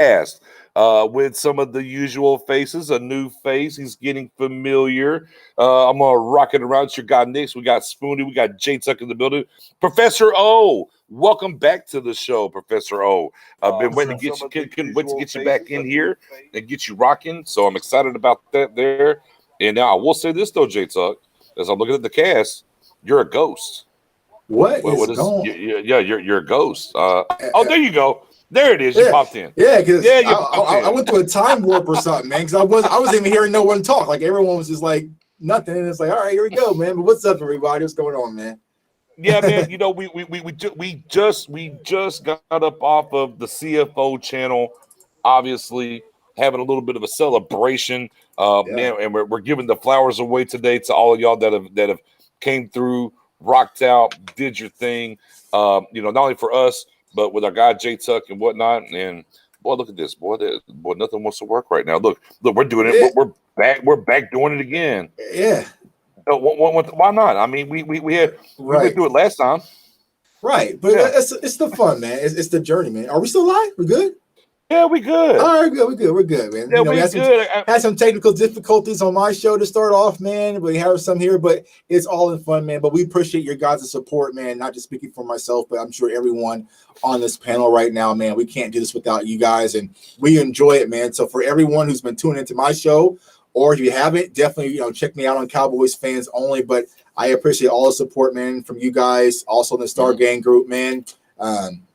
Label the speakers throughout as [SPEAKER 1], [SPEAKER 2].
[SPEAKER 1] cast with some of the usual faces, a new face. He's getting familiar. I'm going to rock it around. It's your guy, Nix. We got Spoonie. We got J Tuck in the building. Professor O, welcome back to the show, Professor O. I've been waiting to get you, couldn't wait to get you back in here and get you rocking. So I'm excited about that there. And now I will say this, though, J Tuck, as I'm looking at the cast, you're a ghost.
[SPEAKER 2] What is going?
[SPEAKER 1] Yeah, you're a ghost. Oh, there you go. There it is. You popped in.
[SPEAKER 2] Yeah, because I went through a time warp or something, man. Because I wasn't even hearing no one talk. Like everyone was just like nothing. And it's like, all right, here we go, man. But what's up, everybody? What's going on, man?
[SPEAKER 1] Yeah, man. You know, we just got up off of the CFO channel, obviously having a little bit of a celebration, man. And we're giving the flowers away today to all of y'all that have came through, rocked out, did your thing. You know, not only for us, but with our guy J Tuck and whatnot. And boy, look at this, boy, nothing wants to work right now. Look, we're doing it. We're back doing it again.
[SPEAKER 2] Yeah.
[SPEAKER 1] Why not? I mean, we went through it last time.
[SPEAKER 2] Right, but it's the fun, man. It's the journey, man. Are we still live? We good?
[SPEAKER 1] Yeah, we good.
[SPEAKER 2] All right, we're good, man.
[SPEAKER 1] Yeah, we
[SPEAKER 2] had some technical difficulties on my show to start off, man. We have some here, but it's all in fun, man. But we appreciate your guys' support, man. Not just speaking for myself, but I'm sure everyone on this panel right now, man. We can't do this without you guys, and we enjoy it, man. So for everyone who's been tuning into my show, or if you haven't, definitely check me out on Cowboys Fans Only. But I appreciate all the support, man, from you guys. Also in the Star Gang group, man.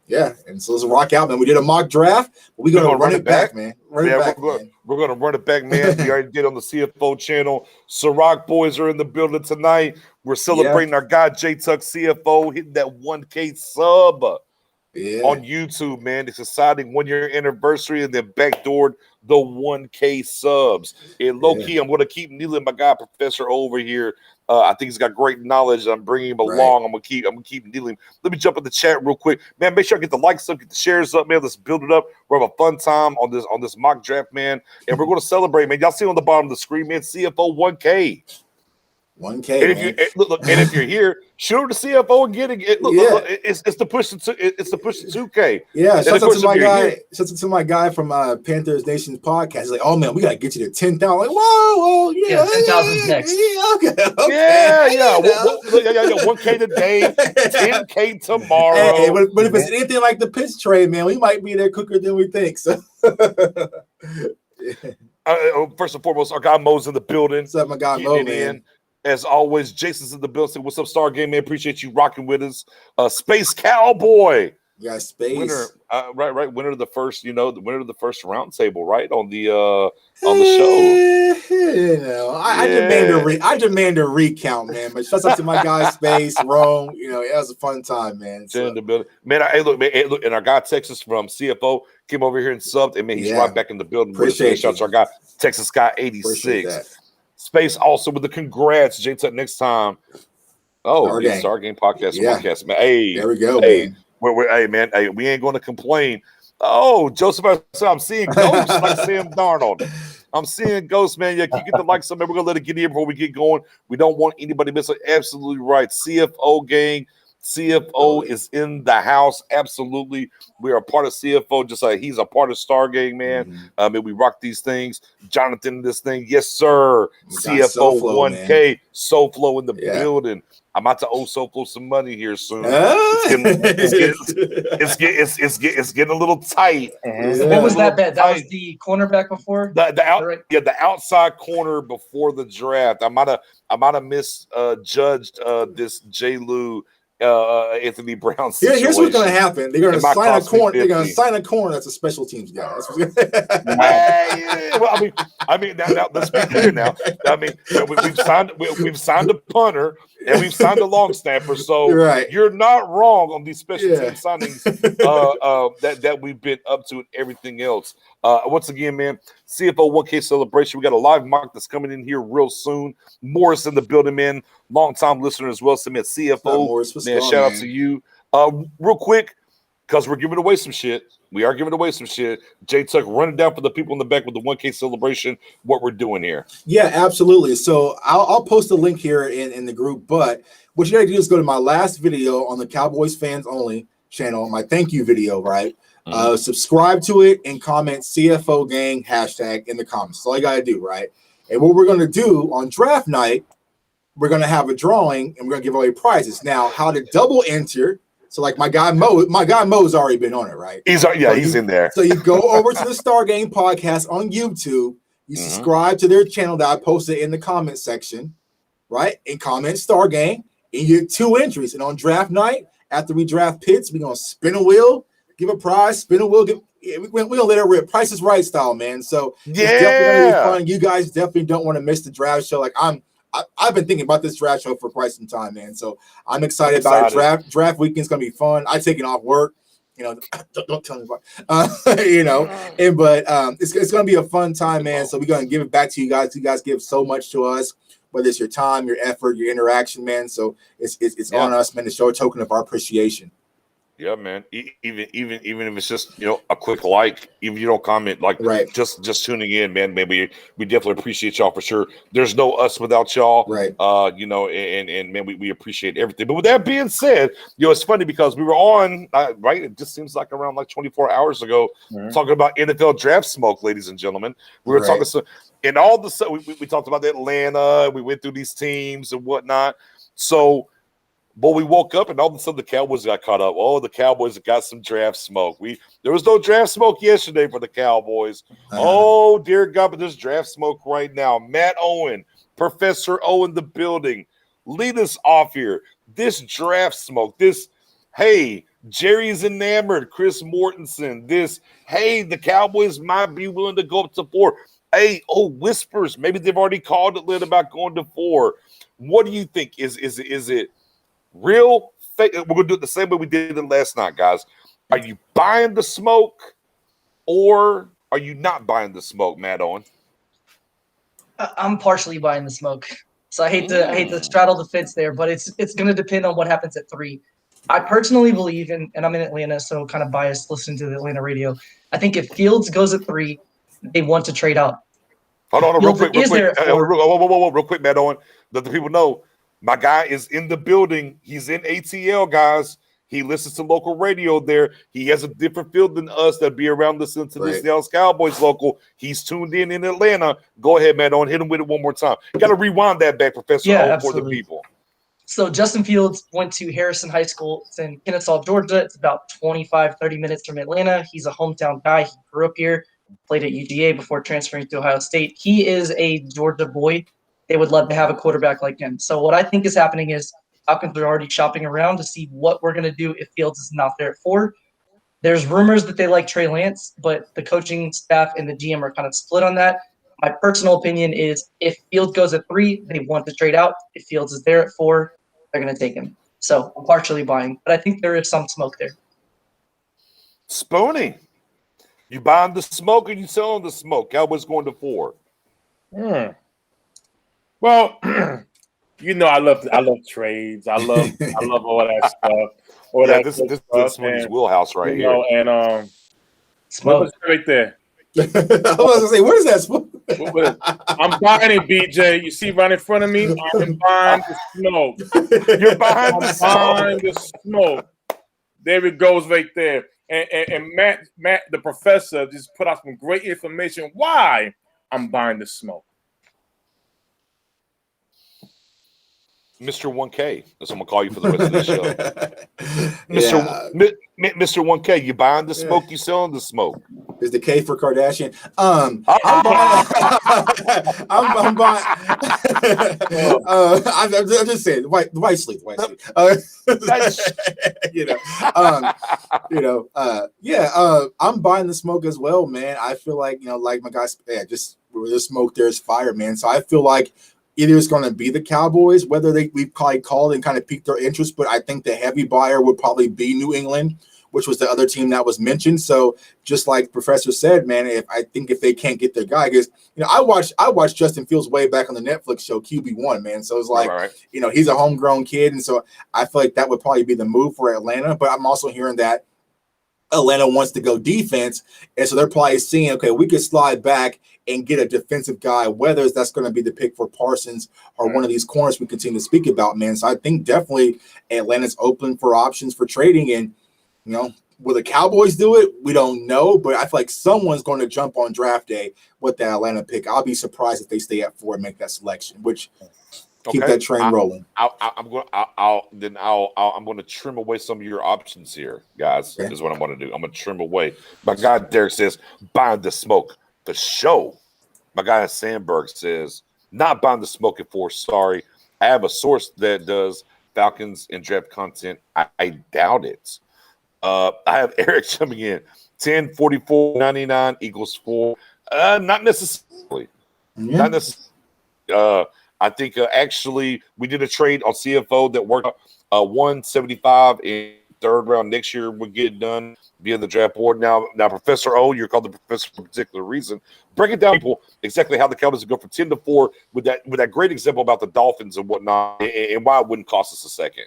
[SPEAKER 2] Yeah, and so let's rock out, man. We did a mock draft, but we're gonna run it back, man. We're
[SPEAKER 1] gonna run it back, man. We already did on the CFO channel. Ciroc boys are in the building tonight. We're celebrating our guy J Tuck CFO hitting that 1K sub on YouTube, man. It's exciting 1 year anniversary, and then backdoored the 1K subs. And low key, I'm gonna keep kneeling my guy Professor over here. I think he's got great knowledge. I'm bringing him along. I'm gonna keep kneeling. Let me jump in the chat real quick, man. Make sure I get the likes up, get the shares up, man. Let's build it up. We're having a fun time on this mock draft, man, and we're gonna celebrate, man. Y'all see on the bottom of the screen, man. CFO 1K.
[SPEAKER 2] 1K.
[SPEAKER 1] And if you're here, shoot over to CFO and get it. Look, it's the push to 2K.
[SPEAKER 2] Yeah, shout out to my guy from Panthers Nation's podcast. He's like, oh man, we gotta get you to 10,000. Like, whoa,
[SPEAKER 3] 10,000 next.
[SPEAKER 2] Okay.
[SPEAKER 1] Yeah. 1K today, 10K tomorrow.
[SPEAKER 2] Hey, but if it's anything like the pitch trade, man, we might be there quicker than we think. So.
[SPEAKER 1] First and foremost, our guy Mo's in the building.
[SPEAKER 2] What's up, my guy Mo, man?
[SPEAKER 1] As always, Jason's in the building. What's up, Star Game, man? Appreciate you rocking with us. Space Cowboy.
[SPEAKER 2] Yeah, Space.
[SPEAKER 1] Winner, right. Winner of the first, the winner of the first round table, right? On the show.
[SPEAKER 2] I demand a recount, man. But shout out to my guy Space, Rome. It was a fun time, man.
[SPEAKER 1] So. In the building. Man, look, and our guy Texas from CFO came over here and subbed, and man, he's right back in the building.
[SPEAKER 2] Appreciate
[SPEAKER 1] shout out to our guy Texas Guy 86. Space also with the congrats, J Tuck next time. Oh, Star Game podcast, man. Hey,
[SPEAKER 2] there we go.
[SPEAKER 1] Hey, man. Hey, we ain't going to complain. Oh, Joseph, I'm seeing ghosts like Sam Darnold. I'm seeing ghosts, man. Yeah, can you get the likes up, man? We're gonna let it get here before we get going. We don't want anybody missing. Absolutely right. CFO gang. CFO is in the house. Absolutely. We are a part of CFO, just like he's a part of Star Gang, man. And we rock these things. Jonathan, this thing. Yes, sir. CFO 1K. SoFlo in the building. I'm about to owe SoFlo some money here soon. It's getting a little tight.
[SPEAKER 3] What was that bet? That was the cornerback before?
[SPEAKER 1] The outside corner before the draft. I might have misjudged this J. Lou Anthony Brown situation.
[SPEAKER 2] Here's what's going to happen. They're going to sign a corner. They're going to sign a corner that's a special teams guy. That's what's
[SPEAKER 1] Well, I mean, now let's be clear. Now, I mean, we've signed a punter and we've signed a long snapper. So you're not wrong on these special team signings that we've been up to and everything else. Once again, man, CFO 1K celebration. We got a live mock that's coming in here real soon. Morris in the building, man. Long-time listener as well. Submit CFO.
[SPEAKER 2] Morris,
[SPEAKER 1] man, shout out to you. Real quick, because we're giving away some shit. We are giving away some shit. J Tuck, run it down for the people in the back with the 1K celebration, what we're doing here.
[SPEAKER 2] Yeah, absolutely. So I'll post a link here in the group, but what you got to do is go to my last video on the Cowboys Fans Only channel, my thank you video, right? Subscribe to it and comment CFO Gang hashtag in the comments. That's all you got to do, right? And what we're going to do on draft night, we're going to have a drawing and we're going to give away prizes. Now, how to double enter. So like my guy Mo's already been on it, right?
[SPEAKER 1] He's in there.
[SPEAKER 2] So you go over to the Star Game podcast on YouTube, you subscribe to their channel that I posted in the comment section, right? And comment Star Game, and you get 2 entries. And on draft night, after we draft pits, we're gonna spin a wheel, give a prize, spin a wheel, we're gonna let it rip. Price is Right style, man. So it's definitely gonna be fun. You guys definitely don't want to miss the draft show. Like I've been thinking about this draft show for quite some time, man. So I'm excited about it. Draft weekend's gonna be fun. I taking off work, don't tell me about it's gonna be a fun time, man. So we're gonna give it back to you guys. You guys give so much to us, whether it's your time, your effort, your interaction, man. So it's on us, man, to show a token of our appreciation.
[SPEAKER 1] Yeah, man. Even if it's just a quick like, even if you don't comment, like just tuning in, man. Maybe we definitely appreciate y'all for sure. There's no us without y'all,
[SPEAKER 2] right?
[SPEAKER 1] And man, we appreciate everything. But with that being said, it's funny because we were on right. It just seems like around 24 hours ago, talking about NFL draft smoke, ladies and gentlemen. We were talking and all the stuff we talked about Atlanta. We went through these teams and whatnot. So. But we woke up and all of a sudden the Cowboys got caught up. Oh, the Cowboys got some draft smoke. There was no draft smoke yesterday for the Cowboys. Oh, dear God, but there's draft smoke right now. Matt Owen, Professor O in the building. Lead us off here. This draft smoke, this, hey, Jerry's enamored, Chris Mortensen. This, hey, the Cowboys might be willing to go up to 4. Hey, whispers. Maybe they've already called Atlanta about going to 4. What do you think? Is it real, fake? We're going to do it the same way we did it last night, guys. Are you buying the smoke or are you not buying the smoke, Matt Owen?
[SPEAKER 3] I'm partially buying the smoke. So I hate to straddle the fence there, but it's going to depend on what happens at 3. I personally believe, and I'm in Atlanta, so kind of biased listening to the Atlanta radio. I think if Fields goes at 3, they want to trade out.
[SPEAKER 1] Hold on, real quick, real quick, Matt Owen. Let the people know. My guy is in the building. He's in ATL, guys. He listens to local radio there. He has a different field than us that be around listening to this Dallas Cowboys local. He's tuned in Atlanta. Go ahead, Matt Owen. Hit him with it one more time. You got to rewind that back, Professor O, for the people.
[SPEAKER 3] So Justin Fields went to Harrison High School. It's in Kennesaw, Georgia. It's about 25, 30 minutes from Atlanta. He's a hometown guy. He grew up here, played at UGA before transferring to Ohio State. He is a Georgia boy. They would love to have a quarterback like him. So what I think is happening is Falcons are already shopping around to see what we're going to do if Fields is not there at 4. There's rumors that they like Trey Lance, but the coaching staff and the GM are kind of split on that. My personal opinion is if Fields goes at 3, they want to trade out. If Fields is there at 4, they're going to take him. So I'm partially buying, but I think there is some smoke there.
[SPEAKER 1] Spoony, you buying the smoke or you selling the smoke? Cowboys going to 4.
[SPEAKER 4] Well, I love trades. I love all that stuff.
[SPEAKER 1] This is Spoony's wheelhouse right here.
[SPEAKER 4] And smoke right there.
[SPEAKER 2] I was gonna say, what is that smoke?
[SPEAKER 4] I'm buying it, BJ. You see right in front of me? I'm buying the smoke.
[SPEAKER 1] You're buying the
[SPEAKER 4] smoke. There it goes right there. And Matt, the professor, just put out some great information. Why I'm buying the smoke.
[SPEAKER 1] Mr. 1K. That's what I'm going to call you for the rest of the show. Mr. 1K, you buying the smoke, you selling the smoke.
[SPEAKER 2] Is the K for Kardashian? I'm buying. I'm just saying, white sleep. I'm buying the smoke as well, man. I feel like, like my guys, just where there's smoke, there's fire, man. So I feel like either it's going to be the Cowboys, whether we've probably called and kind of piqued their interest, but I think the heavy buyer would probably be New England, which was the other team that was mentioned. So just like Professor said, man, if they can't get their guy, because I watched Justin Fields way back on the Netflix show QB1, man. So it's like he's a homegrown kid, and so I feel like that would probably be the move for Atlanta. But I'm also hearing that Atlanta wants to go defense, and so they're probably seeing, okay, we could slide back and get a defensive guy, whether that's going to be the pick for Parsons or one of these corners we continue to speak about, man. So I think definitely Atlanta's open for options for trading, and will the Cowboys do it? We don't know, but I feel like someone's going to jump on draft day with the Atlanta pick. I'll be surprised if they stay at 4 and make that selection, which keep that train rolling.
[SPEAKER 1] I'm going to trim away some of your options here, guys. Okay. Is what I'm going to do. I'm going to trim away. My guy Derek says, buying the smoke for show. My guy Sandberg says, not buying the smoke at 4. Sorry. I have a source that does Falcons and draft content. I doubt it. I have Eric coming in. 10, 44, 99 equals 4. Not necessarily. Yeah. Not necessarily. I think actually we did a trade on CFO that worked out 175 in 3rd round next year would get done via the draft board. Now, Professor O, you're called the professor for a particular reason. Break it down, people, exactly how the Cowboys go from 10 to 4 with that great example about the Dolphins and whatnot, and why it wouldn't cost us a second.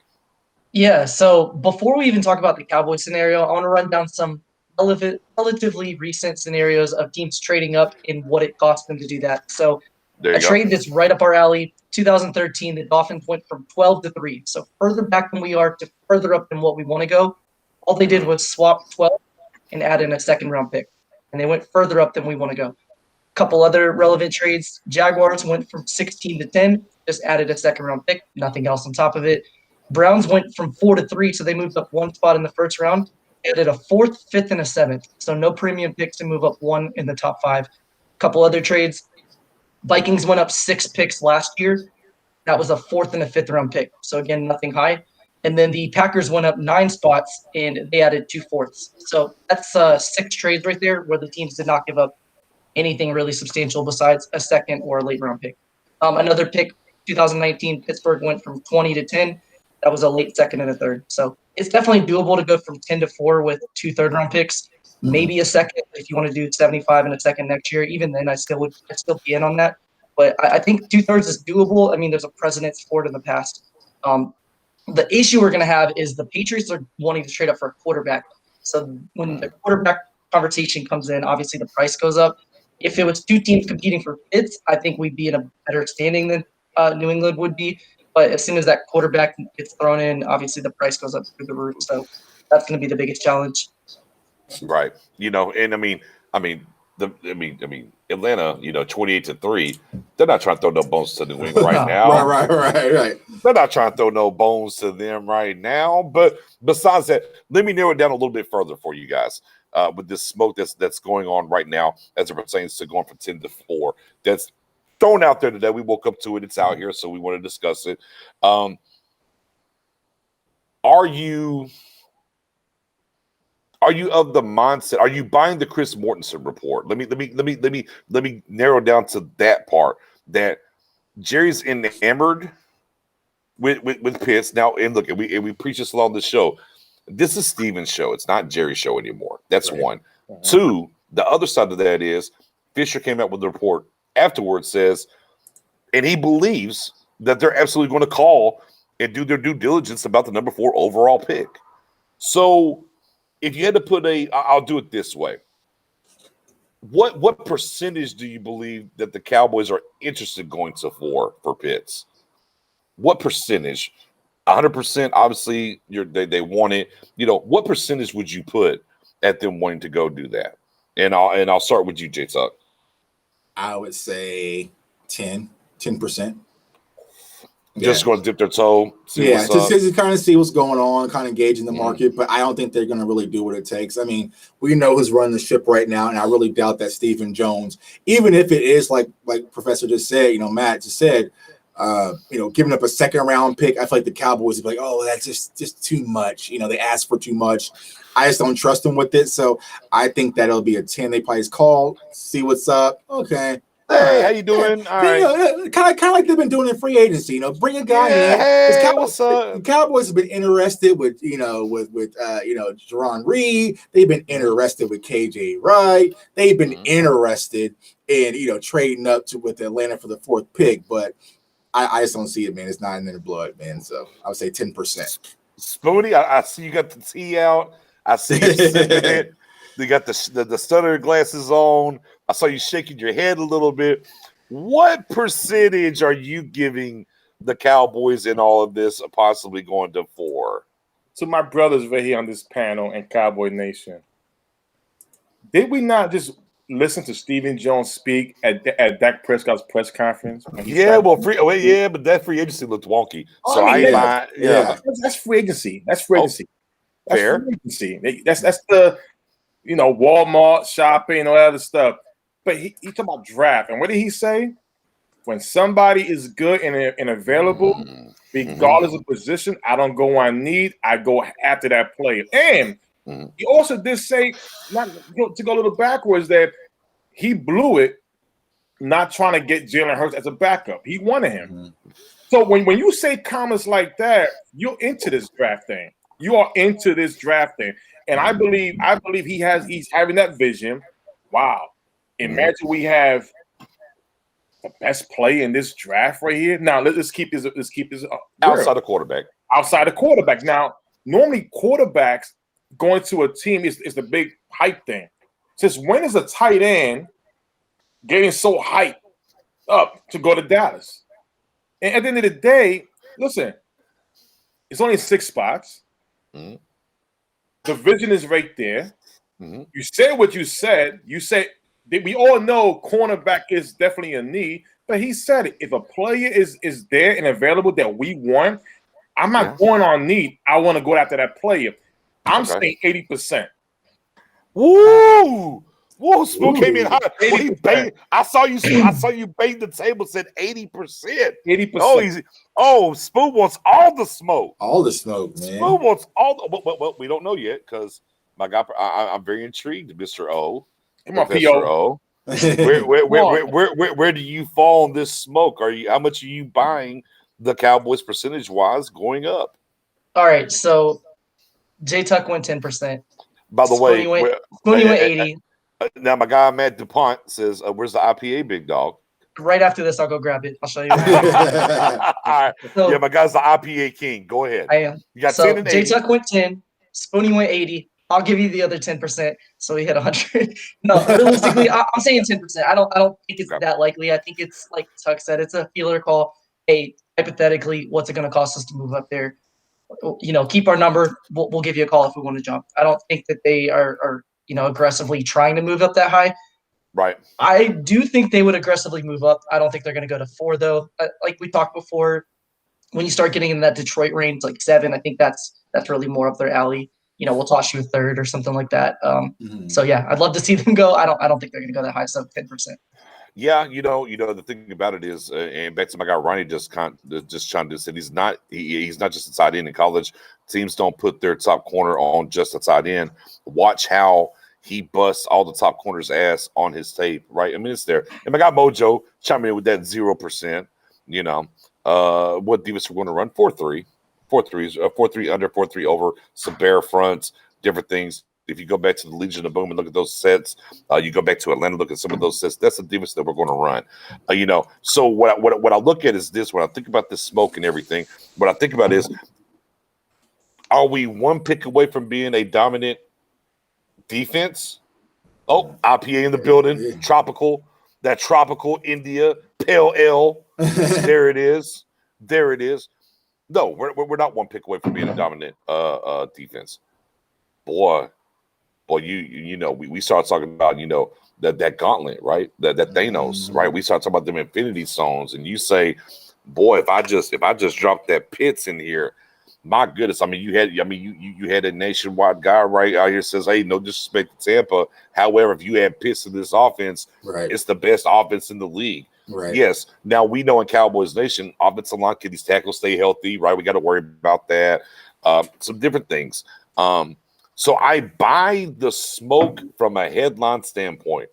[SPEAKER 3] Yeah, so before we even talk about the Cowboys scenario, I want to run down some relatively recent scenarios of teams trading up and what it cost them to do that. So a trade that's right up our alley, 2013, the Dolphins went from 12 to 3. So further back than we are to further up than what we want to go. All they did was swap 12 and add in a 2nd-round pick. And they went further up than we want to go. A couple other relevant trades. Jaguars went from 16 to 10, just added a 2nd-round pick, nothing else on top of it. Browns went from 4 to 3, so they moved up 1 spot in the 1st round. Added a 4th, 5th, and a 7th. So no premium picks to move up 1 in the top 5. A couple other trades. Vikings went up 6 picks last year. That was a 4th and a 5th round pick. So again, nothing high. And then the Packers went up 9 spots and they added 2 fourths. So that's 6 trades right there where the teams did not give up anything really substantial besides a 2nd or a late round pick. Another pick, 2019, Pittsburgh went from 20 to 10. That was a late 2nd and a 3rd. So it's definitely doable to go from 10 to 4 with 2 3rd-round picks. Maybe a 2nd if you want to do 75 and a 2nd next year. Even then, I'd still be in on that. But I think 2/3 is doable. I mean, there's a precedence for it in the past. The issue we're going to have is the Patriots are wanting to trade up for a quarterback. So when the quarterback conversation comes in, obviously the price goes up. If it was 2 teams competing for Pitts, I think we'd be in a better standing than New England would be. But as soon as that quarterback gets thrown in, obviously the price goes up through the roof. So that's going to be the biggest challenge.
[SPEAKER 1] Right. And I mean, Atlanta, 28 to 3. They're not trying to throw no bones to New England right now.
[SPEAKER 2] Right.
[SPEAKER 1] They're not trying to throw no bones to them right now. But besides that, let me narrow it down a little bit further for you guys. With this smoke that's going on right now as it pertains to going from 10 to 4. That's thrown out there today. We woke up to it. It's out here, so we want to discuss it. Are you of the mindset? Are you buying the Chris Mortensen report? Let me narrow down to that part. That Jerry's enamored with Pitts now. And look, we preach this on the show. This is Steven's show. It's not Jerry's show anymore. That's right. 1. 2. The other side of that is Fisher came out with the report afterwards, says, and he believes that they're absolutely going to call and do their due diligence about the number 4 overall pick. So if you had to put I'll do it this way. What percentage do you believe that the Cowboys are interested going to for Pitts? What percentage? 100%. Obviously, they want it. What percentage would you put at them wanting to go do that? And I'll start with you, J Tuck.
[SPEAKER 2] I would say 10%.
[SPEAKER 1] Just going to dip their toe.
[SPEAKER 2] Just kind of see what's going on, kind of gauging the market. But I don't think they're going to really do what it takes. I mean, we know who's running the ship right now, and I really doubt that Dion Jones, even if it is like Professor just said, Matt just said, giving up a 2nd-round pick, I feel like the Cowboys would be like, oh, that's just too much. They asked for too much. I just don't trust them with it. So I think that it'll be a 10. They probably call, see what's up. Okay.
[SPEAKER 1] Hey, how you doing? All right.
[SPEAKER 2] Kind of like they've been doing in free agency. Bring a guy in.
[SPEAKER 1] Hey, what's up?
[SPEAKER 2] The Cowboys have been interested with Jerron Reed. They've been interested with KJ Wright. They've been interested in trading up with Atlanta for the 4th pick. But I just don't see it, man. It's not in their blood, man. So I would say 10%.
[SPEAKER 1] Spoony, I see you got the tea out. I see you sipping it. You got the stutter glasses on. I saw you shaking your head a little bit. What percentage are you giving the Cowboys in all of this possibly going to 4?
[SPEAKER 4] to my brothers right here on this panel and Cowboy Nation. Did we not just listen to Stephen Jones speak at Dak Prescott's press conference?
[SPEAKER 1] Yeah, but that free agency looked wonky. So
[SPEAKER 4] that's free agency. That's free agency. That's
[SPEAKER 1] fair.
[SPEAKER 4] free agency. That's the Walmart shopping and all that other stuff. But he talking about draft, and what did he say? When somebody is good and available, regardless of position, I don't go on need. I go after that player. And he also did say, not to go a little backwards, that he blew it not trying to get Jalen Hurts as a backup. He wanted him. So when you say comments like that, you're into this draft thing. You are into this draft thing. And I believe he's having that vision. Wow. Imagine we have the best play in this draft right here. Now let's keep this
[SPEAKER 1] outside the quarterback.
[SPEAKER 4] Outside the quarterback. Now, normally quarterbacks going to a team is the big hype thing. Since when is a tight end getting so hyped up to go to Dallas? And at the end of the day, listen, it's only 6 spots. The vision is right there. You said what you said. You said that we all know cornerback is definitely a need, but he said it. If a player is there and available that we want, I'm not going on need. I want to go after that player. I'm saying 80%.
[SPEAKER 1] Woo! Whoa, Spoon came in hot. I saw you bait the table. Said 80%.
[SPEAKER 4] 80%.
[SPEAKER 1] Spoon wants all the smoke.
[SPEAKER 2] All the smoke, man.
[SPEAKER 1] Spoon wants all. Well, we don't know yet because my guy. I'm very intrigued, Mr. O.
[SPEAKER 4] Come on, P.O.
[SPEAKER 1] Where do you fall on this smoke? How much are you buying the Cowboys percentage wise going up?
[SPEAKER 3] All right, so J Tuck went 10%.
[SPEAKER 1] By the way,
[SPEAKER 3] Spoonie went 80.
[SPEAKER 1] Now my guy Matt DuPont says, "Where's the IPA, big dog?"
[SPEAKER 3] Right after this, I'll go grab it. I'll show you.
[SPEAKER 1] All right. So, my guy's the IPA king. Go ahead.
[SPEAKER 3] I am.
[SPEAKER 1] You got 10 and 80.
[SPEAKER 3] J Tuck went 10. Spoonie went 80. I'll give you the other 10%. So we hit 100. No, realistically, I'm saying 10%. I don't think it's that likely. I think it's like Tuck said, it's a feeler call. Hey, hypothetically, what's it going to cost us to move up there? Keep our number. We'll give you a call if we want to jump. I don't think that they are aggressively trying to move up that high.
[SPEAKER 1] Right.
[SPEAKER 3] I do think they would aggressively move up. I don't think they're going to go to 4 though. Like we talked before, when you start getting in that Detroit range, like 7, I think that's really more up their alley. We'll toss you a 3rd or something like that. So yeah, I'd love to see them go. I don't think they're going to go that high, so 10%.
[SPEAKER 1] Yeah, the thing about it is, and back to my guy Ronnie just chimed in, said he's not just a tight end in college. Teams don't put their top corner on just a tight end. Watch how he busts all the top corners' ass on his tape, right? I mean, it's there. And my guy Mojo chiming in with that 0%. What defense we're going to run? 4-3, 4-3 under, 4-3 over, some bare fronts, different things. If you go back to the Legion of Boom and look at those sets, you go back to Atlanta, look at some of those sets. That's the defense that we're going to run. So what I look at is this. When I think about this smoke and everything, what I think about is, are we one pick away from being a dominant defense? Oh, IPA in the building, tropical India, pale ale. There it is. No, we're not one pick away from being a dominant defense. Boy, we start talking about that gauntlet, right? That Thanos, right? We start talking about them infinity stones, and you say, boy, if I just drop that Pitts in here, my goodness. I mean, you had a nationwide guy right out here says, hey, no disrespect to Tampa. However, if you add Pitts to this offense, it's the best offense in the league.
[SPEAKER 2] Right.
[SPEAKER 1] Yes. Now we know in Cowboys Nation, offensive line, can these tackles stay healthy, right? We got to worry about that. Some different things. So I buy the smoke from a headline standpoint.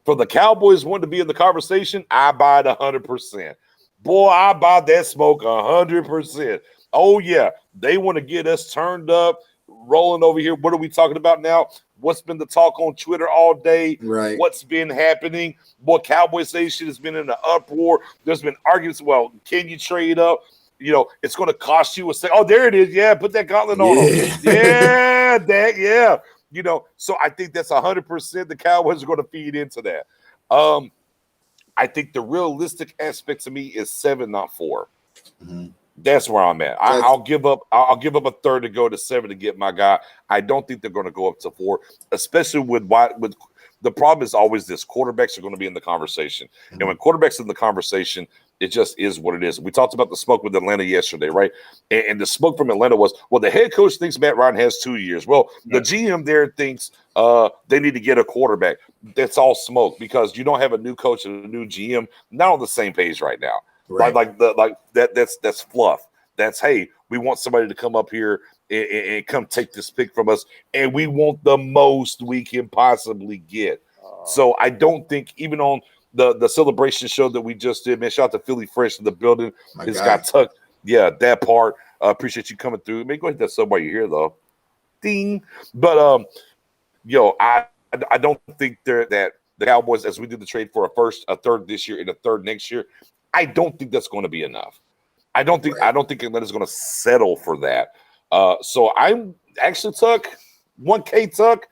[SPEAKER 1] For the Cowboys wanting to be in the conversation, I buy it 100%. Boy, I buy that smoke 100%. Oh, yeah. They want to get us turned up, rolling over here. What are we talking about now? What's been the talk on Twitter all day?
[SPEAKER 2] Right.
[SPEAKER 1] What's been happening? Boy, Cowboys Nation has been in an uproar. There's been arguments. Well, can you trade up? It's going to cost you a second. Oh, there it is. Yeah, put that gauntlet on them. Yeah, Dak. Yeah. So I think that's 100%. The Cowboys are going to feed into that. I think the realistic aspect to me is 7, not 4. That's where I'm at. I'll give up a third to go to 7 to get my guy. I don't think they're going to go up to 4, especially with the problem is always this: quarterbacks are going to be in the conversation, and when quarterbacks in the conversation, it just is what it is. We talked about the smoke with Atlanta yesterday, right? And the smoke from Atlanta was, well, the head coach thinks Matt Ryan has 2 years. Well, the GM there thinks they need to get a quarterback. That's all smoke because you don't have a new coach and a new GM not on the same page right now. Right. That's fluff. That's, hey, we want somebody to come up here and come take this pick from us, and we want the most we can possibly get. So I don't think even on the celebration show that we just did, man, shout out to Philly Fresh in the building. This guy Tuck, that part. Appreciate you coming through. Man, go ahead, that's somebody here though. Ding. But I don't think that the Cowboys, as we did the trade for a third this year and a third next year, I don't think that's going to be enough. I don't think Atlanta's going to settle for that. So I'm actually Tuck, 1K Tuck.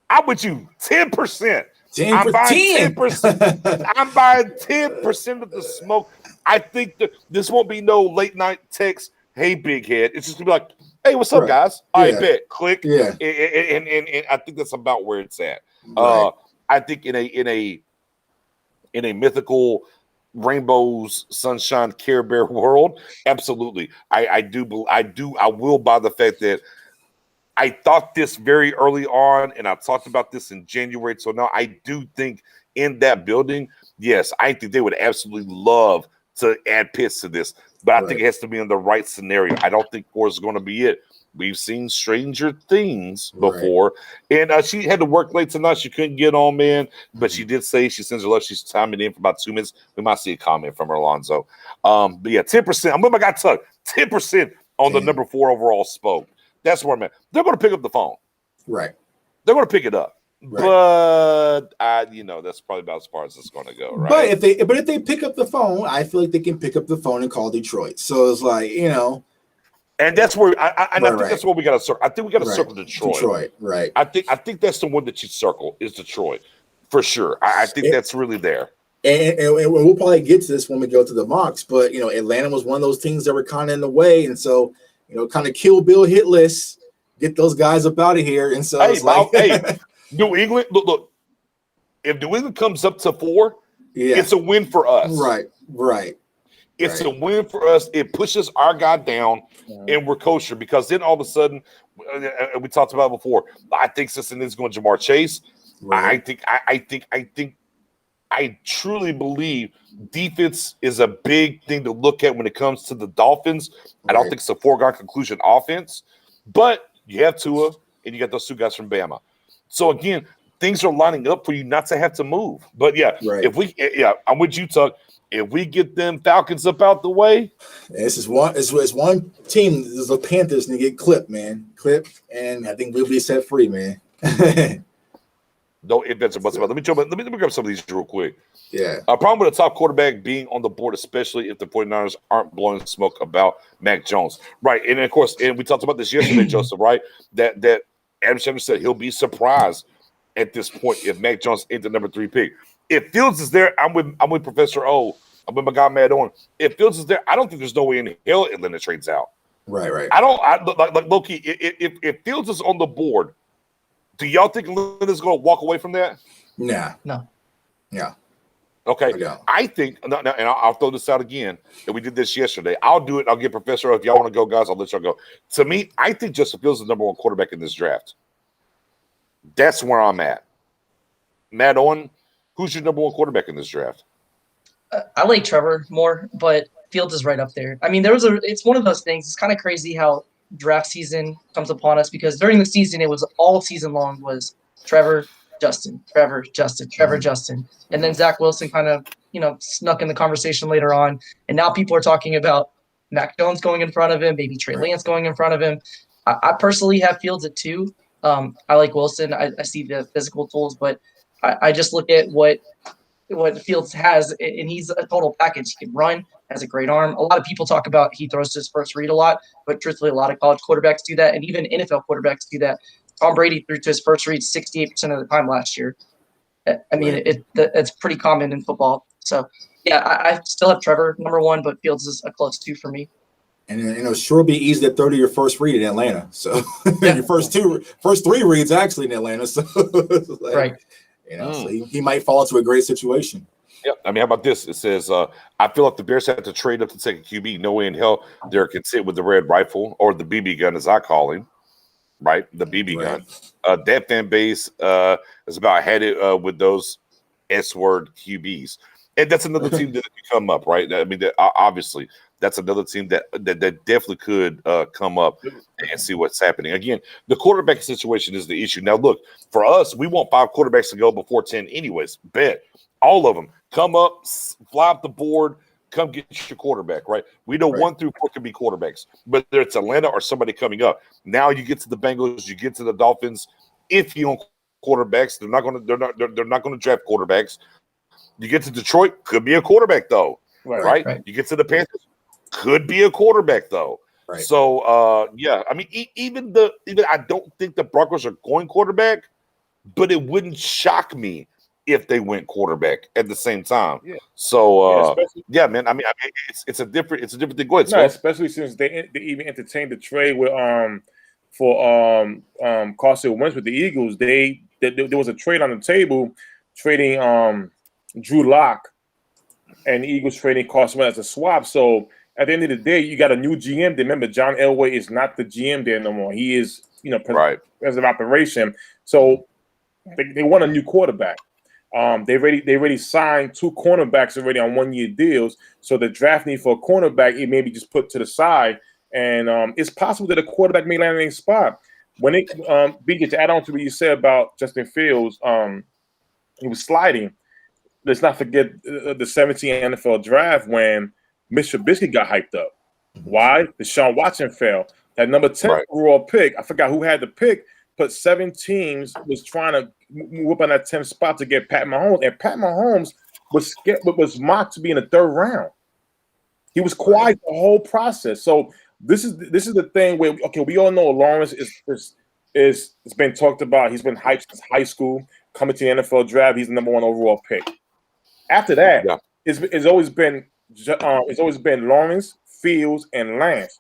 [SPEAKER 1] I'm with you 10%. I'm buying 10%. I'm buying 10% of the smoke. I think that this won't be no late night text. Hey, big head. It's just gonna be like, hey, what's up, guys? I bet. Click. Yeah. And I think that's about where it's at. Right. I think in a mythical rainbows, sunshine, Care Bear world, absolutely. I will buy the fact that I thought this very early on, and I talked about this in January. So now I do think in that building, yes, I think they would absolutely love to add Pitts to this, but I think it has to be in the right scenario. I don't think 4 is going to be it. We've seen stranger things before, and she had to work late tonight. She couldn't get on, man, but she did say she sends her love. She's timing in for about 2 minutes. We might see a comment from her, Alonzo. But yeah, 10%. I'm with my guy Tuck. 10% on the number 4 overall spoke. That's where I'm at. They're going to pick up the phone. Right. They're going to pick it up. Right. But that's probably about as far as it's going to go, right?
[SPEAKER 2] But if they pick up the phone, I feel like they can pick up the phone and call Detroit. So it's like,
[SPEAKER 1] and that's where I think that's what we got to circle. I think we got to circle Detroit.
[SPEAKER 2] Right.
[SPEAKER 1] I think that's the one that you circle is Detroit for sure. I think that's really there.
[SPEAKER 2] And we'll probably get to this when we go to the mocks, but Atlanta was one of those teams that were kind of in the way, and so kind of Kill Bill hit list, get those guys up out of here. And so
[SPEAKER 1] New England, look, if New England comes up to 4, it's a win for us.
[SPEAKER 2] Right.
[SPEAKER 1] It's a win for us. It pushes our guy down, and we're kosher because then all of a sudden, we talked about it before. I think Cincinnati's going to Jamar Chase. Right. I truly believe defense is a big thing to look at when it comes to the Dolphins. I don't think it's a foregone conclusion offense, but you have Tua and you got those 2 guys from Bama. So again, things are lining up for you not to have to move. But I'm with you, Tuck. If we get them Falcons up out the way,
[SPEAKER 2] this is one. It's one team. There's the Panthers and get clipped, man. Clipped, and I think we'll be set free, man.
[SPEAKER 1] No ifs or buts about. Let me grab some of these real quick. Yeah. A problem with a top quarterback being on the board, especially if the 49ers aren't blowing smoke about Mac Jones. Right. And of course, and we talked about this yesterday, Joseph, right? That Adam Schefter said he'll be surprised at this point if Mac Jones ain't the number 3 pick. If Fields is there, I'm with Professor O. I'm with my guy Matt Owen. If Fields is there, I don't think there's no way in hell Atlanta trades out.
[SPEAKER 2] Right.
[SPEAKER 1] I like Loki. If Fields is on the board, do y'all think Atlanta's going to walk away from that?
[SPEAKER 2] Nah.
[SPEAKER 3] No.
[SPEAKER 2] Yeah.
[SPEAKER 1] Okay. I think, and I'll throw this out again, and we did this yesterday. I'll do it. I'll get Professor. If y'all want to go, guys, I'll let y'all go. To me, I think Justin Fields is the number 1 quarterback in this draft. That's where I'm at. Matt Owen, who's your number 1 quarterback in this draft?
[SPEAKER 3] I like Trevor more, but Fields is right up there. I mean, it's one of those things. It's kind of crazy how draft season comes upon us because during the season, it was all season long was Trevor, Justin. And then Zach Wilson kind of, snuck in the conversation later on. And now people are talking about Mac Jones going in front of him, maybe Trey Lance going in front of him. I personally have Fields at 2. I like Wilson. I see the physical tools, but I just look at what Fields has, and he's a total package. He can run, has a great arm. A lot of people talk about he throws to his first read a lot, but truthfully, a lot of college quarterbacks do that, and even NFL quarterbacks do that. Tom Brady threw to his first read 68% of the time last year. I mean, it's pretty common in football. So, yeah, I still have Trevor number 1, but Fields is a close 2 for me.
[SPEAKER 2] And it'll sure be easy to throw to your first read in Atlanta. So your first three reads actually in Atlanta. So like,
[SPEAKER 3] right.
[SPEAKER 2] So he might fall into a great situation.
[SPEAKER 1] Yeah, I mean, how about this? It says, I feel like the Bears have to trade up to take a QB. No way in hell they're content with the red rifle or the BB gun, as I call him, right? The BB gun. That fan base is about headed with those S-word QBs. And that's another team that could come up, right? I mean, obviously, that's another team that definitely could come up and see what's happening. Again, the quarterback situation is the issue. Now, look, for us, we want 5 quarterbacks to go before 10 anyways. Bet. All of them. Come up, fly up the board, come get your quarterback, right? We know 1 through 4 can be quarterbacks, whether it's Atlanta or somebody coming up. Now you get to the Bengals, you get to the Dolphins. If you own quarterbacks, they're not going to draft quarterbacks. You get to Detroit, could be a quarterback though, right? You get to the Panthers, could be a quarterback though.
[SPEAKER 2] Right.
[SPEAKER 1] So I mean, even I don't think the Broncos are going quarterback, but it wouldn't shock me if they went quarterback at the same time.
[SPEAKER 4] Yeah.
[SPEAKER 1] So man. I mean, it's a different thing. Go ahead,
[SPEAKER 4] no, especially since they even entertained the trade with for Carson Wentz with the Eagles. There was a trade on the table, trading Drew Lock and the Eagles trading Carson Wentz as a swap. So at the end of the day, you got a new GM. Remember, John Elway is not the GM there no more. He is, as an operation. So they want a new quarterback. They already signed 2 cornerbacks already on 1-year deals. So the draft need for a cornerback, it may be just put to the side. And it's possible that a quarterback may land in a spot. When it BJ, to add on to what you said about Justin Fields, he was sliding. Let's not forget the 17 NFL draft when Mitch Trubisky got hyped up. Why? Deshaun Watson fell. That number 10 overall pick, I forgot who had the pick, but 7 teams was trying to move up on that 10th spot to get Pat Mahomes, and Pat Mahomes was mocked to be in the 3rd round. He was quiet the whole process. So this is the thing where we all know Lawrence is been talked about. He's been hyped since high school. Coming to the NFL draft, he's the number 1 overall pick. After that, it's always been Lawrence, Fields, and Lance.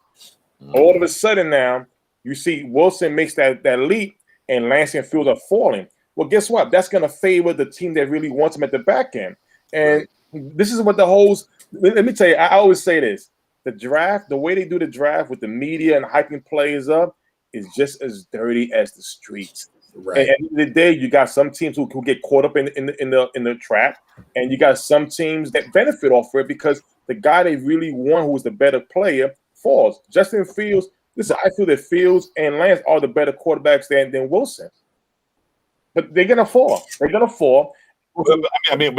[SPEAKER 4] All of a sudden now, you see Wilson makes that leap, and Lance and Fields are falling. Well, guess what? That's going to favor the team that really wants him at the back end. And this is what the holes. Let me tell you, I always say this: the draft, the way they do the draft with the media and hyping players up, is just as dirty as the streets. Right. And at the end of the day, you got some teams who get caught up in the trap, and you got some teams that benefit off of it because the guy they really want, who is the better player, falls. Justin Fields. Listen, I feel that Fields and Lance are the better quarterbacks than Wilson, but they're gonna fall. They're gonna fall.
[SPEAKER 1] I mean,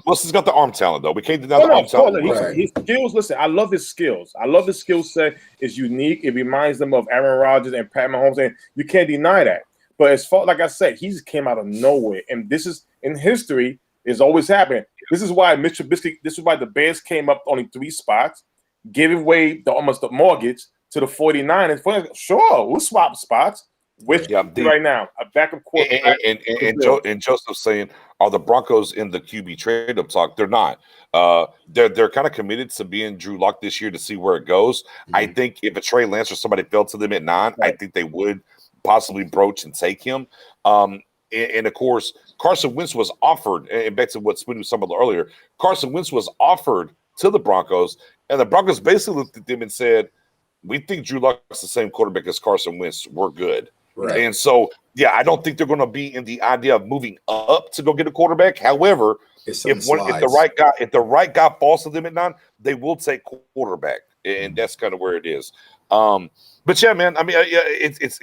[SPEAKER 1] Wilson's got the arm talent though. We can't deny the arm talent.
[SPEAKER 4] His skills. Listen, I love his skills. I love the skill set. It's unique. It reminds them of Aaron Rodgers and Pat Mahomes, and you can't deny that. But as far, like I said, he just came out of nowhere, and this is in history. It's always happened. This is why Mitch Trubisky. This is why the Bears came up only 3 spots, gave away almost the mortgage to the 49ers. Sure, we'll swap spots. With right now, a backup quarterback.
[SPEAKER 1] And Joseph saying, are the Broncos in the QB trade-up talk? They're not. They're kind of committed to being Drew Lock this year to see where it goes. I think if a Trey Lance or somebody fell to them at 9, I think they would possibly broach and take him. And of course, Carson Wentz was offered, and back to what Spoony was talking about earlier, Carson Wentz was offered to the Broncos, and the Broncos basically looked at them and said, we think Drew Lock's the same quarterback as Carson Wentz. We're good. Right. And so, I don't think they're going to be in the idea of moving up to go get a quarterback. However, if the right guy falls to them at 9, they will take quarterback, and that's kind of where it is. But yeah, man, I mean, it's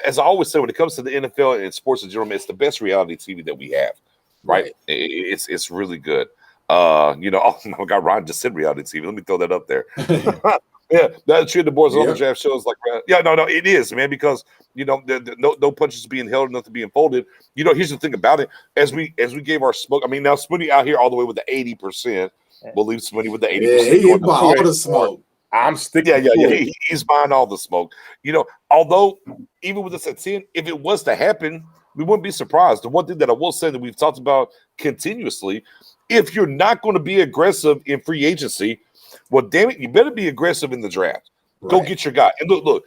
[SPEAKER 1] as I always say, when it comes to the NFL and sports in general, it's the best reality TV that we have, right? It's really good. Oh my God, Ron just said reality TV. Let me throw that up there. Yeah, that's true. The boys on the draft shows like, it is, man, because no punches being held, nothing being folded. Here's the thing about it: as we gave our smoke. I mean, now Spoony out here all the way with the 80%. We'll leave Spoony with the 80%.
[SPEAKER 2] Yeah, he bought all the smoke.
[SPEAKER 4] I'm sticking.
[SPEAKER 1] He's buying all the smoke. Although even with this at 10, if it was to happen, we wouldn't be surprised. The one thing that I will say that we've talked about continuously, if you're not going to be aggressive in free agency, Well, damn it, you better be aggressive in the draft.
[SPEAKER 2] Right.
[SPEAKER 1] Go get your guy. And look,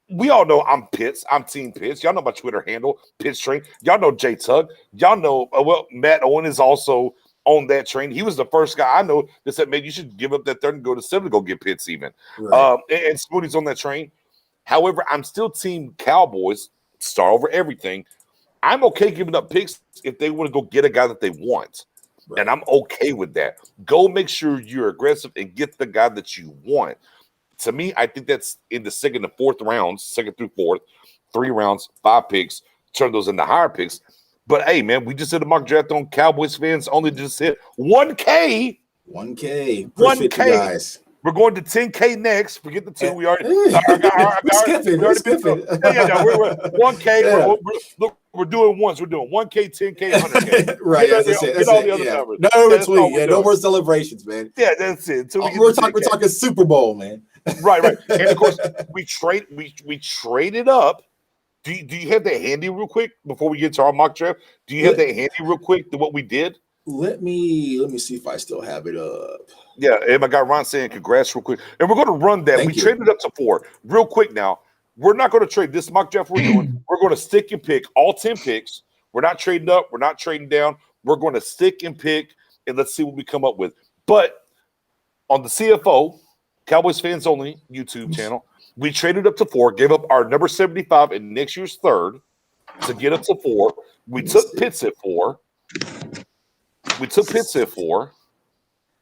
[SPEAKER 1] we all know I'm Pitts. I'm Team Pitts. Y'all know my Twitter handle, Pitts Train. Y'all know Jay Tug. Y'all know, Matt Owen is also on that train. He was the first guy I know that said, man, you should give up that third and go to 7 to go get Pitts even.
[SPEAKER 2] Right.
[SPEAKER 1] And Spoonie's on that train. However, I'm still Team Cowboys, star over everything. I'm okay giving up picks if they want to go get a guy that they want. Right. And I'm okay with that. Go make sure you're aggressive and get the guy that you want. To me, I think that's in the second and fourth rounds, second through fourth, 3 rounds, 5 picks, turn those into higher picks. But hey, man, we just did a mock draft on Cowboys fans. Only just hit 1K.
[SPEAKER 2] 1K.
[SPEAKER 1] 1K.
[SPEAKER 2] Guys.
[SPEAKER 1] We're going to 10K next. Forget the 2. We already.
[SPEAKER 2] We're skipping. We're skipping.
[SPEAKER 1] We're 1K. Yeah. We're doing ones. We're doing 1K, 10K, 100K.
[SPEAKER 2] Right. That's all the other numbers. No retweet. Yeah. No more celebrations, man.
[SPEAKER 1] Yeah, that's it.
[SPEAKER 2] We're talking Super Bowl, man.
[SPEAKER 1] Right. And of course, we traded up. Do you have that handy real quick before we get to our mock draft? Do you have that handy real quick to what we did?
[SPEAKER 2] Let me see if I still have it up.
[SPEAKER 1] Yeah, and my guy Ron saying congrats real quick. And we're going to run that. We traded up to 4. Real quick now. We're not going to trade this mock draft we're doing. We're going to stick and pick all 10 picks. We're not trading up. We're not trading down. We're going to stick and pick, and let's see what we come up with. But on the CFO, Cowboys Fans Only YouTube channel, we traded up to 4, gave up our number 75 in next year's 3rd to get up to 4. We took Pitts at 4.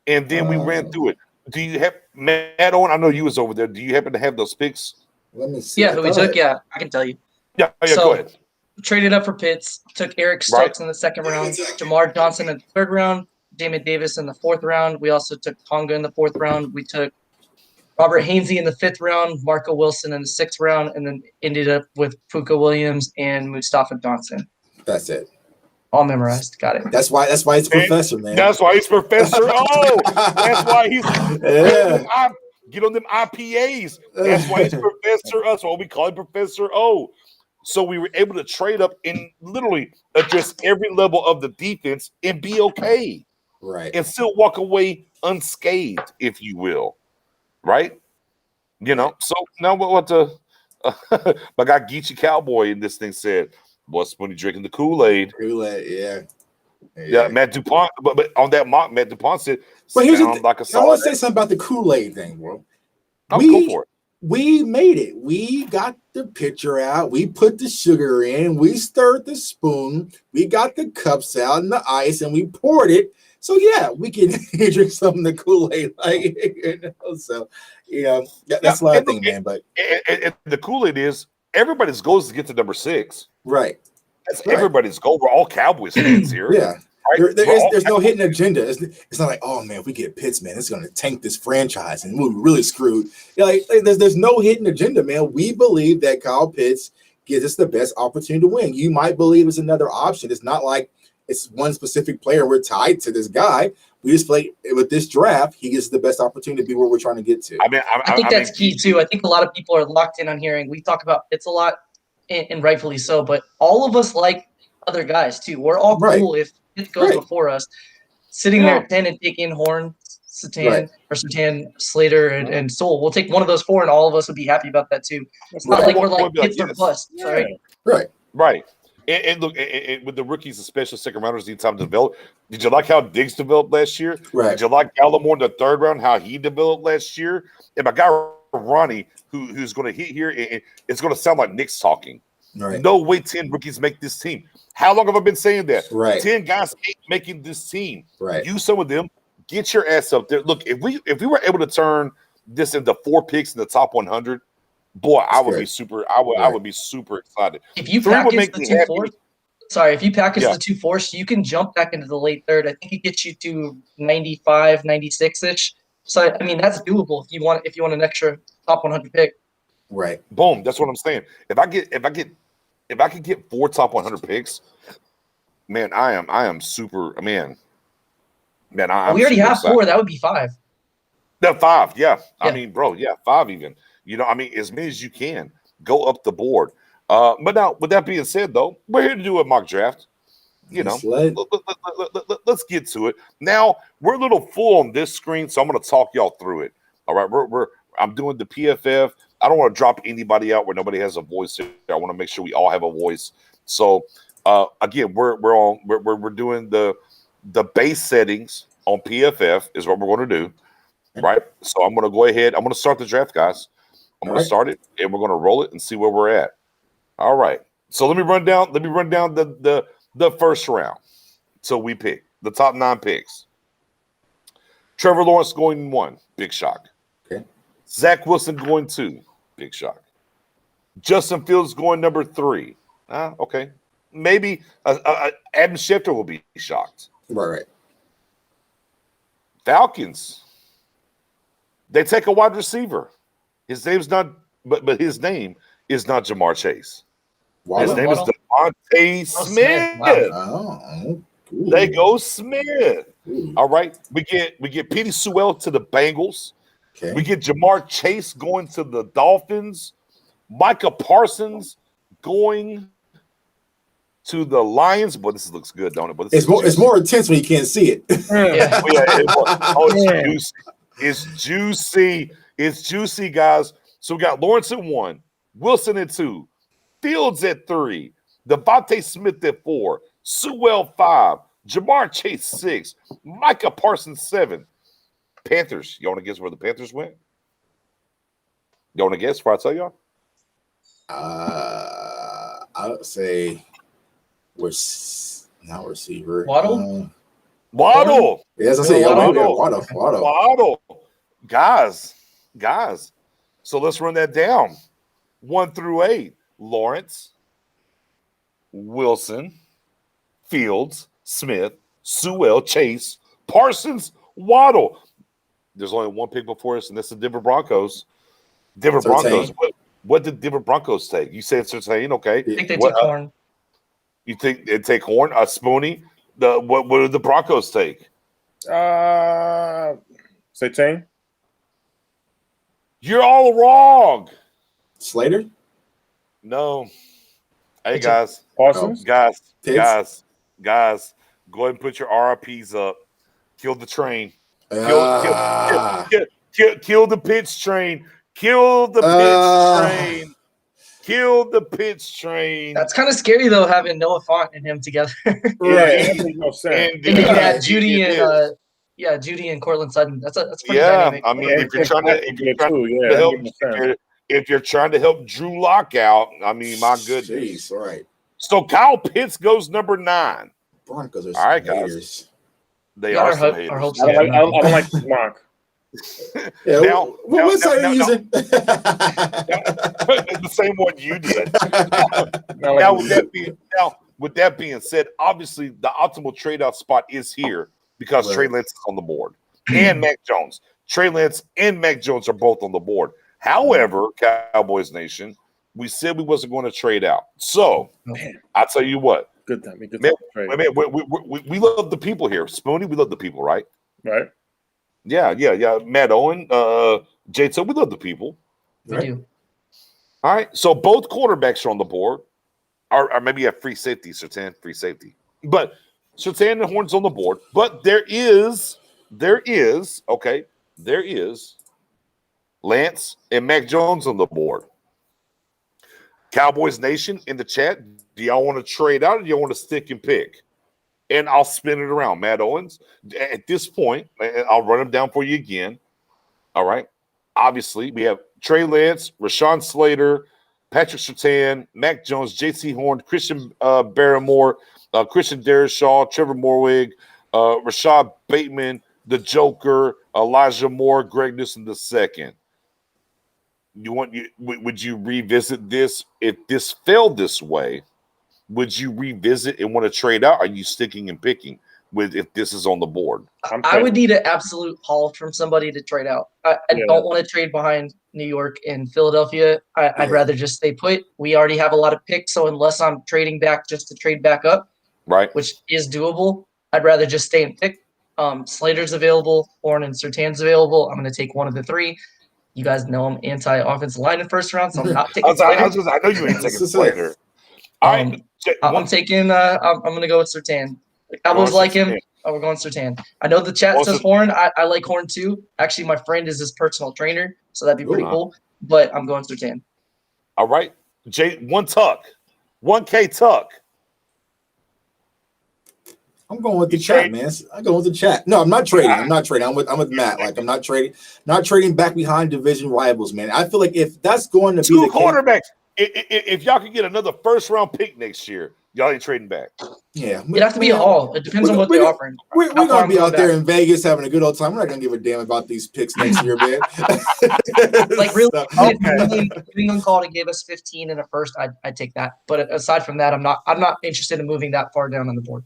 [SPEAKER 1] And then we ran through it. Do you have Matt on? I know you was over there. Do you happen to have those picks?
[SPEAKER 2] Let me see.
[SPEAKER 3] Yeah, who we took? Yeah, I can tell you.
[SPEAKER 1] Yeah, go ahead.
[SPEAKER 3] Traded up for Pitts, took Eric Stokes in the 2nd round, Jamar Johnson in the 3rd round, Damon Davis in the 4th round. We also took Tonga in the 4th round. We took Robert Hainsey in the 5th round, Marco Wilson in the 6th round, and then ended up with Puka Williams and Mustafa Johnson.
[SPEAKER 2] That's it.
[SPEAKER 3] All memorized. Got it.
[SPEAKER 2] That's why he's a professor, man.
[SPEAKER 1] That's why he's Professor O. That's why he's get on them IPAs. That's why he's Professor O. That's why we call him Professor O. So we were able to trade up and literally address every level of the defense and be okay.
[SPEAKER 2] Right.
[SPEAKER 1] And still walk away unscathed, if you will. Right? So now what my guy Geechee Cowboy in this thing said, what's when he drinking the Kool-Aid?
[SPEAKER 2] Kool-Aid,
[SPEAKER 1] yeah. Matt DuPont, but on that mock, Matt DuPont said,
[SPEAKER 2] but here's I want to say something about the Kool-Aid thing, bro.
[SPEAKER 1] Go for it.
[SPEAKER 2] We made it. We got the pitcher out. We put the sugar in. We stirred the spoon. We got the cups out and the ice, and we poured it. So yeah, we can drink some of the Kool-Aid, that's my thing, man. But
[SPEAKER 1] and the Kool-Aid is everybody's goal is to get to number 6.
[SPEAKER 2] Right.
[SPEAKER 1] That's everybody's goal. We're all Cowboys fans here.
[SPEAKER 2] Yeah. Right? There's no hidden agenda. It's not like, oh man, if we get Pitts, man, it's going to tank this franchise and we'll be really screwed. There's no hidden agenda, man. We believe that Kyle Pitts gives us the best opportunity to win. You might believe it's another option. It's not like it's one specific player. We're tied to this guy. We just play with this draft. He gets the best opportunity to be where we're trying to get to.
[SPEAKER 3] I think that's key too. I think a lot of people are locked in on hearing. We talk about Pitts a lot, and rightfully so. But all of us like other guys too. We're all cool if Pitts goes before us. Sitting there at 10 and taking Horn, Satan, Slater, and Soul. We'll take one of those 4, and all of us would be happy about that too. It's not like we're like Pitts or bust.
[SPEAKER 1] Right. And look, with the rookies, especially second rounders, need time to develop. Did you like how Diggs developed last year?
[SPEAKER 2] Right.
[SPEAKER 1] Did you like Gallimore in the 3rd round, how he developed last year? And my guy Ronnie, who's going to hit here, and it's going to sound like Nick's talking.
[SPEAKER 2] Right.
[SPEAKER 1] No way 10 rookies make this team. How long have I been saying that?
[SPEAKER 2] Right.
[SPEAKER 1] 10 guys ain't making this team.
[SPEAKER 2] Right.
[SPEAKER 1] Use some of them. Get your ass up there. Look, if we were able to turn this into 4 picks in the top 100, boy, I would be super. I would be super excited.
[SPEAKER 3] If you package the 2 fourths, if you package the 2 fourths, you can jump back into the late 3rd. I think it gets you to 95, 96-ish. So I mean, that's doable if you want an extra top 100 pick.
[SPEAKER 2] Right.
[SPEAKER 1] Boom. That's what I'm saying. If I could get 4 top 100 picks, man, I am super. Man,
[SPEAKER 3] we already have excited. 4. That would be 5.
[SPEAKER 1] No, 5. Yeah. I mean, bro. Yeah, 5 even. As many as you can. Go up the board. But now, with that being said, though, we're here to do a mock draft. Let's get to it. Now, we're a little full on this screen, so I'm going to talk y'all through it. All right, I'm doing the PFF. I don't want to drop anybody out where nobody has a voice here. I want to make sure we all have a voice. So again, we're doing the base settings on PFF is what we're going to do. Right. So I'm going to go ahead. I'm going to start the draft, guys. I'm going to start it, and we're going to roll it and see where we're at. All right. So let me run down the first round. So we pick the top 9 picks. Trevor Lawrence going 1, big shock.
[SPEAKER 2] Okay.
[SPEAKER 1] Zach Wilson going 2, big shock. Justin Fields going number 3. Okay. Maybe Adam Schefter will be shocked.
[SPEAKER 2] Right.
[SPEAKER 1] Falcons. They take a wide receiver. His name's not, but his name is not Jamar Chase. His name is Devontae Smith.
[SPEAKER 2] Wow.
[SPEAKER 1] They go Smith. All right. We get Petey Sewell to the Bengals.
[SPEAKER 2] Okay.
[SPEAKER 1] We get Jamar Chase going to the Dolphins. Micah Parsons going to the Lions. Boy, this looks good, don't it? But
[SPEAKER 2] it's more intense when you can't see it.
[SPEAKER 1] It's juicy. It's juicy, guys. So we got Lawrence at 1, Wilson at 2, Fields at 3, Devontae Smith at 4, Sewell 5, Jamar Chase 6, Micah Parsons 7. Panthers. You want to guess where the Panthers went? You want to guess before I tell y'all?
[SPEAKER 2] I would say we're not receiver.
[SPEAKER 3] Waddle?
[SPEAKER 1] Waddle.
[SPEAKER 2] Yes, I say
[SPEAKER 1] Waddle. Guys. So let's run that down. 1 through 8. Lawrence, Wilson, Fields, Smith, Sewell, Chase, Parsons, Waddle. There's only one pick before us, and that's the Denver Broncos. Denver Broncos. What did Denver Broncos take? You said Surtain, okay.
[SPEAKER 3] I think they took Horn.
[SPEAKER 1] You think they take Horn? Spoony? What did the Broncos take?
[SPEAKER 4] Surtain.
[SPEAKER 1] You're all wrong.
[SPEAKER 2] Slater?
[SPEAKER 1] No. Hey, guys.
[SPEAKER 4] Parsons?
[SPEAKER 1] Guys. Go ahead and put your RIPs up. Kill the train. Kill the pitch train. Kill the pitch train. Kill the pitch train.
[SPEAKER 3] That's kind of scary, though, having Noah Fant and him together.
[SPEAKER 4] That makes no sense.
[SPEAKER 3] And you got Judy and Cortland Sutton. That's pretty dynamic.
[SPEAKER 1] I mean, if you're trying to help Drew Lock out, I mean, my goodness.
[SPEAKER 2] Jeez, all right.
[SPEAKER 1] So Kyle Pitts goes number 9.
[SPEAKER 2] Broncos are
[SPEAKER 1] all right,
[SPEAKER 2] guys.
[SPEAKER 1] Haters. They are some haters.
[SPEAKER 4] I don't like this mock.
[SPEAKER 2] What side are you using?
[SPEAKER 1] The same one you did. With that being said, obviously the optimal trade-out spot is here because Trey Lance is on the board and Mac Jones. Trey Lance and Mac Jones are both on the board. However, Cowboys Nation, we said we wasn't going to trade out. So I'll tell you what.
[SPEAKER 4] Good time.
[SPEAKER 1] We love the people here. Spoony, we love the people, right?
[SPEAKER 4] Right.
[SPEAKER 1] Yeah. Matt Owen, J2, we love the people.
[SPEAKER 3] We do.
[SPEAKER 1] All right. So both quarterbacks are on the board. Or maybe a free safety, Surtain, free safety. But Surtain and Horn's on the board. But there is Lance and Mac Jones on the board. Cowboys Nation in the chat, do y'all want to trade out or do y'all want to stick and pick? And I'll spin it around. Matt Owens, at this point, I'll run them down for you again. All right. Obviously, we have Trey Lance, Rashawn Slater, Patrick Surtain, Mac Jones, J.C. Horn, Christian Barrymore, Christian Darrisaw, Trevor Morwig, Rashad Bateman, the Joker, Elijah Moore, Greg Newsom II. Would you revisit this if this failed this way? Would you revisit and want to trade out? Are you sticking and picking with if this is on the board?
[SPEAKER 3] I would need an absolute haul from somebody to trade out. I don't want to trade behind New York and Philadelphia. I'd rather just stay put. We already have a lot of picks, so unless I'm trading back just to trade back up,
[SPEAKER 1] right,
[SPEAKER 3] which is doable, I'd rather just stay and pick. Slater's available, Horn and Surtain's available. I'm going to take one of the three. You guys know I'm anti-offensive line in the first round, so I'm not taking Slater.
[SPEAKER 1] I know you ain't taking Slater. All right.
[SPEAKER 3] I'm taking. I'm going to go with Surtain. The Cowboys like him. Oh, we're going Sertan. I know the chat says Horn. I like Horn too. Actually, my friend is his personal trainer, so that'd be pretty cool. But I'm going Sertan.
[SPEAKER 1] All right. One Tuck. 1K Tuck.
[SPEAKER 2] I'm going with the chat, man. I'm going with the chat. No, I'm not trading. I'm with Matt. Like, I'm not trading back behind division rivals, man. I feel like if that's going to be the
[SPEAKER 1] quarterbacks, if y'all could get another first round pick next year, y'all ain't trading back.
[SPEAKER 2] Yeah,
[SPEAKER 3] it'd have to be all. It depends on what they're offering.
[SPEAKER 2] We're gonna be out there in Vegas having a good old time. We're not gonna give a damn about these picks next year, man.
[SPEAKER 3] Like really, if New England called and gave us 15 and a first, I'd take that. But aside from that, I'm not interested in moving that far down on the board.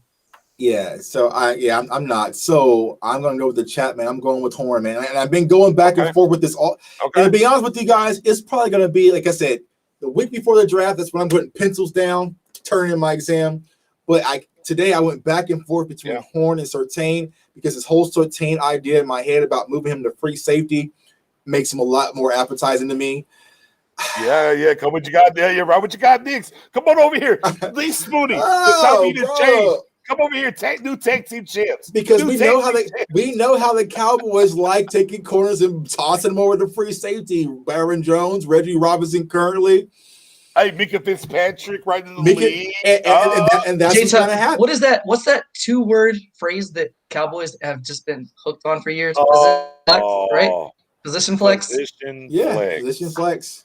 [SPEAKER 2] Yeah, so I'm not. So I'm gonna go with the chat, man. I'm going with Horn, man. And I've been going back and forth with this all. And to be honest with you guys, it's probably gonna be, like I said, the week before the draft. That's when I'm putting pencils down, turning in my exam. But today I went back and forth between Horn and Surtain because this whole Surtain idea in my head about moving him to free safety makes him a lot more appetizing to me.
[SPEAKER 1] Yeah. Come with you got there. You're right with you got Diggs. Come on over here. Lee Spoonie. Come over here, new tag team champs.
[SPEAKER 2] Because we know how the Cowboys like taking corners and tossing them over to free safety. Baron Jones, Reggie Robinson currently.
[SPEAKER 1] Hey, Mika Fitzpatrick right in the league.
[SPEAKER 2] And that's what's gonna happen.
[SPEAKER 3] What is that? What's that 2-word phrase that Cowboys have just been hooked on for years? Right? Position flex.
[SPEAKER 2] Position flex.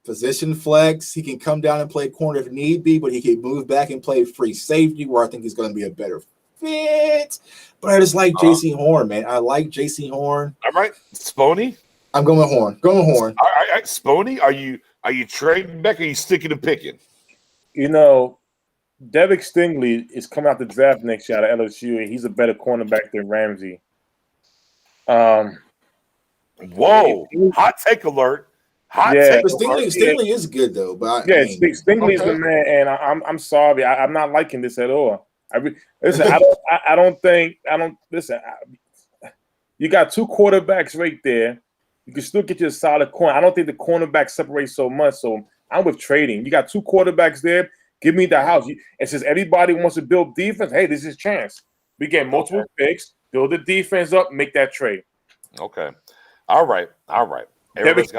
[SPEAKER 2] Position flex. He can come down and play corner if need be, but he can move back and play free safety, where I think he's going to be a better fit. But I just like J.C. Horn, man. I like J.C. Horn.
[SPEAKER 1] All right, Sponey.
[SPEAKER 2] I'm going with Horn. All
[SPEAKER 1] right, Sponey. Are you trading back? Or are you sticking to picking?
[SPEAKER 4] You know, Devin Stingley is coming out the draft next year out of LSU, and he's a better cornerback than Ramsey.
[SPEAKER 1] Whoa! Hot take alert.
[SPEAKER 2] Stingley is good though, but
[SPEAKER 4] Stingley's the man, and I'm sorry, I'm not liking this at all. I don't think. You got two quarterbacks right there. You can still get you a solid corner. I don't think the cornerback separates so much, so I'm with trading. You got two quarterbacks there. Give me the house. And since everybody wants to build defense, hey, this is a chance. We get multiple picks, build the defense up, make that trade.
[SPEAKER 1] Okay. All right. Everybody's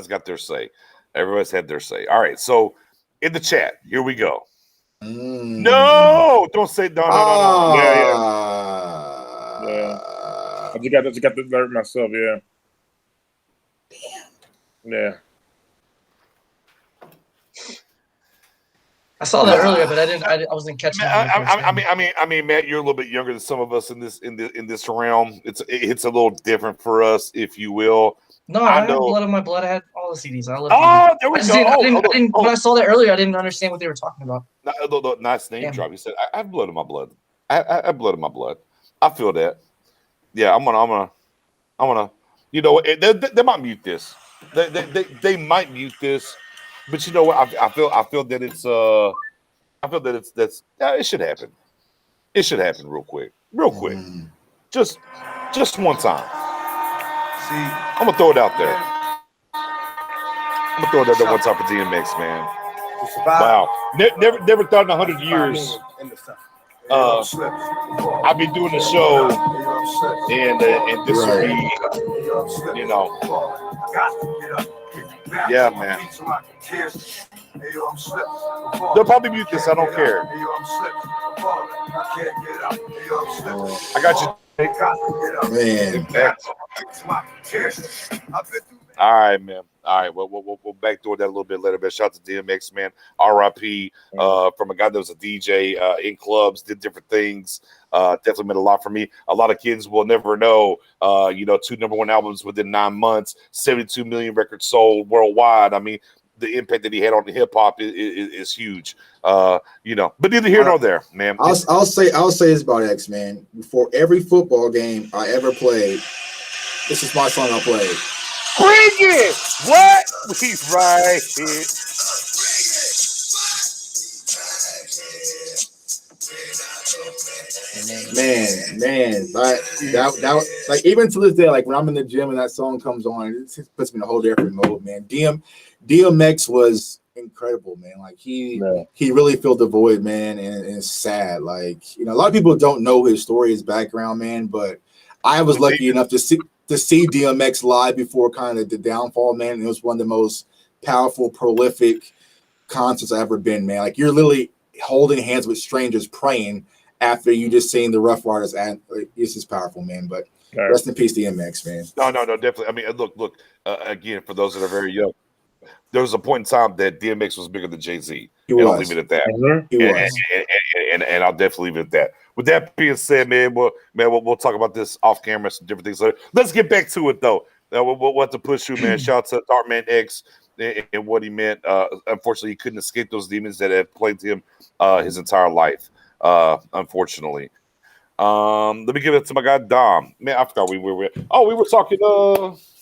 [SPEAKER 1] got their say. Everybody's had their say. All right. So in the chat, here we go. No, don't say no.
[SPEAKER 4] Yeah. I just got to alert myself. Yeah. Damn. Yeah.
[SPEAKER 3] I saw that earlier, but I wasn't catching.
[SPEAKER 1] I mean, Matt, you're a little bit younger than some of us in this realm. It's a little different for us, if you will.
[SPEAKER 3] No, I had blood on my blood. I had all the CDs. I love.
[SPEAKER 1] Oh, there we go.
[SPEAKER 3] When I saw that earlier, I didn't understand what they were talking about.
[SPEAKER 1] No, nice name drop. He said, "I have blood in my blood. I have blood in my blood. I feel that. Yeah, I'm gonna. You know, they might mute this. They might mute this." But you know what? I feel that it's it should happen. It should happen real quick. Just one time. See, I'm gonna throw it out there. I'm gonna throw it out there one time for DMX, man. Wow. Never thought in 100 years I've been doing the show and this would be, you know. Yeah, man. They'll probably mute this. I don't care. I got you.
[SPEAKER 2] Man.
[SPEAKER 1] All right, man. All right, we'll backdoor that a little bit later. But shout out to DMX, man. R.I.P. From a guy that was a DJ in clubs, did different things. Definitely meant a lot for me. A lot of kids will never know. 2 #1 albums within 9 months, 72 million records sold worldwide. I mean, the impact that he had on the hip hop is huge. But neither here nor there, man.
[SPEAKER 2] I'll say this about X, man. Before every football game I ever played, this is my song I played.
[SPEAKER 1] Bring it! What? He's right here.
[SPEAKER 2] Man, that like even to this day, like when I'm in the gym and that song comes on, it puts me in a whole different mode, man. DMX was incredible, man. Like he really filled the void, man, and it's sad. Like, you know, a lot of people don't know his story, his background, man, but I was lucky enough to see DMX live before kind of the downfall, man. And it was one of the most powerful, prolific concerts I've ever been, man. Like, you're literally holding hands with strangers praying after you just seen the Rough Riders, and it's just powerful, man. But rest in peace, DMX, man.
[SPEAKER 1] No, definitely. I mean, look. Again, for those that are very young, there was a point in time that DMX was bigger than Jay-Z. I'll leave it at that. And I'll definitely leave it at that. With that being said, man, we'll talk about this off camera, some different things later. Let's get back to it, though. We'll have to push through, man. Shout out to Darkman X and what he meant. Unfortunately, he couldn't escape those demons that have plagued him his entire life, unfortunately. Let me give it to my guy, Dom. Man, I forgot we were talking.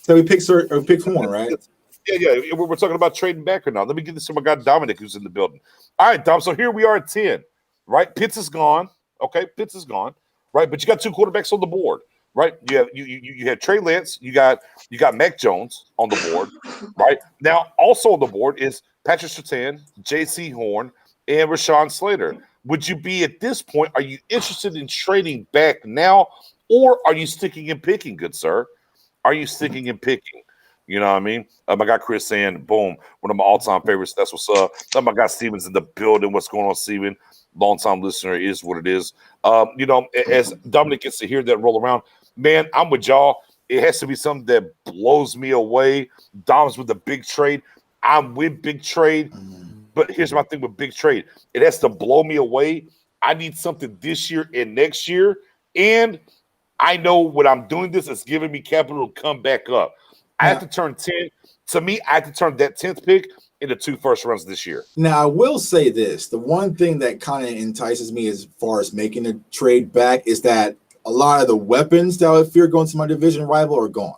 [SPEAKER 2] So we picked Horn, right?
[SPEAKER 1] Yeah. We're talking about trading back or not. Let me give this to my guy Dominic, who's in the building. All right, Dom. So here we are at 10, right? Pitts is gone. Okay, Pitts is gone, right? But you got two quarterbacks on the board, right? You had Trey Lance. You got Mac Jones on the board, right? Now also on the board is Patrick Surtain, J.C. Horn, and Rashawn Slater. Would you be at this point? Are you interested in trading back now, or are you sticking and picking, good sir? Are you sticking and picking? You know what I mean? My guy Chris saying, boom, one of my all-time favorites. That's what's up. My guy Steven's in the building. What's going on, Steven? Long-time listener is what it is. You know, as Dominic gets to hear that roll around, man, I'm with y'all. It has to be something that blows me away. Dom's with the big trade. I'm with big trade. But here's my thing with big trade. It has to blow me away. I need something this year and next year. And I know when I'm doing this, it's giving me capital to come back up. I have to turn 10. To me, I have to turn that 10th pick into 2 first rounds this year.
[SPEAKER 2] Now, I will say this. The one thing that kind of entices me as far as making a trade back is that a lot of the weapons that I fear going to my division rival are gone.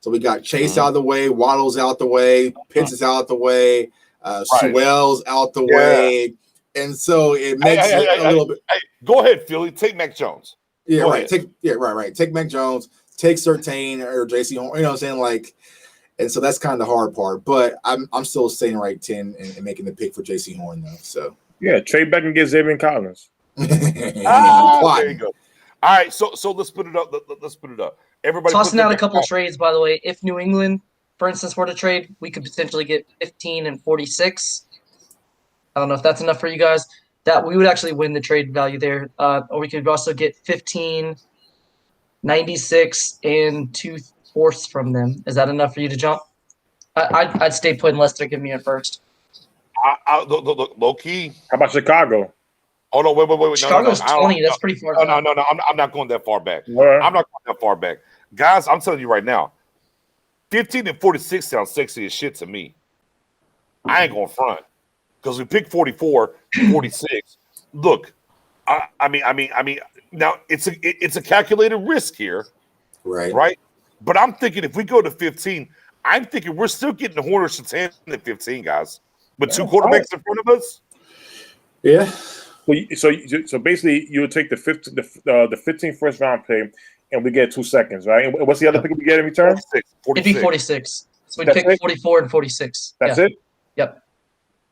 [SPEAKER 2] So we got Chase out of the way, Waddle's out the way, Pitts is out the way, Sewell's out the way. And so it makes it a little bit.
[SPEAKER 1] Go ahead, Philly. Take Mac Jones.
[SPEAKER 2] Yeah, right. Take Mac Jones, take Surtain or JC Horn. You know what I'm saying? Like, and so that's kind of the hard part. But I'm still staying right 10 and making the pick for JC Horn though. So
[SPEAKER 4] trade back and get Xavier Collins.
[SPEAKER 1] There you go. All right, so let's put it up. Let's put it up. Everybody
[SPEAKER 3] tossing out a couple trades, by the way. If New England, for instance, were to trade, we could potentially get 15 and 46. I don't know if that's enough for you guys. That we would actually win the trade value there. Or we could also get 15, 96, and 2/4 from them. Is that enough for you to jump? I'd stay put unless they're giving me a first.
[SPEAKER 1] Low key.
[SPEAKER 4] How about Chicago?
[SPEAKER 1] Oh no! Wait!
[SPEAKER 3] Chicago's 20. That's pretty far.
[SPEAKER 1] No. I'm not going that far back. I'm not going that far back, guys. I'm telling you right now, 15 and 46 sounds sexy as shit to me. I ain't going front because we picked 44, 46. Look, I mean. Now it's a calculated risk here, right? But I'm thinking if we go to 15, I'm thinking we're still getting the Horner Surtain at 15, guys, with 2 quarterbacks in front of us.
[SPEAKER 2] Yeah.
[SPEAKER 4] So basically, you would take the 15 first round pick, and we get 2 seconds, right? And what's the other pick we get in return?
[SPEAKER 1] 46.
[SPEAKER 3] It'd be 46. So we'd pick 44 and 46.
[SPEAKER 4] That's it.
[SPEAKER 3] Yep.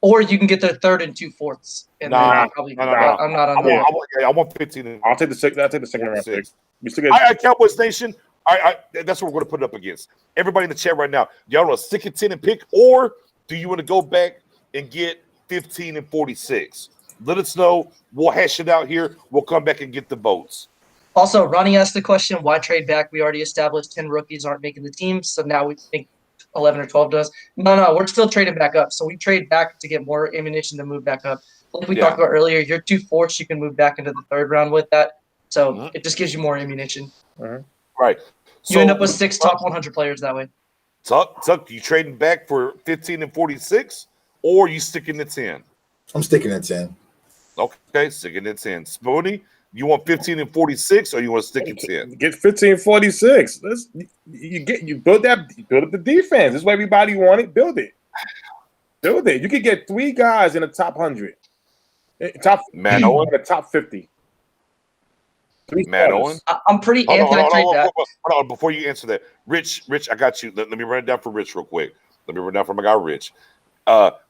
[SPEAKER 3] Or you can get their 3rd and 2/4. And
[SPEAKER 1] no.
[SPEAKER 3] I'm not on that.
[SPEAKER 1] I want 15.
[SPEAKER 4] I'll take the second round pick. We still get.
[SPEAKER 1] All right, Cowboys Nation. That's what we're going to put it up against. Everybody in the chat right now, y'all want to stick at 10 and pick, or do you want to go back and get 15 and 46? Let us know. We'll hash it out here. We'll come back and get the votes.
[SPEAKER 3] Also, Ronnie asked the question, why trade back? We already established 10 rookies aren't making the team, so now we think 11 or 12 does. No, we're still trading back up. So we trade back to get more ammunition to move back up. Like we talked about earlier, your 2/4 you can move back into the 3rd round with that. So it just gives you more ammunition.
[SPEAKER 1] Right.
[SPEAKER 3] You end up with 6 top 100 players that way.
[SPEAKER 1] Tuck, you trading back for 15 and 46, or you sticking at 10?
[SPEAKER 2] I'm sticking at 10.
[SPEAKER 1] Okay, sticking at 10. Spoony, you want 15 and 46, or you want to stick at 10?
[SPEAKER 4] Get 15 and 46. You build up the defense. That's what everybody wanted. Build it. You could get 3 guys in the top 100.
[SPEAKER 1] Matt Owen,
[SPEAKER 4] the top 50.
[SPEAKER 1] Matt Owen.
[SPEAKER 3] I'm pretty anti-trade back.
[SPEAKER 1] Hold on, before you answer that, Rich, I got you. Let me run it down for Rich real quick. Let me run it down for my guy Rich.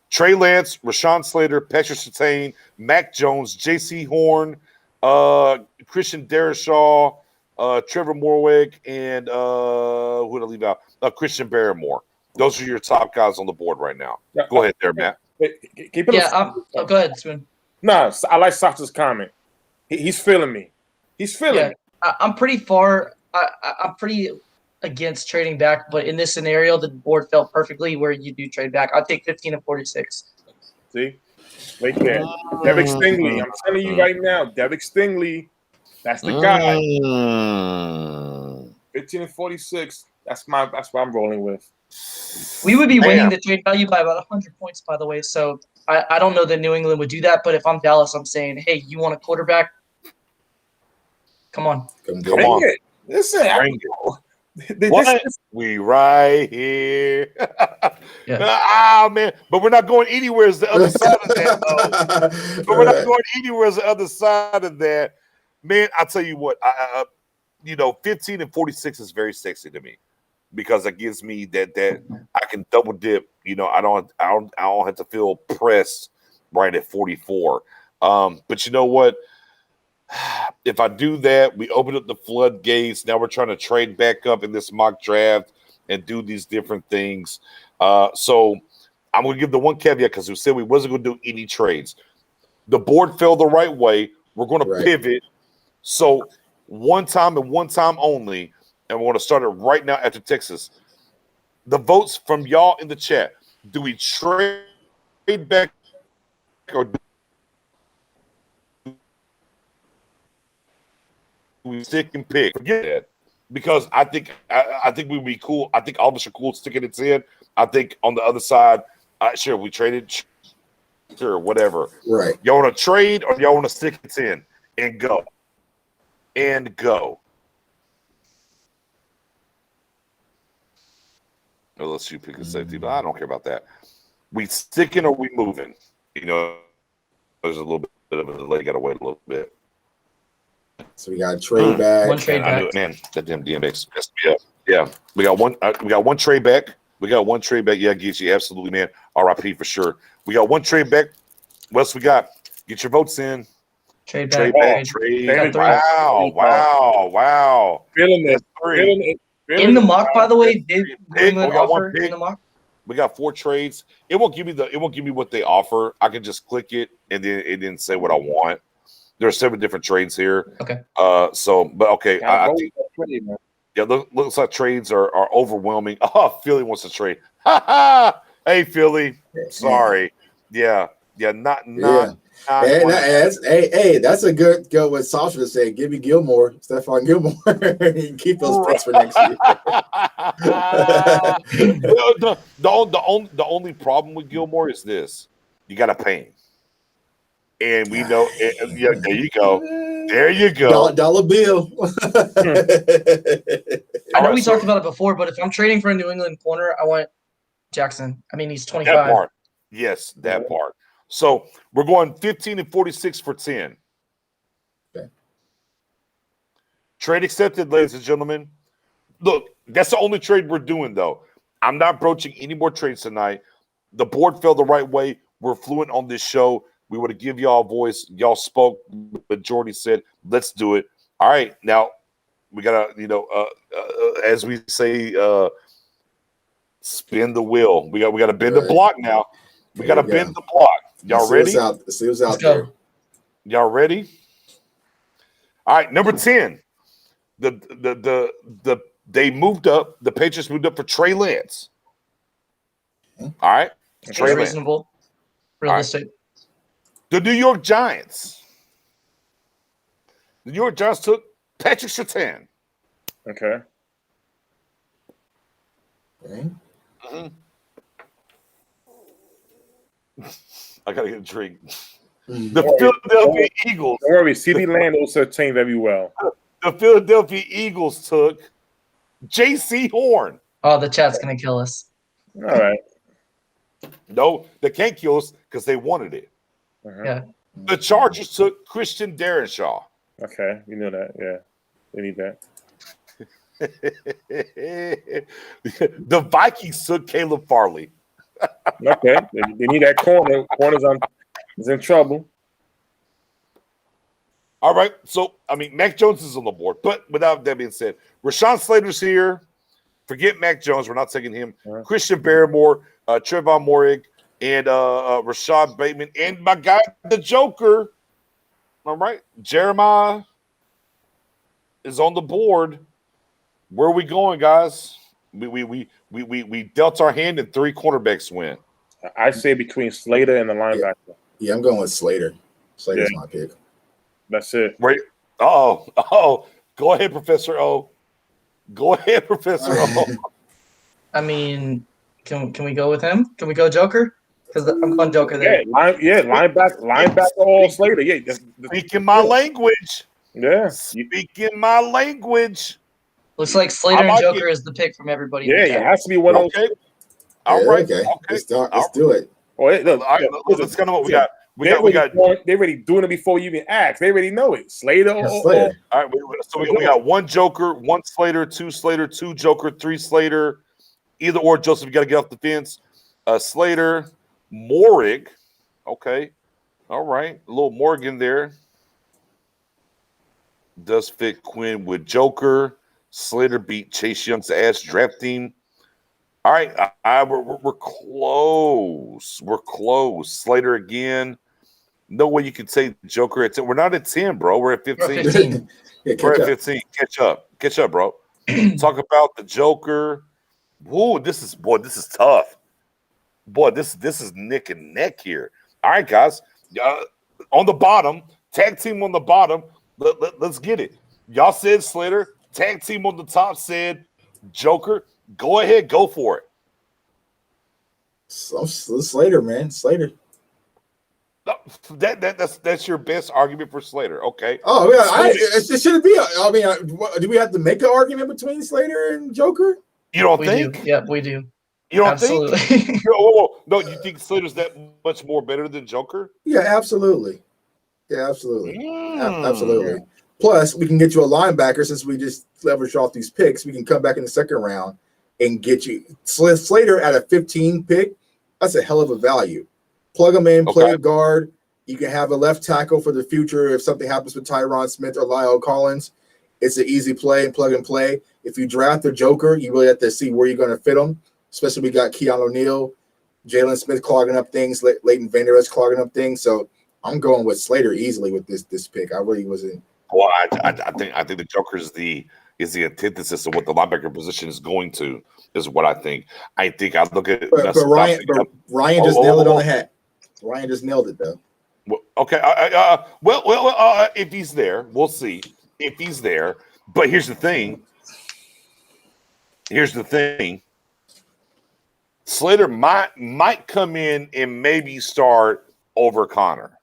[SPEAKER 1] Trey Lance, Rashawn Slater, Patrick Surtain, Mac Jones, J.C. Horn, Christian Darrisaw, Trevor Morwick, and who did I leave out? Christian Barrymore. Those are your top guys on the board right now. Go ahead there, Matt.
[SPEAKER 3] Go ahead, Spoon.
[SPEAKER 4] No, I like Sasha's comment. He's feeling me. He's feeling me.
[SPEAKER 3] I'm pretty far. I'm pretty against trading back, but in this scenario, the board fell perfectly where you do trade back. I'll take 15 and 46.
[SPEAKER 4] See? Right there. Derek Stingley. I'm telling you right now, Derek Stingley. That's the guy. 15 and 46. That's what I'm rolling with.
[SPEAKER 3] We would be winning the trade value by about 100 points, by the way. So I don't know that New England would do that, but if I'm Dallas, I'm saying, hey, you want a quarterback? Come on.
[SPEAKER 1] Come on.
[SPEAKER 4] It. Listen,
[SPEAKER 1] we right here. Man, but we're not going anywhere as the other side of that, though. But we're not going anywhere as the other side of that. Man, I'll tell you what, 15 and 46 is very sexy to me because it gives me that I can double dip. I don't have to feel pressed right at 44. But you know what? If I do that, we open up the floodgates. Now we're trying to trade back up in this mock draft and do these different things. So I'm going to give the one caveat because we said we wasn't going to do any trades. The board fell the right way. We're going to pivot. So one time and one time only, and we're going to start it right now after Texas. The votes from y'all in the chat. Do we trade back or do we stick and pick? Forget that. Because I think we'd be cool. I think all of us are cool sticking it in. I think on the other side, sure, we traded. Sure, whatever.
[SPEAKER 2] Right.
[SPEAKER 1] Y'all want to trade or y'all want to stick it in and go? And go. Well, let's you pick a safety, but I don't care about that. We sticking or we moving? There's a little bit of a delay. Got to wait a little bit.
[SPEAKER 2] So we got a trade back.
[SPEAKER 3] One trade back.
[SPEAKER 1] Man, that damn DMX messed me up. Yeah, we got one. We got one trade back. Yeah, Geechee, absolutely, man. RIP for sure. We got one trade back. What else we got? Get your votes in.
[SPEAKER 3] Trade back.
[SPEAKER 1] Wow.
[SPEAKER 4] Feeling it.
[SPEAKER 3] In the mock, by the way, did offer in the mock?
[SPEAKER 1] We got 4 trades. It won't give me what they offer. I can just click it and then it didn't say what I want. There are 7 different trades here.
[SPEAKER 3] Okay.
[SPEAKER 1] I think, looks like trades are overwhelming. Oh, Philly wants to trade. Hey, Philly. Sorry. Yeah.
[SPEAKER 2] That's a good go with Sasha to say, give me Stephon Gilmore. You can keep those picks for next year.
[SPEAKER 1] The only problem with Gilmore is this. You got to pay him. And we know, there you go.
[SPEAKER 2] Dollar bill.
[SPEAKER 3] I know we talked about it before, but if I'm trading for a New England corner, I want Jackson. I mean, he's 25.
[SPEAKER 1] That part. Yes, that part. So we're going 15 and 46 for 10.
[SPEAKER 2] Okay.
[SPEAKER 1] Trade accepted, ladies and gentlemen. Look, that's the only trade we're doing, though. I'm not broaching any more trades tonight. The board fell the right way. We're fluent on this show. We want to give y'all a voice. Y'all spoke. Majority said, let's do it. All right. Now, we got to, as we say, spin the wheel. We got to bend the block now. We got to bend the block. Y'all ready?
[SPEAKER 2] See what's out there.
[SPEAKER 1] Y'all ready? All right. Number 10. They moved up. The Patriots moved up for Trey Lance. All right.
[SPEAKER 3] Trey Lance. Reasonable. Realistic.
[SPEAKER 1] Right. The New York Giants. The New York Giants took Patrick Surtain.
[SPEAKER 4] Okay.
[SPEAKER 1] Mm-hmm. I gotta get a drink. The Philadelphia Eagles.
[SPEAKER 4] Don't worry, CD Lamb will Surtain very well.
[SPEAKER 1] The Philadelphia Eagles took J.C. Horn.
[SPEAKER 3] Oh, the chat's gonna kill us.
[SPEAKER 4] All right.
[SPEAKER 1] No, they can't kill us because they wanted it.
[SPEAKER 3] Yeah.
[SPEAKER 1] The Chargers took Christian Darrisaw.
[SPEAKER 4] Okay, you know that. Yeah, they need that.
[SPEAKER 1] The Vikings took Caleb Farley.
[SPEAKER 4] Okay, they need that corner. Is in trouble.
[SPEAKER 1] All right. So, I mean, Mac Jones is on the board. But without that being said, Rashawn Slater's here. Forget Mac Jones. We're not taking him.
[SPEAKER 4] Yeah.
[SPEAKER 1] Christian Barrymore, Trevon Moehrig, and Rashad Bateman. And my guy, the Joker. All right. Jeremiah is on the board. Where are we going, guys? We dealt our hand and 3 cornerbacks win.
[SPEAKER 4] I say between Slater and the linebacker.
[SPEAKER 2] Yeah, I'm going with Slater. Slater's my pick.
[SPEAKER 4] That's it.
[SPEAKER 1] Right. Oh. Go ahead, Professor O. Go ahead, Professor O.
[SPEAKER 3] I mean, can we go with him? Can we go Joker? Because I'm going Joker there.
[SPEAKER 4] Linebacker all Slater. Yeah,
[SPEAKER 1] Speaking my language.
[SPEAKER 4] Yeah.
[SPEAKER 1] Speaking my language.
[SPEAKER 3] Looks like Slater and Joker is the pick from everybody.
[SPEAKER 4] Yeah, it has to be one of those.
[SPEAKER 1] All right.
[SPEAKER 2] Okay. Let's do it.
[SPEAKER 4] Oh,
[SPEAKER 1] Let's kind of what we got. We got.
[SPEAKER 4] They're already doing it before you even ask. They already know it. Slater.
[SPEAKER 2] Slater.
[SPEAKER 1] All right. So we got 1 Joker, 1 Slater, 2 Slater, 2 Joker, 3 Slater. Either or, Joseph, you got to get off the fence. Slater, Moehrig. Okay. All right. A little Morgan there. Does fit Quinn with Joker. Slater beat Chase Young's ass drafting. All right, we're close. We're close. Slater again. No way you could say Joker at 10. We're not at 10, bro. We're at 15. We're at 15. Catch up, bro. Talk about the Joker. Whoa, this is tough. Boy, this is neck and neck here. All right, guys. On the bottom, tag team on the bottom. Let's get it. Y'all said Slater. Tag team on the top said Joker. Go ahead, go for it.
[SPEAKER 2] Slater, man. Slater.
[SPEAKER 1] That's your best argument for Slater. Okay.
[SPEAKER 2] Oh yeah, it shouldn't be. I mean, do we have to make an argument between Slater and Joker?
[SPEAKER 1] You don't
[SPEAKER 3] we
[SPEAKER 1] think?
[SPEAKER 3] Do. Yeah, we do.
[SPEAKER 1] You don't
[SPEAKER 3] absolutely.
[SPEAKER 1] think? No, you think Slater's that much more better than Joker?
[SPEAKER 2] Yeah, absolutely. Absolutely. Plus, we can get you a linebacker since we just leveraged off these picks. We can come back in the second round and get you Slater at a 15 pick. That's a hell of a value. Plug him in, play guard. You can have a left tackle for the future if something happens with Tyron Smith or Lyle Collins. It's an easy play and plug and play. If you draft the Joker, you really have to see where you're going to fit him. Especially we got Keanu O'Neal, Jalen Smith clogging up things, Leighton Vander Esch clogging up things. So I'm going with Slater easily with this pick. I really wasn't.
[SPEAKER 1] Well, I think the Joker is the antithesis of what the linebacker position is going to. Is what I think. I look at.
[SPEAKER 2] But Ryan just nailed it on the head. Ryan just nailed it though.
[SPEAKER 1] Well, okay. If he's there, we'll see. If he's there, but here's the thing. Slater might come in and maybe start over Connor.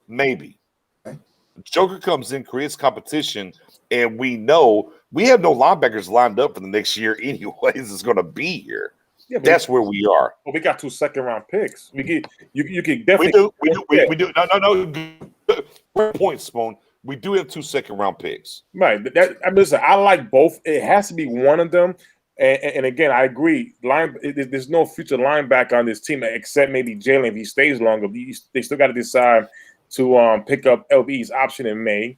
[SPEAKER 1] Maybe. Okay. Joker comes in, creates competition, and we know we have no linebackers lined up for the next year anyways. It's going to be here. Yeah, that's where we are.
[SPEAKER 4] Well, we got 2 second-round picks. You can definitely.
[SPEAKER 1] We do. No. Great point, Spoon. We do have 2 second-round picks.
[SPEAKER 4] Right. Listen, I like both. It has to be one of them. And again, I agree. There's no future linebacker on this team except maybe Jalen if he stays longer. They still got to decide to pick up LV's option in May.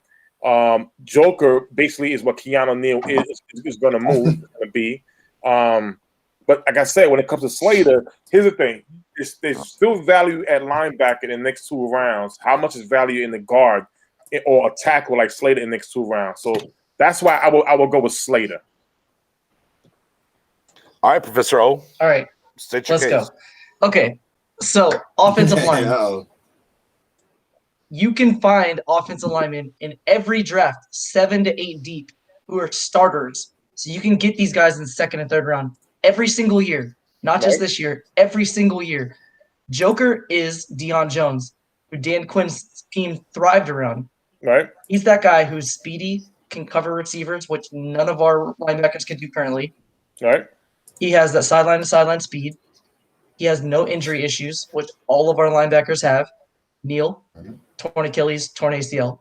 [SPEAKER 4] Joker basically is what Keanu O'Neal is going to move. Going to be. But like I said, when it comes to Slater, here's the thing: there's still value at linebacker in the next 2 rounds. How much is value in the guard or a tackle like Slater in the next 2 rounds? So that's why I will go with Slater.
[SPEAKER 1] All right, Professor O.
[SPEAKER 3] All right, let's go. Okay, so offensive line. You can find offensive linemen in every draft, 7 to 8 deep, who are starters. So you can get these guys in the 2nd and 3rd round every single year, not just this year, every single year. Joker is Dion Jones, who Dan Quinn's team thrived around.
[SPEAKER 4] Right.
[SPEAKER 3] He's that guy who's speedy, can cover receivers, which none of our linebackers can do currently.
[SPEAKER 4] Right.
[SPEAKER 3] He has that sideline to sideline speed. He has no injury issues, which all of our linebackers have. Neal, torn Achilles, torn ACL.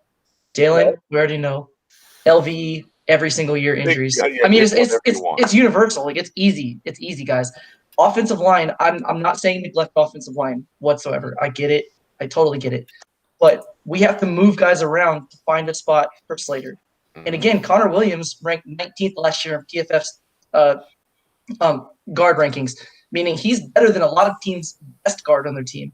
[SPEAKER 3] Jalen, we already know. LVE, every single year injuries. I mean, it's universal. Like it's easy. It's easy, guys. Offensive line, I'm not saying neglect offensive line whatsoever. I get it. I totally get it. But we have to move guys around to find a spot for Slater. And again, Connor Williams ranked 19th last year in PFF's guard rankings, meaning he's better than a lot of teams' best guard on their team.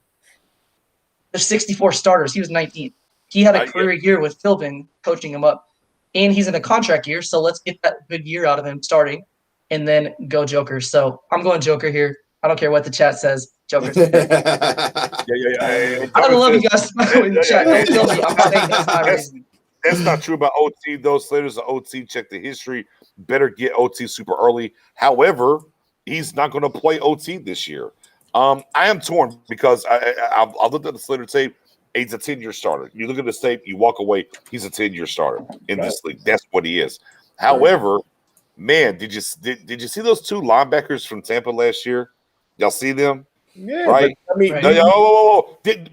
[SPEAKER 3] There's 64 starters. He was 19th. He had a career year with Philbin coaching him up. And he's in a contract year, so let's get that good year out of him starting and then go Joker. So I'm going Joker here. I don't care what the chat says. Joker.
[SPEAKER 1] Yeah.
[SPEAKER 3] I love you guys in the chat. Don't kill me. I'm saying that's my reason.
[SPEAKER 1] That's not true about OT, though. Slater's an OT. Check the history. Better get OT super early. However, he's not going to play OT this year. I am torn because I looked at the Slater tape. He's a 10-year starter. You look at the tape, you walk away. He's a 10-year starter in this league. That's what he is. However, man, did you see those two linebackers from Tampa last year? Y'all see them?
[SPEAKER 4] Yeah,
[SPEAKER 1] right.
[SPEAKER 4] But, I mean,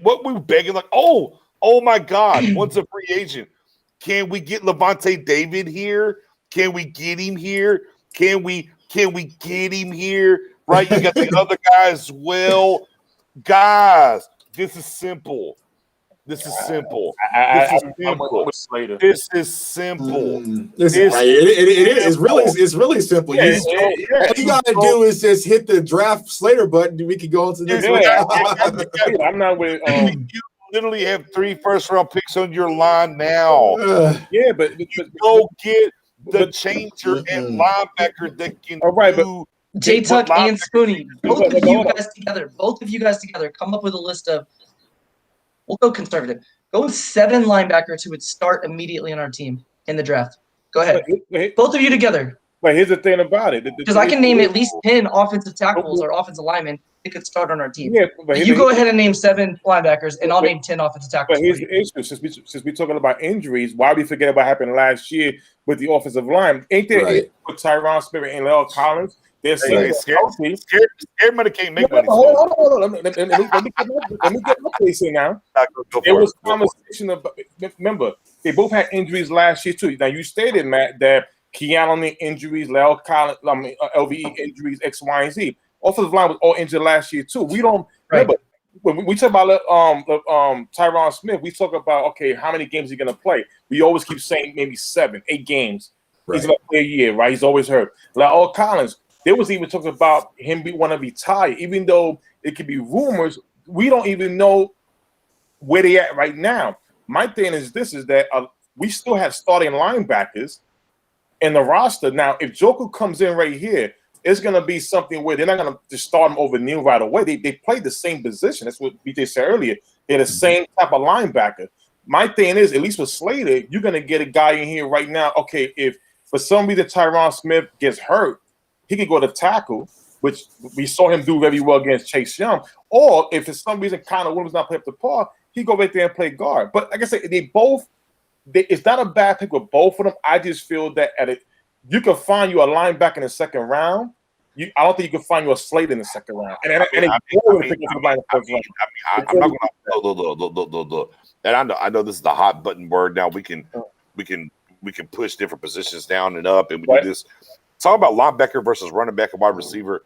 [SPEAKER 1] what we were begging like, oh my God, once a free agent, can we get Levante David here? Can we get him here? Can we get him here? Right, you got the other guys as well, guys. This is simple. This is simple. This is simple.
[SPEAKER 2] It is really simple. All you gotta do is just hit the draft Slater button. We can go into this.
[SPEAKER 4] I'm not with.
[SPEAKER 1] You literally have 3 first-round picks on your line now.
[SPEAKER 4] But
[SPEAKER 1] go get the changer and linebacker that can.
[SPEAKER 4] All right,
[SPEAKER 1] do
[SPEAKER 3] J Tuck and Spoonie. Both of you guys together. Come up with a list of. We'll go conservative. Go with 7 linebackers who would start immediately on our team in the draft. Go ahead. Both of you together.
[SPEAKER 4] But here's the thing about it.
[SPEAKER 3] Because I can name at least 10 offensive tackles or offensive linemen that could start on our team.
[SPEAKER 4] Yeah, but
[SPEAKER 3] you go ahead and name 7 linebackers, and I'll name 10 offensive tackles.
[SPEAKER 4] But here's the issue. Since we're talking about injuries, why we forget about what happened last year with the offensive line? Ain't there with Tyron Smith and Lel Collins? They're scared
[SPEAKER 1] money can't make money.
[SPEAKER 4] Hold on. Let me get my place in now. It was conversation about. Remember, they both had injuries last year too. Now you stated, Matt, that Keanu injuries, Lel Collins, LVE injuries, X, Y, and Z. Offensive line was all injured last year too. We don't remember when we talk about Tyron Smith. We talk about how many games he's gonna play. We always keep saying maybe 7, 8 games. He's gonna play a year, right? He's always hurt. Lel Collins. There was even talking about him want to retire, even though it could be rumors. We don't even know where they at right now. My thing is that we still have starting linebackers in the roster. Now, if Joker comes in right here, it's going to be something where they're not going to just start him over Neal right away. They play the same position. That's what BJ said earlier. They're the same type of linebacker. My thing is, at least with Slater, you're going to get a guy in here right now. Okay, if for some reason Tyron Smith gets hurt, he could go to tackle, which we saw him do very well against Chase Young. Or if for some reason Connor Williams not play up to par, he go right there and play guard. But like I said, it's not a bad pick with both of them. I just feel that you can find you a linebacker in the second round. I don't think you can find you a Slate in the second round. I'm not going
[SPEAKER 1] to. And I know this is the hot button word. Now we can push different positions down and up, and we do this. Talk about linebacker versus running back and wide receiver.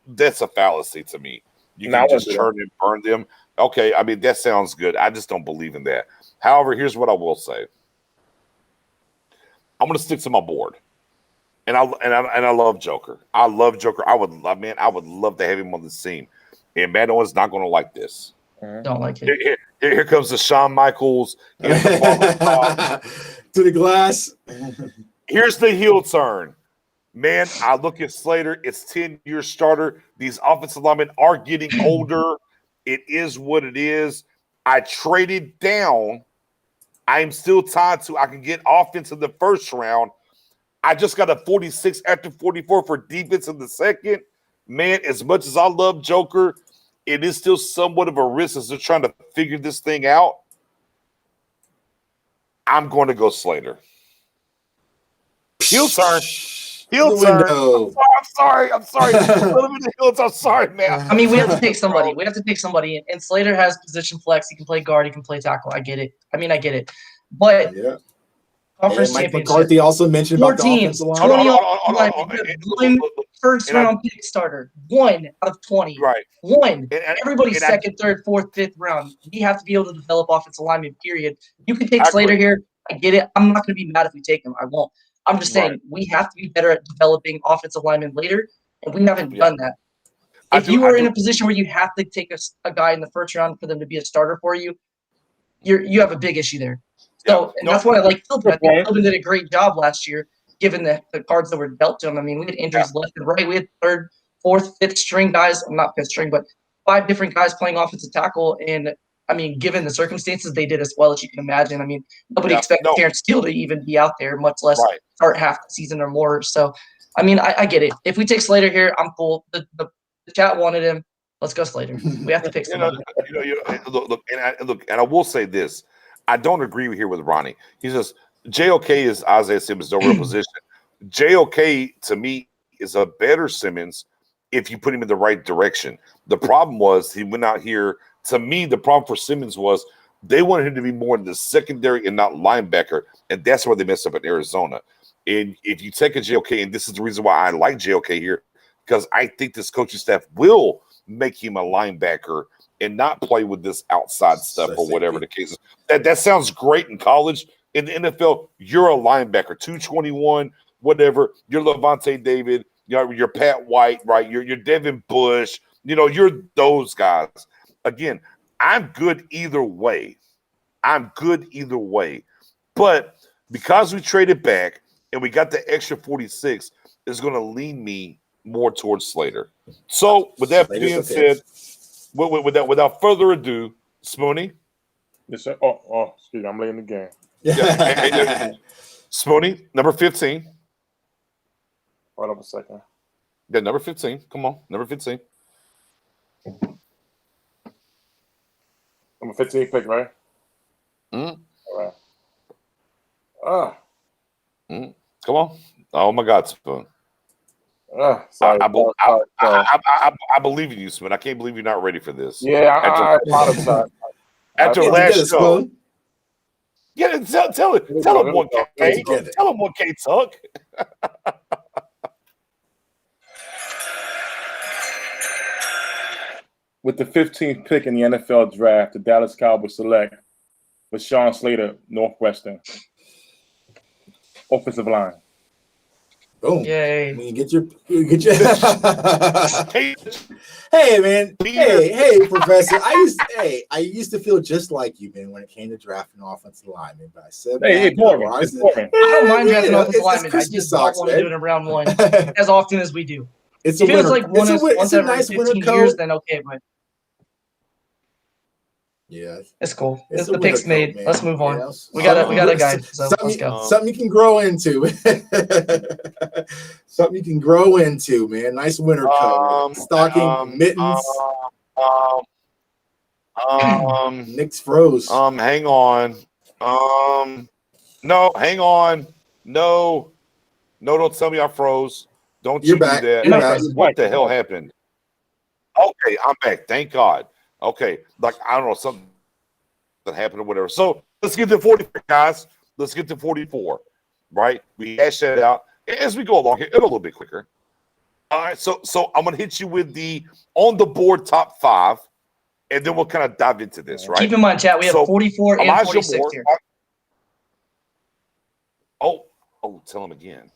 [SPEAKER 1] That's a fallacy to me. You can just churn and burn them. Okay, I mean that sounds good. I just don't believe in that. However, here's what I will say. I'm going to stick to my board, and I love Joker. I love Joker. I would love to have him on the team. And Matt Owens not going to like this.
[SPEAKER 3] Don't like it.
[SPEAKER 1] Here comes the Shawn Michaels. Here's the
[SPEAKER 2] to the glass.
[SPEAKER 1] Here's the heel turn. Man, I look at Slater. It's 10-year starter. These offensive linemen are getting older. It is what it is. I traded down. I am still tied to. I can get offense in the first round. I just got a 46 after 44 for defense in the second. Man, as much as I love Joker, it is still somewhat of a risk as they're trying to figure this thing out. I'm going to go Slater. Heel turn. Heel turn. I'm sorry. A little bit of heel turn. I'm sorry, man.
[SPEAKER 3] I mean, we have to take somebody. And Slater has position flex. He can play guard. He can play tackle. I get it. But conference
[SPEAKER 2] Mike
[SPEAKER 3] championship.
[SPEAKER 2] McCarthy also mentioned
[SPEAKER 3] 4
[SPEAKER 2] about
[SPEAKER 3] teams.
[SPEAKER 2] the offensive line.
[SPEAKER 3] 20 line. first round pick starter. 1 out of 20.
[SPEAKER 1] Right.
[SPEAKER 3] 1.
[SPEAKER 1] And
[SPEAKER 3] Everybody's second, third, fourth, fifth round. We have to be able to develop offensive linemen, period. You can take Slater here. I get it. I'm not going to be mad if we take him. I won't. I'm just saying we have to be better at developing offensive linemen later, and we haven't done that. If you are in a position where you have to take a guy in the first round for them to be a starter for you, you have a big issue there. So, that's why I like Philbin. I think Philbin did a great job last year, given the cards that were dealt to him. I mean, we had injuries left and right. We had third, fourth, fifth string guys. Not fifth string, but 5 different guys playing offensive tackle. And, I mean, given the circumstances, they did as well as you can imagine. I mean, nobody expected Terrence Steele to even be out there, much less start half the season or more. So, I mean, I get it. If we take Slater here, I'm cool. The chat wanted him. Let's go Slater. We have to pick somebody.
[SPEAKER 1] Look, and I will say this. I don't agree here with Ronnie. He says JOK is Isaiah Simmons, no real position. JOK to me is a better Simmons if you put him in the right direction. The problem was he went out here. To me, the problem for Simmons was they wanted him to be more in the secondary and not linebacker, and that's where they messed up in Arizona. And if you take a JOK, and this is the reason why I like JOK here, because I think this coaching staff will make him a linebacker and not play with this outside stuff or whatever the case is. That sounds great in college. In the NFL, you're a linebacker, 221, whatever. You're Levante David, you're Pat White, right? You're Devin Bush. You're those guys. Again, I'm good either way. But because we traded back and we got the extra 46, it's going to lean me more towards Slater. So with that being said, without further ado, Spoony.
[SPEAKER 4] Yes, sir. Oh, excuse me. I'm late in the game.
[SPEAKER 1] Yeah. Spoony, number 15.
[SPEAKER 4] Hold up a second.
[SPEAKER 1] Yeah, number 15. Come on, number 15.
[SPEAKER 4] Number 15 pick, right?
[SPEAKER 1] Mm.
[SPEAKER 4] All
[SPEAKER 1] right. Come on. Oh, my God, Spoon.
[SPEAKER 4] Sorry.
[SPEAKER 1] I believe in you, Spoon. I can't believe you're not ready for this.
[SPEAKER 4] Yeah, I apologize.
[SPEAKER 1] After last show. Yeah, tell him 1K. Tell him 1K, Tuck.
[SPEAKER 4] With the 15th pick in the NFL draft, the Dallas Cowboys select Rashawn Slater, Northwestern. Offensive line.
[SPEAKER 2] Boom.
[SPEAKER 3] Yay.
[SPEAKER 2] When you get your Hey man. Hey, Professor. I used to feel just like you, man, when it came to drafting offensive linemen. But I said,
[SPEAKER 4] boring.
[SPEAKER 3] I don't mind drafting offensive linemen. I just don't want to do it in round 1 as often as we do.
[SPEAKER 2] It's
[SPEAKER 3] if
[SPEAKER 2] a
[SPEAKER 3] it was
[SPEAKER 2] winter,
[SPEAKER 3] like once every
[SPEAKER 2] nice
[SPEAKER 3] 15 years, then okay, but
[SPEAKER 2] yeah,
[SPEAKER 3] it's cool. It's the pick's made. Man. Let's move on. Yeah. We got a guy. So let's go.
[SPEAKER 2] Something you can grow into. Something you can grow into, man. Nice winter coat, stocking, mittens. Nick's froze.
[SPEAKER 1] Hang on. No, hang on. No, don't tell me I froze. Don't you do that. What the hell happened? Okay, I'm back. Thank God. Okay, like I don't know, something that happened or whatever. So let's get to 44, guys. Let's get to 44, right? We hash that out as we go along here. It'll a little bit quicker. All right, so I'm gonna hit you with the on the board top 5, and then we'll kind of dive into this, right?
[SPEAKER 3] Keep in mind, chat. We have 44 and 46 Moore, here.
[SPEAKER 1] Oh, tell him again.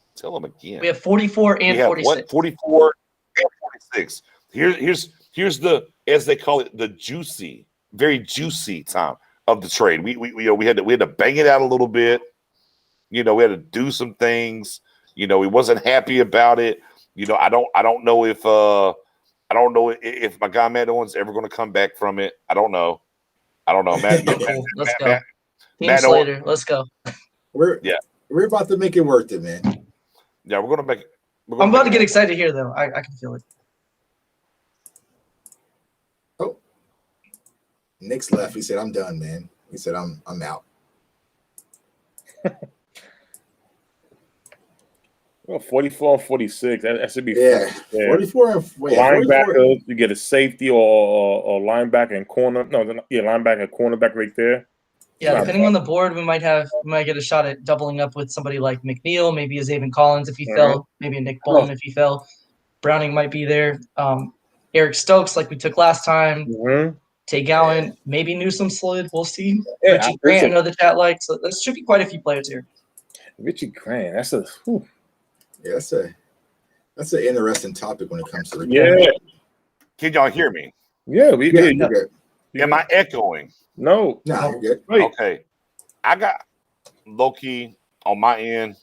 [SPEAKER 3] We have 44 and 46.
[SPEAKER 1] What? 44 and 46. Here's the, as they call it, the juicy, very juicy time of the trade. We had to bang it out a little bit. We had to do some things. We wasn't happy about it. I don't know if my guy Matt Owens ever going to come back from it. I don't know. Matt,
[SPEAKER 3] let's go. Team Slater, let's go.
[SPEAKER 2] We're about to make it worth it, man.
[SPEAKER 1] Yeah, we're gonna make it.
[SPEAKER 3] I'm about to get excited here, though. I can feel it.
[SPEAKER 2] Oh, Nick's left. He said, "I'm done, man." He said, "I'm out."
[SPEAKER 4] Well, 44 and 46. That should be
[SPEAKER 2] 44 and
[SPEAKER 4] linebackers. You get a safety or linebacker and corner. Linebacker and cornerback right there.
[SPEAKER 3] Yeah, depending on the board, we might get a shot at doubling up with somebody like McNeil, maybe a Zaven Collins if he fell, maybe a Nick Bolton if he fell. Browning might be there. Eric Stokes, like we took last time.
[SPEAKER 4] Mm-hmm.
[SPEAKER 3] Tay Gowan, maybe Newsom slid. We'll see.
[SPEAKER 4] Yeah,
[SPEAKER 3] Richie Grant, I know the chat likes. So there should be quite a few players here.
[SPEAKER 4] Richie Grant, that's a whew.
[SPEAKER 2] Yeah, that's an interesting topic when it comes to
[SPEAKER 4] yeah.
[SPEAKER 1] Can y'all hear me?
[SPEAKER 4] Yeah, we
[SPEAKER 2] Yeah,
[SPEAKER 4] did.
[SPEAKER 2] you're good.
[SPEAKER 1] Am I echoing?
[SPEAKER 4] No,
[SPEAKER 2] Nah, you're good.
[SPEAKER 4] Wait.
[SPEAKER 1] Okay. I got low-key on my end.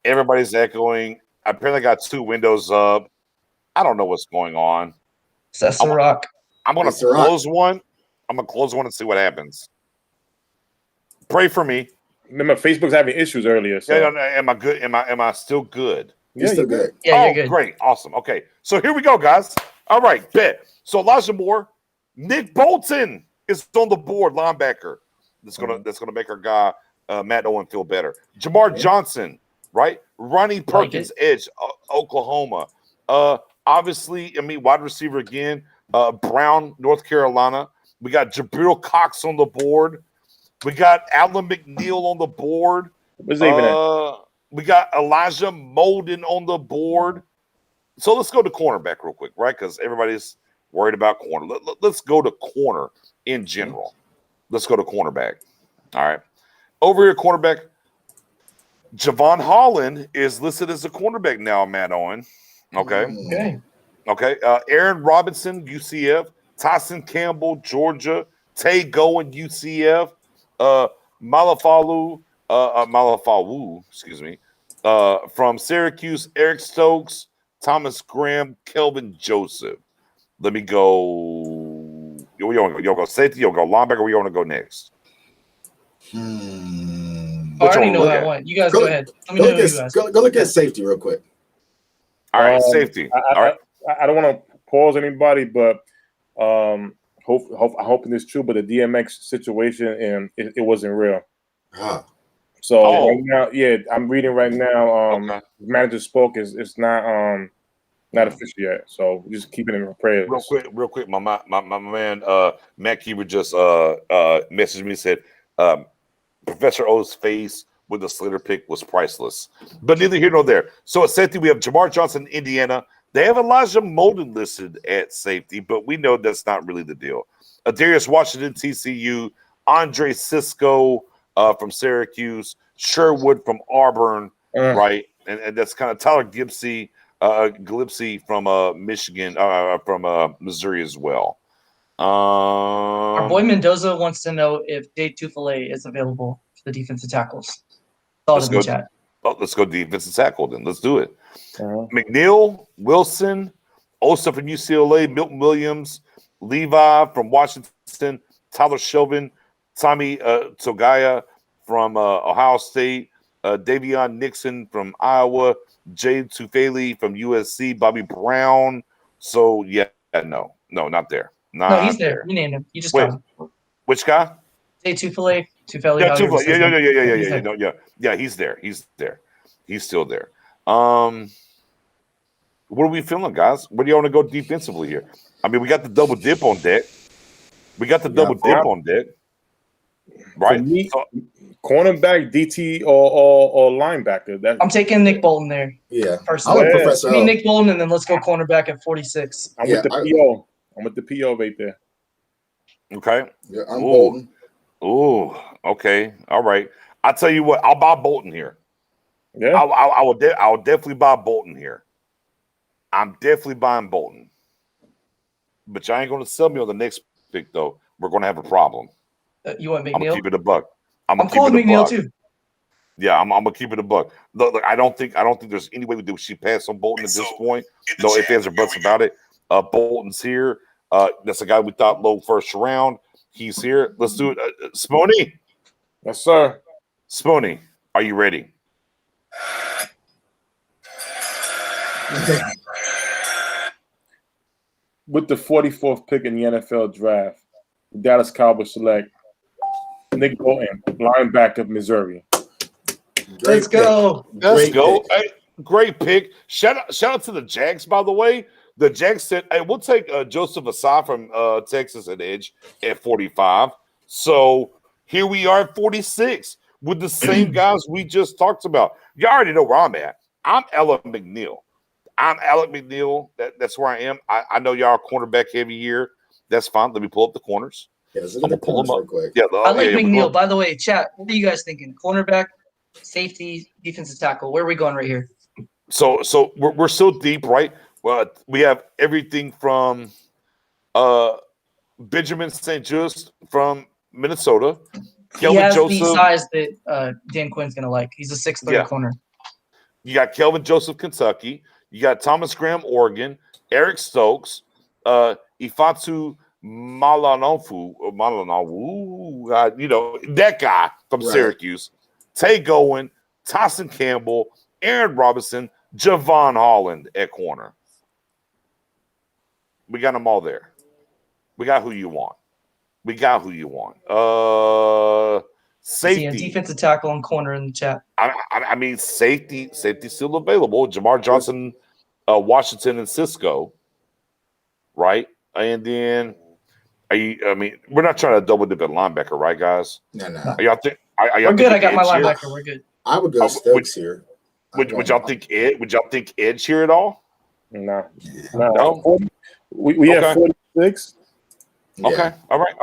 [SPEAKER 1] Everybody's echoing. I apparently got two windows up. I don't know what's going on.
[SPEAKER 3] That's the rock.
[SPEAKER 1] I'm going to close one. I'm going to close one and see what happens. Pray for me.
[SPEAKER 4] Remember, Facebook's having issues earlier. So.
[SPEAKER 1] Yeah, am I good? Am I still good?
[SPEAKER 2] You're still good.
[SPEAKER 3] Yeah, you're good.
[SPEAKER 1] Great. Awesome. Okay. So here we go, guys. All right. Bet. So Elijah Moore, Nick Bolton is on the board, linebacker. That's gonna make our guy Matt Owen feel better. Jamar Johnson, right? Ronnie Perkins, edge, Oklahoma. Obviously, wide receiver again. Brown, North Carolina. We got Jabril Cox on the board. We got Alan McNeil on the board.
[SPEAKER 4] What's even that?
[SPEAKER 1] We got Elijah Molden on the board. So let's go to cornerback real quick, right? Because everybody's worried about corner. Let's go to corner in general. Let's go to cornerback. All right. Over here, cornerback. Javon Holland is listed as a cornerback now, Matt Owen. Okay. Okay. Aaron Robinson, UCF. Tyson Campbell, Georgia. Tay Gowan, UCF. Malafawu, excuse me. From Syracuse, Eric Stokes, Thomas Graham, Kelvin Joseph. Let me go. You want to go safety? You want to go linebacker? Or you want to go next?
[SPEAKER 3] I already know that one. You guys go ahead.
[SPEAKER 2] Go look at safety real quick.
[SPEAKER 1] All right, safety. All right.
[SPEAKER 4] I don't want to pause anybody, but I'm hoping it's true. But the DMX situation, and it wasn't real. So right now, I'm reading right now. Manager spoke. It's not official yet. So just keeping it in prayer.
[SPEAKER 1] Real quick. My man Matt Keever just messaged me and said Professor O's face with the Slater pick was priceless. But neither here nor there. So at safety, we have Jamar Johnson, Indiana. They have Elijah Molden listed at safety, but we know that's not really the deal. Darius Washington, TCU. Andre Cisco from Syracuse. Sherwood from Auburn, right? And that's kind of Tyler Gipsy from Michigan, from Missouri as well.
[SPEAKER 3] Our boy Mendoza wants to know if Jay Tufele is available for the defensive tackles.
[SPEAKER 1] Let's go defensive tackle then. Let's do it. McNeil, Wilson, Osa from UCLA, Milton Williams, Levi from Washington, Tyler Shelvin, Tommy Togaya from Ohio State, Davion Nixon from Iowa, Jay Tufele from USC, Bobby Brown. So no, not there.
[SPEAKER 3] No, he's there. You named him. You just got him.
[SPEAKER 1] Which guy?
[SPEAKER 3] Jay Tufele.
[SPEAKER 1] Yeah, he's there. He's still there. What are we feeling, guys? Where do you want to go defensively here? We got the double dip on deck. Right?
[SPEAKER 4] Me, cornerback, DT, or linebacker.
[SPEAKER 3] I'm taking Nick Bolton there.
[SPEAKER 2] Yeah.
[SPEAKER 3] Personally.
[SPEAKER 2] I like Professor O.
[SPEAKER 3] Nick Bolton, and then let's go cornerback at 46.
[SPEAKER 4] I'm with the PO. I'm with the PO right there.
[SPEAKER 1] Okay.
[SPEAKER 2] Yeah, I'm Bolton.
[SPEAKER 1] Ooh. Okay. All right. I'll tell you what. I'll buy Bolton here.
[SPEAKER 4] Yeah.
[SPEAKER 1] I'll definitely buy Bolton here. I'm definitely buying Bolton. But you ain't going to sell me on the next pick, though. We're going to have a problem.
[SPEAKER 3] You want McNeil?
[SPEAKER 1] I'm going to keep it a buck. I'm
[SPEAKER 3] calling McNeil too.
[SPEAKER 1] Yeah, I'm gonna keep it a buck. Look, I don't think there's any way we do she pass on Bolton at this point. No ifs, ands, or buts about it. Bolton's here. That's a guy we thought low first round. He's here. Let's do it. Spoony.
[SPEAKER 4] Yes, sir.
[SPEAKER 1] Spoony, are you ready?
[SPEAKER 4] With the 44th pick in the NFL draft, the Dallas Cowboys select Nick Bolton, linebacker of Missouri.
[SPEAKER 3] Let's go.
[SPEAKER 1] Hey, great pick. Shout out to the Jags, by the way. The Jags said, hey, we'll take Joseph Asai from Texas at edge at 45. So here we are at 46 with the same guys we just talked about. You already know where I'm at. I'm Ella McNeil. I'm Alec McNeil. That's where I am. I know y'all are cornerback heavy here. That's fine. Let me pull up the corners.
[SPEAKER 2] Yeah, let's look at the
[SPEAKER 1] pull them up
[SPEAKER 2] real quick.
[SPEAKER 1] Yeah,
[SPEAKER 3] I like McNeil. By the way, chat. What are you guys thinking? Cornerback, safety, defensive tackle. Where are we going right here?
[SPEAKER 1] So we're so deep, right? Well, we have everything from Benjamin St. Just from Minnesota.
[SPEAKER 3] He has the size that Dan Quinn's gonna like. He's a 6'3" corner.
[SPEAKER 1] You got Kelvin Joseph, Kentucky. You got Thomas Graham, Oregon. Eric Stokes. Ifatu Malanofu, that guy from Syracuse. Tay Gowen, Tyson Campbell, Aaron Robinson, Javon Holland at corner. We got them all there. We got who you want. Safety.
[SPEAKER 3] See a defensive tackle and corner in the chat.
[SPEAKER 1] I mean, safety still available. Jamar Johnson, Washington, and Cisco, right? And then, we're not trying to double dip at linebacker, right, guys?
[SPEAKER 2] No.
[SPEAKER 1] Y'all think?
[SPEAKER 3] We're good. I got my linebacker. Here? We're good.
[SPEAKER 2] I would go Stokes here.
[SPEAKER 1] Would y'all think edge here at all?
[SPEAKER 4] No. We have 46.
[SPEAKER 1] Yeah. Okay. All right.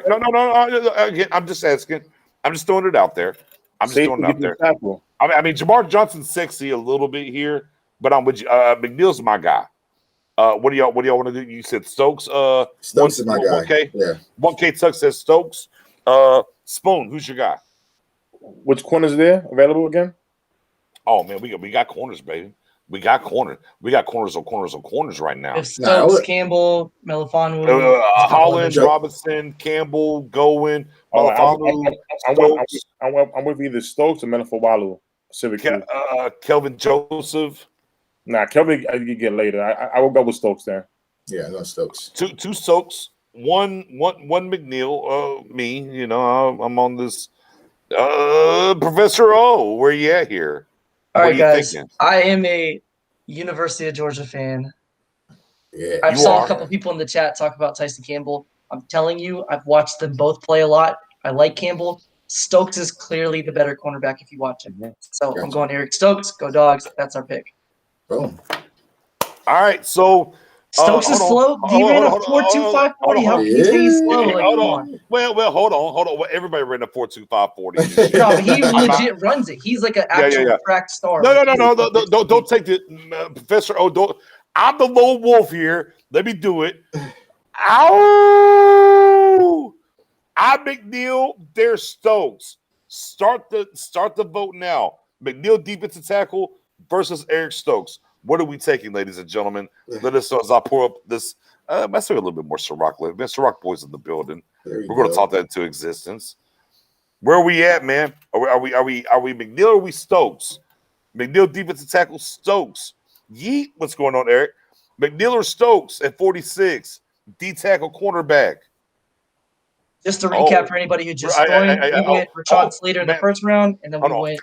[SPEAKER 1] No. Again, I'm just asking. I'm just throwing it out there. I mean, Jamar Johnson's sexy a little bit here, but I'm with you. McNeil's my guy. What do y'all want to do? You said Stokes.
[SPEAKER 2] Stokes is my guy.
[SPEAKER 1] 1K.
[SPEAKER 2] Yeah.
[SPEAKER 1] 1K Tuck says Stokes. Spoon, who's your guy?
[SPEAKER 4] Which corners there available again?
[SPEAKER 1] Oh man, we got corners, baby. We got corners. We got corners on corners right now.
[SPEAKER 3] If Stokes, Campbell, Melifanu,
[SPEAKER 1] Holland, Robinson, Campbell, Gowen, Melifanu.
[SPEAKER 4] I'm with either Stokes or Melifowalu.
[SPEAKER 1] Kelvin Joseph.
[SPEAKER 4] Nah, Kelvin, you get later. I will go with Stokes there.
[SPEAKER 2] Yeah, no Stokes.
[SPEAKER 1] Two Stokes. One McNeil. Me. I'm on this. Professor O, where you at here?
[SPEAKER 3] All right, guys. Thinking? I am a University of Georgia fan.
[SPEAKER 2] Yeah,
[SPEAKER 3] I saw a couple people in the chat talk about Tyson Campbell. I'm telling you, I've watched them both play a lot. I like Campbell. Stokes is clearly the better cornerback if you watch him. So I'm going Eric Stokes. Go Dogs. That's our pick.
[SPEAKER 2] Boom.
[SPEAKER 1] All right, so
[SPEAKER 3] Stokes is slow. He ran a 4.25 40. How can you say he's slow? Like,
[SPEAKER 1] hold on. Well, hold on. Well, everybody ran a 4.25 40.
[SPEAKER 3] No, but he legit runs it. He's like an actual track star.
[SPEAKER 1] No. Don't take the Professor O. I'm the lone wolf here. Let me do it. Ow! I'm McNeil. There's Stokes. Start the vote now. McNeil defensive tackle versus Eric Stokes. What are we taking, ladies and gentlemen? Let us know as I pour up this. Let's say a little bit more Ciroc. Man, Ciroc boys in the building. We're going to talk that into existence. Where are we at, man? Are we McNeil or are we Stokes? McNeil defensive tackle Stokes. Yeet. What's going on, Eric? McNeil or Stokes at 46. D tackle cornerback.
[SPEAKER 3] Just to recap for anybody who just joined, we went for Rashad Slater in the first round, and then we went.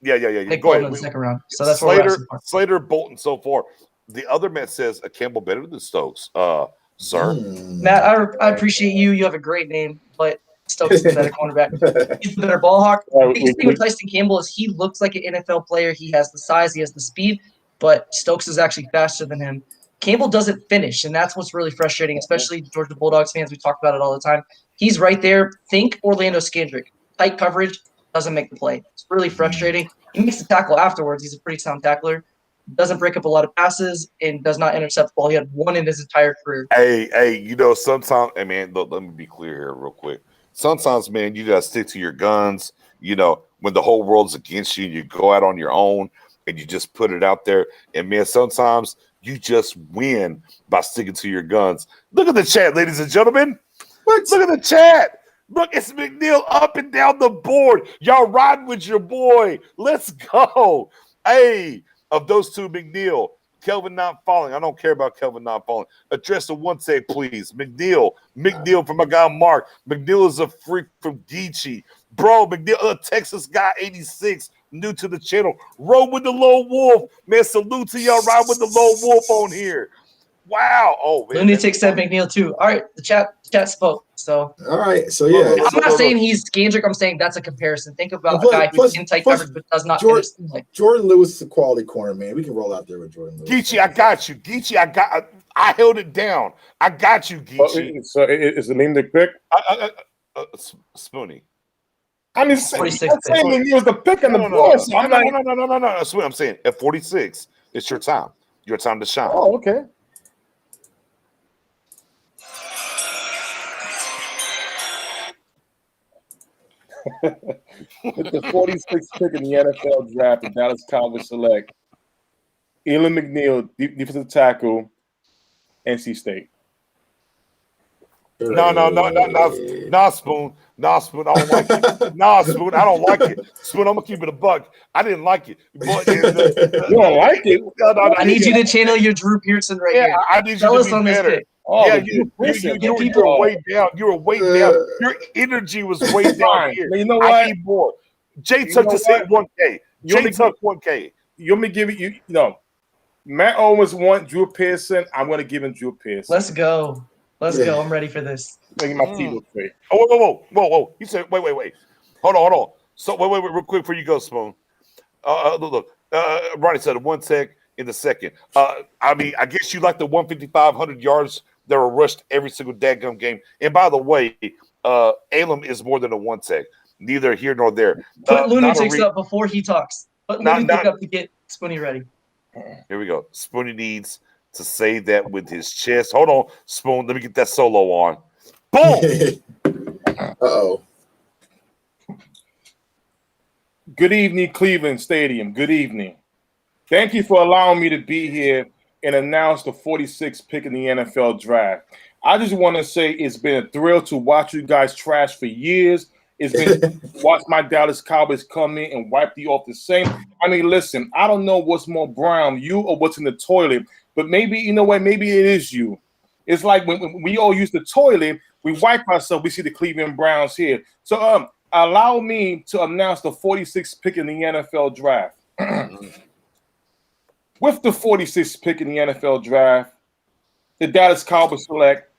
[SPEAKER 1] Yeah.
[SPEAKER 3] Nick Bolton in the second round. So that's what
[SPEAKER 1] Slater, Bolton so far. The other Matt says Campbell better than Stokes, sir.
[SPEAKER 3] Matt, I appreciate you. You have a great name, but Stokes is the better cornerback. He's the better ball hawk. The biggest thing with Tyson Campbell is he looks like an NFL player. He has the size, he has the speed, but Stokes is actually faster than him. Campbell doesn't finish, and that's what's really frustrating, especially Georgia Bulldogs fans. We talk about it all the time. He's right there. Think Orlando Scandrick. Tight coverage, doesn't make the play. It's really frustrating. He makes the tackle afterwards. He's a pretty sound tackler. Doesn't break up a lot of passes and does not intercept the ball. He had one in his entire career.
[SPEAKER 1] Hey, sometimes, man, let me be clear here real quick. Sometimes, man, you got to stick to your guns. When the whole world's against you, you go out on your own and you just put it out there. And, man, sometimes you just win by sticking to your guns. Look at the chat, ladies and gentlemen. Look at the chat. Look, it's McNeil up and down the board. Y'all riding with your boy. Let's go. Hey, of those two, McNeil, Kelvin not falling. I don't care about Kelvin not falling. Address the one say, please. McNeil from my guy Mark. McNeil is a freak from Geechee. Bro, McNeil, Texas guy 86, new to the channel. Roll with the lone wolf. Man, salute to y'all. Ride with the lone wolf on here. Wow. Oh, man.
[SPEAKER 3] Lunatic said McNeil too. All right, the chat spoke. So
[SPEAKER 2] all right, so yeah,
[SPEAKER 3] I'm not saying he's Gandrick. I'm saying that's a comparison. Think about a guy who's in tight coverage but does not finish.
[SPEAKER 2] Jordan Lewis is a quality corner, man. We can roll out there with Jordan Lewis.
[SPEAKER 1] Geechee, I got you. Geechee, I held it down. I got you, Geechee.
[SPEAKER 4] So is the name the pick?
[SPEAKER 1] Spoony.
[SPEAKER 4] I mean, I'm saying he was the pick in the board. So I'm like,
[SPEAKER 1] no. That's what I'm saying. At 46, it's your time. Your time to shine.
[SPEAKER 4] Oh, okay. With the 46th pick in the NFL draft, the Dallas Cowboys select Elam McNeil, defensive tackle, NC State.
[SPEAKER 1] No, Spoon. Nah, Spoon, I don't like it. Nah, Spoon, I don't like it. Spoon, I'm gonna keep it a buck. I didn't like it. But
[SPEAKER 4] you don't like it?
[SPEAKER 3] I need you to channel your Drew Pearson here.
[SPEAKER 1] I need
[SPEAKER 3] Tell
[SPEAKER 1] you
[SPEAKER 3] us
[SPEAKER 1] to be
[SPEAKER 3] on
[SPEAKER 1] better.
[SPEAKER 3] this pick.
[SPEAKER 4] Oh,
[SPEAKER 1] yeah, you were way down. You were way down. Your energy was way down here.
[SPEAKER 4] You know what?
[SPEAKER 1] I need more. Jay Tuck just hit 1K. Jay Tuck 1K.
[SPEAKER 4] You want me to give it? You know, Matt Owens want Drew Pearson. I'm going to give him Drew Pearson.
[SPEAKER 3] Let's go. I'm ready for this.
[SPEAKER 4] Making my team straight.
[SPEAKER 1] Oh, whoa. You said, wait. Hold on. So, wait, real quick before you go, Spoon. Look. Ronnie said 1 tech in the second. I mean, I guess you like the 155, 100 yards that were rushed every single dadgum game. And by the way, Elam is more than a 1 tech. Neither here nor there.
[SPEAKER 3] Put Lunatics up before he talks. Put Lunatic up to get Spoony ready.
[SPEAKER 1] Here we go. Spoony needs to say that with his chest. Hold on, Spoon. Let me get that solo on. Boom.
[SPEAKER 2] Uh-oh.
[SPEAKER 4] Good evening, Cleveland Stadium. Good evening. Thank you for allowing me to be here and announce the 46th pick in the NFL draft. I just want to say it's been a thrill to watch you guys trash for years. It's been watch my Dallas Cowboys come in and wipe you off the same. I mean, listen, I don't know what's more brown, you or what's in the toilet, but maybe, you know what, maybe it is you. It's like when we all use the toilet, we wipe ourselves, we see the Cleveland Browns here. So allow me to announce the 46th pick in the NFL draft. With the 46th pick in the NFL draft, the Dallas Cowboys select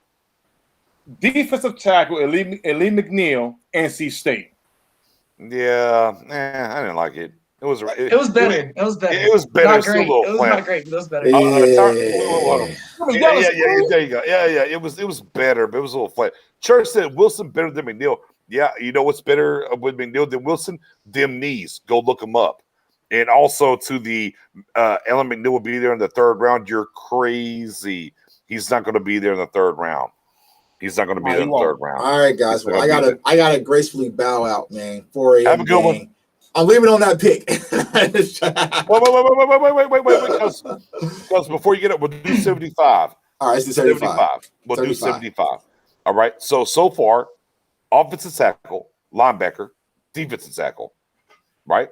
[SPEAKER 4] defensive tackle Eli McNeil, NC State.
[SPEAKER 1] Yeah, I didn't like it. It was better.
[SPEAKER 3] It was better.
[SPEAKER 1] It was
[SPEAKER 3] Not great. It was not great, but it was better.
[SPEAKER 1] Yeah, there you go. Yeah, it was better, but it was a little flat. Church said Wilson better than McNeil. Yeah, you know what's better with McNeil than Wilson? Them knees. Go look them up. And also to the Ellen McNeil will be there in the third round. You're crazy. He's not going to be there in the third round. He's not going to be there in the third round.
[SPEAKER 2] All right, guys. Well, I gotta gracefully bow out, man. 4 a.m.
[SPEAKER 1] Have a good one.
[SPEAKER 2] I'm leaving on that pick.
[SPEAKER 1] Wait. Because before you get up, we'll do 75.
[SPEAKER 2] All right, it's the 75.
[SPEAKER 1] We'll do 75. All right. So far, offensive tackle, linebacker, defensive tackle. Right?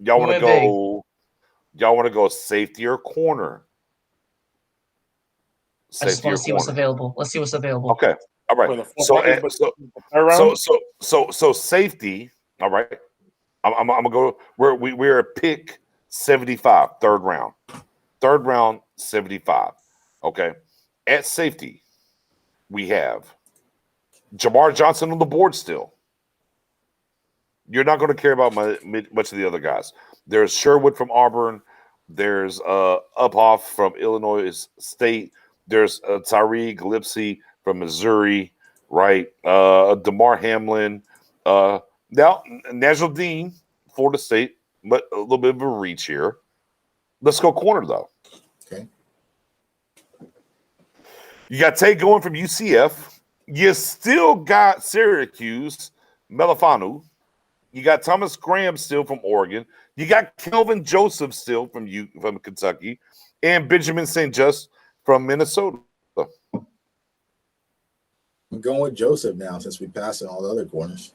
[SPEAKER 1] Y'all want to go safety or corner?
[SPEAKER 3] I just want to see what's available. Let's see what's available.
[SPEAKER 1] Okay. All right. So safety. All right. I'm gonna go. We're at pick 75, third round. Third round, 75. Okay. At safety, we have Jamar Johnson on the board still. You're not going to care about much of the other guys. There's Sherwood from Auburn. There's Uphoff from Illinois State. There's Tyree Gillespie from Missouri, right? DeMar Hamlin. Now, National Dean, Florida State, but a little bit of a reach here. Let's go corner, though.
[SPEAKER 2] Okay.
[SPEAKER 1] You got Tate going from UCF. You still got Syracuse, Melifanu. You got Thomas Graham still from Oregon. You got Kelvin Joseph still from Kentucky. And Benjamin St. Just from Minnesota.
[SPEAKER 2] I'm going with Joseph now since we passed on all the other corners.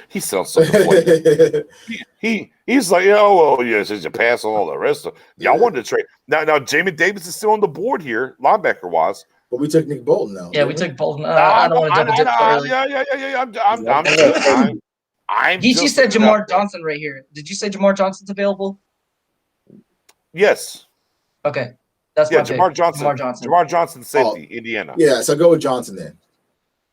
[SPEAKER 1] He sounds so deflated. He's like, since you pass on all the rest of y'all wanted to trade. Now Jamin Davis is still on the board here, linebacker wise.
[SPEAKER 2] But we took Nick Bolton now.
[SPEAKER 3] Yeah, we took Bolton. I don't want to double dip early.
[SPEAKER 1] I'm
[SPEAKER 3] Geechee said Jamar Johnson right here. Did you say Jamar Johnson's available?
[SPEAKER 1] Yes.
[SPEAKER 3] Okay. That's my pick.
[SPEAKER 1] Jamar Johnson.
[SPEAKER 3] Jamar Johnson.
[SPEAKER 1] Jamar Johnson, safety, Indiana.
[SPEAKER 2] Yeah, so go with Johnson then.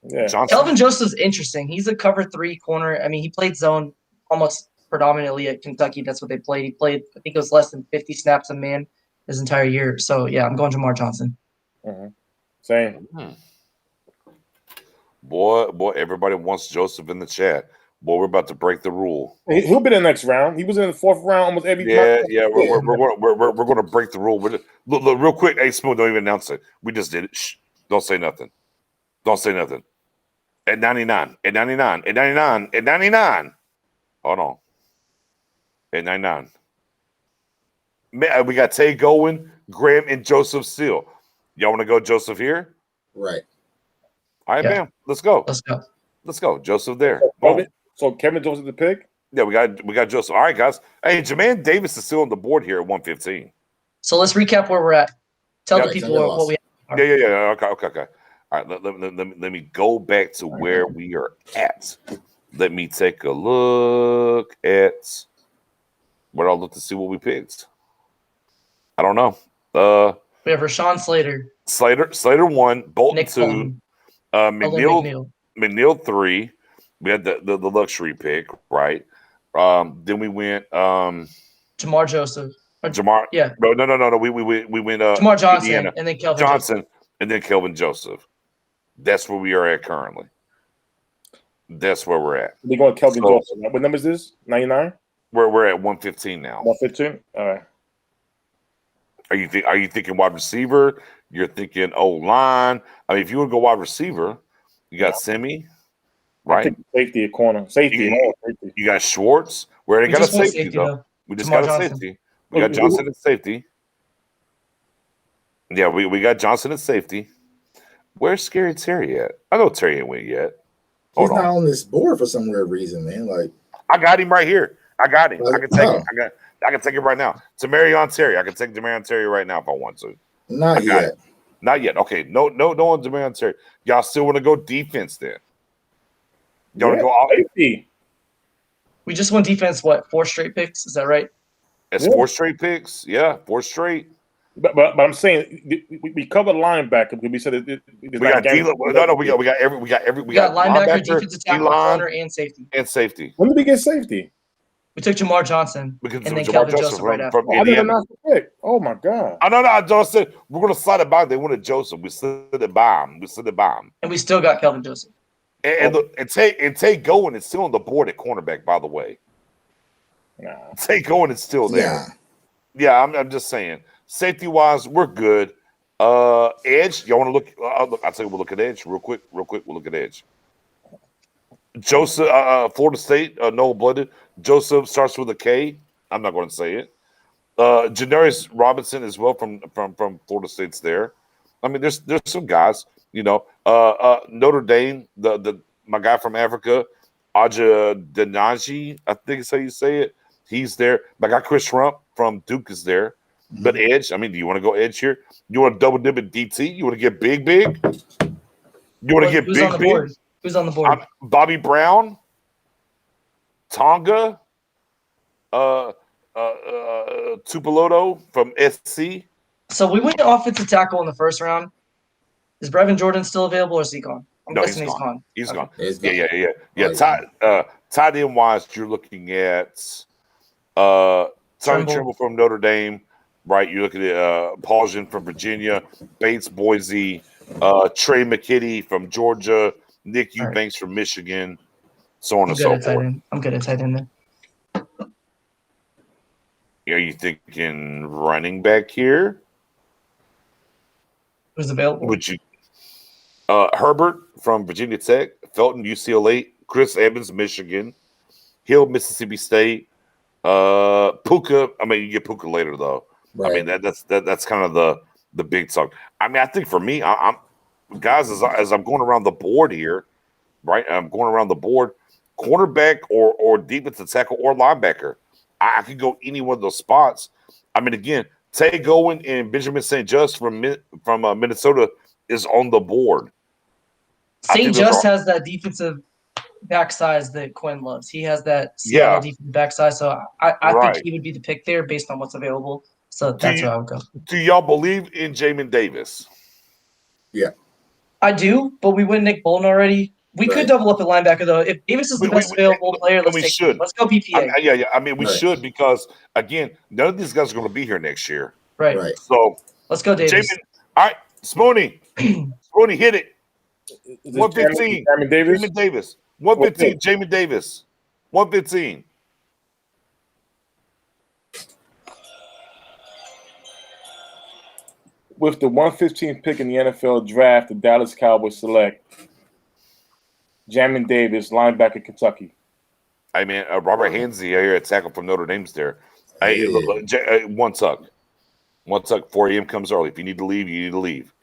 [SPEAKER 4] Yeah.
[SPEAKER 1] Johnson.
[SPEAKER 3] Kelvin Joseph's interesting. He's a cover 3 corner. I mean, he played zone almost predominantly at Kentucky. That's what they played. He played, I think it was less than 50 snaps a man his entire year. So, yeah, I'm going Jamar Johnson.
[SPEAKER 4] Mm-hmm. Same.
[SPEAKER 1] Boy, everybody wants Joseph in the chat. Boy, we're about to break the rule.
[SPEAKER 4] He'll be in the next round. He was in the 4th round almost every
[SPEAKER 1] Yeah. We're going to break the rule. Look, real quick. Hey, Smooth, don't even announce it. We just did it. Shh. Don't say nothing. Don't say nothing. At 99. At 99. At 99. At 99. Hold on. At 99. Man, we got Tay going, Graham, and Joseph Steele. Y'all want to go Joseph here?
[SPEAKER 2] Right.
[SPEAKER 1] All right, man. Let's go.
[SPEAKER 3] Let's go.
[SPEAKER 1] Joseph there.
[SPEAKER 4] So Kevin Joseph the pick?
[SPEAKER 1] Yeah, we got Joseph. All right, guys. Hey, Jermaine Davis is still on the board here at 115.
[SPEAKER 3] So let's recap where we're at. Tell the people what we have.
[SPEAKER 1] Yeah. Okay. All right, let me go back to where we are at. Let me take a look at where I'll look to see what we picked. I don't know.
[SPEAKER 3] We have Rashawn Slater.
[SPEAKER 1] Slater 1, Bolton
[SPEAKER 3] Nick
[SPEAKER 1] 2,
[SPEAKER 3] Bolton.
[SPEAKER 1] McNeil 3. We had the luxury pick, right? Then we went
[SPEAKER 3] Jamar Joseph.
[SPEAKER 1] Jamar.
[SPEAKER 3] Yeah.
[SPEAKER 1] No. We went
[SPEAKER 3] Jamar Johnson,
[SPEAKER 1] Indiana.
[SPEAKER 3] and then Kelvin
[SPEAKER 1] Johnson, and then Kelvin Joseph. That's where we are at currently. That's where we're at.
[SPEAKER 4] We're going Kelvin Joseph. What number is this? 99?
[SPEAKER 1] We're at 115 now.
[SPEAKER 4] 115? All right.
[SPEAKER 1] Are you thinking wide receiver? You're thinking O-line. I mean, if you want to go wide receiver, you got Semi, right?
[SPEAKER 4] Safety at corner. Safety.
[SPEAKER 1] You got Schwartz. We already got a safety, though. We just got a safety. We got Johnson at safety. Yeah, we got Johnson at safety. Where's Scary Terry at? I know Terry ain't went yet.
[SPEAKER 2] He's not on this board for some weird reason, man. Like,
[SPEAKER 1] I got him right here. I got him. I can take him. I can take it right now. Tamarion Terry. I can take Tamarion Terry right now if I want to.
[SPEAKER 2] Not yet.
[SPEAKER 1] Not yet. Okay. No on Tamarion Terry. Y'all still want to go defense then? You want to go
[SPEAKER 4] safety?
[SPEAKER 3] We just won defense. What, 4 straight picks? Is that right?
[SPEAKER 1] It's 4 straight picks. Yeah, 4 straight.
[SPEAKER 4] But I'm saying we covered linebacker because we said
[SPEAKER 1] we got
[SPEAKER 3] linebacker, defensive tackle, corner, and safety.
[SPEAKER 4] When did we get safety?
[SPEAKER 3] We took Jamar Johnson and then Kelvin Joseph right after.
[SPEAKER 4] Oh my God!
[SPEAKER 1] I just said we're gonna slide it by. They wanted Joseph. We slid it by him.
[SPEAKER 3] And we still got Kelvin Joseph.
[SPEAKER 1] And Tay Goin is still on the board at cornerback. By the way, Tay Goin is still there. Yeah, I'm just saying. Safety wise, we're good. Edge, y'all want to look? I'll tell you, we'll look at Edge real quick. We'll look at Edge. Joseph, Florida State, no-blooded. Joseph starts with a K. I'm not going to say it. Janarius Robinson as well from Florida State's there. I mean, there's some guys. Notre Dame, my guy from Africa, Aja Denaji, I think is how you say it. He's there. My guy Chris Rump from Duke is there. But Edge, I mean, do you want to go Edge here? You want to double dip at DT? You want to get big? You want to get big?
[SPEAKER 3] Who's on the board?
[SPEAKER 1] Bobby Brown, Tonga, Tupeloto from SC.
[SPEAKER 3] So we went to offensive tackle in the first round. Is Brevin Jordan still available or is he gone? I'm guessing he's gone.
[SPEAKER 1] He's gone. Yeah. Tight end wise, you're looking at Tony Trimble from Notre Dame. Right, you're looking at Paul Jean from Virginia, Bates Boise, Trey McKitty from Georgia, Nick Eubanks from Michigan, so on and so forth.
[SPEAKER 3] I'm good at tight end then.
[SPEAKER 1] Are you thinking running back here?
[SPEAKER 3] Who's available?
[SPEAKER 1] Would you Herbert from Virginia Tech, Felton, UCLA, Chris Evans, Michigan, Hill, Mississippi State, Puka. I mean, you get Puka later though. Right. I mean, that's kind of the big talk. I mean, I think for me, I'm guys as I'm going around the board here, right? I'm going around the board, cornerback or defensive tackle or linebacker. I could go any one of those spots. I mean, again, Tay Goin and Benjamin St. Just from Minnesota is on the board.
[SPEAKER 3] St. Just has that defensive back size that Quinn loves. He has that Seattle defensive back size, so I think he would be the pick there based on what's available. So that's where I would go.
[SPEAKER 1] Do y'all believe in Jamin Davis?
[SPEAKER 2] Yeah.
[SPEAKER 3] I do, but we win Nick Bolton already. We could double up at linebacker, though. If Davis is the best available player, let's take him. Let's go BPA.
[SPEAKER 1] Yeah. I mean, we should because, again, none of these guys are going to be here next year.
[SPEAKER 3] Right.
[SPEAKER 1] So
[SPEAKER 3] let's go, Davis.
[SPEAKER 1] Jamin, all right, Spoony. Spoony, hit it. 115.
[SPEAKER 4] Jamin Davis?
[SPEAKER 1] Jamin Davis. 115. Jamin Davis. 115.
[SPEAKER 4] With the 115th pick in the NFL draft, the Dallas Cowboys select Jamin Davis, linebacker, Kentucky.
[SPEAKER 1] I mean, Robert Hansey here at tackle from Notre Dame's there. One tuck. 4 a.m. comes early. If you need to leave, you need to leave.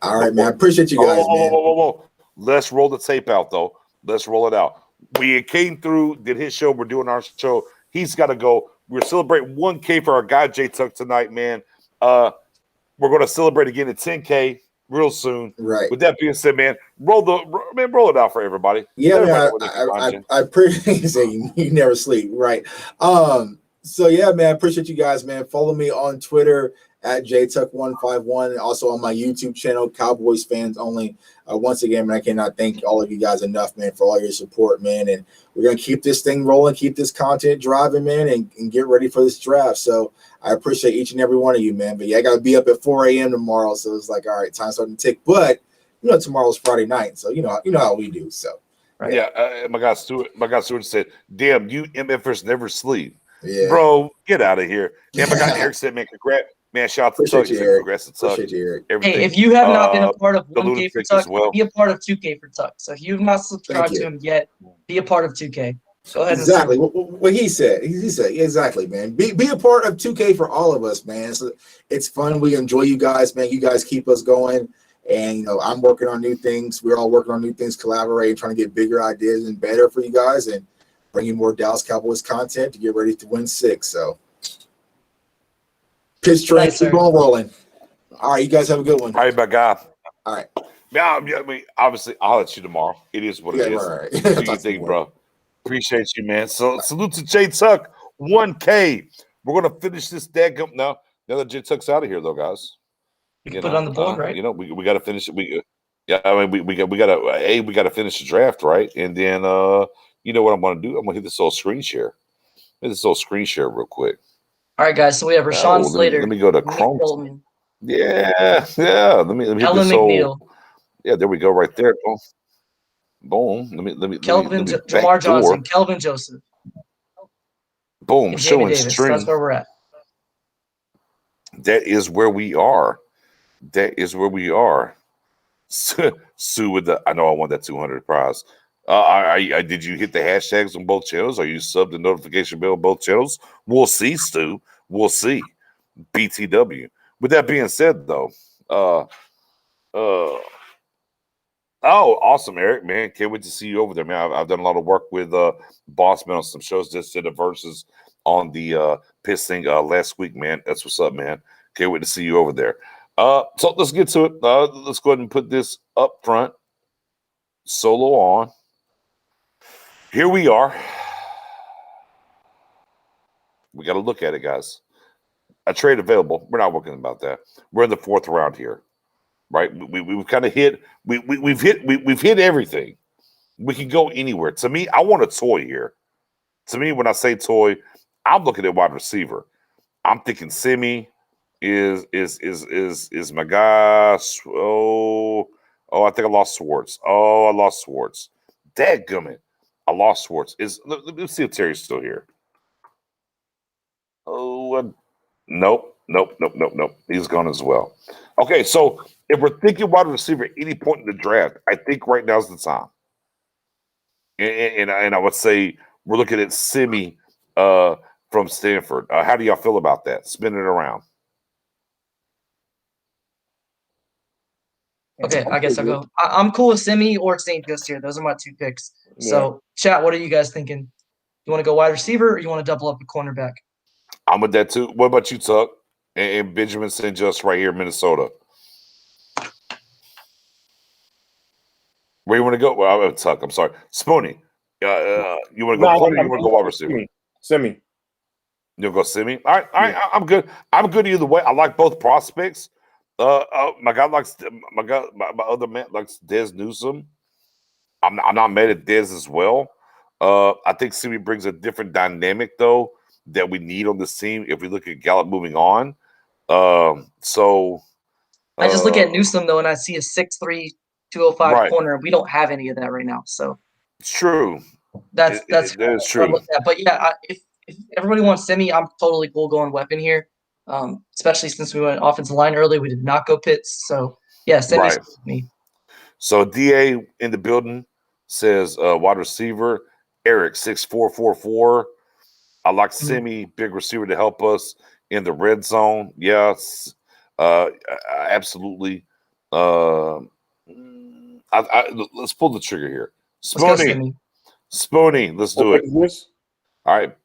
[SPEAKER 2] All right, man. I appreciate you guys, man.
[SPEAKER 1] Whoa. Let's roll the tape out, though. Let's roll it out. We came through, did his show. We're doing our show. He's got to go. We're celebrating 1K for our guy, J Tuck, tonight, man. We're going to celebrate again at 10K real soon.
[SPEAKER 2] Right.
[SPEAKER 1] With that being said, man, roll it out for everybody.
[SPEAKER 2] Yeah, man, I appreciate you never sleep. Right. So yeah, man, appreciate you guys, man. Follow me on Twitter at JTuck151, and also on my YouTube channel, Cowboys Fans Only. Once again, man, I cannot thank all of you guys enough, man, for all your support, man. And we're gonna keep this thing rolling, keep this content driving, man, and get ready for this draft. So I appreciate each and every one of you, man. But yeah, I gotta be up at 4 a.m. tomorrow, so it's like, all right, time's starting to tick. But you know, tomorrow's Friday night, so you know how we do. So
[SPEAKER 3] right.
[SPEAKER 1] Yeah, my guy Stewart said, "Damn, you MFers never sleep."
[SPEAKER 2] Yeah,
[SPEAKER 1] bro, get out of here. Yeah, my guy Eric said, "Man, congrats, man, shout out to Tuck. Congrats to Tuck."
[SPEAKER 3] Hey, if you have not been a part of 1K for Tuck, be a part of 2K for Tuck. So if you've not subscribed to him yet, be a part of 2K. Go ahead.
[SPEAKER 2] Exactly what he said. He said exactly, man. Be a part of 2K for all of us, man. So it's fun. We enjoy you guys, man. You guys keep us going. And you know, I'm working on new things. We're all working on new things, collaborating, trying to get bigger ideas and better for you guys, and bring you more Dallas Cowboys content to get ready to win 6. So pitch train, keep on rolling. All right, you guys have a good one.
[SPEAKER 1] All right, my guy.
[SPEAKER 2] All right.
[SPEAKER 1] Yeah, I mean, obviously, I'll let you tomorrow. It is what it is.
[SPEAKER 2] Right.
[SPEAKER 1] Do you think, bro? Appreciate you, man. So salute to J Tuck, 1K. We're gonna finish this daggum now. Now that J Tuck's out of here, though, guys.
[SPEAKER 3] You can put it on the board, right?
[SPEAKER 1] You know, we got to finish it. I mean, we got to finish the draft, right? And then you know what I'm going to do? I'm going to hit this little screen share. Hit this little screen share real quick.
[SPEAKER 3] All right, guys. So we have Rashawn Slater.
[SPEAKER 1] Let me go to Chrome. Yeah. Let me hit
[SPEAKER 3] Ellen
[SPEAKER 1] this
[SPEAKER 3] McNeil.
[SPEAKER 1] Yeah, there we go, right there. Boom. Let me.
[SPEAKER 3] Kelvin Jamar Johnson. Kelvin Joseph.
[SPEAKER 1] Boom. Showing string.
[SPEAKER 3] That's where we're at.
[SPEAKER 1] That is where we are. Sue with the. I know I want that 200 prize. Did you hit the hashtags on both channels? Are you subbed the notification bell on both channels? We'll see, Stu. We'll see. BTW. With that being said, though, oh, awesome, Eric, man. Can't wait to see you over there, man. I've done a lot of work with Bossman on some shows. Just did a versus on the Piss thing last week, man. That's what's up, man. Can't wait to see you over there. So let's get to it. Let's go ahead and put this up front. Solo on. Here we are. We got to look at it, guys. A trade available. We're not working about that. We're in the 4th round here, right? We've kind of hit. We've hit everything. We can go anywhere. To me, I want a toy here. To me, when I say toy, I'm looking at wide receiver. I'm thinking Simi is my guy. Oh, I think I lost Swartz. I lost Swartz. Dadgummit. I lost Swartz. Let's see if Terry's still here. Nope. He's gone as well. Okay, so if we're thinking wide receiver at any point in the draft, I think right now's the time. And I would say we're looking at Simi from Stanford. How do y'all feel about that? Spin it around.
[SPEAKER 3] Okay, I guess I'll go. I'm cool with Simi or St. Just here. Those are my 2 picks. Yeah. So, chat, what are you guys thinking? You want to go wide receiver or you want to double up a cornerback?
[SPEAKER 1] I'm with that too. What about you, Tuck? And Benjamin St. Just right here in Minnesota. Where you want to go? Well, Tuck, I'm sorry. Spoony. You want to go corner or you want to go wide receiver?
[SPEAKER 4] Simi.
[SPEAKER 1] You'll go Simi. All right. I'm good. I'm good either way. I like both prospects. My other man likes Dez Newsome. I'm not mad at Dez as well. I think Simi brings a different dynamic though that we need on this team if we look at Gallup moving on. So
[SPEAKER 3] I just look at Newsome though, and I see a 6'3", 205 corner. We don't have any of that right now. So
[SPEAKER 1] it's true.
[SPEAKER 3] That is
[SPEAKER 1] true.
[SPEAKER 3] But yeah, if everybody wants Simi, I'm totally cool going weapon here. Especially since we went offensive line early, we did not go Pitts. So yeah, Simi's cool with me.
[SPEAKER 1] So DA in the building says wide receiver Eric 6'4" I like Simi, big receiver to help us in the red zone. Yes, absolutely. Let's pull the trigger here. Spoony, let's do it. All right,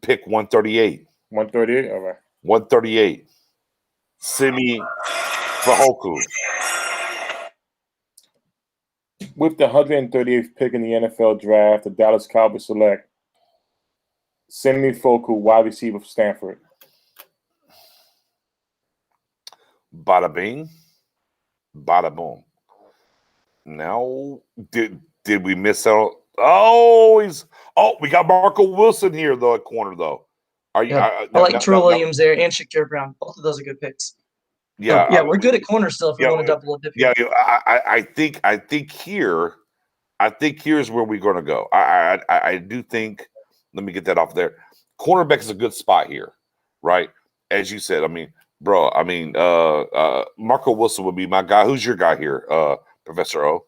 [SPEAKER 1] pick 138.
[SPEAKER 4] 138. All right.
[SPEAKER 1] 138. Simi Fehoko.
[SPEAKER 4] With the 138th pick in the NFL draft, the Dallas Cowboys select Simi Fehoko, wide receiver for Stanford.
[SPEAKER 1] Bada bing, bada boom. Now, did we miss out? We got Marco Wilson here though at corner though.
[SPEAKER 3] I like Terrell Williams there and Shakir Brown. Both of those are good picks.
[SPEAKER 1] Yeah,
[SPEAKER 3] so, we're good at corner still if we want to double a dip.
[SPEAKER 1] Yeah, I think here's where we're gonna go. I do think. Let me get that off there. Cornerback is a good spot here, right? As you said, Marco Wilson would be my guy. Who's your guy here, Professor O?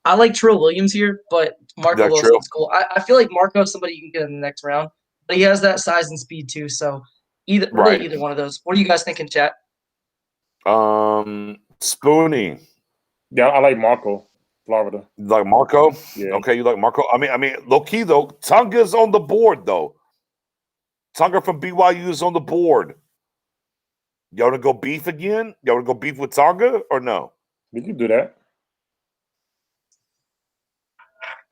[SPEAKER 3] I like Terrell Williams here, but Marco Wilson's cool. I feel like Marco is somebody you can get in the next round, but he has that size and speed too. So either one of those. What do you guys think in chat?
[SPEAKER 1] Spoony.
[SPEAKER 4] Yeah, I like Marco, Florida.
[SPEAKER 1] You like Marco?
[SPEAKER 4] Yeah.
[SPEAKER 1] Okay, you like Marco. I mean, low key though, Tunga's on the board though. Tunga from BYU is on the board. You want to go beef again? You want to go beef with Tonga or no?
[SPEAKER 4] We can do that.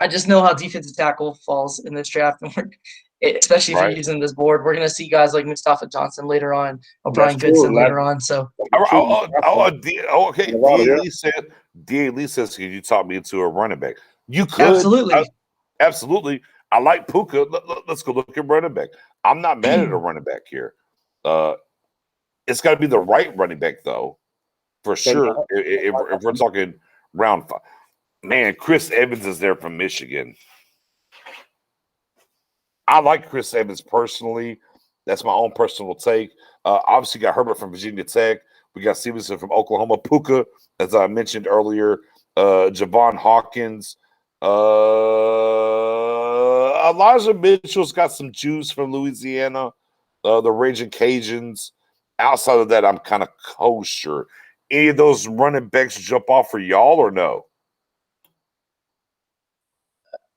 [SPEAKER 3] I just know how defensive tackle falls in this draft, especially if you're using this board. We're going to see guys like Mustafa Johnson later on, O'Brien Goodson later on. So,
[SPEAKER 1] okay. D.A. Lee says, "Can you talk me into a running back?" You could absolutely. I like Puka. Let's go look at running back. I'm not mad at a running back here. It's got to be the right running back though, for sure. If we're talking round 5. Man, Chris Evans is there from Michigan. I like Chris Evans personally. That's my own personal take. Obviously, got Herbert from Virginia Tech. We got Stevenson from Oklahoma. Puka, as I mentioned earlier. Javon Hawkins. Elijah Mitchell's got some juice from Louisiana. The Raging Cajuns. Outside of that, I'm kind of kosher. Any of those running backs jump off for y'all or no?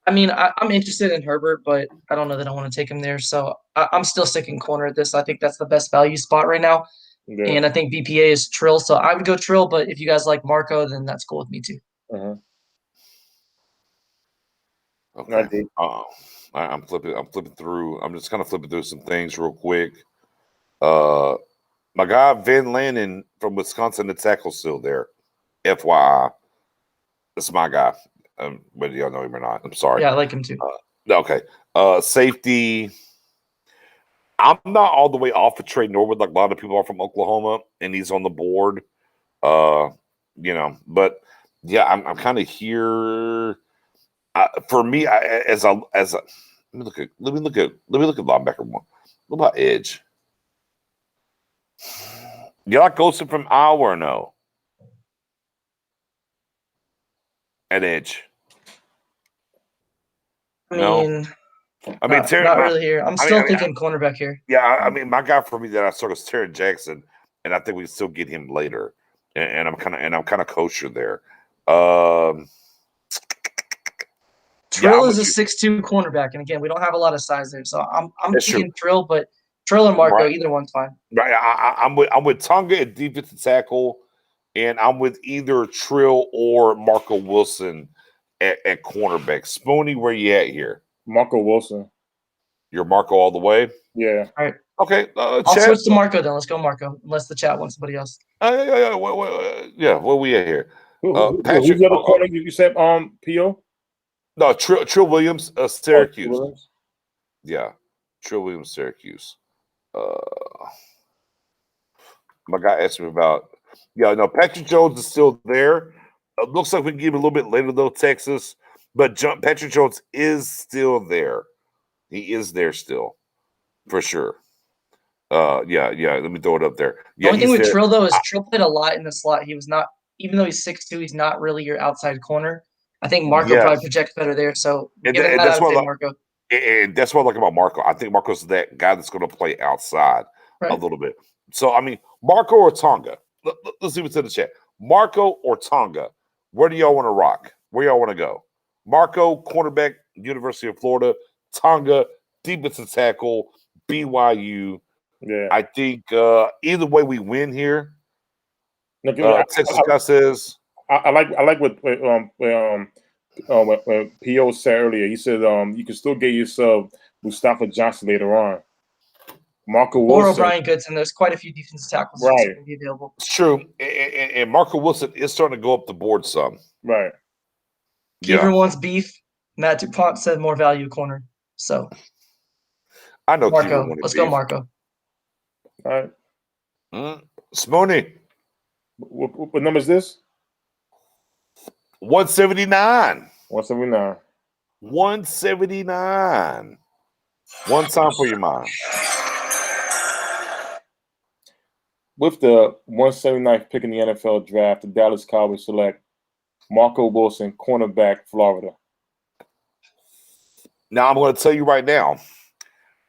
[SPEAKER 3] I mean, I'm interested in Herbert, but I don't know that I want to take him there. So I'm still sticking corner at this. I think that's the best value spot right now. Yeah. And I think BPA is Trill. So I would go Trill, but if you guys like Marco, then that's cool with me too.
[SPEAKER 1] Okay. I'm flipping through. I'm just kind of flipping through some things real quick. My guy Van Lanen from Wisconsin, the tackle still there. FYI. That's my guy. Whether y'all know him or not. I'm sorry.
[SPEAKER 3] Yeah, I like him too.
[SPEAKER 1] Okay. Safety. I'm not all the way off of Trey Norwood like a lot of people are from Oklahoma, and he's on the board. But yeah, I'm kind of here. For me, let me look at linebacker one. What about edge? You like Golson from Iowa or no? At edge.
[SPEAKER 3] Terry, not really here. I'm still thinking cornerback here.
[SPEAKER 1] Yeah, my guy for me that I sort of is Terry Jackson, and I think we still get him later. And I'm kind of kosher there.
[SPEAKER 3] Trill is a 6'2" cornerback, and again, we don't have a lot of size there, so I'm thinking Trill, but Trill and Marco, either one's fine.
[SPEAKER 1] Right, I'm with Tonga at defensive tackle, and I'm with either Trill or Marco Wilson at cornerback. Spoony, where you at here?
[SPEAKER 4] Marco Wilson.
[SPEAKER 3] You're
[SPEAKER 1] Marco all the way.
[SPEAKER 4] Yeah.
[SPEAKER 3] All right.
[SPEAKER 1] Okay.
[SPEAKER 3] I'll switch to Marco then. Let's go Marco. Unless the chat wants somebody else.
[SPEAKER 1] Yeah. Where we at here?
[SPEAKER 4] Patrick. Who's the other corner you said? P.O.
[SPEAKER 1] No, Trill Williams, Syracuse.
[SPEAKER 4] Williams.
[SPEAKER 1] Yeah, Trill Williams, Syracuse. My guy asked me about. Yeah, no, Patrick Jones is still there. Looks like we can give him a little bit later though, Texas. But Patrick Jones is still there. He is there still, for sure. Yeah. Let me throw it up there.
[SPEAKER 3] The only thing with Trill though is Trill played a lot in the slot. He was not, even though he's 6'2", he's not really your outside corner. I think Marco probably projects better there. So given that, I would say Marco.
[SPEAKER 1] And that's what I like about Marco. I think Marco's that guy that's going to play outside a little bit. So I mean, Marco or Tonga. Let's see what's in the chat. Marco or Tonga. Where do y'all want to rock? Where y'all want to go? Marco, cornerback, University of Florida. Tonga, defensive tackle, BYU.
[SPEAKER 4] Yeah,
[SPEAKER 1] I think either way we win here. Texas guy says.
[SPEAKER 4] I like what P.O. said earlier. He said you can still get yourself Mustafa Johnson later on. Marco Wilson.
[SPEAKER 3] Or O'Brien Goodson. There's quite a few defensive tackles that can be available.
[SPEAKER 1] It's true. And Marco Wilson is starting to go up the board some.
[SPEAKER 4] Right.
[SPEAKER 3] Keever wants beef. Matt DuPont said more value corner. So
[SPEAKER 1] I know
[SPEAKER 3] Marco. Let's go Marco.
[SPEAKER 4] All right.
[SPEAKER 1] Smooney.
[SPEAKER 4] What number is this?
[SPEAKER 1] 179.
[SPEAKER 4] 179.
[SPEAKER 1] 179. One time for your mind.
[SPEAKER 4] With the 179th pick in the NFL draft, the Dallas Cowboys select Marco Wilson, cornerback, Florida.
[SPEAKER 1] Now, I'm going to tell you right now,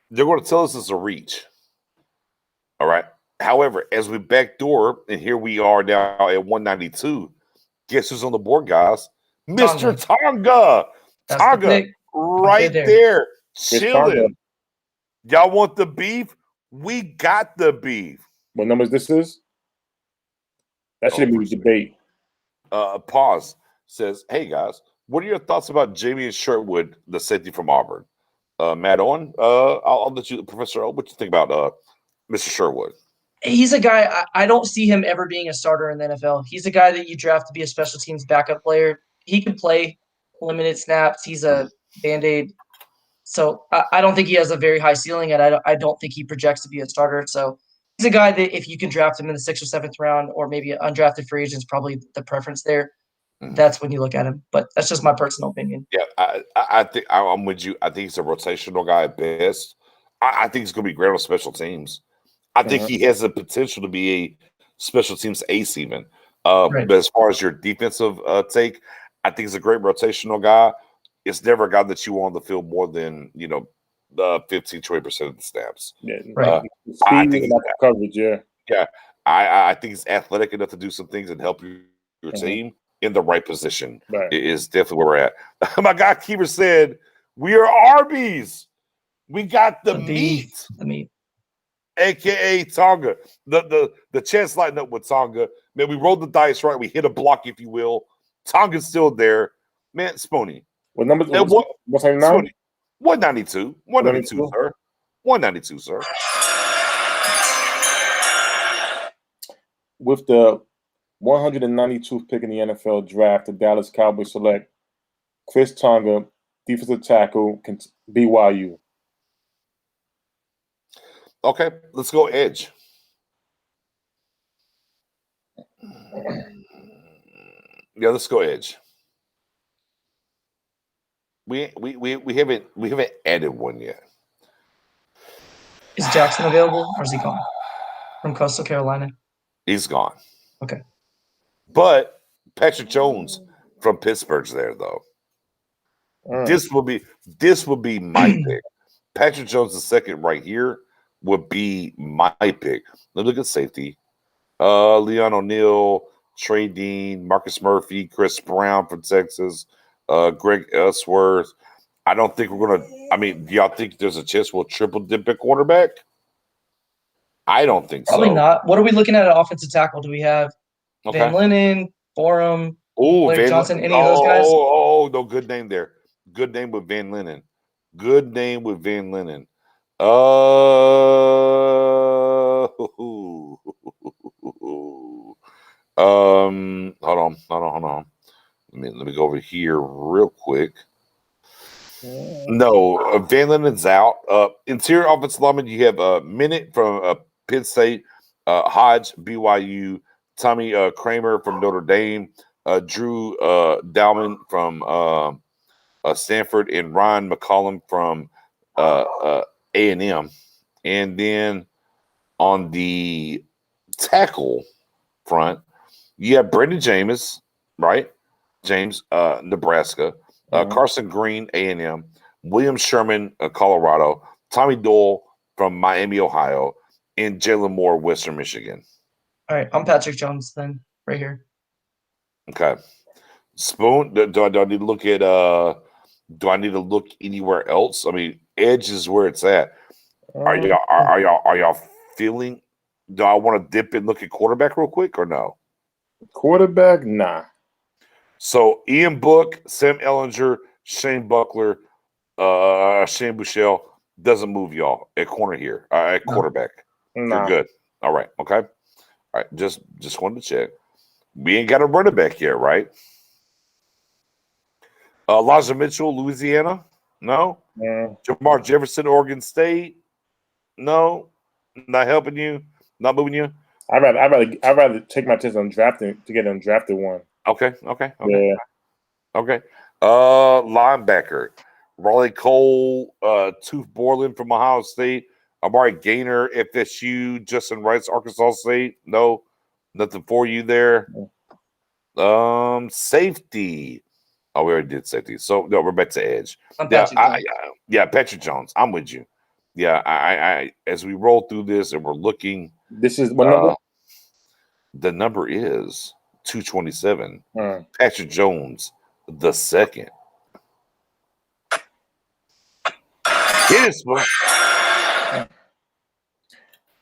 [SPEAKER 1] they're going to tell us it's a reach. All right. However, as we backdoor, and here we are now at 192, guess who's on the board, guys? Mr. Tonga. Tonga, right there, chilling. Y'all want the beef? We got the beef.
[SPEAKER 4] What numbers this is? That should be a debate.
[SPEAKER 1] Pause. Says, hey, guys, what are your thoughts about Jamie Sherwood, the safety from Auburn? Matt Owen, I'll let you, Professor O, what you think about Mr. Sherwood?
[SPEAKER 3] He's a guy, I don't see him ever being a starter in the NFL. He's a guy that you draft to be a special teams backup player. He can play limited snaps. He's a Band-Aid. So I don't think he has a very high ceiling, and I don't think he projects to be a starter. So he's a guy that if you can draft him in the 6th or 7th round, or maybe an undrafted free agent is probably the preference there. That's when you look at him. But that's just my personal opinion.
[SPEAKER 1] Yeah, I think I'm with you. I think he's a rotational guy at best. I think he's going to be great on special teams. I think he has the potential to be a special teams ace even. But as far as your defensive take, I think he's a great rotational guy. It's never a guy that you want on the field more than, 15, 20% of the snaps.
[SPEAKER 4] Yeah,
[SPEAKER 1] I think
[SPEAKER 4] coverage,
[SPEAKER 1] Yeah, I think he's athletic enough to do some things and help your team in the right position. It is definitely where we're at. My guy Keever said, we are Arby's. We got the meat.
[SPEAKER 3] The meat.
[SPEAKER 1] AKA Tonga. The chance lighting up with Tonga. Man, we rolled the dice right. We hit a block, if you will. Tonga's still there. Man, Spony.
[SPEAKER 4] What number? What's her now?
[SPEAKER 1] 192. 192, sir. 192, sir.
[SPEAKER 4] With the 192th pick in the NFL draft, the Dallas Cowboys select Chris Tonga, defensive tackle, BYU.
[SPEAKER 1] Okay, let's go edge. Yeah, let's go edge. We haven't added one yet.
[SPEAKER 3] Is Jackson available or is he gone from Coastal Carolina?
[SPEAKER 1] He's gone.
[SPEAKER 3] Okay.
[SPEAKER 1] But Patrick Jones from Pittsburgh's there though. This will be my pick. Patrick Jones, the second right here, would be my pick. Let's look at safety. Leon O'Neal, Trey Dean, Marcus Murphy, Chris Brown from Texas, Greg Ellsworth. I don't think we're gonna. I mean, do y'all think there's a chance we'll triple dip at quarterback? I don't think
[SPEAKER 3] Probably
[SPEAKER 1] so.
[SPEAKER 3] not. What are we looking at offensive tackle? Do we have Van Lennon, Borum, Blair Johnson, any of those guys?
[SPEAKER 1] Oh, no, good name there. Good name with Van Lennon. Hold on. Let me go over here real quick. No, Van Linden's out. Interior offensive lineman, you have Minute from Penn State, Hodge, BYU, Tommy Kramer from Notre Dame, Drew Dalman from Stanford, and Ryan McCollum from A&M. And then on the tackle front, you have Brendan James, right? James, Nebraska. Carson Green, A&M. William Sherman, Colorado. Tommy Doyle from Miami, Ohio. And Jalen Moore, Western Michigan.
[SPEAKER 3] All right, I'm Patrick Jones then, right here.
[SPEAKER 1] Okay. Spoon, do I need to look at do I need to look anywhere else? I mean, edge is where it's at. Are y'all feeling? Do I want to dip and look at quarterback real quick or no?
[SPEAKER 4] Quarterback, nah.
[SPEAKER 1] So Ian Book, Sam Ellinger, Shane Buckler, Shane Buechele doesn't move y'all at corner here. At quarterback.
[SPEAKER 4] Nah.
[SPEAKER 1] You're good. All right. Okay. All right. Just wanted to check. We ain't got a running back yet, right? Elijah Mitchell, Louisiana? No. Jamar Jefferson, Oregon State? No. Not helping you? Not moving you?
[SPEAKER 4] I'd rather take my chance on drafting to get an undrafted one.
[SPEAKER 1] Okay.
[SPEAKER 4] Yeah.
[SPEAKER 1] Okay. Linebacker. Raleigh Cole, Tooth Borland from Ohio State. Amari Gaynor, FSU. Justin Wrights, Arkansas State. No. Nothing for you there. Safety. Oh, we already did safety. So no, we're back to edge. Patrick Jones. I'm with you. Yeah, I as we roll through this and we're looking.
[SPEAKER 4] This is what number?
[SPEAKER 1] The number is 227. Patrick Jones, the second. Get it, Spoon.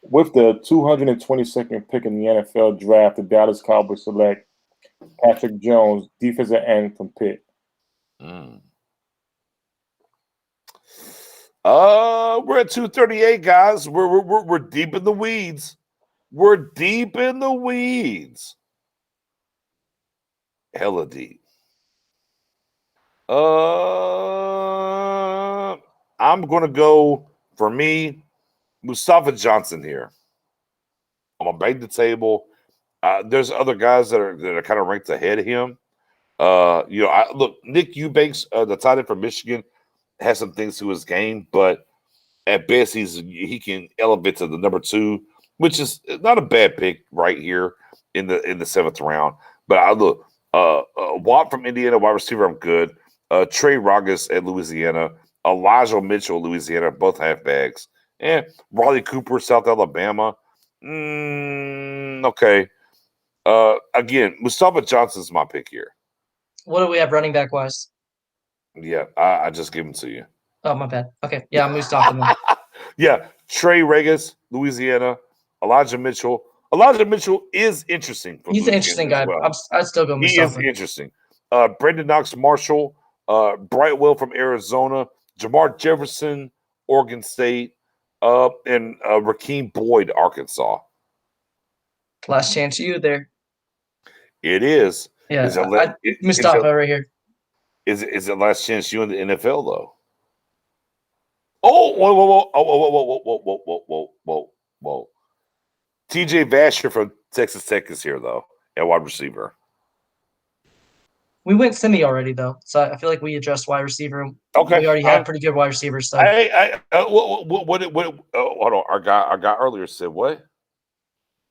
[SPEAKER 4] With the 222nd pick in the NFL draft, the Dallas Cowboys select Patrick Jones, defensive end from Pitt.
[SPEAKER 1] We're at 238, guys. We're deep in the weeds. We're deep in the weeds. Hella deep. I'm gonna go for me, Mustafa Johnson here. I'm gonna bang the table. There's other guys that are kind of ranked ahead of him. Look, Nick Eubanks, the tight end from Michigan, has some things to his game, but at best he can elevate to the number 2, which is not a bad pick right here in the 7th round. But I look, Watt from Indiana, wide receiver, I'm good. Trey Rogas at Louisiana, Elijah Mitchell, Louisiana, both halfbacks, and Raleigh Cooper, South Alabama. Okay. Again, Mustafa Johnson's my pick here.
[SPEAKER 3] What do we have running back wise?
[SPEAKER 1] Yeah, I just give him to you.
[SPEAKER 3] Oh, my bad. Okay. Yeah, I'm Mustafa.
[SPEAKER 1] Yeah, Trey Rogas, Louisiana, Elijah Mitchell. Elijah Mitchell is interesting.
[SPEAKER 3] He's an interesting guy. Well. I'd still go Mustafa.
[SPEAKER 1] He is interesting. Brendan Knox Marshall, Brightwell from Arizona, Jamar Jefferson, Oregon State, and Rakeem Boyd, Arkansas.
[SPEAKER 3] Last chance you there.
[SPEAKER 1] It is.
[SPEAKER 3] Yeah, Mustafa right here.
[SPEAKER 1] Is it last chance you in the NFL though? Whoa. TJ Vasher from Texas Tech is here though, at wide receiver.
[SPEAKER 3] We went semi already though, so I feel like we addressed wide receiver.
[SPEAKER 1] Okay,
[SPEAKER 3] we already had pretty good wide receiver stuff.
[SPEAKER 1] Hold on. Our guy earlier said what?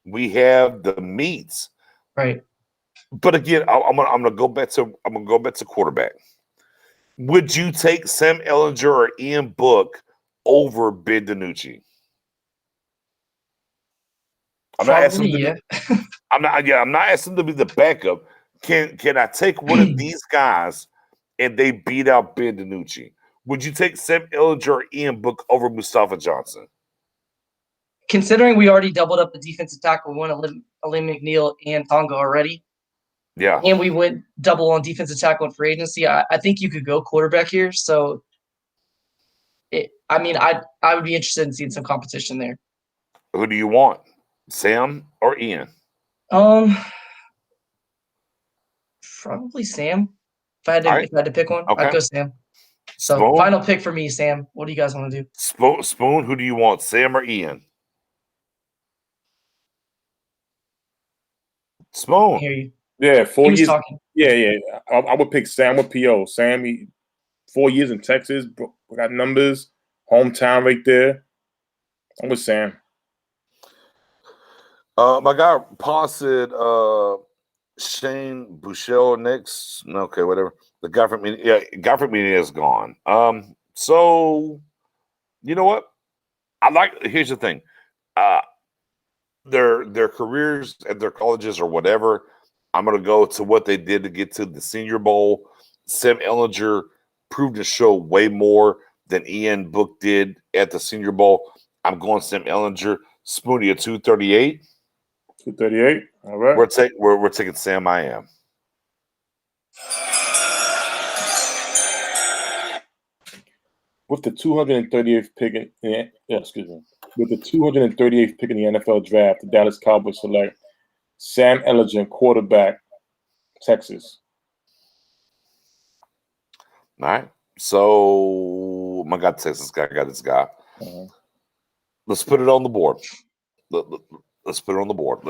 [SPEAKER 1] We have the meats,
[SPEAKER 3] right?
[SPEAKER 1] But again, I'm gonna go back to quarterback. Would you take Sam Ellinger or Ian Book over Ben DiNucci? I'm not asking them to be the backup. Can I take one of these guys and they beat out Ben DiNucci? Would you take Sam Ellinger or Ian Book over Mustafa Johnson?
[SPEAKER 3] Considering we already doubled up the defensive tackle, we went Alim McNeil and Tonga already.
[SPEAKER 1] Yeah.
[SPEAKER 3] And we went double on defensive tackle and free agency. I think you could go quarterback here. So I would be interested in seeing some competition there.
[SPEAKER 1] Who do you want, Sam or Ian?
[SPEAKER 3] Probably Sam. If I had to pick one,
[SPEAKER 1] Okay.
[SPEAKER 3] I'd go Sam. So
[SPEAKER 1] Spoon?
[SPEAKER 3] Final pick for me, Sam. What do you guys want to do?
[SPEAKER 1] Spoon, who do you want, Sam or Ian? Spoon.
[SPEAKER 3] I hear you.
[SPEAKER 4] Yeah, 4 years.
[SPEAKER 3] Talking.
[SPEAKER 4] Yeah. I would pick Sam with PO. Sam, 4 years in Texas, got numbers, hometown right there. I'm with Sam.
[SPEAKER 1] My guy Paul said Shane Buechele next. Okay, whatever. The guy from Media is gone. So you know what? Here's the thing. Their careers at their colleges or whatever. I'm gonna go to what they did to get to the Senior Bowl. Sam Ehlinger proved to show way more than Ian Book did at the Senior Bowl. I'm going Sam Ehlinger. Spoonie at 238.
[SPEAKER 4] 238. All right.
[SPEAKER 1] We're taking Sam. I am.
[SPEAKER 4] With the 238th pick with the 238th pick in the NFL draft, the Dallas Cowboys select Sam Ehlinger, quarterback, Texas.
[SPEAKER 1] All right. So my God, Texas guy got this guy.
[SPEAKER 4] Uh-huh.
[SPEAKER 1] Let's put it on the board. Let's put it on the board.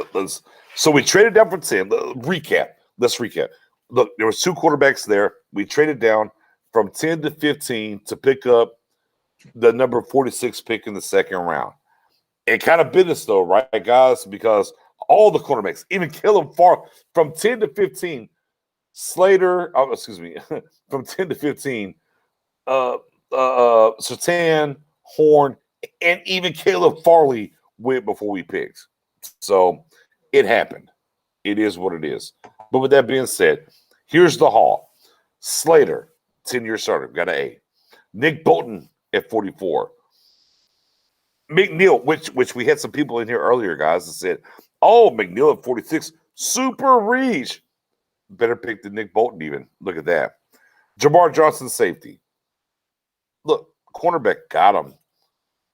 [SPEAKER 1] So we traded down for 10. Let's recap. Look, there was 2 quarterbacks there. We traded down from 10 to 15 to pick up the number 46 pick in the second round. It kind of bit us though, right, guys? Because all the quarterbacks, even Caleb Farley, from 10 to 15, Slater, from 10 to 15, Surtain, Horn, and even Caleb Farley went before we picked. So it happened. It is what it is. But with that being said, here's the haul. Slater, 10-year starter, got an A. Nick Bolton at 44. McNeil, which we had some people in here earlier, guys, that said, oh, McNeil at 46, super reach. Better pick than Nick Bolton even. Look at that. Jamar Johnson, safety. Look, cornerback got him.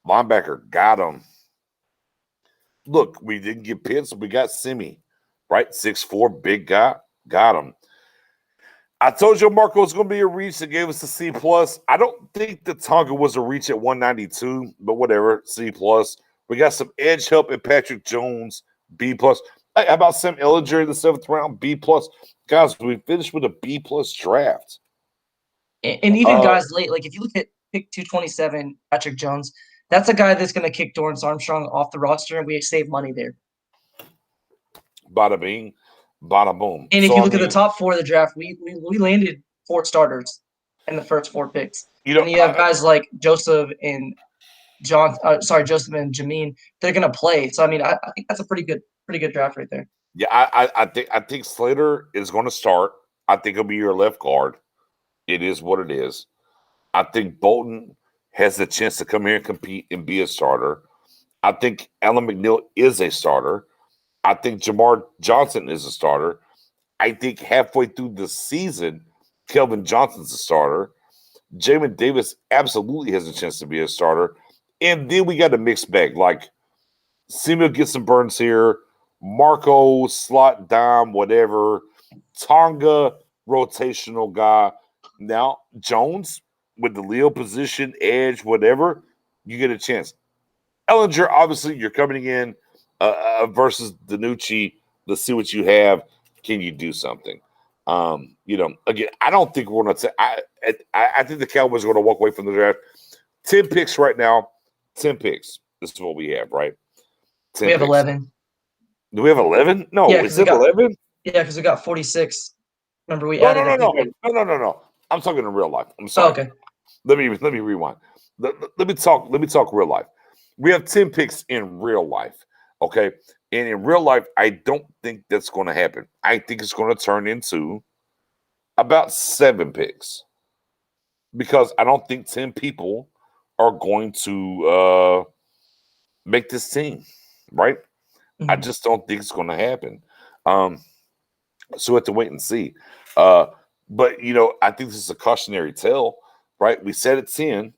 [SPEAKER 1] Linebacker got him. Look, we didn't get Pitts, we got Simi, right? 6'4", big guy, got him. I told you Marco was going to be a reach that gave us a C+. I don't think the Tonga was a reach at 192, but whatever, C+. We got some edge help in Patrick Jones, B+. Hey, how about Sam Ehlinger in the 7th round, B+. Guys, we finished with a B+ draft.
[SPEAKER 3] And even guys late, like if you look at pick 227, Patrick Jones, that's a guy that's going to kick Dorrance Armstrong off the roster, and we save money there.
[SPEAKER 1] Bada bing, bada boom.
[SPEAKER 3] And if you look at the top 4 of the draft, we landed 4 starters in the first 4 picks. And you have guys like Joseph and Joseph and Jameen. They're going to play. So I mean, I think that's a pretty good draft right there.
[SPEAKER 1] Yeah, I think Slater is going to start. I think he'll be your left guard. It is what it is. I think Bolton has the chance to come here and compete and be a starter. I think Alan McNeil is a starter. I think Jamar Johnson is a starter. I think halfway through the season, Kelvin Johnson's a starter. Jamin Davis absolutely has a chance to be a starter. And then we got a mixed bag. Like, Samuel gets some burns here. Marco, slot dime, whatever. Tonga, rotational guy. Now, Jones, with the Leo position, edge, whatever, you get a chance. Ehlinger, obviously, you're coming in versus Danucci. Let's see what you have. Can you do something? Again, I don't think we're going to – I think the Cowboys are going to walk away from the draft. 10 picks right now. 10 picks. This is what we have, right?
[SPEAKER 3] We have 11.
[SPEAKER 1] Do we have 11? No,
[SPEAKER 3] yeah,
[SPEAKER 1] is it 11?
[SPEAKER 3] Yeah, because we got 46. Remember, we added
[SPEAKER 1] No. I'm talking in real life. I'm sorry.
[SPEAKER 3] Oh, okay.
[SPEAKER 1] Let me rewind. Let me talk real life. We have 10 picks in real life, okay? And in real life, I don't think that's going to happen. I think it's going to turn into about 7 picks because I don't think 10 people are going to make this team, right? Mm-hmm. I just don't think it's going to happen. So we have to wait and see. But, I think this is a cautionary tale, right? We said it's 10.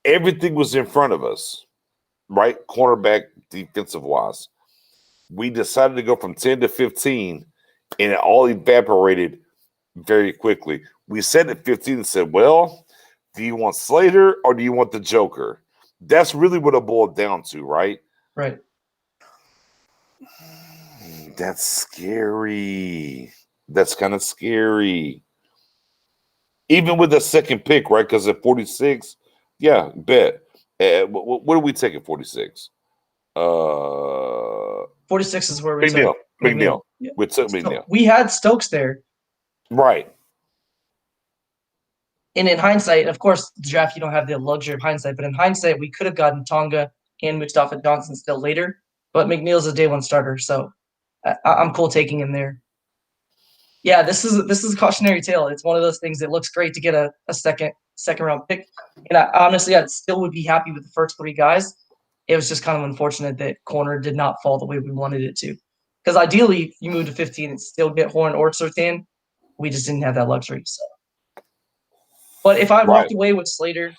[SPEAKER 1] everything was in front of us, right? Cornerback, defensive wise. We decided to go from 10 to 15, and it all evaporated very quickly. We said at 15 and said, well, do you want Slater or do you want the Joker? That's really what it boiled down to, right?
[SPEAKER 3] Right.
[SPEAKER 1] That's scary. That's kind of scary. Even with the second pick, right? Because at 46, yeah, bet. What do we take at 46?
[SPEAKER 3] 46 is where we
[SPEAKER 1] McNeil.
[SPEAKER 3] took
[SPEAKER 1] McNeil.
[SPEAKER 3] Yeah.
[SPEAKER 1] We took
[SPEAKER 3] So
[SPEAKER 1] McNeil.
[SPEAKER 3] we had Stokes there.
[SPEAKER 1] Right.
[SPEAKER 3] And in hindsight, of course, the draft, you don't have the luxury of hindsight, but in hindsight, we could have gotten Tonga and Mustafa Johnson still later. But McNeil's a day one starter, so I'm cool taking him there. Yeah, this is a cautionary tale. It's one of those things that looks great to get a second round pick. And honestly, I still would be happy with the first three guys. It was just kind of unfortunate that corner did not fall the way we wanted it to. Because ideally, you move to 15 and still get Horn or Surtain. We just didn't have that luxury. So, but if I walked away with Slater,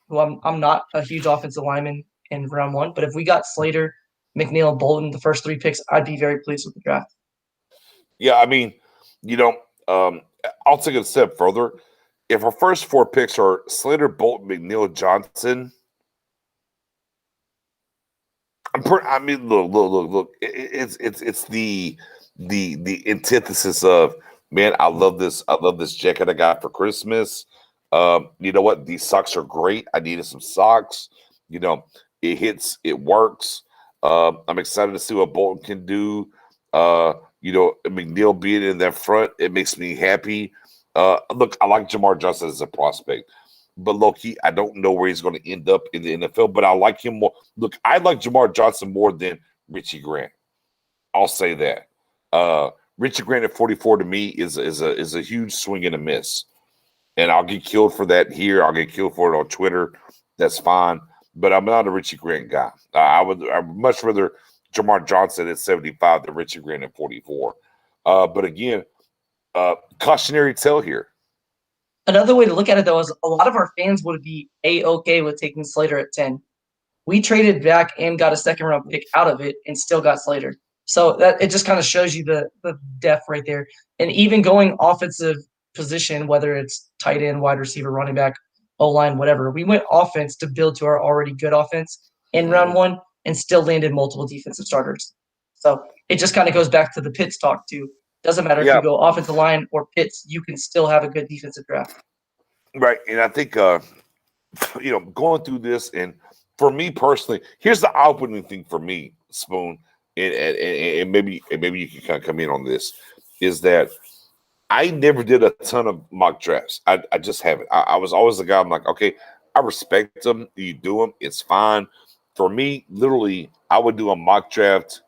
[SPEAKER 3] who I'm not a huge offensive lineman in round one, but if we got Slater, McNeil, Bolden, the first three picks, I'd be very pleased with the draft.
[SPEAKER 1] Yeah, I mean, I'll take it a step further. If our first four picks are Slater, Bolton, McNeil, Johnson, look. It's the antithesis of, man, I love this jacket I got for Christmas. You know what? These socks are great. I needed some socks. It hits, it works. I'm excited to see what Bolton can do. McNeil being in that front, it makes me happy. Look, I like Jamar Johnson as a prospect, but low-key, I don't know where he's going to end up in the NFL, but I like him more. Look, I like Jamar Johnson more than Richie Grant. I'll say that. Richie Grant at 44 to me is a huge swing and a miss. And I'll get killed for that here. I'll get killed for it on Twitter. That's fine. But I'm not a Richie Grant guy. I would much rather Jamar Johnson at 75 than Richie Grant at 44. But again, cautionary tale here.
[SPEAKER 3] Another way to look at it, though, is a lot of our fans would be A-okay with taking Slater at 10. We traded back and got a second-round pick out of it and still got Slater. So that it just kind of shows you the depth right there. And even going offensive position, whether it's tight end, wide receiver, running back, O-line, whatever, we went offense to build to our already good offense in round one and still landed multiple defensive starters. So it just kind of goes back to the Pitts talk, too. Doesn't matter if you go offensive line or Pitts, you can still have a good defensive draft.
[SPEAKER 1] Right. And I think, going through this, and for me personally, here's the eye-opening thing for me, Spoon, and maybe you can kind of come in on this, is that I never did a ton of mock drafts. I just haven't. I was always the guy, I'm like, okay, I respect them. You do them. It's fine. For me, literally, I would do a mock draft.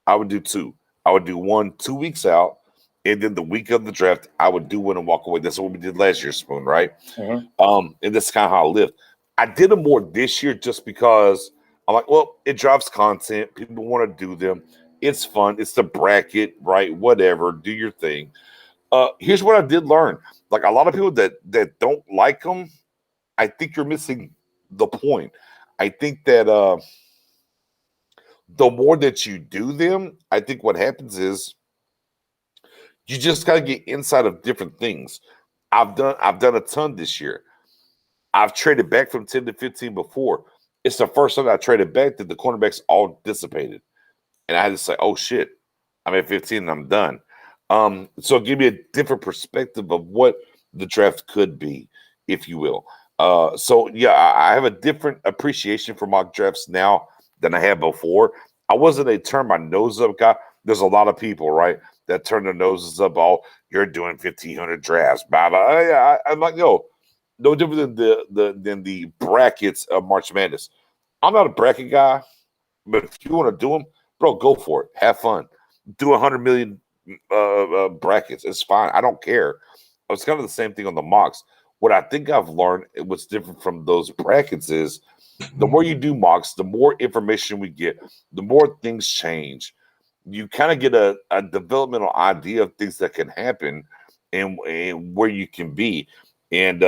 [SPEAKER 1] I would do two. I would do one 2 weeks out, and then the week of the draft, I would do one and walk away. That's what we did last year, Spoon, right? And that's kind of how I lived. I did them more this year just because I'm like, well, it drives content. People want to do them. It's fun. It's the bracket, right? Whatever. Do your thing. Here's what I did learn. Like a lot of people that don't like them, I think you're missing the point. I think that the more that you do them, I think what happens is you just got to get inside of different things. I've done a ton this year. I've traded back from 10 to 15 before. It's the first time I traded back that the cornerbacks all dissipated. And I had to say, oh, shit, I'm at 15 and I'm done. So give me a different perspective of what the draft could be, if you will. I have a different appreciation for mock drafts now than I had before. I wasn't a turn my nose up guy. There's a lot of people, right, that turn their noses up. Oh, you're doing 1,500 drafts. Blah, blah. I'm like, no different than the brackets of March Madness. I'm not a bracket guy, but if you want to do them, bro, go for it. Have fun. Do 100 million brackets. It's fine. I don't care. It's kind of the same thing on the mocks. What I think I've learned, what's different from those brackets is the more you do mocks, the more information we get, the more things change. You kind of get a developmental idea of things that can happen and where you can be. And,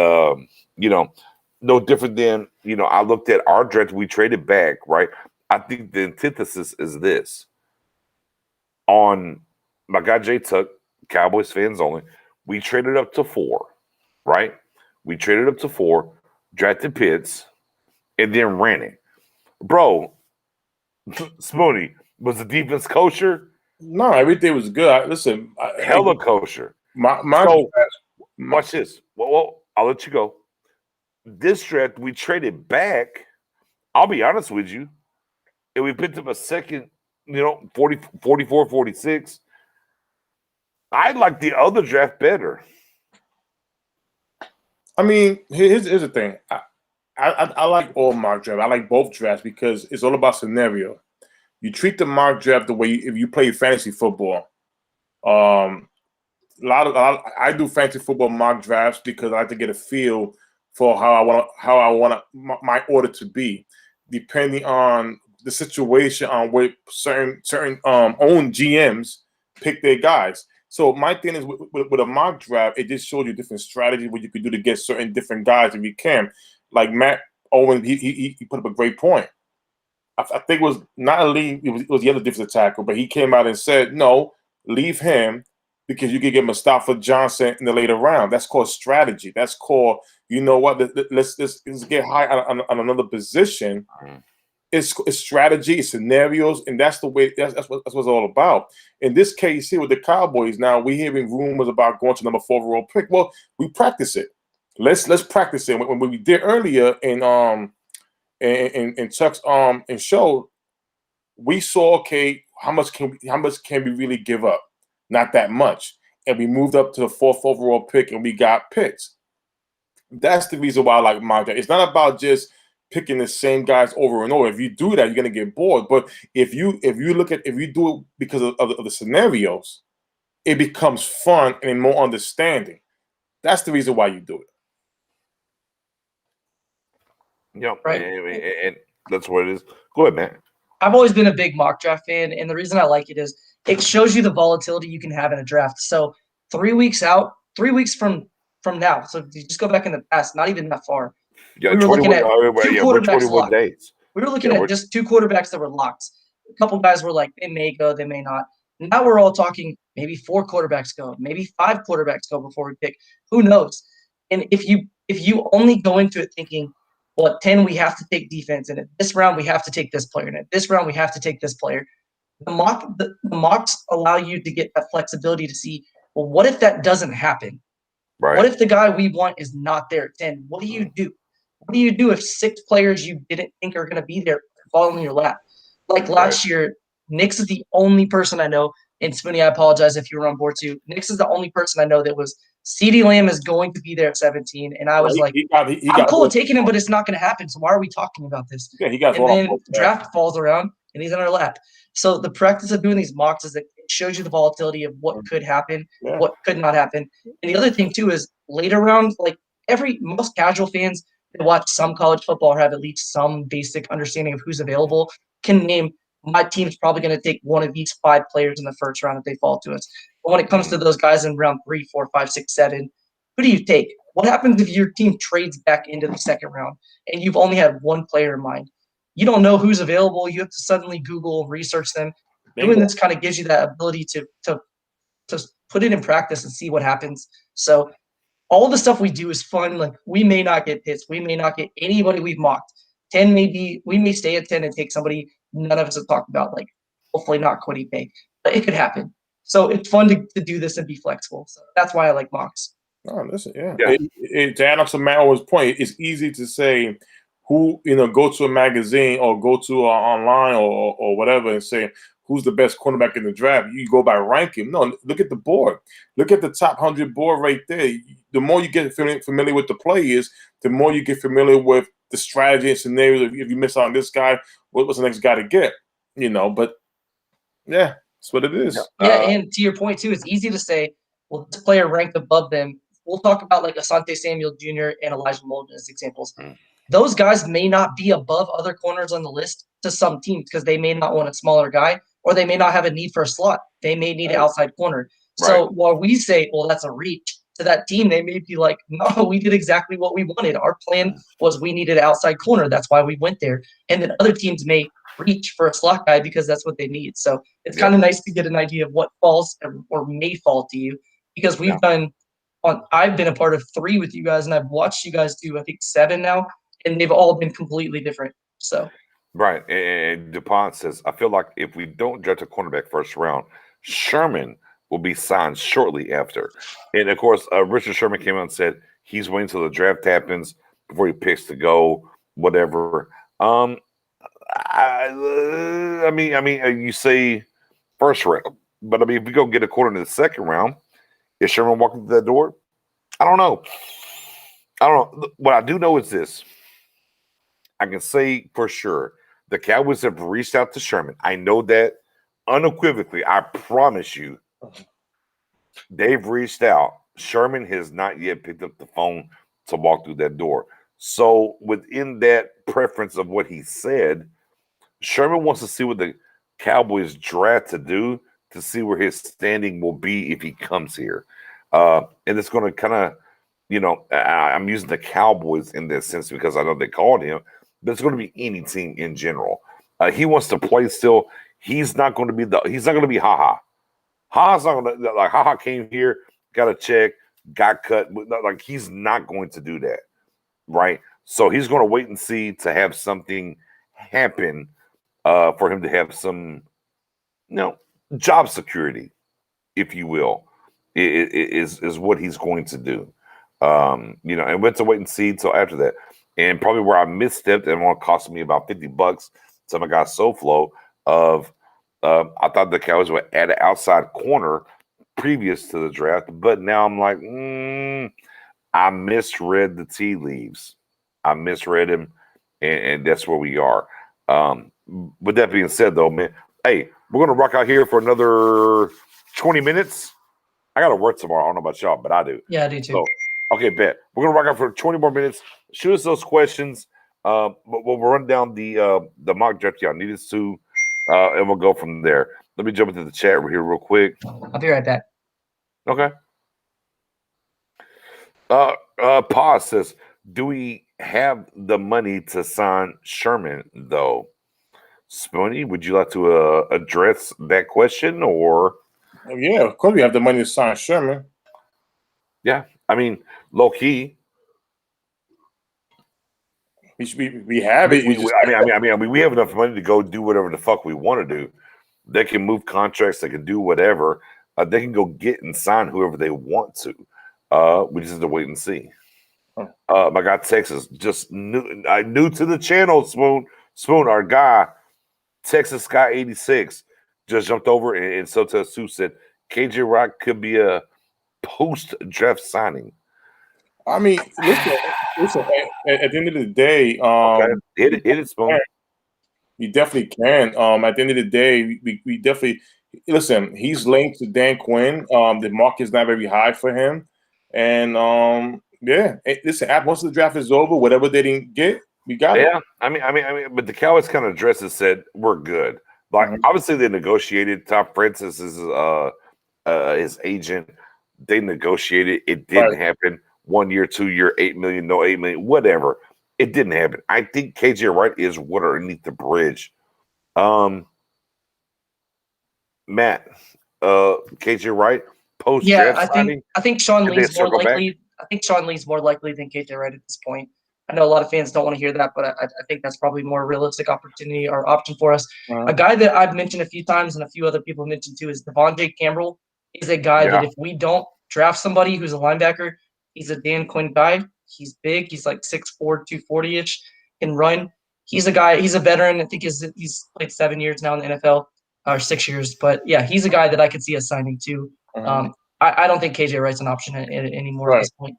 [SPEAKER 1] no different than, I looked at our draft. We traded back, right? I think the antithesis is this. On my guy Jay Tuck, Cowboys fans only, we traded up to 4, right? We traded up to 4, drafted Pitts, and then ran it. Bro, Spoony, was the defense kosher?
[SPEAKER 4] No, everything was good. Listen,
[SPEAKER 1] hella kosher. Watch this. Well, I'll let you go. This draft, we traded back. I'll be honest with you. And we picked up a second, 44, 46. I like the other draft better.
[SPEAKER 4] I mean, here's the thing. I like all mock drafts. I like both drafts because it's all about scenario. You treat the mock draft the way if you play fantasy football. I do fantasy football mock drafts because I like to get a feel for how I want my order to be, depending on the situation on what certain own GMs pick their guys. So my thing is with a mock draft, it just shows you different strategies what you could do to get certain different guys if you can. Like Matt Owen, he put up a great point. I think it was not Lee, it was the other defensive tackle, but he came out and said, no, leave him because you could get Mustafa Johnson in the later round. That's called strategy. That's called, you know what, let's get high on another position. It's strategy, it's scenarios, and that's the way. That's what it's all about. In this case here with the Cowboys, now we're hearing rumors about going to number 4 overall pick. Well, we practice it. Let's practice it. When we did earlier in Chuck's and show, we saw how much can we really give up? Not that much, and we moved up to the 4th overall pick, and we got picks. That's the reason why I like mock draft. It's not about just picking the same guys over and over. If you do that, you're gonna get bored. But if you do it because of the scenarios, it becomes fun and more understanding. That's the reason why you do it.
[SPEAKER 1] Yeah, right. And that's what it is. Go ahead, man.
[SPEAKER 3] I've always been a big mock draft fan, and the reason I like it is it shows you the volatility you can have in a draft. So 3 weeks out, 3 weeks from now. So you just go back in the past, not even that far.
[SPEAKER 1] Yeah,
[SPEAKER 3] we were looking at 2 quarterbacks locked.
[SPEAKER 1] Days.
[SPEAKER 3] We were looking at just 2 quarterbacks that were locked. A couple guys were like, they may go, they may not. Now we're all talking maybe 4 quarterbacks go, maybe 5 quarterbacks go before we pick. Who knows? And if you only go into it thinking, well, at 10 we have to take defense, and at this round we have to take this player, and at this round we have to take this player. The mocks allow you to get that flexibility to see, well, what if that doesn't happen? Right. What if the guy we want is not there at 10? What do you do? What do you do if 6 players you didn't think are going to be there fall in your lap? Like last year, Nix is the only person I know, and Spoony, I apologize if you were on board too. Nix is the only person I know that was CeeDee Lamb is going to be there at 17, and I was I'm cool with taking him, but it's not going to happen. So why are we talking about this?
[SPEAKER 4] Yeah, he got.
[SPEAKER 3] And then draft falls around, and he's in our lap. So the practice of doing these mocks is that it shows you the volatility of what could happen, what could not happen. And the other thing too is later rounds, like most casual fans that watch some college football or have at least some basic understanding of who's available can name, my team's probably going to take one of these 5 players in the first round if they fall to us. But when it comes to those guys in round 3, 4, 5, 6, 7, who do you take? What happens if your team trades back into the second round and you've only had one player in mind? You don't know who's available. You have to suddenly Google, research them. Doing this kind of gives you that ability to put it in practice and see what happens. So all the stuff we do is fun. Like, we may not get hits. We may not get anybody we've mocked. 10 we may stay at 10 and take somebody none of us have talked about, like hopefully not Quiddy Pay. But it could happen. So it's fun to do this and be flexible. So that's why I like mocks.
[SPEAKER 4] Oh, listen, yeah. To add on to Matt Owen's point, it's easy to say who, go to a magazine or go to online or whatever and say who's the best cornerback in the draft. You go by ranking. No, look at the board. Look at the top 100 board right there. The more you get familiar with the players, the more you get familiar with the strategy and scenarios. If you miss on this guy, what's the next guy to get? But yeah, that's what it is.
[SPEAKER 3] Yeah, and to your point too, it's easy to say, well, this player ranked above them. We'll talk about like Asante Samuel Jr. and Elijah Molden as examples. Those guys may not be above other corners on the list to some teams because they may not want a smaller guy, or they may not have a need for a slot. They may need an outside corner. So while we say, well, that's a reach, to that team, they may be like, no, we did exactly what we wanted. Our plan was we needed an outside corner. That's why we went there. And then other teams may reach for a slot guy because that's what they need. So it's kind of nice to get an idea of what falls or may fall to you, because I've been a part of 3 with you guys, and I've watched you guys do, I think, 7 now, and they've all been completely different. So.
[SPEAKER 1] Right. And DuPont says, I feel like if we don't draft a cornerback first round, Sherman will be signed shortly after. And of course, Richard Sherman came out and said he's waiting until the draft happens before he picks to go, whatever. I mean, you say first round, but I mean, if we go get a corner in the second round, is Sherman walking through that door? I don't know. What I do know is this. I can say for sure the Cowboys have reached out to Sherman. I know that unequivocally. I promise you, they've reached out. Sherman has not yet picked up the phone to walk through that door. So within that preference of what he said, Sherman wants to see what the Cowboys draft to do to see where his standing will be if he comes here. And it's going to kind of, I'm using the Cowboys in this sense because I know they called him, but it's going to be any team in general. He wants to play still. He's not going to be Ha-Ha. Ha-Ha's not going to, like, Ha-Ha came here, got a check, got cut. Like, he's not going to do that, right? So he's going to wait and see to have something happen for him to have some, job security, if you will, is what he's going to do. And we have to wait and see till after that. And probably where I misstepped and it won't cost me about $50 to my guy SoFlo of I thought the Cowboys would add an outside corner previous to the draft, but now I'm like, I misread the tea leaves. I misread him, and that's where we are. With that being said, though, man, hey, we're gonna rock out here for another 20 minutes. I gotta work tomorrow. I don't know about y'all, but I do.
[SPEAKER 3] Yeah, I do too.
[SPEAKER 1] So, okay, bet. We're gonna rock out for 20 more minutes. Shoot us those questions. But we'll run down the mock draft y'all needed to, and we'll go from there. Let me jump into the chat here real quick.
[SPEAKER 3] I'll be right back.
[SPEAKER 1] Okay. Pause says, do we have the money to sign Sherman, though? Spoony, would you like to address that question, or?
[SPEAKER 4] Yeah, of course we have the money to sign Sherman.
[SPEAKER 1] Yeah, I mean, low key.
[SPEAKER 4] We have it.
[SPEAKER 1] We have enough money to go do whatever the fuck we want to do. They can move contracts. They can do whatever. They can go get and sign whoever they want to. We just have to wait and see. My guy Texas just new to the channel. Spoon, our guy Texas Sky 86 just jumped over and Sota Sue said KJ Rock could be a post draft signing.
[SPEAKER 4] I mean, listen. At the end of the day,
[SPEAKER 1] hit it, Spoon.
[SPEAKER 4] You definitely can. At the end of the day, we definitely listen. He's linked to Dan Quinn. The market is not very high for him, and listen. Once the draft is over, whatever they didn't get, we got it.
[SPEAKER 1] Yeah, I mean, but the Cowboys kind of addressed and said we're good. Like obviously they negotiated. Tom Francis is his agent. They negotiated. It didn't happen. 1 year, 2 year, $8 million, no $8 million, whatever. It didn't happen. I think KJ Wright is what underneath the bridge. Matt, KJ Wright post draft signing.
[SPEAKER 3] I think Sean Lee's more likely. I think Sean Lee's more likely than KJ Wright at this point. I know a lot of fans don't want to hear that, but I think that's probably more realistic opportunity or option for us. A guy that I've mentioned a few times and a few other people mentioned too is Devontae Campbell. Is a guy that if we don't draft somebody who's a linebacker, he's a Dan Quinn guy. He's big. He's like 6'4", 240-ish, can run. He's a guy. He's a veteran. I think he's played 7 years now in the NFL, or 6 years. But yeah, he's a guy that I could see us signing too. I don't think KJ Wright's an option anymore at this point.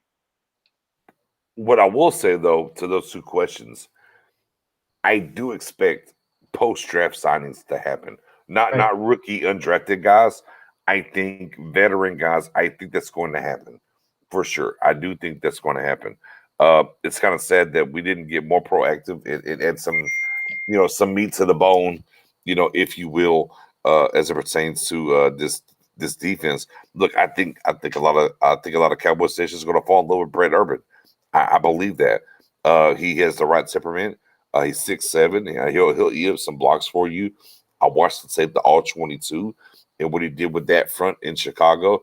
[SPEAKER 1] What I will say though to those two questions, I do expect post-draft signings to happen. Not rookie undrafted guys. I think veteran guys. I think that's going to happen. For sure. I do think that's going to happen. It's kind of sad that we didn't get more proactive and add some, some meat to the bone, if you will, as it pertains to this this defense. Look, I think a lot of Cowboy stations are going to fall in love with Brett Urban. I believe that. He has the right temperament. He's 6'7". He'll eat up some blocks for you. I watched the tape, the All-22, and what he did with that front in Chicago.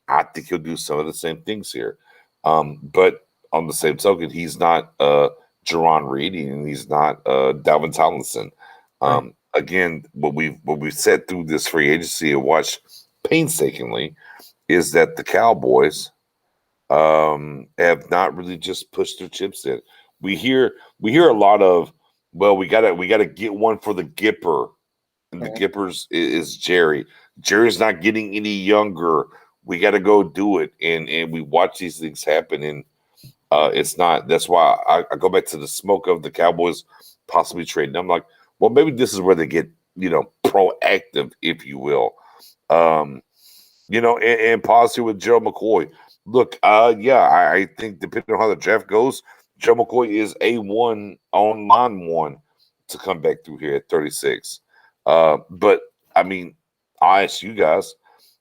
[SPEAKER 1] I think he'll do some of the same things here. But on the same token, he's not Jerron Reed and he's not Dalvin Tomlinson.
[SPEAKER 2] Right.
[SPEAKER 1] Again, what we've said through this free agency and watched painstakingly is that the Cowboys have not really just pushed their chips in. We hear a lot of, well, we gotta get one for the Gipper, and the Gippers is Jerry. Jerry's not getting any younger. We got to go do it, and we watch these things happen, and it's not. That's why I go back to the smoke of the Cowboys possibly trading. I'm like, well, maybe this is where they get proactive, if you will. And pause here with Gerald McCoy. Look, I think depending on how the draft goes, Joe McCoy is A1 on line 1 to come back through here at 36. But I mean, I'll ask you guys,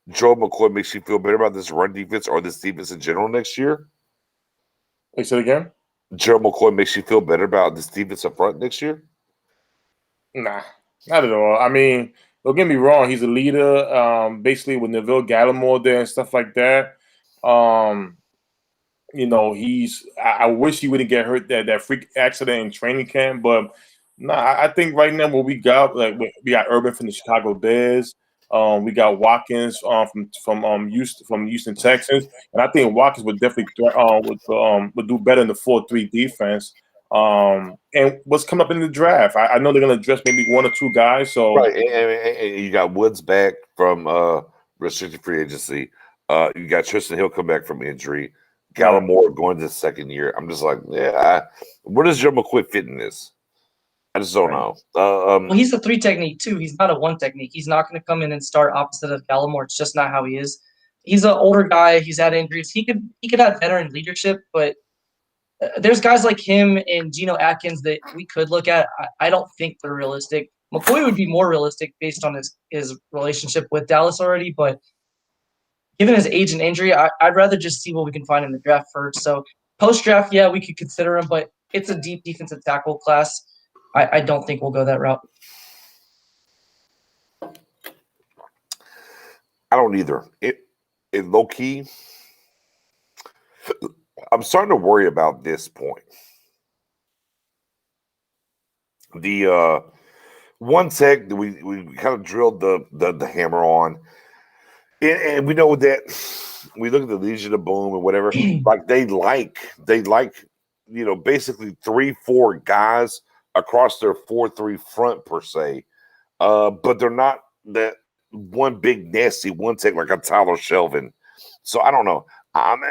[SPEAKER 1] Joe McCoy makes you feel better about this run defense or this defense in general next year?
[SPEAKER 4] Say it again?
[SPEAKER 1] Joe McCoy makes you feel better about this defense up front next year?
[SPEAKER 4] Nah, not at all. I mean, don't get me wrong, he's a leader. Basically with Neville Gallimore there and stuff like that. I wish he wouldn't get hurt that freak accident in training camp, but I think right now what we got, we got Urban from the Chicago Bears, we got Watkins from Houston Texans, and I think Watkins would definitely would do better in the 4-3 defense. And what's coming up in the draft? I know they're going to address maybe 1 or 2 guys. So
[SPEAKER 1] right, and you got Woods back from restricted free agency. You got Tristan Hill come back from injury. Gallimore going to the second year. I'm just like, where does Joe McCoy fit in this? I just don't know.
[SPEAKER 3] Well, he's a 3 technique too. He's not a 1 technique. He's not going to come in and start opposite of Gallimore. It's just not how he is. He's an older guy. He's had injuries. He could have veteran leadership, but there's guys like him and Geno Atkins that we could look at. I don't think they're realistic. McCoy would be more realistic based on his relationship with Dallas already, but given his age and injury, I'd rather just see what we can find in the draft first. So post-draft, yeah, we could consider him, but it's a deep defensive tackle class. I don't think we'll go that route.
[SPEAKER 1] I don't either. It low-key, I'm starting to worry about this point. The one tech that we kind of drilled the hammer on, and we know that we look at the Legion of Boom and whatever, like they like basically 3-4 guys across their 4-3 front per se, but they're not that one big nasty one tech like a Tyler Shelvin. So I don't know. I'm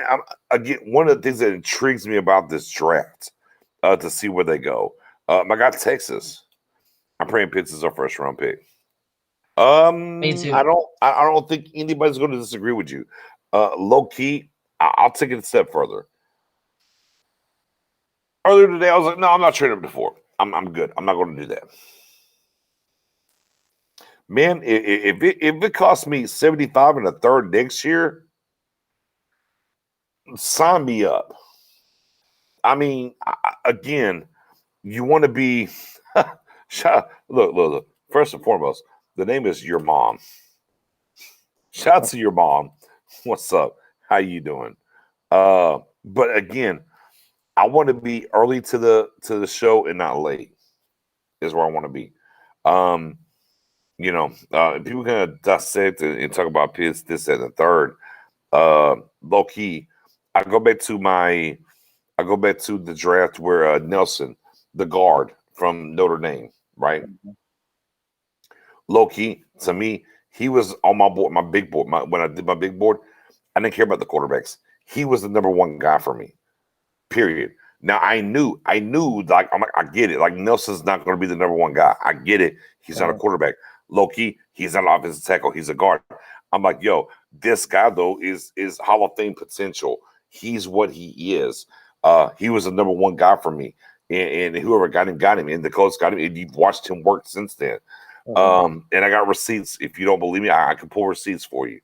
[SPEAKER 1] again, one of the things that intrigues me about this draft to see where they go. I got Texas. I'm praying Pitts is our first round pick.
[SPEAKER 3] Me too.
[SPEAKER 1] I don't think anybody's going to disagree with you. Low key, I'll take it a step further. Earlier today, I was like, no, I'm not trading him to 4. I'm good. I'm not going to do that. Man, if it costs me 75 and a third next year, sign me up. I mean, again, you want to be look. First and foremost, the name is your mom. Shout out to your mom. What's up? How you doing? But again, I want to be early to the show and not late. Is where I want to be. People can dissect and talk about Pitts, this and the third. Low key, I go back to the draft where Nelson, the guard from Notre Dame, right? Low key, to me, he was on my board, my big board. When I did my big board, I didn't care about the quarterbacks. He was the number 1 guy for me. Period. Now I knew, like I get it. Like Nelson's not going to be the number 1 guy. I get it. He's not a quarterback. Low key, he's not an offensive tackle. He's a guard. I'm like, yo, this guy though is Hall of Fame potential. He's what he is. He was the number 1 guy for me, and whoever got him, and the coach got him, and you've watched him work since then. And I got receipts. If you don't believe me, I can pull receipts for you.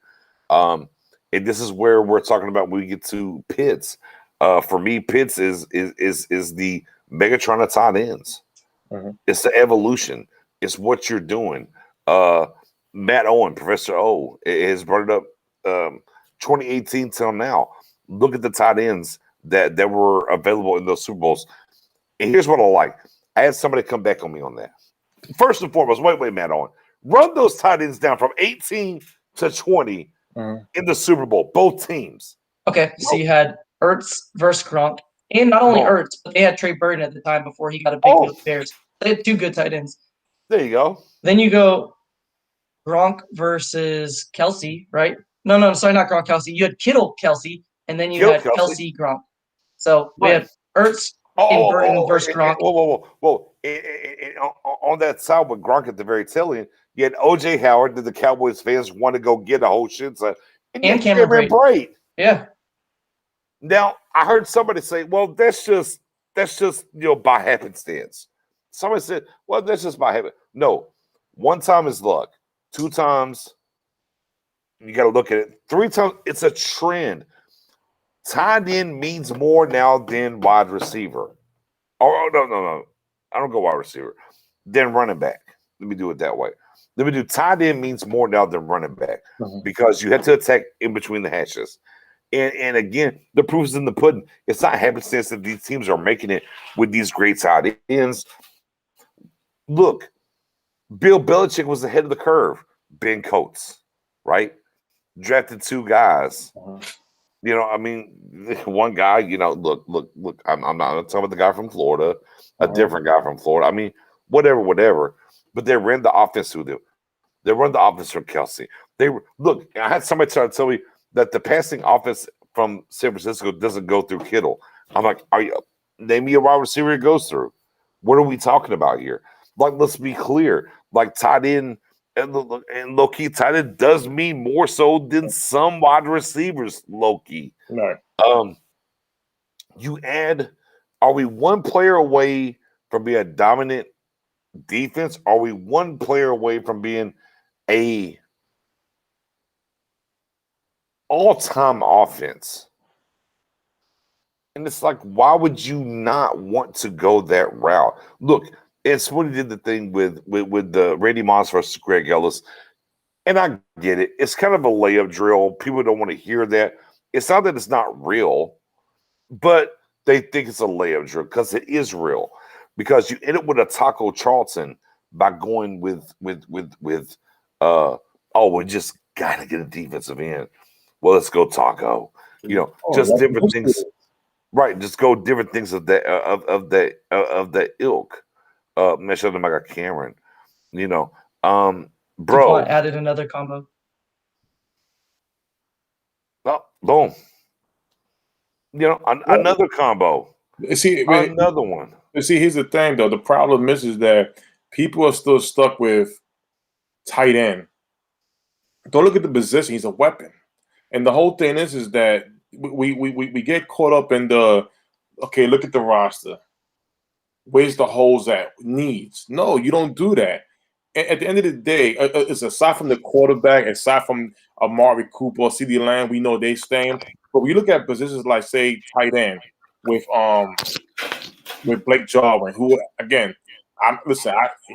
[SPEAKER 1] And this is where we're talking about when we get to Pitts. For me, Pitts is the Megatron of tight ends. It's the evolution. It's what you're doing. Matt Owen, Professor O, has brought it up 2018 till now. Look at the tight ends that were available in those Super Bowls. And here's what I like. I had somebody come back on me on that. First and foremost, wait, Matt Owen. Run those tight ends down from 18 to 20 in the Super Bowl, both teams.
[SPEAKER 3] Okay, so you had Ertz versus Gronk. And not only Ertz, but they had Trey Burton at the time before he got a big deal with the Bears. They had two good tight ends.
[SPEAKER 1] There you go.
[SPEAKER 3] Then you go Gronk versus Kelsey, right? No, sorry, not Gronk, Kelsey. You had Kittle, Kelsey, and then you had Kelsey, Gronk. So we had Ertz and Burton versus Gronk.
[SPEAKER 1] Whoa. And on that side with Gronk at the very tail end, you had O.J. Howard that the Cowboys fans want to go get a whole shit. And Cameron Brate.
[SPEAKER 3] Yeah.
[SPEAKER 1] Now, I heard somebody say, well, that's just by happenstance. Somebody said, well, that's just by habit. No, one time is luck. 2 times, you got to look at it. 3 times, it's a trend. Tight end means more now than wide receiver. Oh, no. I don't go wide receiver. Then running back. Let me do it that way. Let me do tight end means more now than running back because you have to attack in between the hashes. And again, the proof is in the pudding. It's not happenstance that these teams are making it with these great tight ends. Look, Bill Belichick was ahead of the curve. Ben Coates, right? Drafted 2 guys. You know, I mean, one guy, you know, look. I'm not talking about the guy from Florida, a different guy from Florida. I mean, whatever. But they ran the offense through them. They run the offense from Kelsey. Look, I had somebody try to tell me that the passing offense from San Francisco doesn't go through Kittle. I'm like, name me a wide receiver it goes through. What are we talking about here? Like, let's be clear. Like, tight end and low-key tight end does mean more so than some wide receivers, low-key.
[SPEAKER 4] Right.
[SPEAKER 1] You add, are we one player away from being a dominant defense? Are we one player away from being a all-time offense? And it's like, why would you not want to go that route? Look, it's when he did the thing with the Randy Moss versus Greg Ellis. And I get it. It's kind of a layup drill. People don't want to hear that. It's not that it's not real, but they think it's a layup drill because it is real. Because you end up with a Taco Charlton by going with we just gotta get a defensive end. Well, let's go Taco. You know, just different things. Right, just go different things of that ilk. Make sure them like a Cameron. You know, bro.
[SPEAKER 3] I added another combo.
[SPEAKER 1] Oh, boom. You know, another combo.
[SPEAKER 4] See,
[SPEAKER 1] another one.
[SPEAKER 4] See, here's the thing, though. The problem is that people are still stuck with tight end. Don't look at the position; he's a weapon. And the whole thing is that we get caught up in the okay. Look at the roster. Where's the holes at? Needs. No, you don't do that. At the end of the day, it's aside from the quarterback, aside from Amari Cooper, CeeDee Lamb, we know they staying. But we look at positions like, say, tight end with Blake Jarwin, who again,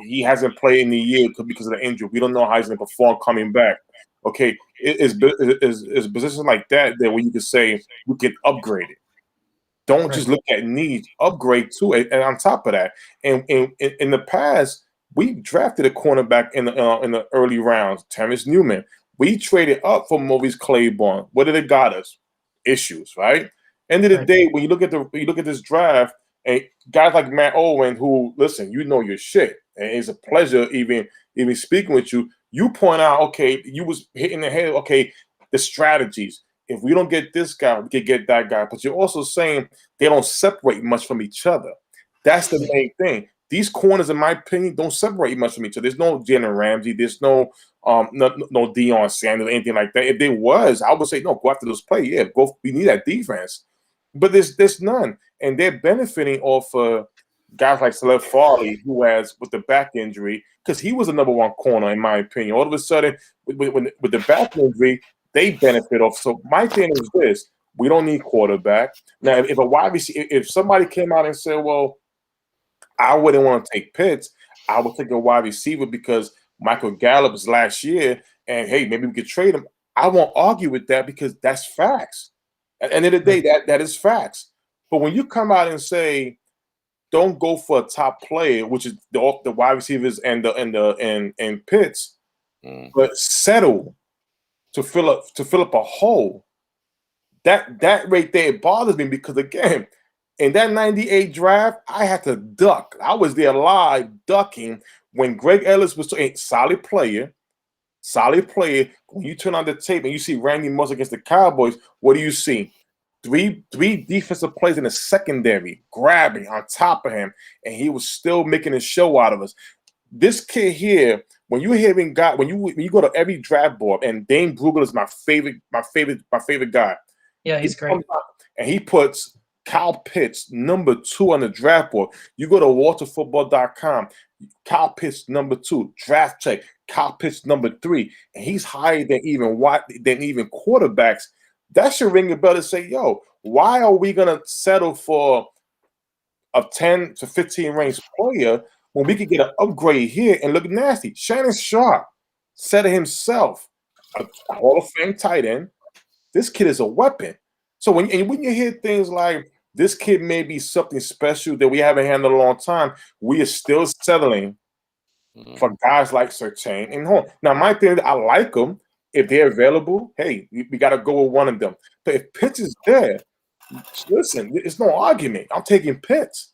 [SPEAKER 4] he hasn't played in the year because of the injury. We don't know how he's going to perform coming back. Okay, it's positions like that where you can say we can upgrade it. Don't just look at needs, upgrade to it. And on top of that, and in the past, we drafted a cornerback in the early rounds, Terrence Newman. We traded up for Maurice Claiborne. What did it got us? Issues, right? End of the day, when you look at this draft, and guys like Matt Owen, who listen, you know your shit, and it's a pleasure even speaking with you. You point out, okay, you was hitting the head, okay, the strategies. If we don't get this guy, we can get that guy. But you're also saying they don't separate much from each other. That's the main thing. These corners, in my opinion, don't separate much from each other. There's no Jalen Ramsey. There's no Dion Sanders, anything like that. If there was, I would say, no, go after those players. Yeah, go. We need that defense. But there's none. And they're benefiting off guys like Celeb Farley, who has, with the back injury, because he was the number 1 corner, in my opinion. All of a sudden, with the back injury, they benefit off. So my thing is this: we don't need quarterback. Now, if a wide receiver, if somebody came out and said, "Well, I wouldn't want to take Pitts," I would take a wide receiver because Michael Gallup was last year, and hey, maybe we could trade him. I won't argue with that because that's facts. At the end of the day, that is facts. But when you come out and say, don't go for a top player, which is the wide receivers and Pitts, but settle to fill up a hole. That right there bothers me because again, in that 98 draft, I had to duck. I was there live ducking when Greg Ellis was a solid player. When you turn on the tape and you see Randy Moss against the Cowboys, what do you see? Three defensive players in the secondary grabbing on top of him, and he was still making a show out of us. This kid here, when you go to every draft board, and Dane Brugler is my favorite guy.
[SPEAKER 3] Yeah, he's great.
[SPEAKER 4] And he puts Kyle Pitts number 2 on the draft board. You go to waterfootball.com, Kyle Pitts number 2, draft check, Kyle Pitts number 3, and he's higher than even quarterbacks. That should ring a bell to say, yo, why are we gonna settle for a 10 to 15 range player when we could get an upgrade here and look nasty? Shannon Sharp said it himself, a Hall of Fame tight end. This kid is a weapon. So when you hear things like this kid may be something special that we haven't handled in a long time, we are still settling for guys like Surtain and Horn. Now, my thing, I like them. If they're available, hey, we got to go with one of them. But if Pitts is there, listen, it's no argument. I'm taking Pitts.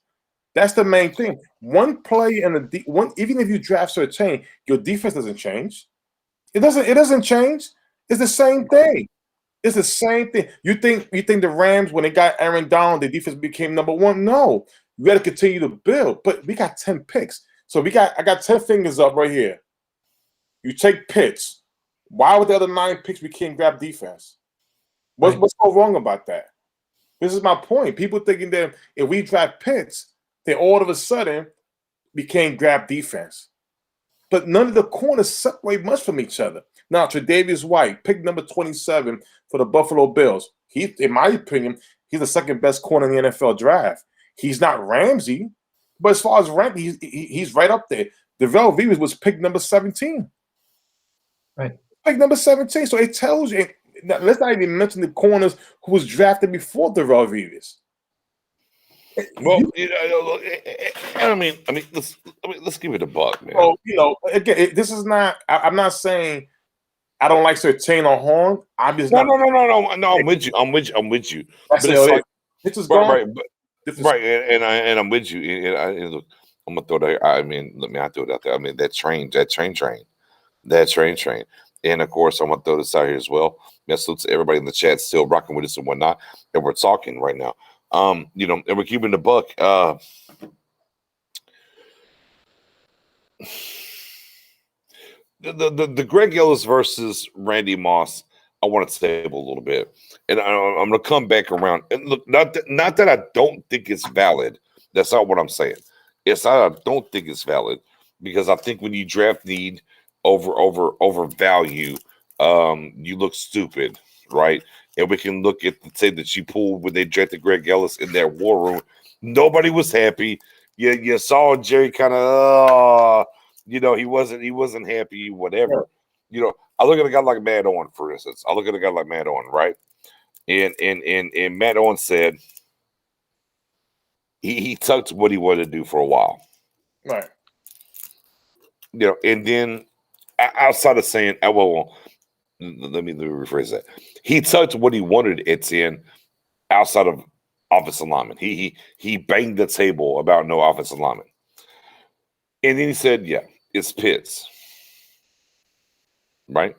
[SPEAKER 4] That's the main thing. One play and even if you draft Surtain, your defense doesn't change. It doesn't change. It's the same thing. It's the same thing. You think the Rams, when they got Aaron Donald, the defense became number 1? No. You got to continue to build. But we got 10 picks. So I got 10 fingers up right here. You take Pitts. Why with the other 9 picks we can't grab defense? What's so wrong about that? This is my point. People thinking that if we draft Pitts, then all of a sudden we can't grab defense. But none of the corners separate much from each other. Now, Tre'Davious White, pick number 27 for the Buffalo Bills. He, in my opinion, he's the second best corner in the NFL draft. He's not Ramsey, but as far as rank, he's right up there. Darrelle Revis was pick number 17.
[SPEAKER 3] Right.
[SPEAKER 4] Pick number 17. So it tells you, let's not even mention the corners who was drafted before Darrelle Revis.
[SPEAKER 1] Well, let's give it a buck, man.
[SPEAKER 4] So, again, this is not. I'm not saying I don't like Surtain or Horn. I'm just
[SPEAKER 1] no. I'm with you.
[SPEAKER 4] But it's like this is gone.
[SPEAKER 1] Right, and I'm with you. And look, I'm gonna throw that. I throw it out there. I mean, that train. And of course, I'm gonna throw this out here as well. Salute to everybody in the chat still rocking with us and whatnot. And we're talking right now. And we're keeping the buck. The Greg Ellis versus Randy Moss, I want to table a little bit, and I'm going to come back around. And look, not that I don't think it's valid. That's not what I'm saying. It's not I don't think it's valid, because I think when you draft need over value, you look stupid, right? And we can look at the tape that you pulled when they drafted Greg Ellis in that war room. Nobody was happy. You saw Jerry kind of, he wasn't happy, whatever. I look at a guy like Matt Owen, for instance. Right? And Matt Owen said he tucked what he wanted to do for a while.
[SPEAKER 4] Right.
[SPEAKER 1] And then outside of saying, well, let me rephrase that. He tucked what he wanted at 10 outside of offensive lineman. He banged the table about no offensive lineman. And then he said, yeah, it's Pitts. Right?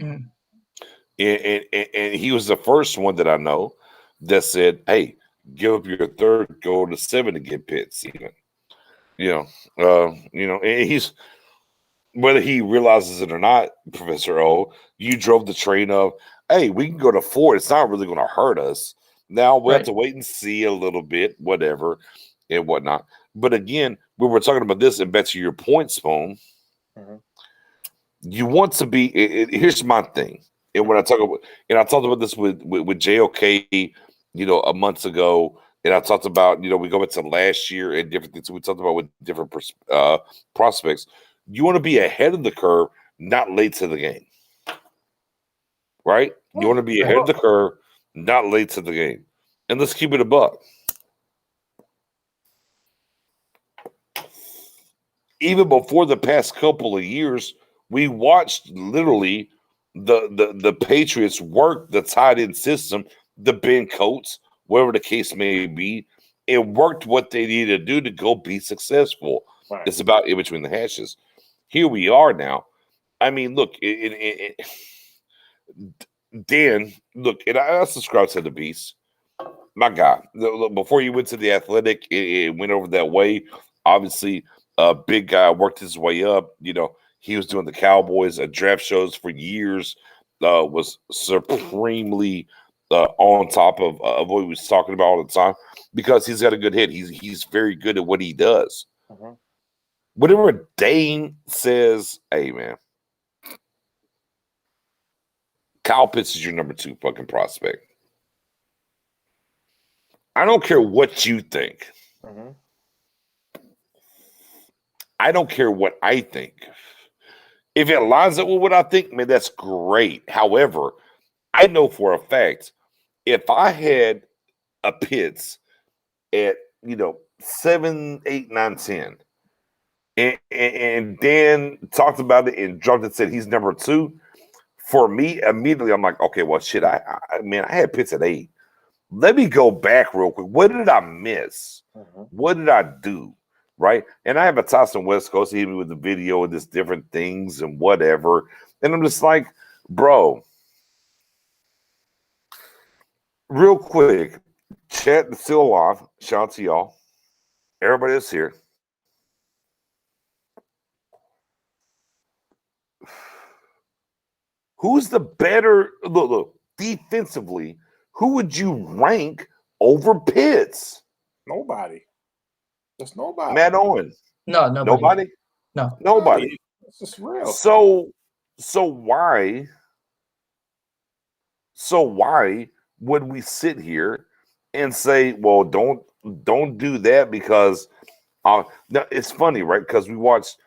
[SPEAKER 3] Mm.
[SPEAKER 1] And he was the first one that I know that said, hey, give up your third, go to 7 to get Pitts even. And he's, whether he realizes it or not, Professor O, you drove the train of, hey, we can go to 4. It's not really going to hurt us. Now we'll have to wait and see a little bit, whatever, and whatnot. But again, when we're talking about this, and back to your point, Spoon, you want to be. Here's my thing. And when I talk about, and I talked about this with JOK, a month ago, and I talked about, we go into last year and different things. We talked about with different prospects. You want to be ahead of the curve, not late to the game, right? You want to be ahead of the curve, not late to the game. And let's keep it a buck. Even before the past couple of years, we watched literally the Patriots work the tight end system, the Ben Coates, whatever the case may be. It worked what they needed to do to go be successful. Right. It's about in between the hashes. Here we are now. I mean, look, Dan, look, and I subscribe to the Beast. My guy, before you went to the Athletic, it went over that way. Obviously, a big guy worked his way up. He was doing the Cowboys draft shows for years. Was supremely on top of what he was talking about all the time because he's got a good head. He's very good at what he does. Uh-huh. Whatever Dane says, hey man, Kyle Pitts is your number 2 fucking prospect. I don't care what you think. Uh-huh. I don't care what I think. If it lines up with what I think, man, that's great. However, I know for a fact, if I had a Pitts at 7, 8, 9, 10, and Dan talked about it and dropped it, said he's number 2. For me, immediately I'm like, okay, well, shit, I had Pitts at 8. Let me go back real quick. What did I miss? Uh-huh. What did I do? Right? And I have a Tyson West Coast, he hit me with the video and this different things and whatever. And I'm just like, bro, real quick, chat is still alive. Shout out to y'all. Everybody that's here. Who's the better, look, defensively, who would you rank over Pitts?
[SPEAKER 4] Nobody. There's nobody.
[SPEAKER 1] Matt Owen.
[SPEAKER 3] No,
[SPEAKER 1] nobody.
[SPEAKER 3] No.
[SPEAKER 1] Nobody.
[SPEAKER 4] It's just real.
[SPEAKER 1] So why would we sit here and say, well, don't do that because now it's funny, right? Because we watched,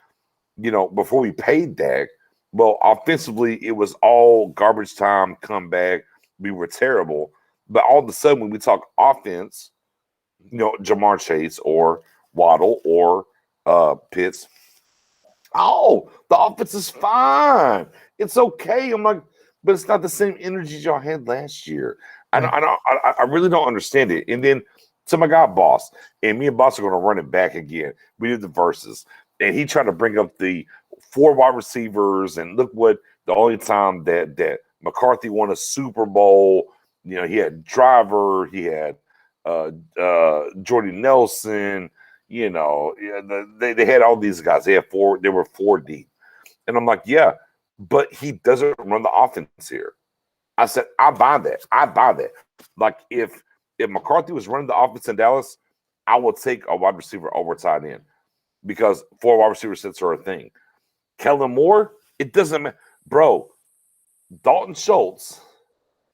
[SPEAKER 1] before we paid Dak, well, offensively, it was all garbage time, comeback. We were terrible. But all of a sudden, when we talk offense, Jamar Chase or Waddle or Pitts, oh, the offense is fine. It's okay. I'm like, but it's not the same energy y'all had last year. I really don't understand it. And then to my guy, Boss, and me and Boss are going to run it back again. We did the verses, and he tried to bring up the 4 wide receivers, and look what the only time that McCarthy won a Super Bowl, he had Driver, he had Jordy Nelson, they had all these guys. They were 4 deep. And I'm like, yeah, but he doesn't run the offense here. I said, I buy that. Like if McCarthy was running the offense in Dallas, I would take a wide receiver over tight end because 4 wide receiver sets are a thing. Kellen Moore, it doesn't matter. Bro, Dalton Schultz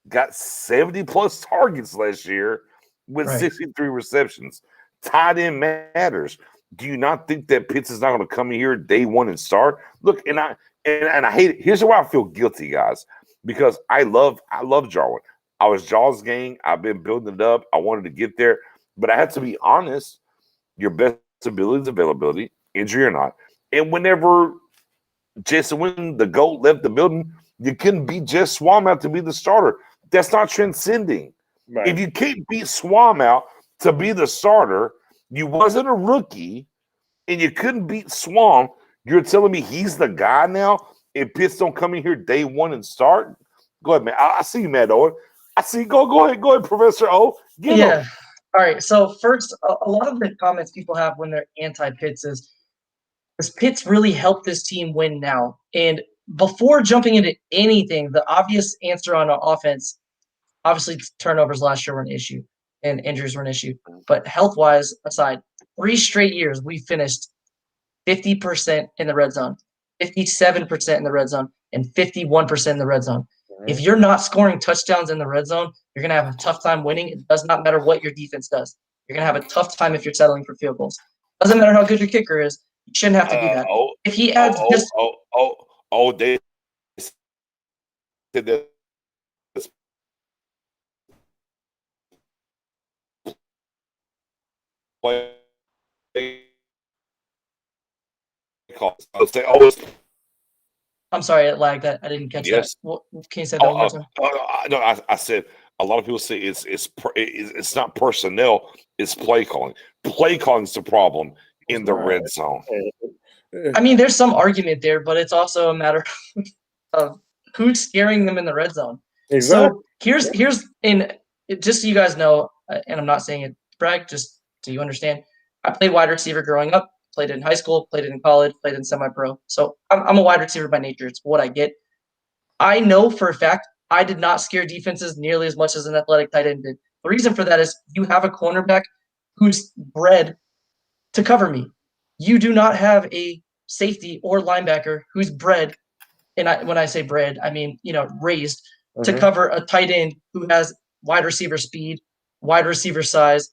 [SPEAKER 1] got 70 plus targets last year with 63 receptions. Tight end matters. Do you not think that Pitts is not going to come in here day one and start? Look, and I hate it. Here's why I feel guilty, guys, because I love Jarwin. I was Jaws gang. I've been building it up. I wanted to get there, but I had to be honest. Your best ability is availability, injury or not. And whenever Jason Witten, the GOAT, left the building, you couldn't beat Jess Swam out to be the starter. That's not transcending. Right. If you can't beat Swam out to be the starter, you wasn't a rookie, and you couldn't beat Swam, you're telling me he's the guy now? If Pitts don't come in here day one and start? Go ahead, man. I see you, Matt Owen. I see. Go ahead, Professor O. Get him.
[SPEAKER 3] All right. So first, a lot of the comments people have when they're anti-Pitts is, does Pitts really help this team win now? And before jumping into anything, the obvious answer on offense, obviously turnovers last year were an issue and injuries were an issue. But health-wise aside, 3 straight years we finished 50% in the red zone, 57% in the red zone, and 51% in the red zone. If you're not scoring touchdowns in the red zone, you're going to have a tough time winning. It does not matter what your defense does. You're going to have a tough time if you're settling for field goals. Doesn't matter how good your kicker is. You shouldn't have to do that. If he adds
[SPEAKER 1] they said that.
[SPEAKER 3] I'm sorry, it lagged. That I didn't catch that. What, can you say that one more time?
[SPEAKER 1] No, I said a lot of people say it's not personnel, it's play calling. Play calling is the problem in the red zone.
[SPEAKER 3] I mean, there's some argument there, but it's also a matter of who's scaring them in the red zone.
[SPEAKER 4] Exactly.
[SPEAKER 3] So here's just so you guys know, and I'm not saying it to brag, just so you understand. I played wide receiver growing up. Played it in high school, played it in college, played it in semi-pro. So I'm a wide receiver by nature. It's what I get. I know for a fact I did not scare defenses nearly as much as an athletic tight end did. The reason for that is you have a cornerback who's bred to cover me. You do not have a safety or linebacker who's bred, and when I say bred, I mean, raised to cover a tight end who has wide receiver speed, wide receiver size,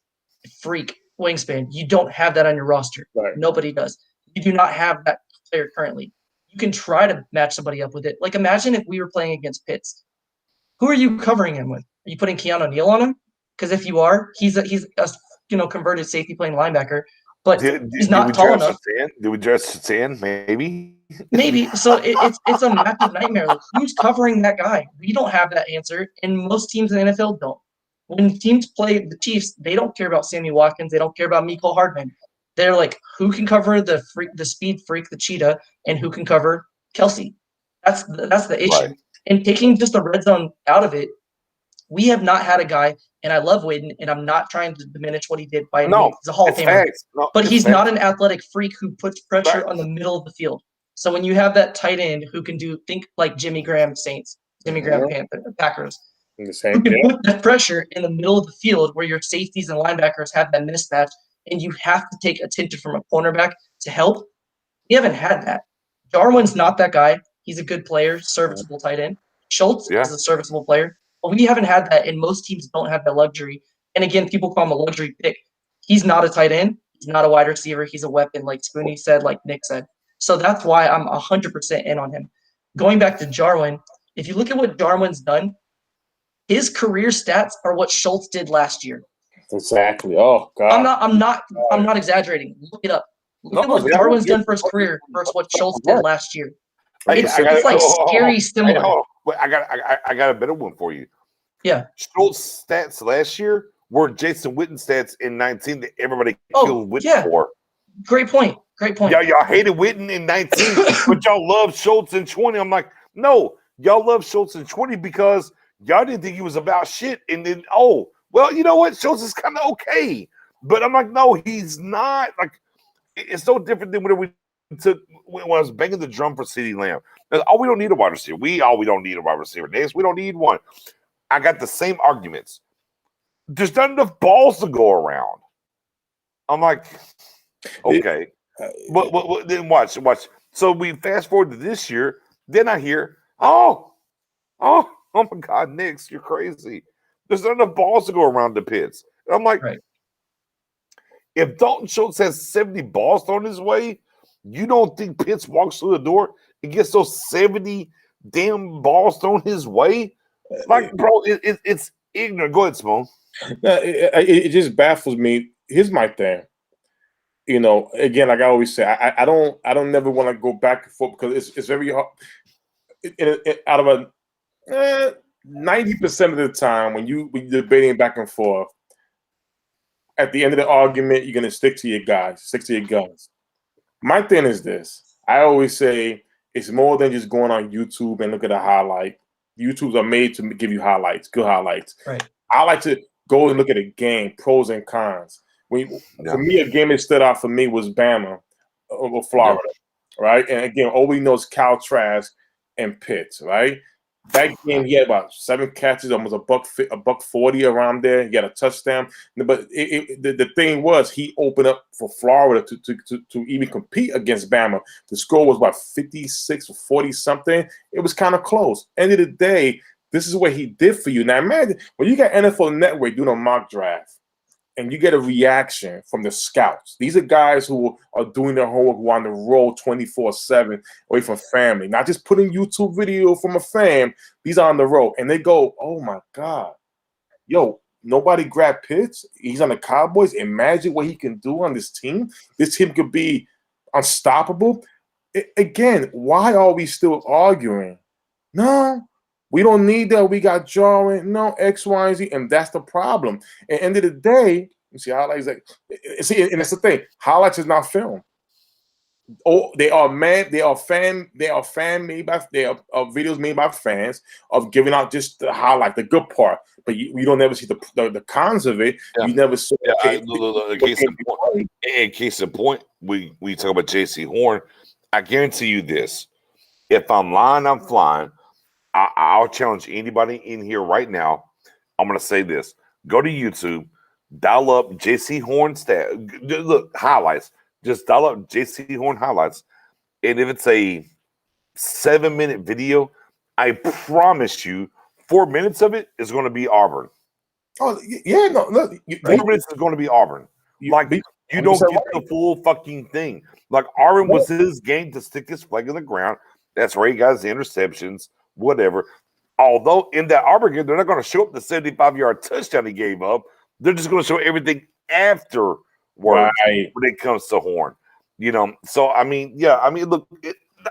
[SPEAKER 3] freak wingspan. You don't have that on your roster.
[SPEAKER 4] Right.
[SPEAKER 3] Nobody does. You do not have that player currently. You can try to match somebody up with it. Like, imagine if we were playing against Pitts. Who are you covering him with? Are you putting Keanu Neal on him? Because if you are, he's a converted safety playing linebacker, but he's not tall enough.
[SPEAKER 1] Did we dress Satan? Maybe.
[SPEAKER 3] Maybe. So it's a massive nightmare. Like, who's covering that guy? We don't have that answer, and most teams in the NFL don't. When teams play the Chiefs, they don't care about Sammy Watkins. They don't care about Mecole Hardman. They're like, who can cover the speed freak, the cheetah, and who can cover Kelsey? That's the issue. Right. And taking just the red zone out of it, we have not had a guy, and I love Witten, and I'm not trying to diminish what he did by any means. He's a Hall of Famer. But he's not an athletic freak who puts pressure on the middle of the field. So when you have that tight end who can think like Jimmy Graham Saints, Jimmy Graham Packers, who can put that pressure in the middle of the field where your safeties and linebackers have that mismatch, and you have to take attention from a cornerback to help. We haven't had that. Jarwin's not that guy. He's a good player, serviceable tight end. Schultz is a serviceable player. But we haven't had that, and most teams don't have that luxury. And again, people call him a luxury pick. He's not a tight end. He's not a wide receiver. He's a weapon, like Spoonie said, like Nick said. So that's why I'm 100% in on him. Going back to Jarwin, if you look at what Jarwin's done, his career stats are what Schultz did last year.
[SPEAKER 4] Exactly. Oh God.
[SPEAKER 3] I'm not exaggerating. Look it up. Look at what Jarwin's done for his career versus what Schultz did last year. It's like scary similar.
[SPEAKER 1] I got a better one for you.
[SPEAKER 3] Yeah.
[SPEAKER 1] Schultz stats last year were Jason Witten stats in 19 that everybody killed Witten for.
[SPEAKER 3] Great point.
[SPEAKER 1] Y'all hated Witten in 19, but y'all love Schultz in 20. I'm like, no, y'all love Schultz in 20 because y'all didn't think he was about shit. And then, well, you know what? Schultz is kind of okay. But I'm like, no, he's not. Like, it's so different than when we took when I was banging the drum for CeeDee Lamb. We don't need a wide receiver. We don't need a wide receiver. Next, we don't need one. I got the same arguments. There's not enough balls to go around. I'm like, okay. But then watch. So we fast forward to this year. Then I hear, oh my God, Knicks, you're crazy. There's not enough balls to go around the Pits. And I'm like, if Dalton Schultz has 70 balls thrown his way, you don't think Pitts walks through the door and gets those 70 damn balls thrown his way? Like, bro, it's ignorant. Go ahead, Simone.
[SPEAKER 4] It just baffles me. Here's my thing. Again, like I always say, I don't never want to go back and forth because it's very hard. Out of 90% of the time when you're debating back and forth, at the end of the argument, you're gonna stick to your guys, stick to your guns. My thing is this: I always say it's more than just going on YouTube and look at a highlight. YouTubes are made to give you highlights, good highlights.
[SPEAKER 3] Right.
[SPEAKER 4] I like to go and look at a game, pros and cons. For me, a game that stood out for me was Bama over Florida, right? And again, all we know is Cal Trask and Pitts, right? That game, he had about 7 catches, almost a buck 40 around there. He got a touchdown. But the thing was, he opened up for Florida to even compete against Bama. The score was about 56 or 40 something. It was kind of close. End of the day, This is what he did for you. Now imagine when you got NFL Network doing a mock draft and you get a reaction from the scouts. These are guys who are doing their homework, who are on the road 24/7 away from family, not just putting YouTube video from a fan. These are on the road. And they go, oh my God, yo, nobody grabbed Pitts. He's on the Cowboys. Imagine what he can do on this team. This team could be unstoppable. Again, why are we still arguing? No, we don't need that. We got Jarwin. No, X, Y, and Z. And that's the problem. At the end of the day, you see, highlights like see, and it's the thing. Highlights is not film. Oh, they are fan made by videos made by fans of giving out just the highlight, the good part. But you don't ever see the cons of it.
[SPEAKER 1] Yeah.
[SPEAKER 4] You never see.
[SPEAKER 1] Yeah, in case in point, we talk about JC Horn. I guarantee you this: if I'm lying, I'm flying. I'll challenge anybody in here right now. I'm going to say this: go to YouTube, dial up JC Horn look highlights. Just dial up JC Horn highlights, and if it's a 7-minute video, I promise you, 4 minutes of it is going to be Auburn.
[SPEAKER 4] Oh yeah, no,
[SPEAKER 1] 4 minutes is going to be Auburn. You don't get the full fucking thing. Like Auburn was his game to stick his flag in the ground. That's where he got his interceptions, whatever. Although in that Auburn game, they're not going to show up the 75-yard touchdown he gave up. They're just going to show everything after. When it comes to Horn, so I mean, look,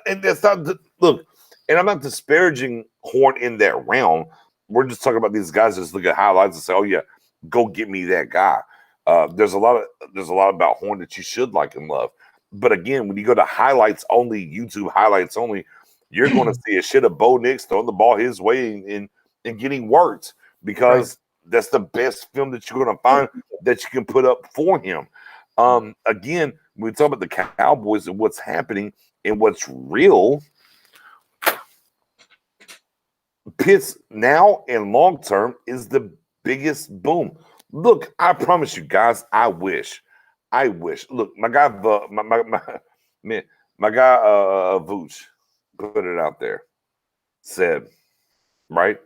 [SPEAKER 1] it's not look, and I'm not disparaging Horn in that realm. We're just talking about these guys just look at highlights and say, "Oh yeah, go get me that guy." There's a lot about Horn that you should like and love, but again, when you go to highlights only, YouTube highlights only, you're going to see a shit of Bo Nix throwing the ball his way and getting worked because that's the best film that you're going to find that you can put up for him. Again, when we talk about the Cowboys and what's happening and what's real, Pitts now and long term is the biggest boom. Look, I promise you guys, I wish. Look, my guy, Vooch, put it out there. Said, right?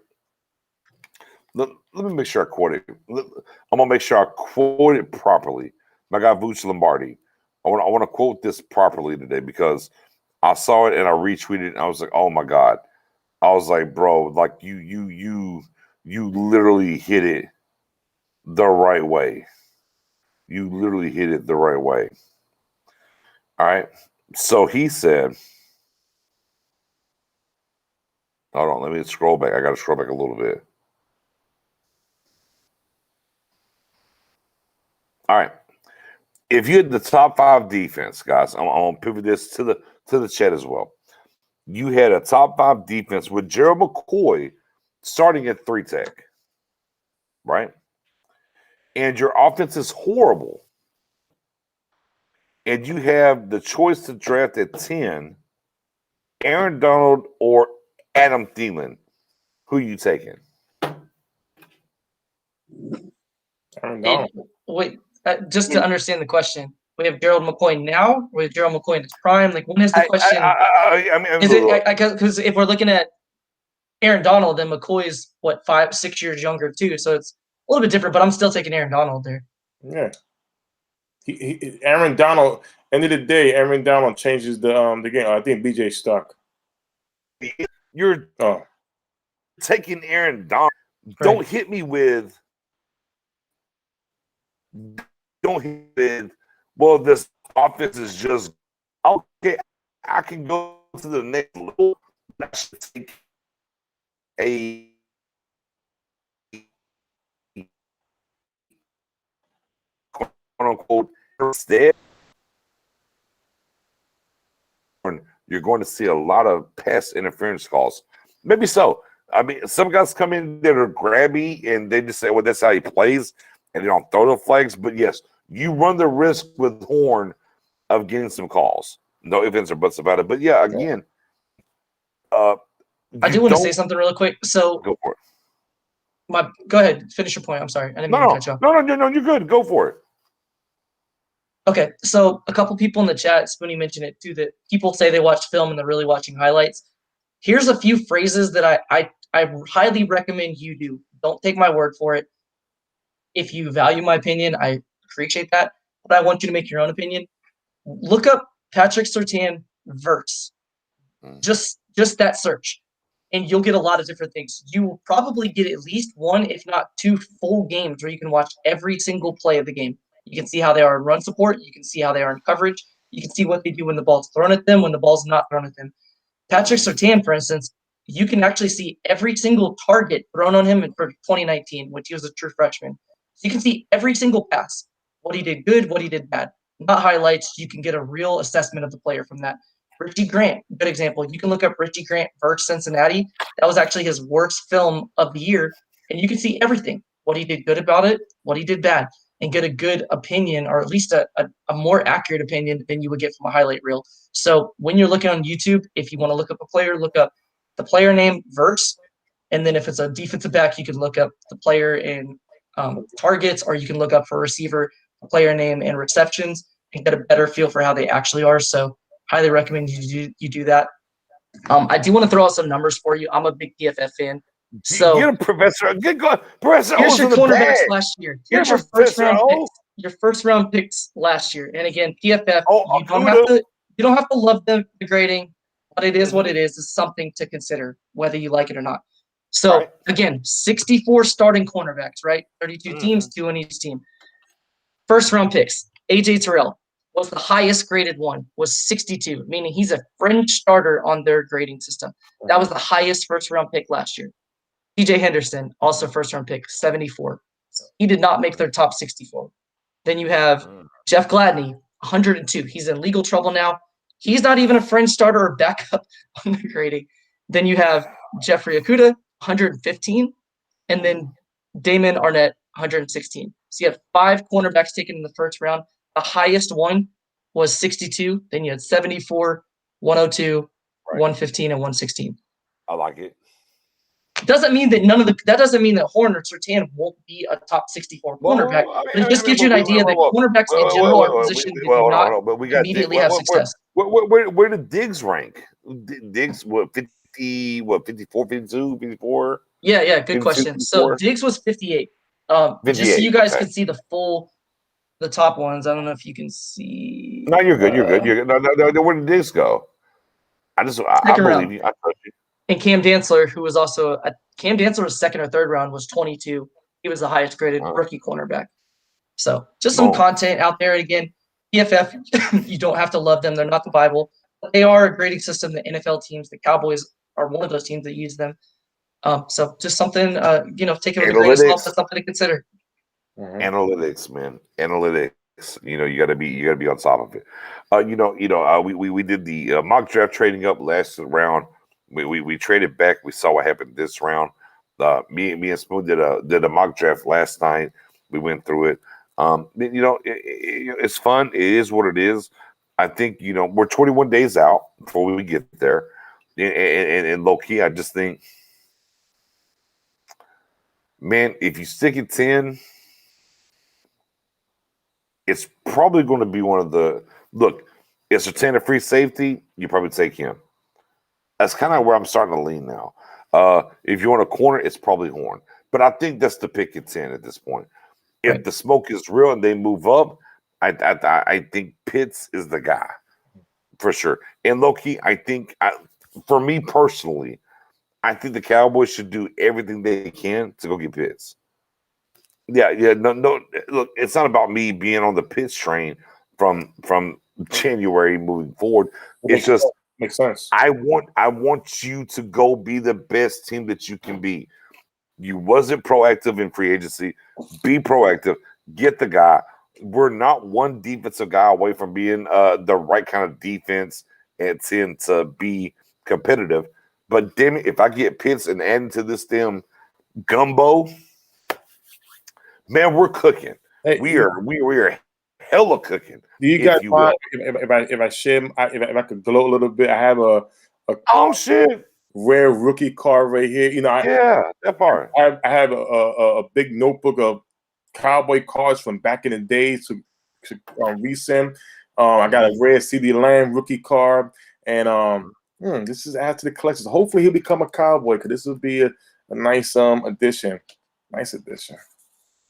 [SPEAKER 1] Let me make sure I quote it. I'm gonna make sure I quote it properly. My guy Vooch Lombardi. I want to quote this properly today because I saw it and I retweeted it and I was like, oh my God. I was like, bro, like you literally hit it the right way. You literally hit it the right way. All right. So he said, hold on, let me scroll back. I gotta scroll back a little bit. All right. If you had the top 5 defense, guys, I'm gonna pivot this to the chat as well. You had a top 5 defense with Gerald McCoy starting at 3 tech, right? And your offense is horrible. And you have the choice to draft at 10, Aaron Donald or Adam Thielen. Who are you taking?
[SPEAKER 4] Aaron Donald.
[SPEAKER 3] Wait. Just to understand the question, we have Gerald McCoy now, or we have Gerald McCoy in his prime. Like, when is the question? Is it because if we're looking at Aaron Donald, then McCoy's 5-6 years younger too, so it's a little bit different. But I'm still taking Aaron Donald there.
[SPEAKER 4] Yeah, Aaron Donald. End of the day, Aaron Donald changes the game. I think BJ stuck.
[SPEAKER 1] You're taking Aaron Donald. Right. Don't hit me with. Well, this offense is just okay. I can go to the next level. I should take a quote unquote instead. You're going to see a lot of pass interference calls. Maybe so. I mean, some guys come in that are grabby and they just say, well, that's how he plays, and they don't throw the flags. But yes, you run the risk with Horn of getting some calls. No ifs or buts about it. But yeah, again,
[SPEAKER 3] I do want to say something really quick. So
[SPEAKER 1] go for it.
[SPEAKER 3] Go ahead, finish your point. I'm sorry, I didn't mean to cut you off.
[SPEAKER 1] No, you're good. Go for it.
[SPEAKER 3] Okay, so a couple people in the chat, Spoonie mentioned it too, that people say they watch film and they're really watching highlights. Here's a few phrases that I highly recommend you do. Don't take my word for it. If you value my opinion, I appreciate that. But I want you to make your own opinion. Look up Patrick Surtain verse. Just that search. And you'll get a lot of different things. You will probably get at least one, if not two, full games where you can watch every single play of the game. You can see how they are in run support. You can see how they are in coverage. You can see what they do when the ball's thrown at them, when the ball's not thrown at them. Patrick Surtain, for instance, you can actually see every single target thrown on him for 2019, which he was a true freshman. So you can see every single pass, what he did good, what he did bad. Not highlights. You can get a real assessment of the player from that. Richie Grant, good example. You can look up Richie Grant versus Cincinnati. That was actually his worst film of the year. And you can see everything, what he did good about it, what he did bad, and get a good opinion, or at least a more accurate opinion than you would get from a highlight reel. So when you're looking on YouTube, if you want to look up a player, look up the player name, verse, and then if it's a defensive back, you can look up the player in targets, or you can look up for a receiver, the player name and receptions, and get a better feel for how they actually are. So highly recommend you do that. I do want to throw out some numbers for you. I'm a big PFF fan. So
[SPEAKER 1] get a professor. Professor.
[SPEAKER 3] Here's your cornerbacks
[SPEAKER 1] bag.
[SPEAKER 3] last year. Here's your first round picks. Your first round picks last year. And again, PFF. You don't have to love the grading, but it is what it is. It's something to consider whether you like it or not. So again, 64 starting cornerbacks, right? 32 teams, 2 on each team. First round picks. AJ Terrell was the highest graded one, was 62, meaning he's a fringe starter on their grading system. That was the highest first round pick last year. TJ Henderson, also first round pick, 74. So he did not make their top 64. Then you have Jeff Gladney, 102. He's in legal trouble now. He's not even a fringe starter or backup on the grading. Then you have Jeffrey Okudah, 115. And then Damon Arnett, 116. So you have 5 cornerbacks taken in the first round. The highest one was 62. Then you had 74, 102, 115, and 116.
[SPEAKER 1] I like it.
[SPEAKER 3] Doesn't mean that that doesn't mean that Horn or Surtain won't be a top 64 cornerback. But it just gives you an idea that cornerbacks in general are positioned to not immediately have success.
[SPEAKER 1] Where did Diggs rank? Diggs, 54, 52, 54?
[SPEAKER 3] Yeah, good question. 54? So Diggs was 58. 58. Just so you guys can see the top ones. I don't know if you can see.
[SPEAKER 1] No, you're good. You're good. No. Where did Diggs go? I believe you. I trust you.
[SPEAKER 3] And Cam Dantzler, who was also Cam Dantzler was second or third round, was 22. He was the highest graded rookie cornerback. So just some content out there. Again, PFF, you don't have to love them. They're not the Bible. But they are a grading system. The NFL teams, the Cowboys are one of those teams that use them. So just something, take it with a grain of salt, but something to consider.
[SPEAKER 1] Analytics, man. Analytics. You gotta be on top of it. We did the mock draft trading up last round. We traded back. We saw what happened this round. Me and Spoon did a mock draft last night. We went through it. It's fun. It is what it is. I think we're 21 days out before we get there. And low key, I just think, man, if you stick at 10, it's probably going to be one of the look. Is Surtain a free safety? You probably take him. That's kind of where I'm starting to lean now. If you want a corner, it's probably Horn. But I think that's the pick at 10 at this point. If the smoke is real and they move up, I think Pitts is the guy for sure. And low-key, I think, for me personally, I think the Cowboys should do everything they can to go get Pitts. Yeah. No. Look, it's not about me being on the Pitts train from January moving forward. It's just
[SPEAKER 4] makes sense.
[SPEAKER 1] I want you to go be the best team that you can be. You wasn't proactive in free agency. Be proactive. Get the guy. We're not one defensive guy away from being the right kind of defense and 10 to be competitive. But damn it, if I get Pitts and adding to this damn gumbo, man, we're cooking. Hey, we are hella cooking.
[SPEAKER 4] Do you guys mind if I share? If I could gloat a little bit, I have a
[SPEAKER 1] shit
[SPEAKER 4] rare rookie card right here.
[SPEAKER 1] That part.
[SPEAKER 4] I have a big notebook of Cowboy cards from back in the days to resend. I got a rare CD Lamb rookie card, and this is add to the collection. Hopefully he'll become a Cowboy because this will be a nice addition. Nice addition.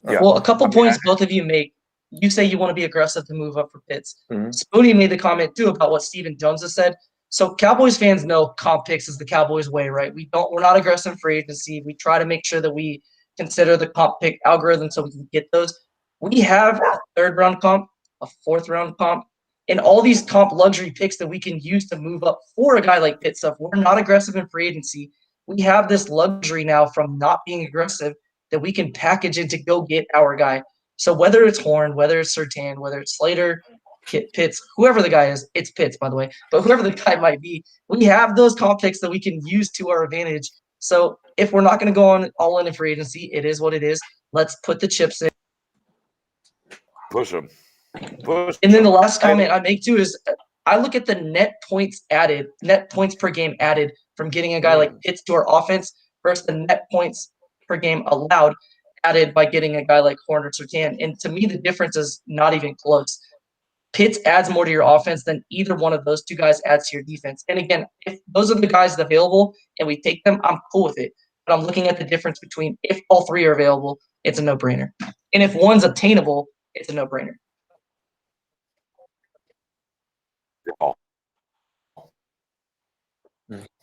[SPEAKER 1] Yeah.
[SPEAKER 3] Well, a couple points both of you make. You say you want to be aggressive to move up for Pitts. Spoonie made the comment too about what Stephen Jones has said. So Cowboys fans know comp picks is the Cowboys way, right? We're not aggressive free agency. We try to make sure that we consider the comp pick algorithm so we can get those. We have a 3rd round comp, a 4th round comp, and all these comp luxury picks that we can use to move up for a guy like Pitts. So if we're not aggressive in free agency, we have this luxury now from not being aggressive that we can package in to go get our guy. So whether it's Horn, whether it's Surtain, whether it's Slater, Pitts, whoever the guy is, it's Pitts, by the way, but whoever the guy might be, we have those comp picks that we can use to our advantage. So if we're not going to go on all in free agency, it is what it is. Let's put the chips in.
[SPEAKER 1] Push them.
[SPEAKER 3] And then the last comment I make too is I look at the net points per game added from getting a guy like Pitts to our offense versus the net points per game allowed added by getting a guy like Horn or Surtain. And to me, the difference is not even close. Pitts adds more to your offense than either one of those two guys adds to your defense. And again, if those are the guys available and we take them, I'm cool with it. But I'm looking at the difference between if all 3 are available, it's a no-brainer. And if one's obtainable, it's a no-brainer.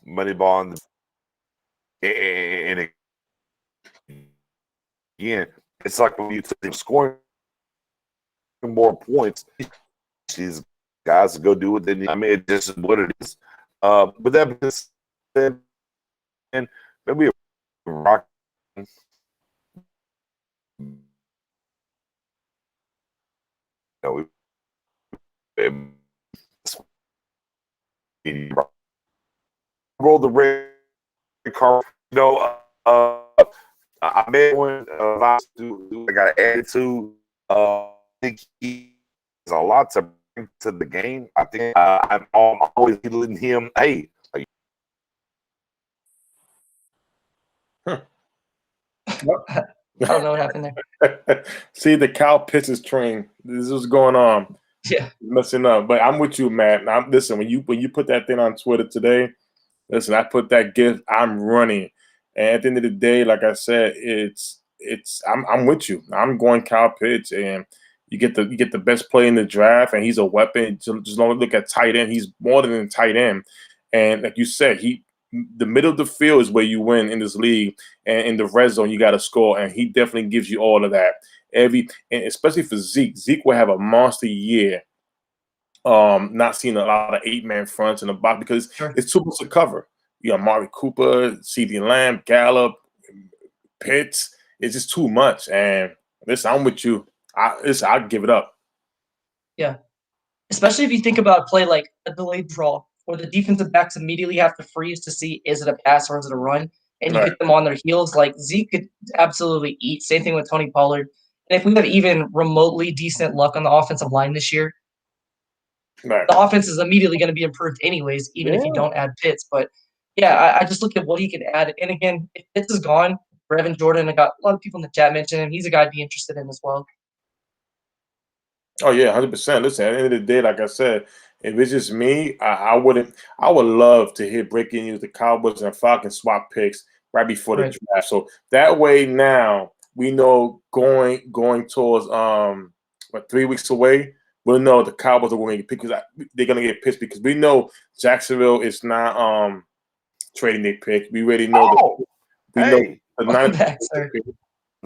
[SPEAKER 1] Moneyball, and again, it's like when you take scoring more points, these guys go do it. Then I mean, it just is what it is. But that being said, and maybe a rock. Roll the red car. I met one. I got an attitude. I think he has a lot to bring to the game. I think I'm always letting him. Hey.
[SPEAKER 3] I don't know what happened there.
[SPEAKER 4] See the Kyle Pitts train. This is what's going on.
[SPEAKER 3] Yeah,
[SPEAKER 4] messing up. But I'm with you, Matt. Listen, when you put that thing on Twitter today, listen, I put that gift. I'm running, and at the end of the day, like I said, I'm with you. I'm going Kyle Pitts, and you get the best play in the draft, and he's a weapon. Just don't look at tight end. He's more than a tight end, and like you said, the middle of the field is where you win in this league, and in the red zone you got to score, and he definitely gives you all of that. And especially for Zeke will have a monster year. Not seeing a lot of 8-man fronts in the box because it's too much to cover. You know, Amari Cooper, CeeDee Lamb, Gallup, Pitts. It's just too much. And listen, I'm with you. I'd give it up.
[SPEAKER 3] Yeah, especially if you think about a play like a delayed draw, where the defensive backs immediately have to freeze to see is it a pass or is it a run, and you get them on their heels. Like Zeke could absolutely eat. Same thing with Tony Pollard. And if we have even remotely decent luck on the offensive line this year, the offense is immediately going to be improved anyways, even if you don't add Pitts. But yeah, I just look at what he can add. And again, if Pitts is gone, Brevin Jordan, I got a lot of people in the chat mentioning him. He's a guy I'd be interested in as well.
[SPEAKER 4] Oh yeah, 100%. Listen, at the end of the day, like I said, if it's just me, I would love to hear breaking news: the Cowboys and Falcons swap picks right before the draft. So that way, now we know going towards 3 weeks away, we'll know the Cowboys are going to get picked because they're going to get pissed because we know Jacksonville is not trading their pick. We already know know the Niners.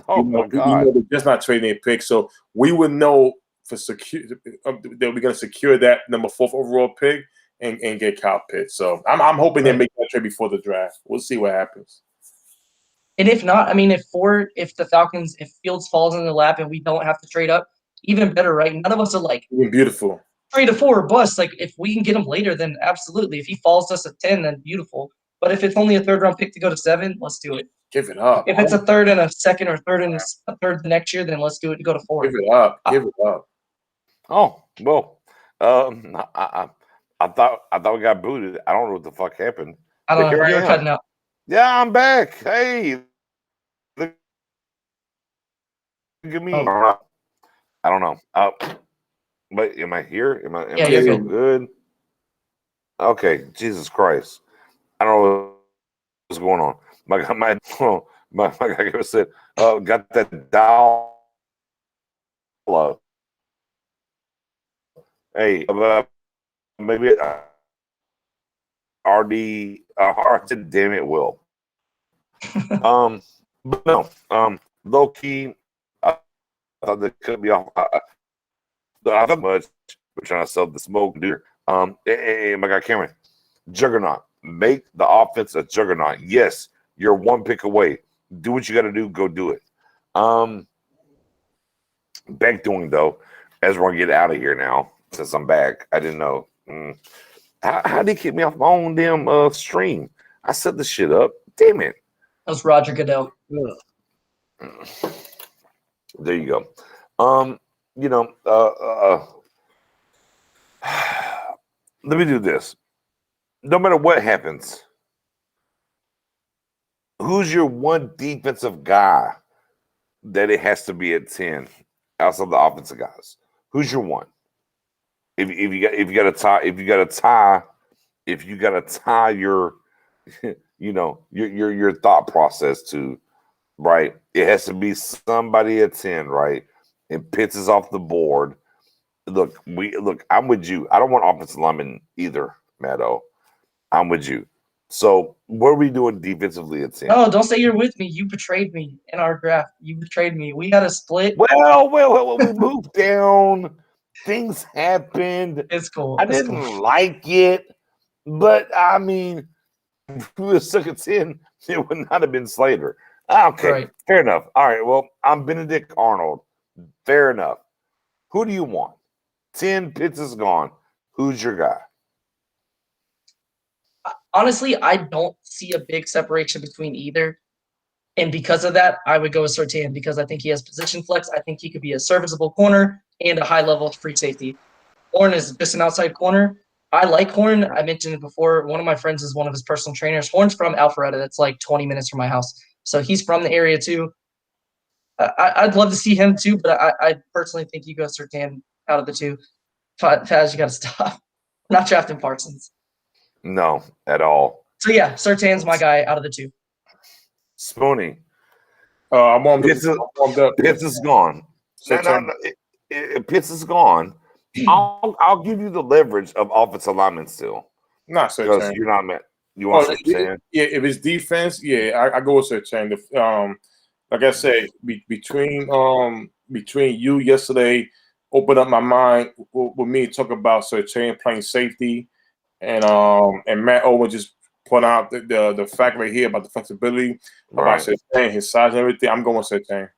[SPEAKER 1] Oh my God!
[SPEAKER 4] We know they're just not trading their pick, so we would know for secure that we're going to secure that number 4th overall pick and get Kyle Pitts. So I'm hoping they make that trade before the draft. We'll see what happens.
[SPEAKER 3] And if not, I mean, if the Falcons, if Fields falls in the lap and we don't have to trade up, even better, right? None of us are like
[SPEAKER 4] beautiful.
[SPEAKER 3] Trade a 4 or bust. Like if we can get him later, then absolutely. If he falls to us at 10, then beautiful. But if it's only a 3rd round pick to go to 7, let's do it.
[SPEAKER 4] Give it up.
[SPEAKER 3] If it's a 3rd and a 2nd or 3rd and a 3rd next year, then let's do it to go to 4.
[SPEAKER 4] Give it up. Give it up.
[SPEAKER 1] Oh well, I thought we got booted. I don't know what the fuck happened.
[SPEAKER 3] I don't know. You were cutting out.
[SPEAKER 1] Yeah, I'm back. Hey, look at me. I don't know. But am I here? Am I
[SPEAKER 3] you're
[SPEAKER 1] so good? Okay, Jesus Christ. I don't know what's going on. My guy said, got that dollar. Hey, maybe RD, damn it, Will. But no, low key, I thought that could be off. I thought much. We're trying to sell the smoke deer. Hey, my guy Cameron, juggernaut, make the offense a juggernaut. Yes, you're one pick away. Do what you got to do. Go do it. Back doing though, as we're gonna get out of here now. Since I'm back, I didn't know. How did he kick me off my own damn stream? I set the shit up. Damn it.
[SPEAKER 3] That was Roger Goodell.
[SPEAKER 1] There you go. Let me do this. No matter what happens, who's your one defensive guy that it has to be at 10 outside the offensive guys? Who's your one? If you got to tie your your thought process to, right, it has to be somebody at 10, right? And Pitts is off the board. Look, I'm with you. I don't want offensive linemen either, Matto. I'm with you. So what are we doing defensively at 10?
[SPEAKER 3] Oh, don't say you're with me. You betrayed me in our draft. You betrayed me. We had a split.
[SPEAKER 1] Well, we moved down. Things happened.
[SPEAKER 3] It's cool.
[SPEAKER 1] I didn't like it, but I mean, if we were stuck at 10, it would not have been Slater. Okay, right. Fair enough. All right, well, I'm Benedict Arnold. Fair enough. Who do you want? 10, Pitts is gone. Who's your guy?
[SPEAKER 3] Honestly, I don't see a big separation between either. And because of that, I would go with Surtain because I think he has position flex. I think he could be a serviceable corner and a high-level free safety. Horn is just an outside corner. I like Horn. I mentioned it before. One of my friends is one of his personal trainers. Horn's from Alpharetta. That's like 20 minutes from my house. So he's from the area too. I'd love to see him too, but I personally think you go Surtain out of the two. Faz, you got to stop. I'm not drafting Parsons.
[SPEAKER 1] No, at all.
[SPEAKER 3] So yeah, Surtain's my guy out of the two.
[SPEAKER 1] Spoony.
[SPEAKER 4] I'm on
[SPEAKER 1] Pitts is gone. Pitts is gone. I'll give you the leverage of offensive linemen still.
[SPEAKER 4] Not Surtain.
[SPEAKER 1] Because you're not met. You want Surtain?
[SPEAKER 4] Yeah, if it's defense, yeah, I go with Surtain. Like I said, between you yesterday, opened up my mind with me talk about Surtain playing safety, and Matt Owen just point out the fact right here about the flexibility, about Surtain, his size and everything. I'm going Surtain.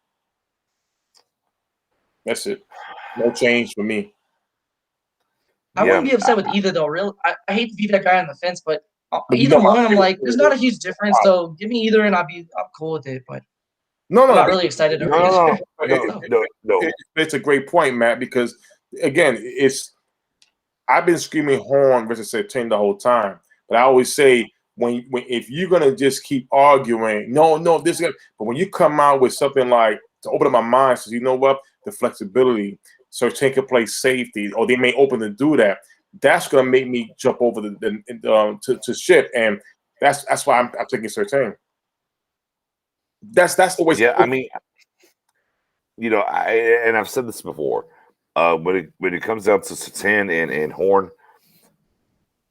[SPEAKER 4] That's it. No change for me.
[SPEAKER 3] I wouldn't be upset with either, though. Really, I hate to be that guy on the fence, but either one, I'm like, there's not a huge difference. So give me either, and I'm cool with it. But I'm not really excited.
[SPEAKER 1] No.
[SPEAKER 4] It's a great point, Matt, because again, I've been screaming Horn versus Surtain the whole time, but I always say when if you're gonna just keep arguing, no, this is, but when you come out with something like to open up my mind, so you know what, the flexibility. Surtain can play safety, or they may open to do that. That's gonna make me jump over to ship, and that's why I'm taking Surtain. That's always.
[SPEAKER 1] Yeah, I mean, I've said this before. When it comes down to Surtain and Horn,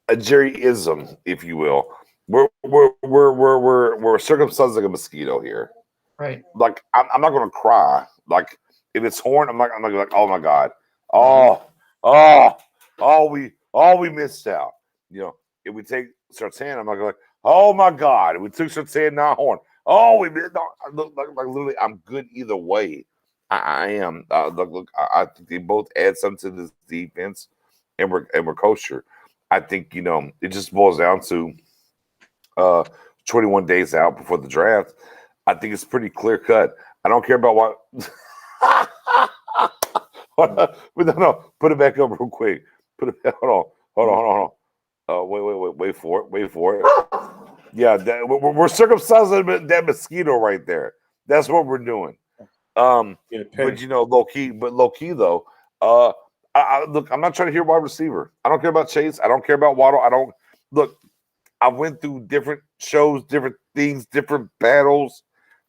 [SPEAKER 1] a Jerry-ism, if you will, we're circumcised like a mosquito here.
[SPEAKER 3] Right.
[SPEAKER 1] Like I'm not gonna cry. Like if it's Horn, I'm not gonna be like, oh my God, we missed out. If we take Surtain, I'm not gonna like, oh my God, we took Surtain, not Horn. Oh, we missed. Like literally, I'm good either way. I am. Look, I think they both add something to this defense, and we're kosher. I think it just boils down to 21 days out before the draft. I think it's pretty clear cut. I don't care about what. No, put it back up real quick. Put it back. Hold on. Wait for it. Yeah, we're circumcising that mosquito right there. That's what we're doing. But low key though, Look, I'm not trying to hear wide receiver. I don't care about Chase. I don't care about Waddle. I don't look. I went through different shows, different things, different battles.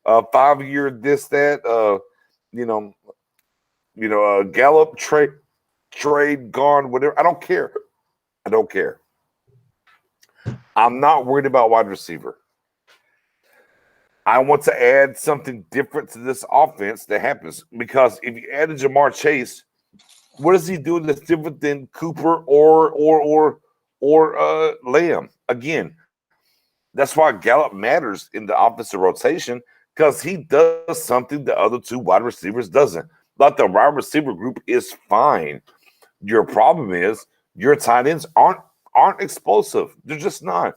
[SPEAKER 1] 5-year this that. Gallup trade gone, whatever. I don't care. I don't care. I'm not worried about wide receiver. I want to add something different to this offense that happens because if you added Jamar Chase, what does he do that's different than Cooper or Lamb? Again, that's why Gallup matters in the offensive rotation because he does something the other two wide receivers doesn't. But the wide receiver group is fine. Your problem is your tight ends aren't explosive. They're just not.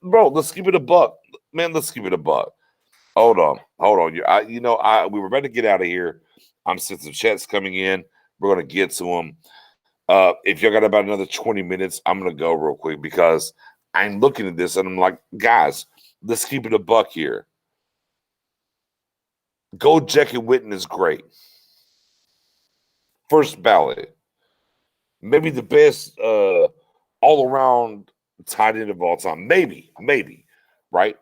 [SPEAKER 1] Bro, let's keep it a buck. Man, let's keep it a buck. Hold on. We were about to get out of here. I'm seeing some chats coming in. We're going to get to them. If y'all got about another 20 minutes, I'm going to go real quick because I'm looking at this and I'm like, guys, let's keep it a buck here. Go Jackie Witten is great. First ballot. Maybe the best all-around tight end of all time. Maybe, right?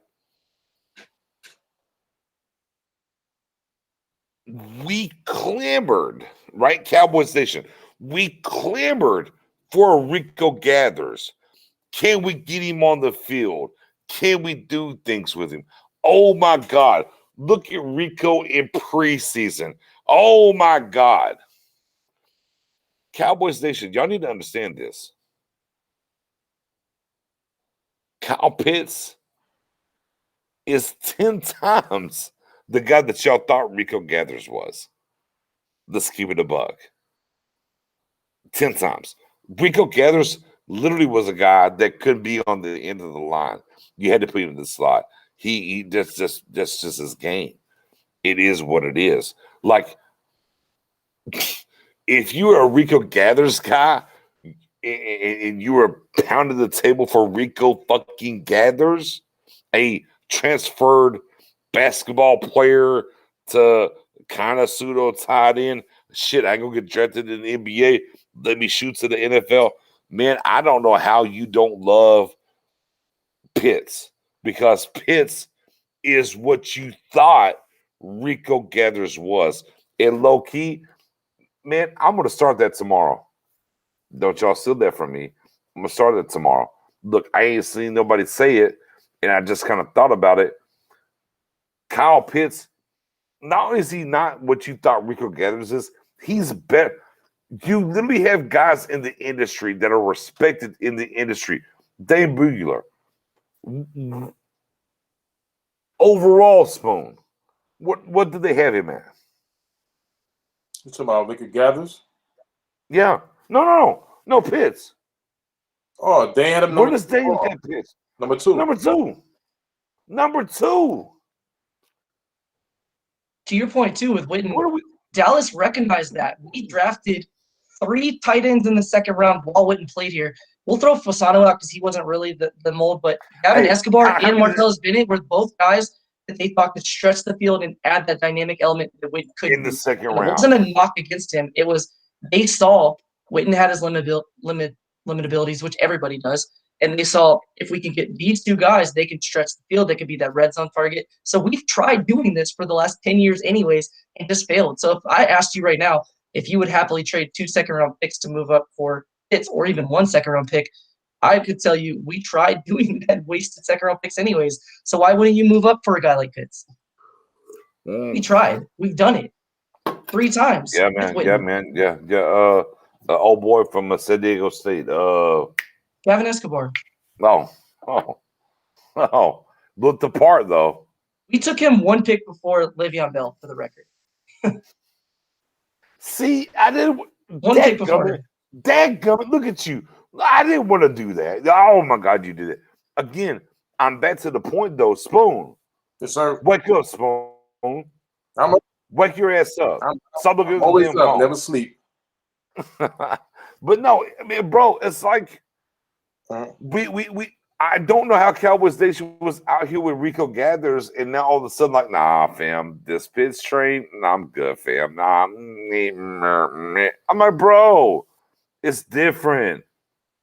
[SPEAKER 1] We clamored, right? Cowboys Nation. We clamored for Rico Gathers. Can we get him on the field? Can we do things with him? Oh, my God. Look at Rico in preseason. Oh, my God. Cowboys Nation, y'all need to understand this. Kyle Pitts is 10 times the guy that y'all thought Rico Gathers was. Let's keep it a buck. 10 times. Rico Gathers literally was a guy that could be on the end of the line. You had to put him in the slot. He that's just his game. It is what it is. Like, if you were a Rico Gathers guy and you were pounding the table for Rico fucking Gathers, a transferred basketball player to kind of pseudo tied in, shit, I go get drafted in the NBA, let me shoot to the NFL. Man, I don't know how you don't love Pitts because Pitts is what you thought Rico Gathers was. And low key, man, I'm going to start that tomorrow. Don't y'all steal that from me. I'm going to start it tomorrow. Look, I ain't seen nobody say it, and I just kind of thought about it. Kyle Pitts, not only is he not what you thought Rico Gathers is, he's better. You literally have guys in the industry that are respected in the industry. Dane Buehler. Overall, Spoon. What did they have him at?
[SPEAKER 4] You talking about Rico Gathers?
[SPEAKER 1] Yeah. No, Pitts.
[SPEAKER 4] Oh, they had him.
[SPEAKER 1] Where does Dane get Pitts?
[SPEAKER 4] Number two.
[SPEAKER 3] To your point, too, with Witten, Dallas recognized that. We drafted 3 tight ends in the second round while Witten played here. We'll throw Fasano out because he wasn't really the mold, but Gavin Escobar and Martellus Bennett were both guys that they thought could stretch the field and add that dynamic element that Witten could
[SPEAKER 1] in the second round.
[SPEAKER 3] It wasn't a knock against him. It was they saw Witten had his limit abilities, which everybody does. And they saw if we can get these 2 guys, they can stretch the field. They could be that red zone target. So we've tried doing this for the last 10 years anyways and just failed. So if I asked you right now, if you would happily trade 2 second-round picks to move up for Pitts or even 1 second-round pick, I could tell you we tried doing that wasted second-round picks anyways. So why wouldn't you move up for a guy like Pitts? We tried. We've done it 3 times.
[SPEAKER 1] Yeah, man. Yeah. Old boy from San Diego State.
[SPEAKER 3] Gavin Escobar.
[SPEAKER 1] No. Looked the part, though.
[SPEAKER 3] We took him 1 pick before Le'Veon Bell, for the record.
[SPEAKER 1] See, I didn't.
[SPEAKER 3] 1 pick before.
[SPEAKER 1] Dadgummit, look at you. I didn't want to do that. Oh, my God, you did it. Again, I'm back to the point, though. Spoon.
[SPEAKER 4] Yes, sir.
[SPEAKER 1] Wake up, Spoon. Wake your ass up. Stop looking at the
[SPEAKER 4] always
[SPEAKER 1] damn
[SPEAKER 4] up,
[SPEAKER 1] phone.
[SPEAKER 4] never sleep.
[SPEAKER 1] But no, I mean, bro, it's like we I don't know how Cowboys Nation was out here with Rico Gathers, and now all of a sudden, like, nah, fam, this Pitts train, nah, I'm good, fam. Nah, I'm like, bro, It's different,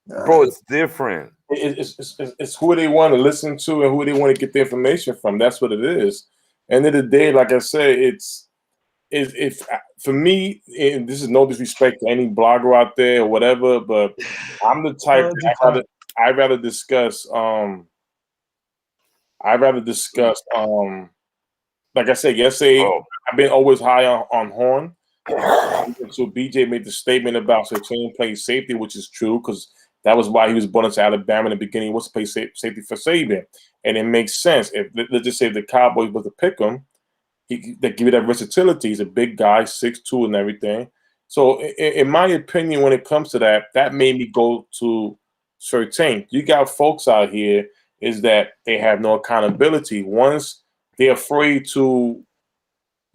[SPEAKER 1] bro. It's different.
[SPEAKER 4] It's who they want to listen to and who they want to get the information from. That's what it is. End of the day, like I said, it's for me. And this is no disrespect to any blogger out there or whatever, but I'm the type I'd rather discuss. Like I said yesterday, I've been always high on Horn. So BJ made the statement about Sertain playing safety, which is true because that was why he was born into Alabama in the beginning. He was to play safety for Saban, and it makes sense. If let's just say the Cowboys was to pick him, they give you that versatility. He's a big guy, 6'2", and everything. So, in my opinion, when it comes to that, that made me go to Sertain. You got folks out here is that they have no accountability. Once they're afraid to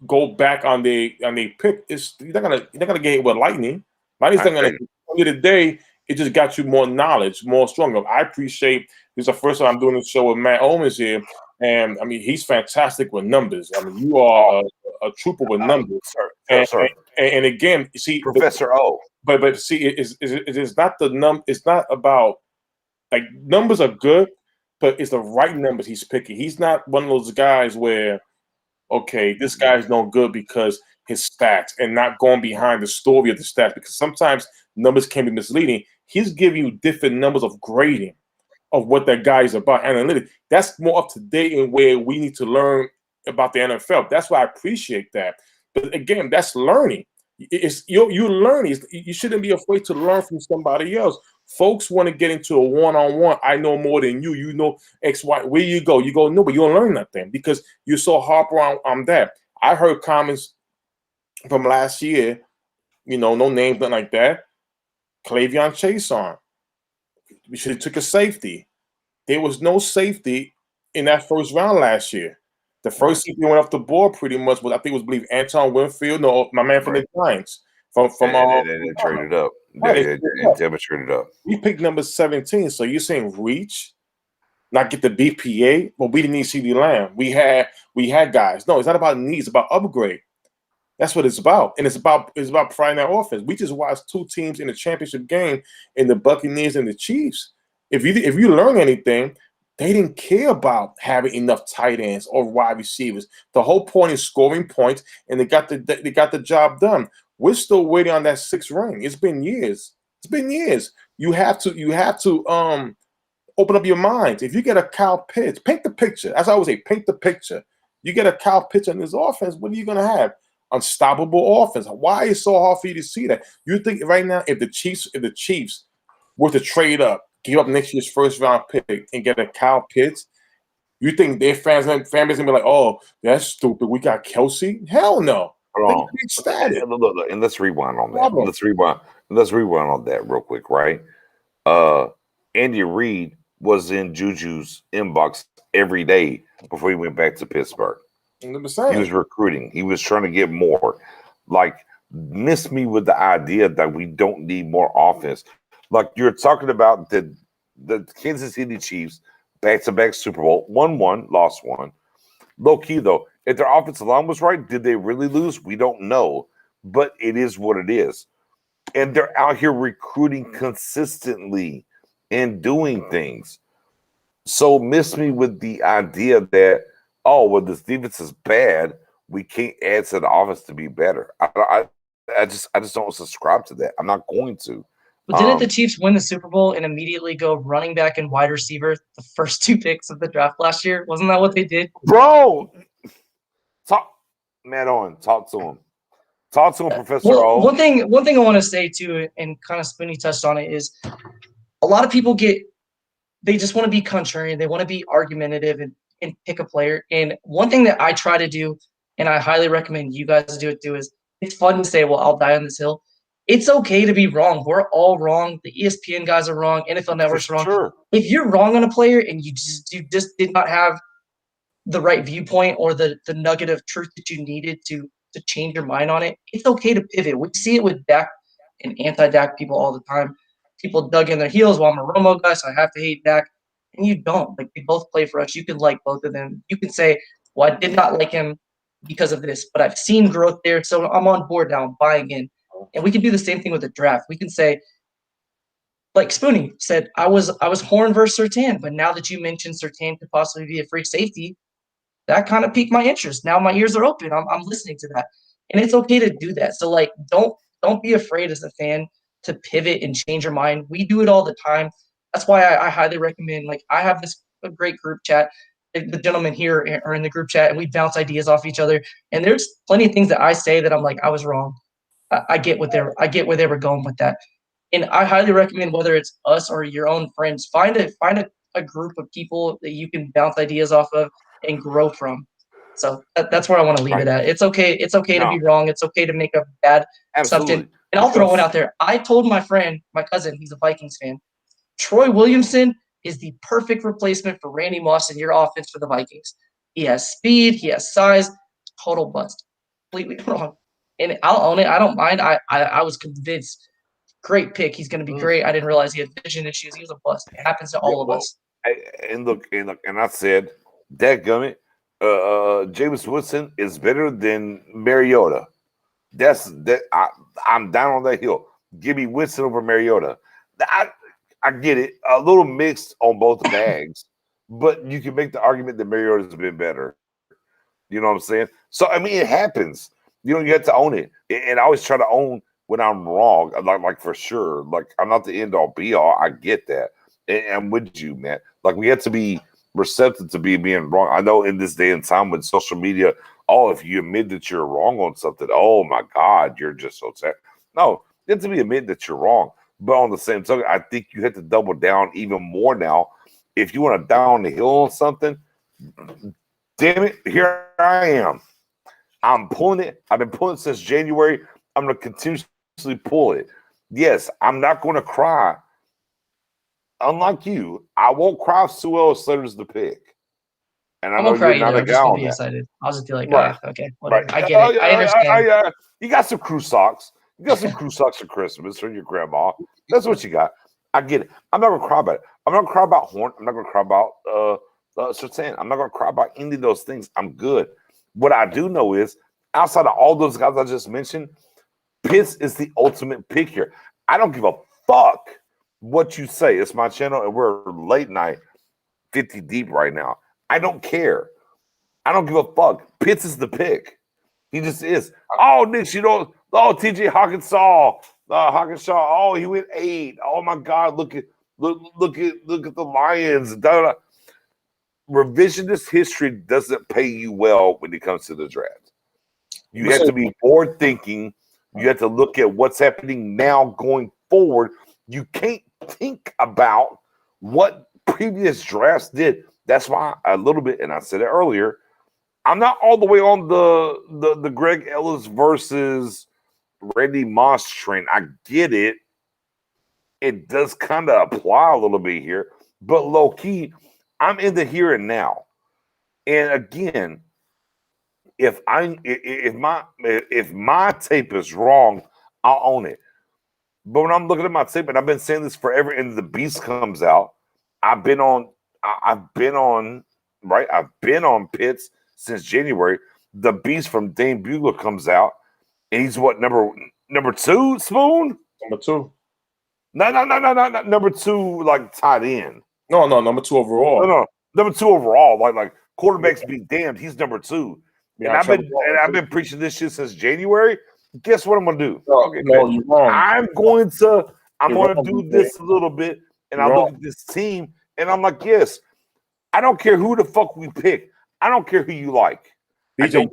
[SPEAKER 4] go back on the pick, you're not gonna get hit with lightning. Lightning's not gonna. At the end of the day, it just got you more knowledge, more stronger. I appreciate this is the first time I'm doing this show with Matt Owens here, and I mean he's fantastic with numbers. I mean you are a trooper with numbers, sir. And again, see,
[SPEAKER 1] Professor O.
[SPEAKER 4] But see, it's not the It's not about like numbers are good, but it's the right numbers he's picking. He's not one of those guys where, okay, this guy's no good because his stats and not going behind the story of the stats, because sometimes numbers can be misleading. He's giving you different numbers of grading of what that guy is about. Analytics. That's more up to date in where we need to learn about the NFL. That's why I appreciate that. But again, that's learning. You're learning. You shouldn't be afraid to learn from somebody else. Folks want to get into a one-on-one. I know more than you. You know X, Y. Where you go? You go, no, but you don't learn nothing because you're so harp on that. I heard comments from last year, no names, nothing like that. Clavion Chase on. We should have took a safety. There was no safety in that first round last year. The first safety went off the board pretty much was, I think it was, believe, Anton Winfield. No, my man from the Giants. From
[SPEAKER 1] and traded up. They traded up.
[SPEAKER 4] We picked number 17. So you're saying reach, not get the BPA? Well, we didn't need CD Lamb. We had guys. No, it's not about needs, it's about upgrade. That's what it's about. And it's about providing that offense. We just watched two teams in the championship game in the Buccaneers and the Chiefs. If you learn anything, they didn't care about having enough tight ends or wide receivers. The whole point is scoring points, and they got the job done. We're still waiting on that 6th ring. It's been years. You have to open up your minds. If you get a Kyle Pitts, paint the picture. As I always say, paint the picture. You get a Kyle Pitts in this offense, what are you gonna have? Unstoppable offense. Why is it so hard for you to see that? You think right now, if the Chiefs were to trade up, give up next year's first round pick and get a Kyle Pitts, you think their families gonna be like, "Oh, that's stupid. We got Kelsey." Hell no.
[SPEAKER 1] Look, and let's rewind on that. Let's rewind on that real quick, right? Andy Reid was in Juju's inbox every day before he went back to Pittsburgh.
[SPEAKER 4] 100%.
[SPEAKER 1] He was recruiting. He was trying to get more. Like, miss me with the idea that we don't need more offense. Like you're talking about the Kansas City Chiefs, back-to-back Super Bowl, won one, lost one. Low key though, if their offensive line was right, did they really lose? We don't know, but it is what it is. And they're out here recruiting consistently and doing things. So miss me with the idea that, oh, well, this defense is bad, we can't add to the offense to be better. I just don't subscribe to that. I'm not going to.
[SPEAKER 3] But didn't the Chiefs win the Super Bowl and immediately go running back and wide receiver the first 2 picks of the draft last year? Wasn't that what they did?
[SPEAKER 1] Bro, talk to him. Talk to him, Professor O.
[SPEAKER 3] One thing I want to say too, and kind of Spoonie touched on it, is a lot of people they just want to be contrarian. They want to be argumentative and pick a player. And one thing that I try to do, and I highly recommend you guys do it too, is it's fun to say, well, I'll die on this hill. It's okay to be wrong. We're all wrong. The ESPN guys are wrong. NFL Network's wrong.
[SPEAKER 1] Sure.
[SPEAKER 3] If you're wrong on a player and you just did not have the right viewpoint or the nugget of truth that you needed to change your mind on it, it's okay to pivot. We see it with Dak and anti-Dak people all the time. People dug in their heels. Well, I'm a Romo guy, so I have to hate Dak. And you don't. Like, they both play for us. You can like both of them. You can say, well, I did not like him because of this, but I've seen growth there, so I'm on board now. I'm buying in. And we can do the same thing with the draft. We can say, like Spoonie said, I was Horn versus Surtain, but now that you mentioned Surtain could possibly be a free safety, that kind of piqued my interest. Now my ears are open. I'm listening to that, and it's okay to do that. So like, don't be afraid as a fan to pivot and change your mind. We do it all the time. That's why I highly recommend. Like, I have this a great group chat. The gentlemen here are in the group chat, and we bounce ideas off each other. And there's plenty of things that I say that I'm like, I was wrong. I get where they were going with that. And I highly recommend, whether it's us or your own friends, find a group of people that you can bounce ideas off of and grow from. So that's where I want to leave it at. It's okay. It's okay to be wrong. It's okay to make a bad assumption. And I'll throw one out there. I told my friend, my cousin, he's a Vikings fan, Troy Williamson is the perfect replacement for Randy Moss in your offense for the Vikings. He has speed. He has size. Total bust. Completely wrong. And I'll own it. I don't mind. I was convinced. Great pick. He's going to be great. I didn't realize he had vision issues. He was a bust. It happens to all of us.
[SPEAKER 1] And look, and I said, dadgummit, Jameis Winston is better than Mariota. I'm down on that hill. Give me Winston over Mariota. I get it. A little mixed on both bags, but you can make the argument that Mariota's been better. You know what I'm saying? So, I mean, it happens. You have to own it. And I always try to own when I'm wrong, like for sure. Like, I'm not the end all be all. I get that. And I'm with you, man. Like, we have to be receptive to being wrong. I know in this day and time with social media, if you admit that you're wrong on something, oh my God, you're just so sad. No, you have to be admit that you're wrong. But on the same token, I think you have to double down even more now. If you want to down the hill on something, damn it, here I am. I'm pulling it. I've been pulling it since January. I'm going to continuously pull it. Yes, I'm not going to cry. Unlike you, I won't cry if Sewell Slater's the pick. And I know you're not a guy on that.
[SPEAKER 3] Excited. I'll just be like, okay, whatever. Right. I get it. I understand.
[SPEAKER 1] You got some crew socks. You got some crew socks for Christmas from your grandma. That's what you got. I get it. I'm not going to cry about it. I'm not going to cry about Horn. I'm not going to cry about Surtain. I'm not going to cry about any of those things. I'm good. What I do know is, outside of all those guys I just mentioned, Pitts is the ultimate pick here. I don't give a fuck what you say. It's my channel, and we're late night 50 deep right now. I don't care. I don't give a fuck. Pitts is the pick. He just is. Oh, Nick, TJ Hawkinsaw. Oh, he went 8. Oh my God, look at the Lions. Revisionist history doesn't pay you well when it comes to the draft. You have to be forward thinking. You have to look at what's happening now going forward. You can't think about what previous drafts did. That's why a little bit, and I said it earlier, I'm not all the way on the Greg Ellis versus Randy Moss train. I get it. It does kind of apply a little bit here, but low key, I'm in the here and now. And again, if my tape is wrong, I'll own it. But when I'm looking at my tape, and I've been saying this forever, and the Beast comes out, I've been on Pitts since January. The Beast from Dane Bugler comes out, and he's what, number 2, Spoon?
[SPEAKER 4] Number 2.
[SPEAKER 1] No, number 2, like tight end.
[SPEAKER 4] No, number 2 overall.
[SPEAKER 1] No, number 2 overall. Like quarterbacks be damned, he's number 2. Yeah, and I've been preaching this shit since January. Guess what I'm gonna do?
[SPEAKER 4] No, you're wrong.
[SPEAKER 1] I'm going to do this a little bit, and I look at this team, and I'm like, yes, I don't care who the fuck we pick. I don't care who you like.
[SPEAKER 4] BJ,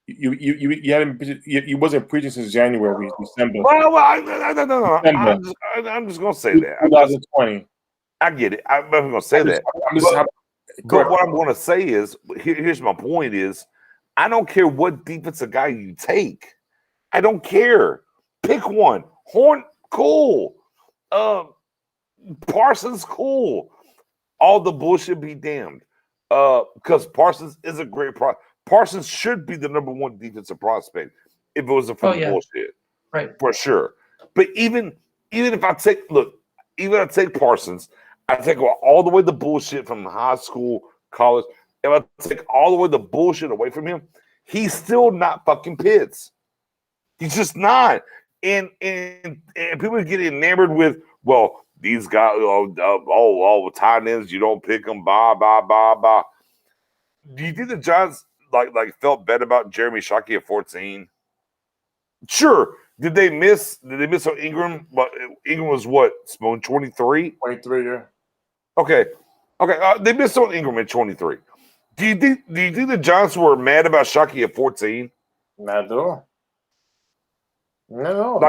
[SPEAKER 4] you wasn't preaching since January, December.
[SPEAKER 1] No. I'm just gonna say that.
[SPEAKER 4] 2020.
[SPEAKER 1] I get it. I'm gonna say that. But what I'm gonna say is, here's my point: is I don't care what defensive guy you take. I don't care. Pick one. Horn, cool. Parsons, cool. All the bullshit be damned. Because Parsons is a great Parsons should be the number 1 defensive prospect if it wasn't for bullshit.
[SPEAKER 3] Right.
[SPEAKER 1] For sure. But even if I take Parsons, I take all the way the bullshit from high school, college. If I take all the way the bullshit away from him, he's still not fucking Pitts. He's just not. And people get enamored with, well, these guys, tight ends, you don't pick them, blah. Do you think the Giants like felt bad about Jeremy Shockey at 14? Sure. Did they miss on Ingram? But Ingram was what? Spoon 23?
[SPEAKER 4] 23, yeah.
[SPEAKER 1] Okay. They missed on Ingram at 23. Do you think the Giants were mad about Shockey at 14?
[SPEAKER 4] Not at all. No.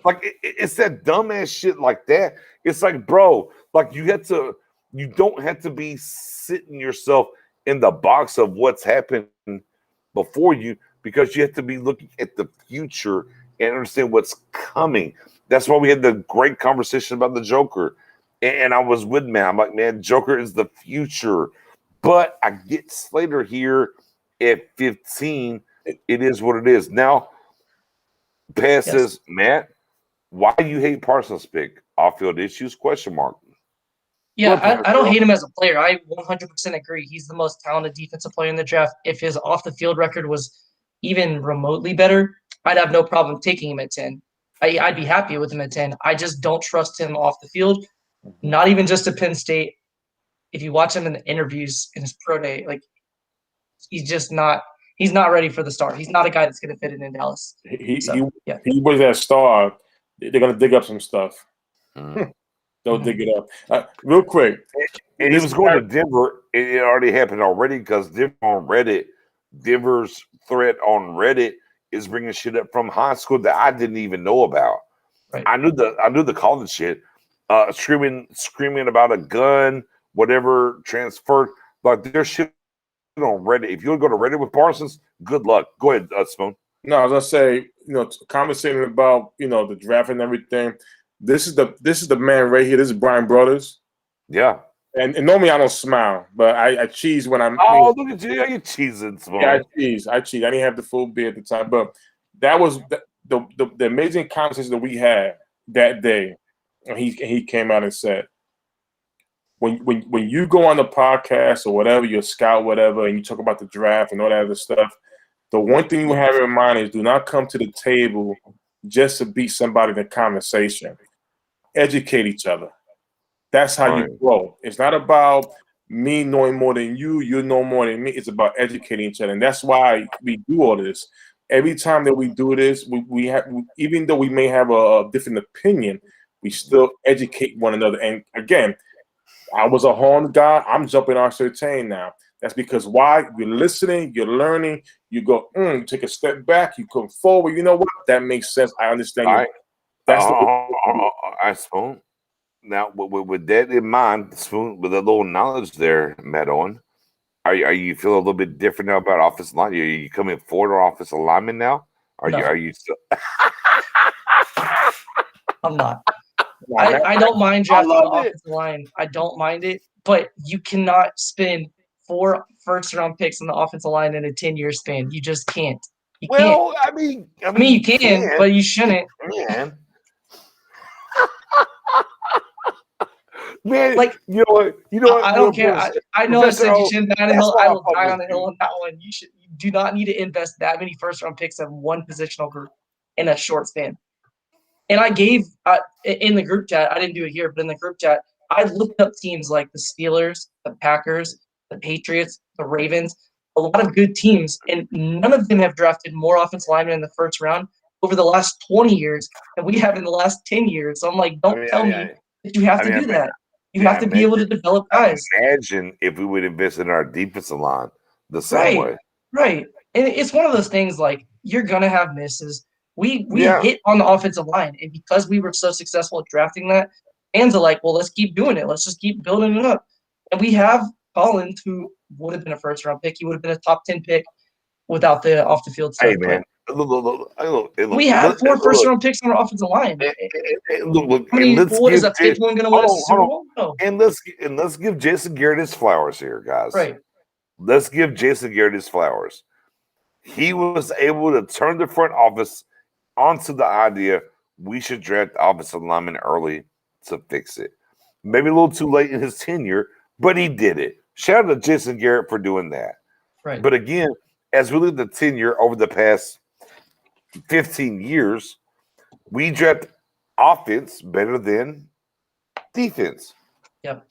[SPEAKER 1] Like it's that dumbass shit like that. It's like, bro, like you don't have to be sitting yourself in the box of what's happened before you, because you have to be looking at the future and understand what's coming. That's why we had the great conversation about the Joker. And I was with man. I'm like, man, Joker is the future. But I get Slater here at 15. It is what it is. Now, Paz says, Matt, why you hate Parsons' pick? Off-field issues? ?
[SPEAKER 3] Yeah, I don't hate him as a player. I 100% agree. He's the most talented defensive player in the draft. If his off-the-field record was even remotely better, I'd have no problem taking him at 10. I'd be happy with him at 10. I just don't trust him off the field, not even just at Penn State. If you watch him in the interviews in his pro day, like he's not ready for the start. He's not a guy that's going to fit in Dallas.
[SPEAKER 4] He was that star. They're going to dig up some stuff. They'll dig it up. Real quick.
[SPEAKER 1] And he was going to Denver. It already happened already because Denver's threat on Reddit is bringing shit up from high school that I didn't even know about.
[SPEAKER 3] Right.
[SPEAKER 1] I knew the college shit, screaming about a gun, whatever, transferred. Like there's shit on Reddit. If you want to go to Reddit with Parsons, good luck. Go ahead, Spoon.
[SPEAKER 4] No, I was gonna say, conversating about the draft and everything. This is the man right here. This is Brian Brothers.
[SPEAKER 1] Yeah.
[SPEAKER 4] And normally I don't smile, but I cheese when I'm.
[SPEAKER 1] Oh, look at you! You're cheesing, Spoon.
[SPEAKER 4] Yeah, I cheese. I didn't have the full beer at the time, but that was the amazing conversation that we had that day. And he came out and said, when you go on the podcast or whatever, you're a scout, whatever, and you talk about the draft and all that other stuff, the one thing you have in mind is do not come to the table just to beat somebody in the conversation. Educate each other. That's how you grow. It's not about me knowing more than you, you know more than me. It's about educating each other. And that's why we do all this. Every time that we do this, we have, even though we may have a different opinion, we still educate one another. And again, I was a horn guy. I'm jumping on certain now. That's because why? You're listening, you're learning, you go, you take a step back, you come forward. You know what? That makes sense. I understand.
[SPEAKER 1] All right. That's I suppose. Now, with that in mind, Spoon, with a little knowledge there, Matt Owen, are you feeling a little bit different now about offensive line? Are you coming forward or offensive lineman now? Are you still?
[SPEAKER 3] I'm not. I don't mind drafting an offensive line. I don't mind it, but you cannot spend 4 first-round picks on the offensive line in a 10-year span. You just can't. You can't.
[SPEAKER 1] I mean,
[SPEAKER 3] you can, but you shouldn't.
[SPEAKER 1] Man,
[SPEAKER 3] like
[SPEAKER 1] you know what?
[SPEAKER 3] I don't care. I know I said you shouldn't die on the hill. I will die on the hill on that one. You do not need to invest that many first-round picks in one positional group in a short span. And I gave in the group chat. I didn't do it here, but in the group chat, I looked up teams like the Steelers, the Packers, the Patriots, the Ravens, a lot of good teams, and none of them have drafted more offensive linemen in the first round over the last 20 years than we have in the last 10 years. So I'm like, don't tell me that you have to do that. You have to be able to develop guys.
[SPEAKER 1] Imagine if we would invest in our defensive line the same way.
[SPEAKER 3] Right. And it's one of those things like you're going to have misses. We hit on the offensive line. And because we were so successful at drafting that, fans are like, well, let's keep doing it. Let's just keep building it up. And we have Collins, who would have been a first-round pick. He would have been a top 10 pick without the off-the-field stuff.
[SPEAKER 1] Hey, man. Look,
[SPEAKER 3] we have 4 first-round picks on our offensive line. What is that fifth one going to win us a Super Bowl? No.
[SPEAKER 1] And let's give Jason Garrett his flowers here, guys.
[SPEAKER 3] Right.
[SPEAKER 1] Let's give Jason Garrett his flowers. He was able to turn the front office onto the idea we should draft offensive lineman early to fix it. Maybe a little too late in his tenure, but he did it. Shout out to Jason Garrett for doing that.
[SPEAKER 3] Right.
[SPEAKER 1] But again, as we look at the tenure over the past 15 years, we draft offense better than defense.
[SPEAKER 3] Yep.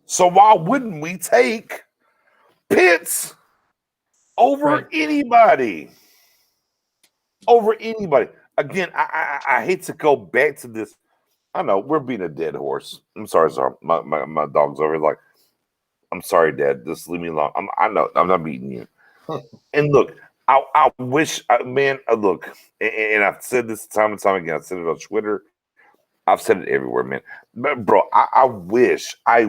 [SPEAKER 1] So why wouldn't we take Pitts over anybody? Over anybody. Again, I hate to go back to this. I know we're being a dead horse. I'm sorry, sir. My dog's over here like, I'm sorry, Dad. Just leave me alone. I know I'm not beating you. And look, I wish, man. Look, and I've said this time and time again. I've said it on Twitter. I've said it everywhere, man. But bro, I wish there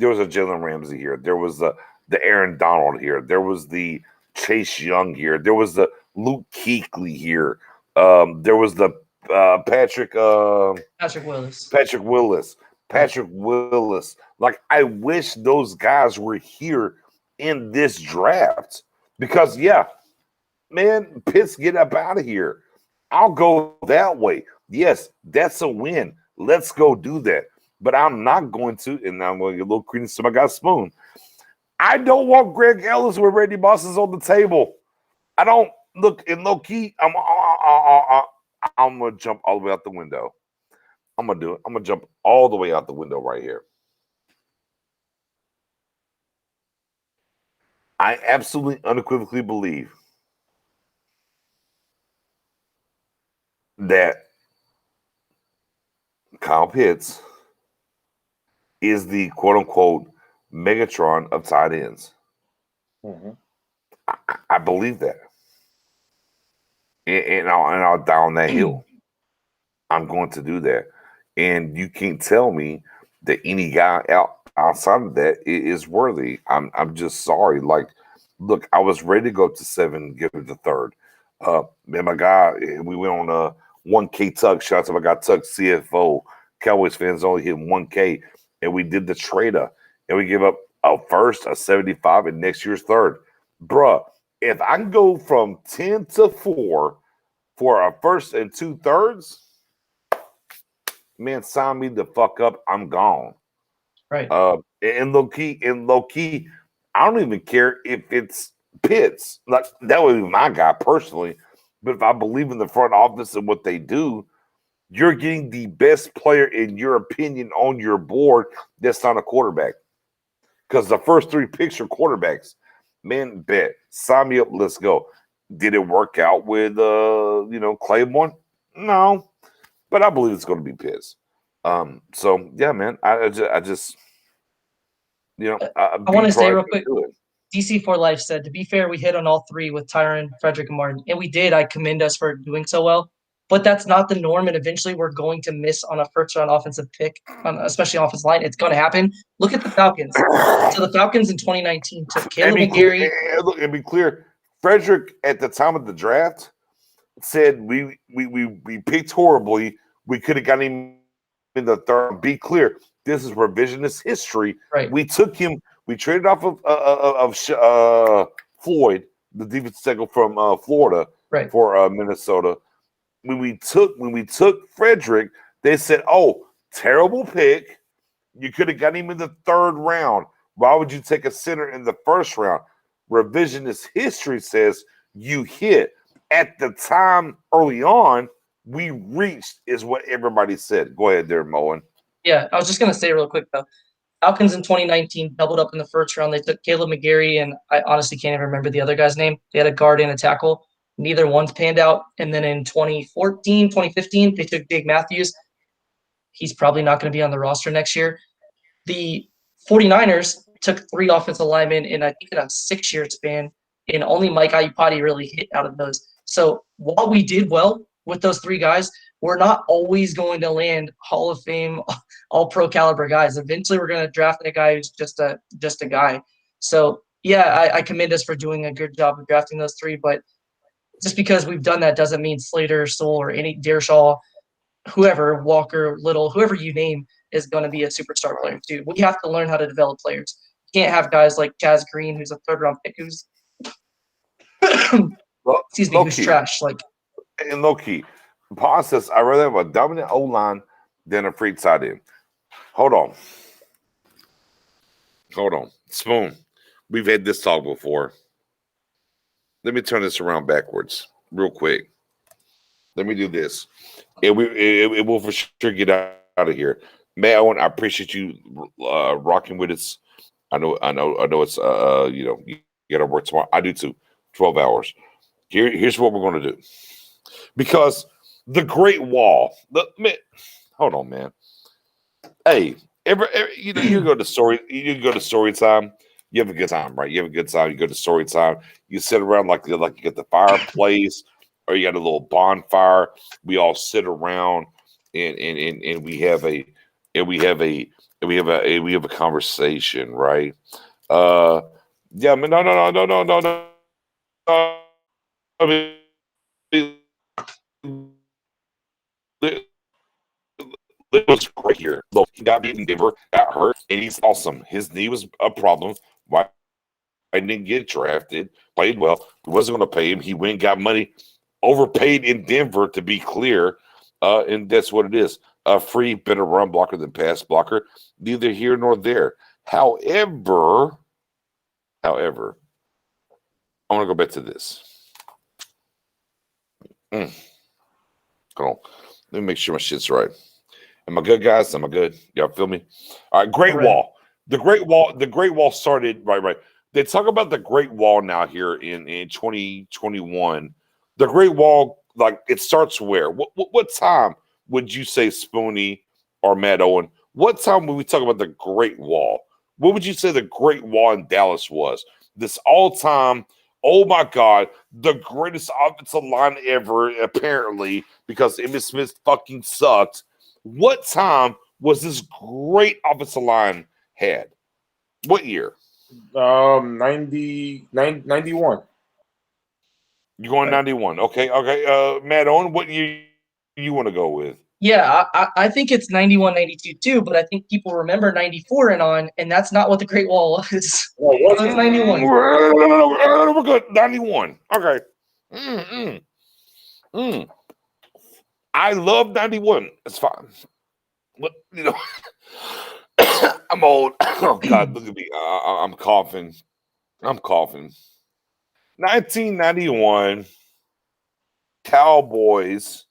[SPEAKER 1] was a Jalen Ramsey here. There was the Aaron Donald here. There was the Chase Young here. There was the Luke Kuechly here. There was the Patrick Willis. Like, I wish those guys were here in this draft because, yeah, man, Pitts, get up out of here. I'll go that way. Yes, that's a win. Let's go do that. But I'm not going to, and I'm going to get a little credence to my guy Spoon. I don't want Greg Ellis with Randy Moss on the table. I don't look in low key. I'm gonna jump all the way out the window. I'm gonna do it. I'm gonna jump all the way out the window right here. I absolutely unequivocally believe that Kyle Pitts is the quote-unquote Megatron of tight ends.
[SPEAKER 4] Mm-hmm.
[SPEAKER 1] I believe that. And I'll down that hill. I'm going to do that. And you can't tell me that any guy outside of that is worthy. I'm just sorry. Like, look, I was ready to go to 7, give it the third. Man, my guy, we went on a 1K Tuck. Shout out to my guy Tuck, CFO. Cowboys fans only hit 1K. And we did the trade-up. And we gave up a first, a 75, and next year's third. Bruh, if I can go from 10 to 4 for a first and 2/3, man, sign me the fuck up. I'm gone.
[SPEAKER 3] Right.
[SPEAKER 1] And low key, I don't even care if it's Pitts. Like, that would be my guy personally. But if I believe in the front office and what they do, you're getting the best player in your opinion on your board that's not a quarterback. Because the first 3 picks are quarterbacks. Man, bet. Sign me up. Let's go. Did it work out with Claiborne? No. But I believe it's going to be Pitts. So yeah, man. I just
[SPEAKER 3] I want to say real quick. DC for Life said, to be fair, we hit on all 3 with Tyron, Frederick, and Martin. And we did. I commend us for doing so well. But that's not the norm, and eventually we're going to miss on a first-round offensive pick, especially offensive line. It's going to happen. Look at the Falcons. So the Falcons in 2019 took Caleb McGarry.
[SPEAKER 1] And be clear, Frederick at the time of the draft said we picked horribly. We could have gotten him in the third. Be clear, this is revisionist history.
[SPEAKER 3] Right.
[SPEAKER 1] We took him. We traded off of Floyd, the defensive tackle from Florida,
[SPEAKER 3] right,
[SPEAKER 1] for Minnesota. When we took Frederick, they said, "Oh, terrible pick. You could have got him in the 3rd round. Why would you take a center in the 1st round?" Revisionist history says you hit. At the time early on, we reached is what everybody said. Go ahead there, Moen.
[SPEAKER 3] Yeah, I was just going to say real quick, though. Falcons in 2019 doubled up in the 1st round. They took Caleb McGarry, and I honestly can't even remember the other guy's name. They had a guard and a tackle. Neither one's panned out. And then in 2014, 2015, they took Dave Matthews. He's probably not going to be on the roster next year. The 49ers took 3 offensive linemen in, I think, in a 6-year span, and only Mike Iupati really hit out of those. So while we did well with those 3 guys, we're not always going to land Hall of Fame, all-pro caliber guys. Eventually, we're going to draft a guy who's just a guy. So, yeah, I commend us for doing a good job of drafting those 3, but just because we've done that doesn't mean Slater, Soul, or any Dershaw, whoever, Walker, Little, whoever you name is going to be a superstar player too. We have to learn how to develop players. You can't have guys like Chaz Green, who's a 3rd-round pick, who's who's trash. Like,
[SPEAKER 1] and low key, Paul says, "I'd rather have a dominant O-line than a free tight end." Hold on, Spoon. We've had this talk before. Let me turn this around backwards real quick. Let me do this. It will for sure get out of here. Matt Owen, I appreciate you rocking with us. I know it's you gotta work tomorrow. I do too. 12 hours. Here's what we're gonna do. Because the Great Wall, hold on, man. Hey, you go to story time. You have a good time, right? You have a good time. You go to story time. You sit around like you get the fireplace, or you got a little bonfire. We all sit around and we have a conversation, right? Yeah, I mean, no. I mean, it was great here. Look, he got beaten in Denver, got hurt, and he's awesome. His knee was a problem. Why didn't get drafted? Played well. He wasn't going to pay him. He went and got money, overpaid in Denver, to be clear. And that's what it is. A free, better run blocker than pass blocker. Neither here nor there. However, I want to go back to this. Hold on. Let me make sure my shit's right. Am I good, guys? Am I good? Y'all feel me? All right, Great Wall. The Great Wall started, right. They talk about the Great Wall now here in 2021. The Great Wall, like, it starts where? What time would you say, Spoonie or Matt Owen? What time would we talk about the Great Wall? What would you say the Great Wall in Dallas was? This all-time, oh my God, the greatest offensive line ever, apparently, because Emmitt Smith fucking sucked. What time was this great offensive line had? What year?
[SPEAKER 4] 91.
[SPEAKER 1] You're going 91. Okay. Matt Owen, what year you want to go with?
[SPEAKER 3] Yeah, I think it's 91, 92 too, but I think people remember 94 and on, and that's not what the Great Wall was. So it's 91.
[SPEAKER 1] No, we're good. 91. Okay. I love 91. It's fine. But, I'm old. Oh, God, look at me. I'm coughing. 1991 Cowboys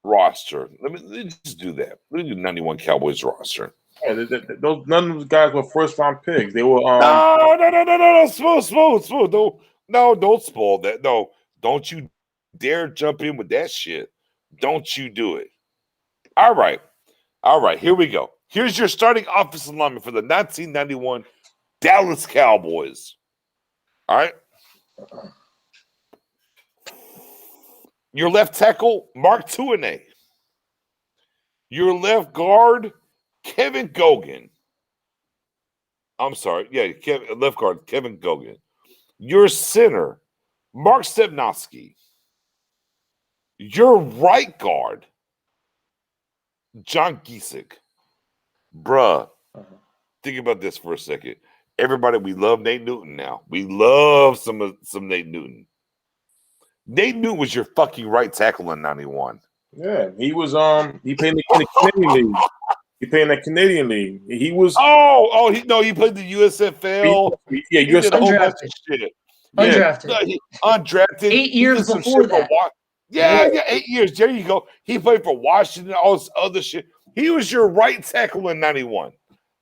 [SPEAKER 1] roster. Let me just do that. Let me do 91 Cowboys roster.
[SPEAKER 4] Yeah, none of those guys were first round picks. They were
[SPEAKER 1] No. Smooth. Don't spoil that. No, don't you dare jump in with that shit. Don't you do it. All right. Here we go. Here's your starting offensive lineman for the 1991 Dallas Cowboys. All right. Your left tackle, Mark Tuinei. Your left guard, Kevin Gogan. I'm sorry. Yeah, left guard, Kevin Gogan. Your center, Mark Stepnoski. Your right guard, John Giesick. Bruh, think about this for a second. Everybody, we love Nate Newton now. We love some Nate Newton. Nate Newton was your fucking right tackle in 91.
[SPEAKER 4] Yeah, he was he played in the Canadian League. He played in the Canadian League. He was
[SPEAKER 1] he played the USFL.
[SPEAKER 4] He
[SPEAKER 1] did a whole bunch of shit.
[SPEAKER 3] Undrafted.
[SPEAKER 1] Undrafted.
[SPEAKER 3] 8 years before that.
[SPEAKER 1] Yeah, 8 years. There you go. He played for Washington, all this other shit. He was your right tackle in 91.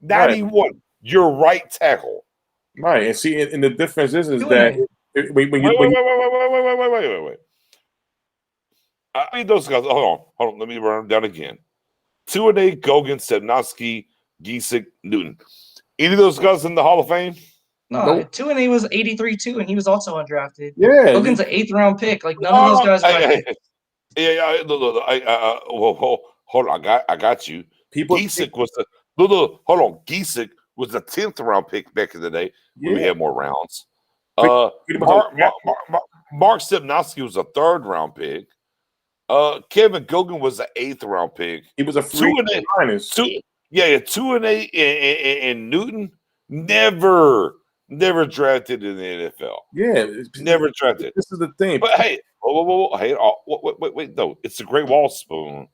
[SPEAKER 1] 91, right. Your right tackle.
[SPEAKER 4] Right. And see, and the difference is that wait.
[SPEAKER 1] I mean, those guys. Hold on. Let me run them down again. Tuinei, Gogan, Stepnoski, Giesick, Newton. Any of those guys in the Hall of Fame?
[SPEAKER 3] No, nope. Tuinei was 83 too, and he was also undrafted.
[SPEAKER 4] Yeah,
[SPEAKER 3] Gogan's an 8th round pick. Like none of those guys.
[SPEAKER 1] Hold on. I got you. Giesick was the hold on. Giesick was the 10th round pick back in the day when we had more rounds. Mark Stepnoski was a 3rd round pick. Kevin Gogan was an 8th round pick.
[SPEAKER 4] He was a free minus.
[SPEAKER 1] Tuinei and Newton never drafted in the NFL.
[SPEAKER 4] Yeah,
[SPEAKER 1] never drafted.
[SPEAKER 4] This is the thing.
[SPEAKER 1] But hey, wait, no, it's the Great Wall, Spoon.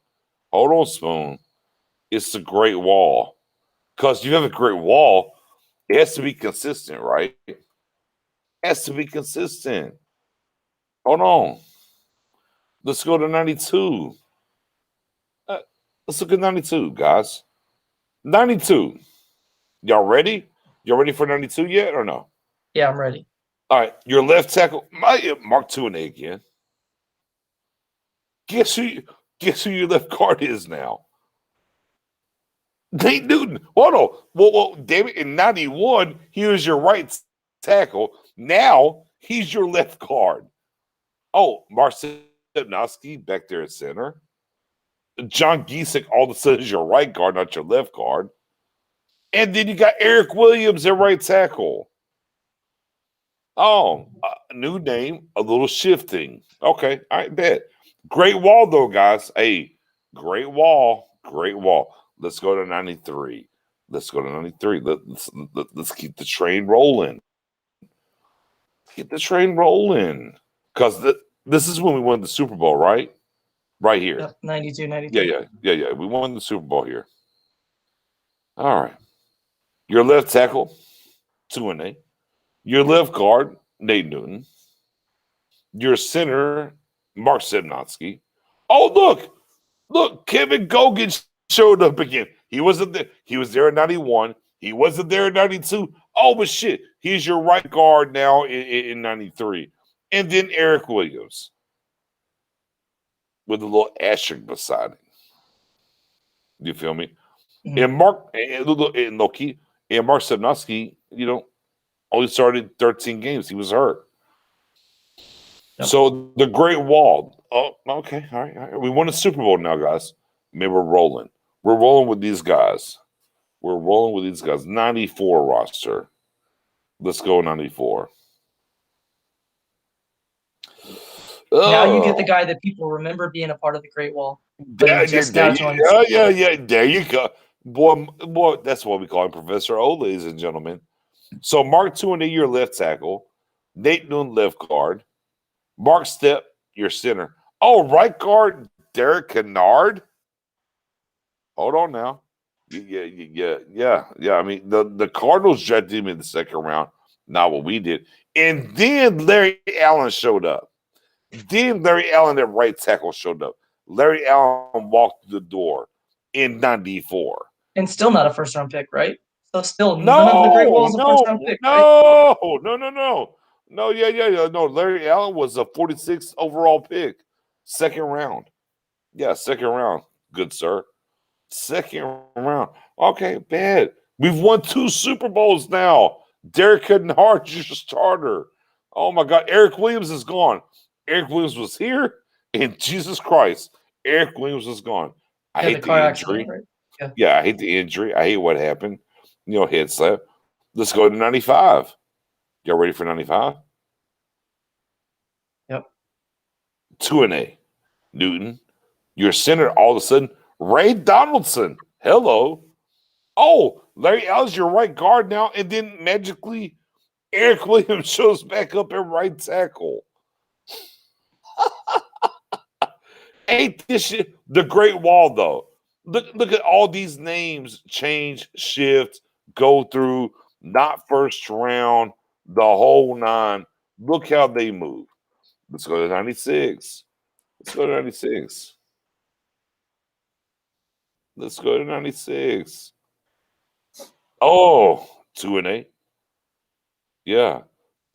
[SPEAKER 1] Hold on, Spoon. It's the Great Wall. Because you have a Great Wall, it has to be consistent, right? It has to be consistent. Hold on. Let's go to 92. Let's look at 92, guys. 92. Y'all ready? Y'all ready for 92 yet or no?
[SPEAKER 3] Yeah, I'm ready.
[SPEAKER 1] All right, your left tackle, Mark 2-A again. Guess who your left guard is now? Nate Newton. Hold on. Well, David, in 91, he was your right tackle. Now he's your left guard. Oh, Mark Stepnowski back there at center. John Giesick all of a sudden is your right guard, not your left guard. And then you got Eric Williams at right tackle. Oh, new name, a little shifting. Okay, all right, bet. Great wall, though, guys. Hey, great wall. Great wall. Let's go to 93. Let's go to 93. Let's keep the train rolling. Get the train rolling. Because this is when we won the Super Bowl, right? Right here.
[SPEAKER 3] Yep, 92, 93.
[SPEAKER 1] Yeah. We won the Super Bowl here. All right. Your left tackle, 2-A. Your left guard, Nate Newton. Your center, Mark Stepnowski. Oh, look, Kevin Gogan showed up again. He wasn't there. He was there in 91. He wasn't there in 92. Oh, but shit, he's your right guard now in 93. And then Eric Williams with a little asterisk beside him. You feel me? Mm-hmm. And Mark Stepnowski, only started 13 games. He was hurt. Yep. So the Great Wall. Oh, okay. All right. We won a Super Bowl now, guys. Maybe we're rolling. We're rolling with these guys. 94 roster. Let's go 94.
[SPEAKER 3] Now you get the guy that people remember being a part of the Great Wall.
[SPEAKER 1] Yeah. There you go. Boy, that's what we call him, Professor O, ladies and gentlemen. So Mark 2-A, your left tackle. Nate Newton, left guard. Mark Stepp, your center. Oh, right guard, Derek Kennard. Hold on now. Yeah. I mean, the Cardinals drafted him in the second round. Not what we did. And then Larry Allen showed up. Then Larry Allen at right tackle showed up. Larry Allen walked through the door in 94.
[SPEAKER 3] And still not a first-round pick, right? So still none of the Great Walls a first-round pick, right?
[SPEAKER 1] No, yeah. No, Larry Allen was a 46th overall pick. Second round. Yeah, second round. Good, sir. Second round. Okay, bad. We've won 2 Super Bowls now. Derek Kennard, your starter. Oh, my God. Eric Williams is gone. Eric Williams was here, and Jesus Christ, Eric Williams was gone. I hate the injury. Right? Yeah, I hate the injury. I hate what happened. Head slap. Let's go to 95. Y'all ready for 95?
[SPEAKER 3] Yep.
[SPEAKER 1] 2-A. Newton. Your center, all of a sudden, Ray Donaldson. Hello. Oh, Larry Allen's your right guard now, and then magically Eric Williams shows back up at right tackle. Ain't this shit the Great Wall, though? Look at all these names change, shift, go through, not first round, the whole 9. Look how they move. Let's go to 96. Let's go to 96. Let's go to 96. Oh, 2-A. Yeah,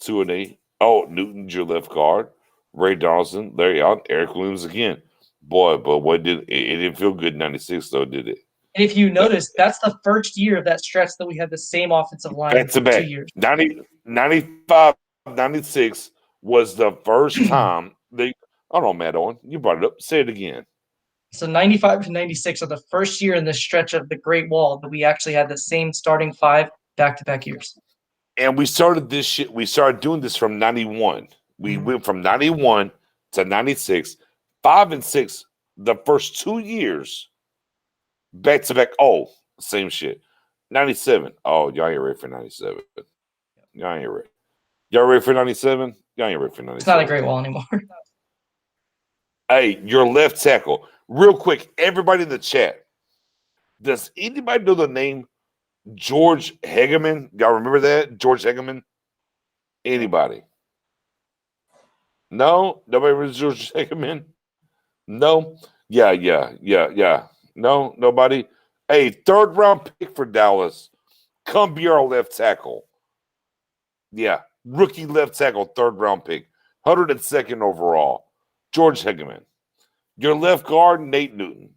[SPEAKER 1] 2-A. Oh, Newton's your left guard. Ray Donaldson, Larry Allen, Eric Williams again. Boy, but it didn't feel good in 96, though, did it?
[SPEAKER 3] And if you notice, that's the first year of that stretch that we had the same offensive line for 2 years.
[SPEAKER 1] 95, 96 was the first time they – hold on, Matt Owen. You brought it up. Say it again.
[SPEAKER 3] So 95 to 96 are the first year in the stretch of the Great Wall that we actually had the same starting 5 back-to-back years.
[SPEAKER 1] And we started this shit. We started doing this from 91. We went from 91 to 96, 5 and 6, the first 2 years, back to back. Oh, same shit. 97. Oh, y'all ain't ready for 97. Y'all ain't ready. Y'all ready for 97? Y'all ain't ready for 97.
[SPEAKER 3] It's not a Great Wall anymore.
[SPEAKER 1] Hey, your left tackle. Real quick, everybody in the chat. Does anybody know the name George Hegeman? Y'all remember that? George Hegeman? Anybody? No? Nobody remembers George Hegeman? No. Yeah. No, nobody. Hey, 3rd round pick for Dallas. Come be our left tackle. Yeah. Rookie left tackle, 3rd round pick. 102nd overall. George Hegeman. Your left guard, Nate Newton.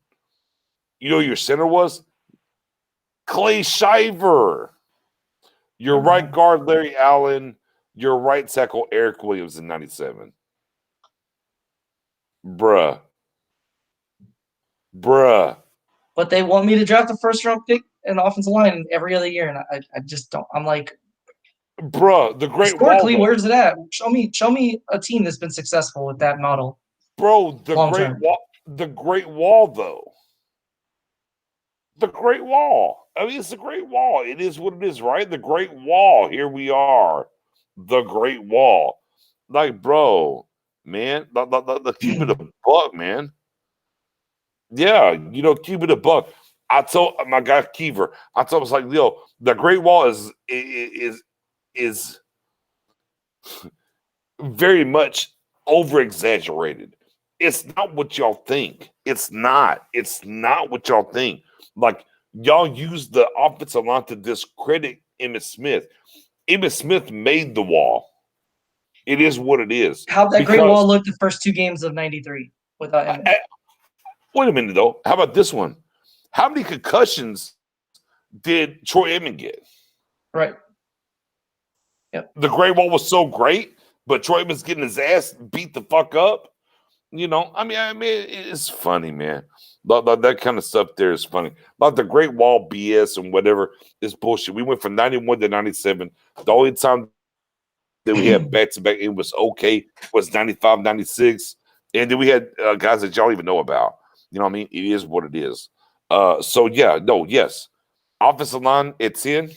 [SPEAKER 1] You know who your center was? Clay Shiver. Your right guard, Larry Allen. Your right tackle, Eric Williams in 97. Bruh.
[SPEAKER 3] But they want me to draft a 1st round pick and offensive line every other year, and I just don't. I'm like,
[SPEAKER 1] bruh, the Great
[SPEAKER 3] historically,
[SPEAKER 1] Wall.
[SPEAKER 3] where's it at? Show me a team that's been successful with that model.
[SPEAKER 1] Bro, the
[SPEAKER 3] Long
[SPEAKER 1] Great
[SPEAKER 3] term.
[SPEAKER 1] Wall. The Great Wall, though. The Great Wall. I mean, it's the Great Wall. It is what it is, right? The Great Wall. Here we are. The Great Wall. Like, bro, man, the keep it a buck, man. Yeah, you know, keep it a buck. I told my guy Keever, I told him, it's like, yo, the Great Wall is very much over exaggerated. It's not what y'all think. It's not what y'all think. Like, y'all use the offensive line to discredit Emmitt Smith. Emmitt Smith made the wall. It is what it is.
[SPEAKER 3] How'd that Great Wall look the first 2 games of '93 without Emmitt?
[SPEAKER 1] Wait a minute, though. How about this one? How many concussions did Troy Aikman get?
[SPEAKER 3] Right. Yep.
[SPEAKER 1] The Great Wall was so great, but Troy Aikman's getting his ass beat the fuck up. You know, I mean, it's funny, man. That kind of stuff there is funny. About the Great Wall BS and whatever is bullshit. We went from 91 to 97. The only time that we had back-to-back, it was okay, was 95, 96. And then we had guys that y'all even know about. You know what I mean? It is what it is. So, yeah, no, yes. Offensive line at 10.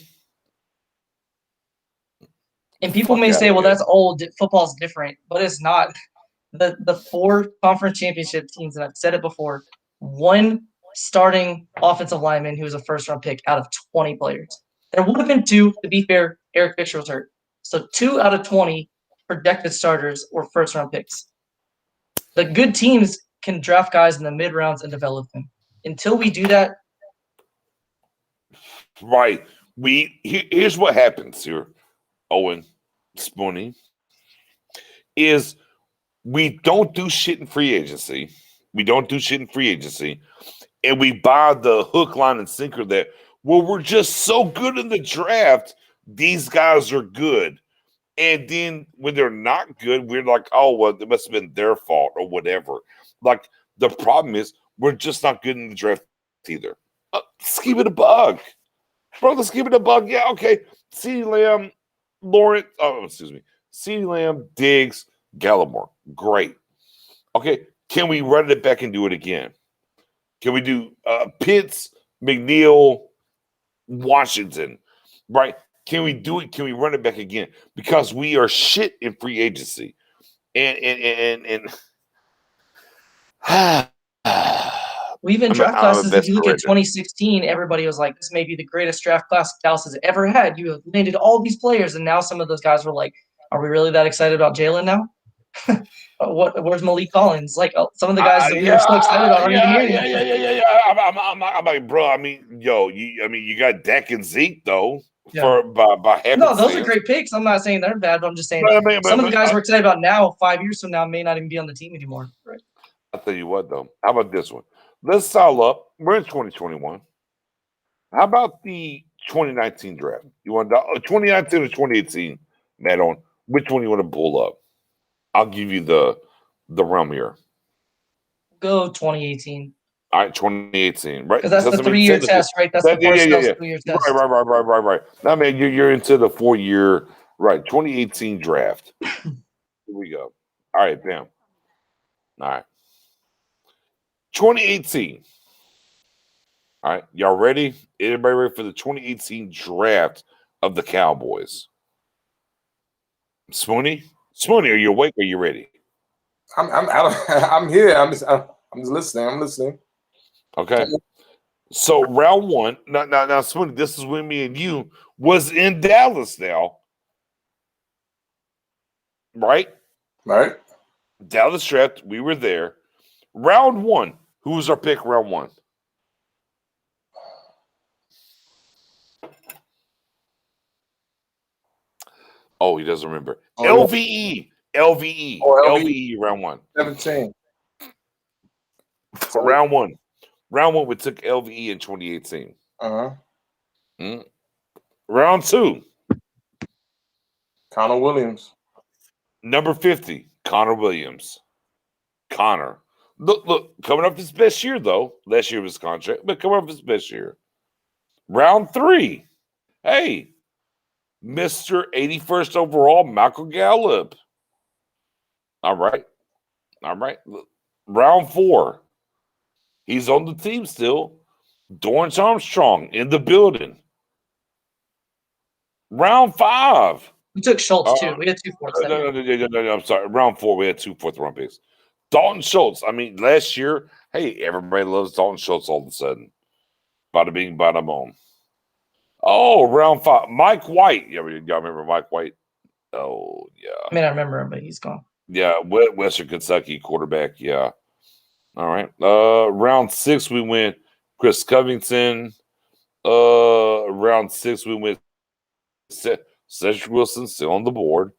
[SPEAKER 3] And people may say, well, that's old. Football's different. But it's not. The 4 conference championship teams, and I've said it before, 1 starting offensive lineman who was a 1st-round pick out of 20 players. There would have been 2, to be fair. Eric Fisher was hurt. So 2 out of 20 projected starters were 1st-round picks. The good teams can draft guys in the mid-rounds and develop them. Until we do that.
[SPEAKER 1] Right. Here's what happens here, Owen, Spoony, is we don't do shit in free agency. And we buy the hook, line, and sinker that, well, we're just so good in the draft, these guys are good. And then when they're not good, we're like, oh, well, it must have been their fault or whatever. Like, the problem is we're just not good in the draft either. Let's keep it a bug. Bro, let's keep it a bug. Yeah, okay. CeeDee Lamb, CeeDee Lamb, Diggs, Gallimore. Great. Okay, can we run it back and do it again? Can we do Pitts, McNeil, Washington, right? Can we do it? Can we run it back again? Because we are shit in free agency. And
[SPEAKER 3] well, even draft classes, if you look at 2016, everybody was like, this may be the greatest draft class Dallas has ever had. You have landed all these players, and now some of those guys were like, are we really that excited about Jalen now? Where's Malik Collins? Like, some of the guys that we were so excited about aren't even here anymore.
[SPEAKER 1] I'm like, bro, I mean, you got Dak and Zeke, though.
[SPEAKER 3] Yeah.
[SPEAKER 1] By
[SPEAKER 3] no, those are great picks. I'm not saying they're bad, but I'm just saying some of the guys we're excited about now, 5 years from now, may not even be on the team anymore. Right.
[SPEAKER 1] I'll tell you what, though. How about this one? Let's style up. We're in 2021. How about the 2019 draft? You want 2019 or 2018, Matt, on which one you want to pull up? I'll give you the realm here.
[SPEAKER 3] Go 2018.
[SPEAKER 1] All right, 2018, right?
[SPEAKER 3] Because that's the 3-year test, right? That's the first 3-year test.
[SPEAKER 1] Right. I mean, you're into the 4-year, right? 2018 draft. Here we go. All right, bam. All right. 2018. All right, y'all ready? Everybody ready for the 2018 draft of the Cowboys? Spoony, are you awake? Or are you ready?
[SPEAKER 4] I'm here. I'm just listening.
[SPEAKER 1] Okay. So round 1. Now, Spoony, this is when me and you was in Dallas now. Right?
[SPEAKER 4] Right.
[SPEAKER 1] Dallas draft, we were there. Round one. Who was our pick round one? Oh, he doesn't remember. LVE. LVE. LVE round one.
[SPEAKER 4] 17.
[SPEAKER 1] For round one. Round one, we took LVE in 2018. Round two.
[SPEAKER 4] Connor Williams.
[SPEAKER 1] Number 50, Connor Williams. Connor. Look, coming up his best year, though. Last year was contract, but coming up his best year. Round three. Hey, Mr. 81st overall, Michael Gallup. All right. Round four. He's on the team still. Dorrance Armstrong in the building. Round five.
[SPEAKER 3] We took Schultz too. We had 2 fourths.
[SPEAKER 1] No, I'm sorry. Round four, we had 2 fourth-round picks. Dalton Schultz. I mean, last year, hey, everybody loves Dalton Schultz all of a sudden. Bada bing, bada boom. Oh, round five. Mike White. Y'all remember Mike White? Oh, yeah.
[SPEAKER 3] I mean, I remember him, but he's gone.
[SPEAKER 1] Yeah, Western Kentucky quarterback. Yeah. All right. Round six, we went Chris Covington. Round six, we went Cedric Wilson, still on the board.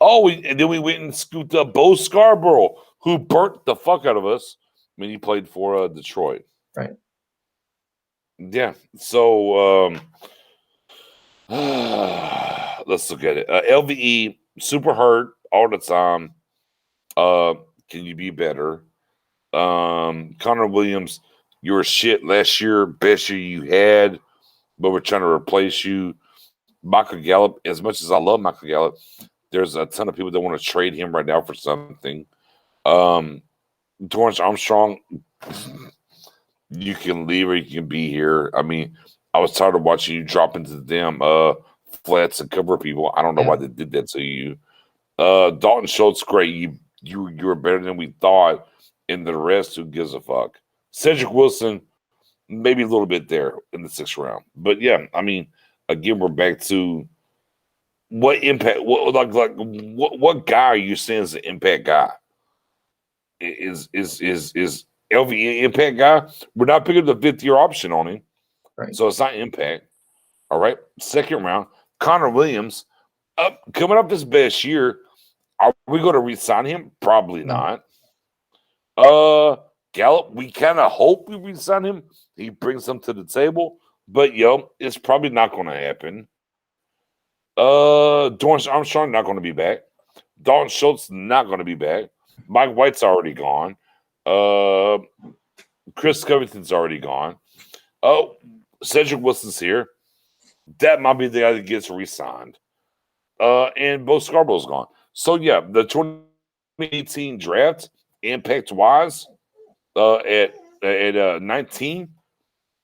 [SPEAKER 1] Oh, and then we went and scooped up Bo Scarborough, who burnt the fuck out of us when he played for Detroit.
[SPEAKER 3] Right.
[SPEAKER 1] Yeah. So let's look at it. LVE, super hurt all the time. Can you be better? Connor Williams, you were shit last year, best year you had, but we're trying to replace you. Michael Gallup, as much as I love Michael Gallup, there's a ton of people that want to trade him right now for something. Dorrance Armstrong, you can leave or you can be here. I mean, I was tired of watching you drop into the damn flats and cover people. I don't know why they did that to you. Dalton Schultz, great. You were better than we thought. And the rest, who gives a fuck? Cedric Wilson, maybe a little bit there in the 6th round. But yeah, I mean, again, we're back to what impact. What guy are you saying is an impact guy? Is LVE impact guy? We're not picking the 5th-year option on him,
[SPEAKER 3] right? So
[SPEAKER 1] it's not impact. All right, 2nd round, Connor Williams, coming up his best year. Are we going to re-sign him? Probably not. Gallup, we kind of hope we re-sign him. He brings them to the table, but it's probably not going to happen. Dorrance Armstrong not going to be back. Dalton Schultz not going to be back. Mike White's already gone. Chris Covington's already gone. Oh, Cedric Wilson's here. That might be the guy that gets re-signed. And Bo Scarborough's gone. So yeah, the 2018 draft, impact-wise, at 19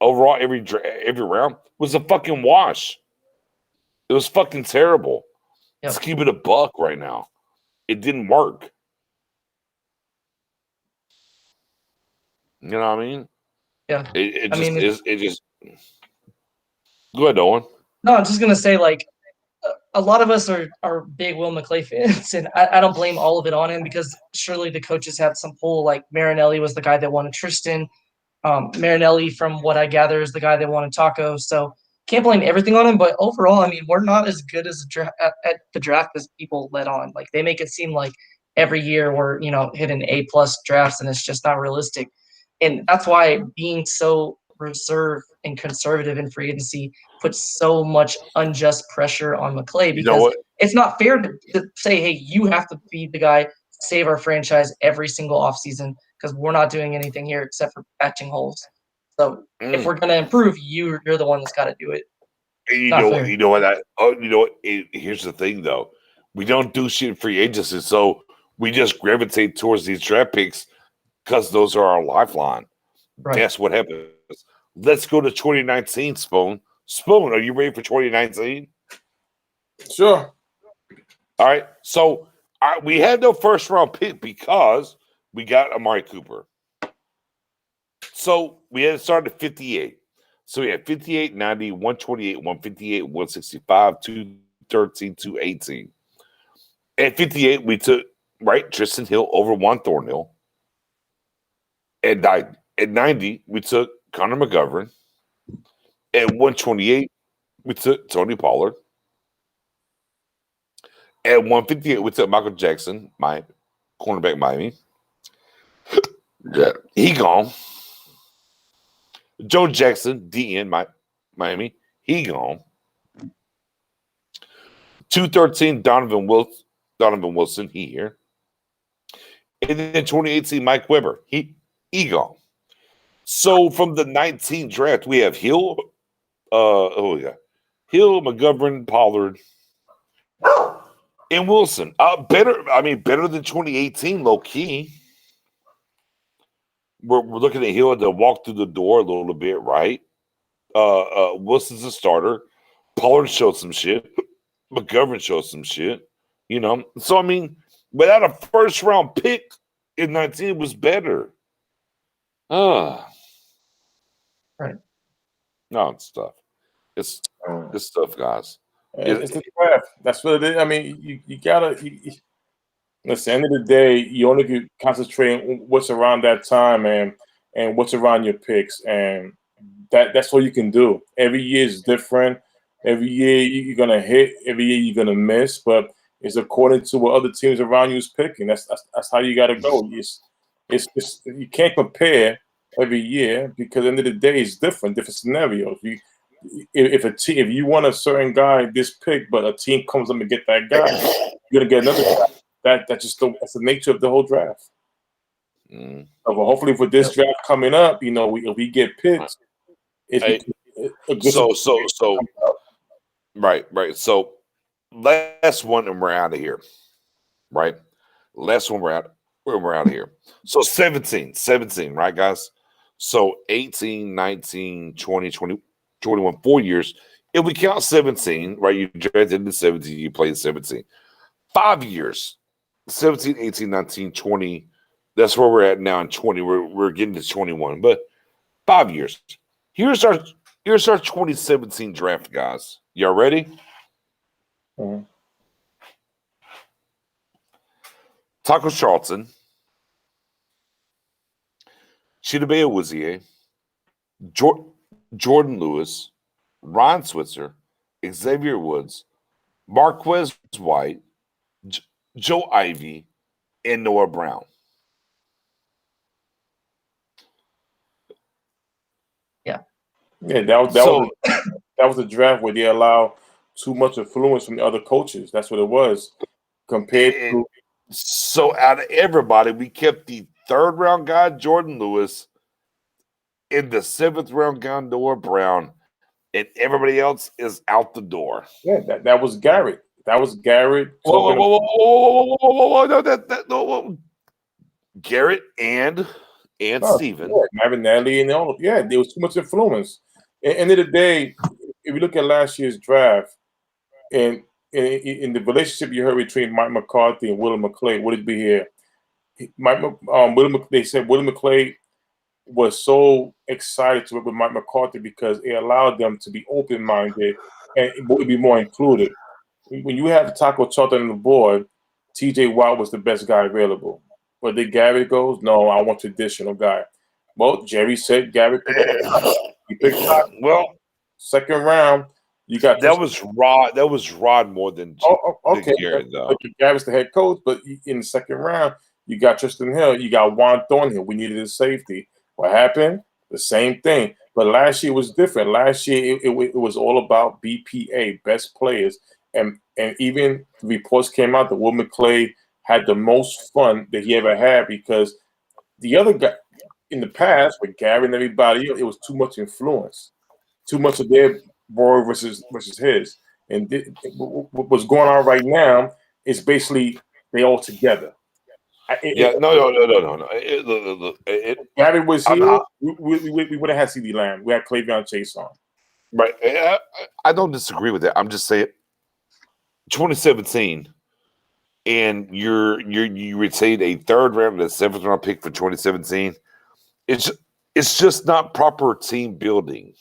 [SPEAKER 1] overall, every round was a fucking wash. It was fucking terrible. Yep. Let's keep it a buck right now. It didn't work. You know what I mean?
[SPEAKER 3] Yeah.
[SPEAKER 1] It just. Go ahead, Owen.
[SPEAKER 3] No, I'm just gonna say, like, a lot of us are big Will McClay fans, and I don't blame all of it on him, because surely the coaches had some pull. Like, Marinelli was the guy that wanted Tristan. Marinelli, from what I gather, is the guy that wanted Taco. So can't blame everything on him. But overall, I mean, we're not as good as at the draft as people let on. Like, they make it seem like every year we're hitting A+ drafts, and it's just not realistic. And that's why being so reserved and conservative in free agency puts so much unjust pressure on McClay, because it's not fair to say, hey, you have to be the guy to save our franchise every single offseason, because we're not doing anything here except for patching holes. So if we're going to improve, you're the one that's got to do it.
[SPEAKER 1] Here's the thing, though. We don't do shit in free agency, so we just gravitate towards these draft picks because those are our lifeline. Right. That's what happens. Let's go to 2019, Spoon. Spoon, are you ready for 2019?
[SPEAKER 4] Sure.
[SPEAKER 1] All right. So we had no 1st round pick because we got Amari Cooper. So we had to start at 58. So we had 58, 90, 128, 158, 165, 213, 218. At 58, we took Tristan Hill over Juan Thornhill. At 90, we took Connor McGovern. At 128, we took Tony Pollard. At 158, we took Michael Jackson, my cornerback Miami. He gone. Joe Jackson, DN, Miami. He gone. 213, Donovan Wilson, he here. And then 2018, Mike Weber, he gone. So from the 19 draft, we have Hill, Hill, McGovern, Pollard, and Wilson. Better than 2018, low key. We're looking at Hill to walk through the door a little bit, right? Wilson's a starter. Pollard showed some shit. McGovern showed some shit. So I mean, without a first round pick in 19 was better.
[SPEAKER 3] Right.
[SPEAKER 1] No, it's tough. It's tough, guys.
[SPEAKER 4] It's the draft. That's what it is. I mean, you gotta. At the end of the day, you only can concentrate on what's around that time and what's around your picks, and that's what you can do. Every year is different. Every year you're gonna hit. Every year you're gonna miss. But it's according to what other teams around you is picking. That's how you got to go. It's you can't compare every year because at the end of the day it's different scenarios. If you want a certain guy this pick, but a team comes up and get that guy, you're gonna get another guy. That's the nature of the whole draft. So hopefully for this draft coming up, if we get picked,
[SPEAKER 1] right. So last one and we're out of here. Right? Last one we're out of here. So 17, right, guys? So 18, 19, 20, 21, 4 years. If we count 17, right, you drafted in 17, you played 17. 5 years. 17, 18, 19, 20. That's where we're at now in 20. We're getting to 21. But 5 years. Here's our 2017 draft, guys. Y'all ready?
[SPEAKER 4] Mm-hmm.
[SPEAKER 1] Taco Charlton, Chidobe Awuzie, Jordan Lewis, Ron Switzer, Xavier Woods, Marquez White, Joe Ivy, and Noah Brown.
[SPEAKER 4] Yeah, that was a draft where they allow too much influence from the other coaches. That's what it was.
[SPEAKER 1] So out of everybody, we kept the 3rd round guy, Jordan Lewis, and the 7th round guy, Noah Brown, and everybody else is out the door.
[SPEAKER 4] Yeah, that was Garrett. That was Garrett.
[SPEAKER 1] Whoa. No. Garrett and Steven.
[SPEAKER 4] Yeah, Mavinelli and all. Yeah, there was too much influence. At the end of the day, if you look at last year's draft, and in the relationship you heard between Mike McCarthy and Willie McClay, what did we hear? They said Willie McClay was so excited to work with Mike McCarthy because it allowed them to be open-minded and it would be more included. When you have Taco Charlton on the board, T.J. Watt was the best guy available. Where did Garrett goes? No, I want traditional guy. Well, Jerry said Garrett picked Taco.
[SPEAKER 1] Well,
[SPEAKER 4] 2nd round, you got
[SPEAKER 1] that was Rod. That was Rod more than
[SPEAKER 4] okay.
[SPEAKER 1] Garrett, though.
[SPEAKER 4] Garrett's the head coach, but in the 2nd round, you got Tristan Hill, you got Juan Thornhill. We needed a safety. What happened? The same thing. But last year was different. Last year it was all about BPA, best players, and even reports came out that Will McClay had the most fun that he ever had because the other guy in the past with Gary and everybody, it was too much influence, too much of their boy versus his. And what's going on right now is basically they all together.
[SPEAKER 1] No.
[SPEAKER 4] Gary was here. We would have had CD Lamb. We had Clavion Chase on.
[SPEAKER 1] Right. I don't disagree with that. I'm just saying 2017 and you retained a 3rd round and a 7th round pick for 2017. It's just not proper team building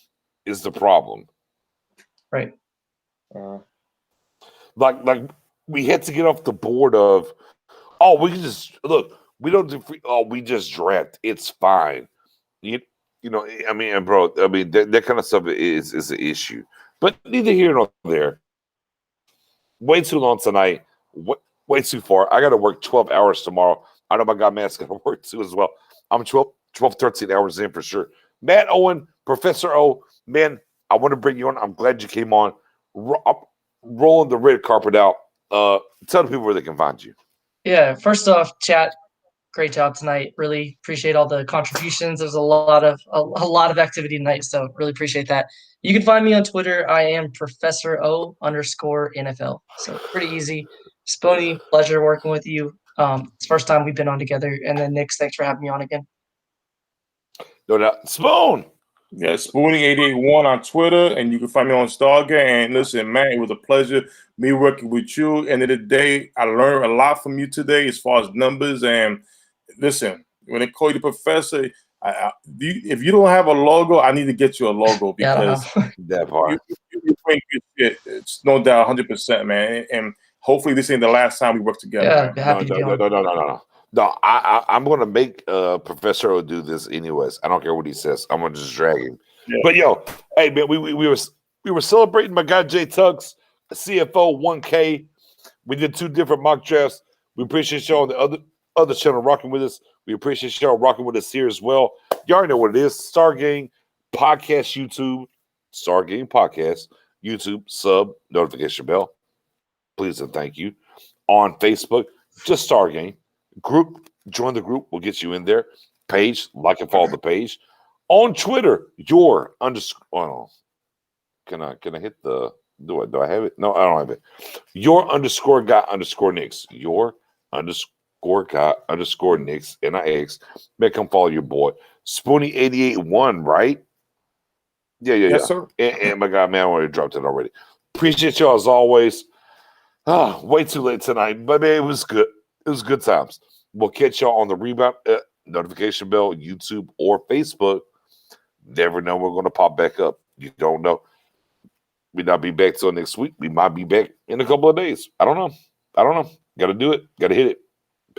[SPEAKER 1] is the problem.
[SPEAKER 3] Right.
[SPEAKER 1] Like we had to get off the board of we can just look, We don't do free. Oh, we just draft. It's fine. You know. I mean, bro. I mean, that kind of stuff is an issue. But neither here nor there. Way too long tonight. Way too far. I got to work 12 hours tomorrow. I know my guy Matt's got to work too as well. I'm 12, 13 hours in for sure. Matt Owen, Professor O, man, I want to bring you on. I'm glad you came on. I'm rolling the red carpet out. Tell the people where they can find you.
[SPEAKER 3] Yeah, first off, chat, great job tonight. Really appreciate all the contributions. There's a lot of activity tonight, so really appreciate that. You can find me on Twitter. I am Professor O_NFL. So pretty easy. Spoony, pleasure working with you. It's the first time we've been on together. And then Nick, thanks for having me on again.
[SPEAKER 1] No doubt. Spoon.
[SPEAKER 4] Yeah, Spooning881 on Twitter, and you can find me on Stargate. And listen, man, it was a pleasure me working with you. End of the day, I learned a lot from you today as far as numbers. And listen, when they call you the professor, if you don't have a logo, I need to get you a logo because
[SPEAKER 1] that part.
[SPEAKER 4] You bring good shit. It's no doubt 100%, man. And hopefully this ain't the last time we work together.
[SPEAKER 3] Yeah, happy to be on.
[SPEAKER 1] No, I'm going to make Professor O do this anyways. I don't care what he says. I'm going to just drag him. Yeah. But, yo, hey, man, we were celebrating my guy Jay Tucks, CFO 1K. We did 2 different mock drafts. We appreciate y'all on the other channel rocking with us. We appreciate y'all rocking with us here as well. You already know what it is. Stargame Podcast YouTube. Stargame Podcast YouTube. Sub. Notification bell. Please and thank you. On Facebook, just Stargame. Group, join the group. We'll get you in there. Page, like and follow the page. On Twitter, your underscore. Oh, can I hit the? Do I have it? No, I don't have it. Your underscore guy underscore Nicks. Your underscore guy underscore Nicks. NIX. Man, come follow your boy Spoony881. Right? Yeah.
[SPEAKER 4] Yes, sir.
[SPEAKER 1] And my guy, man, I already dropped it already. Appreciate y'all as always. Way too late tonight, but man, it was good. It was good times. We'll catch y'all on the rebound notification bell, YouTube or Facebook. Never know we're going to pop back up. You don't know. We not be back till next week. We might be back in a couple of days. I don't know. Got to do it. Got to hit it.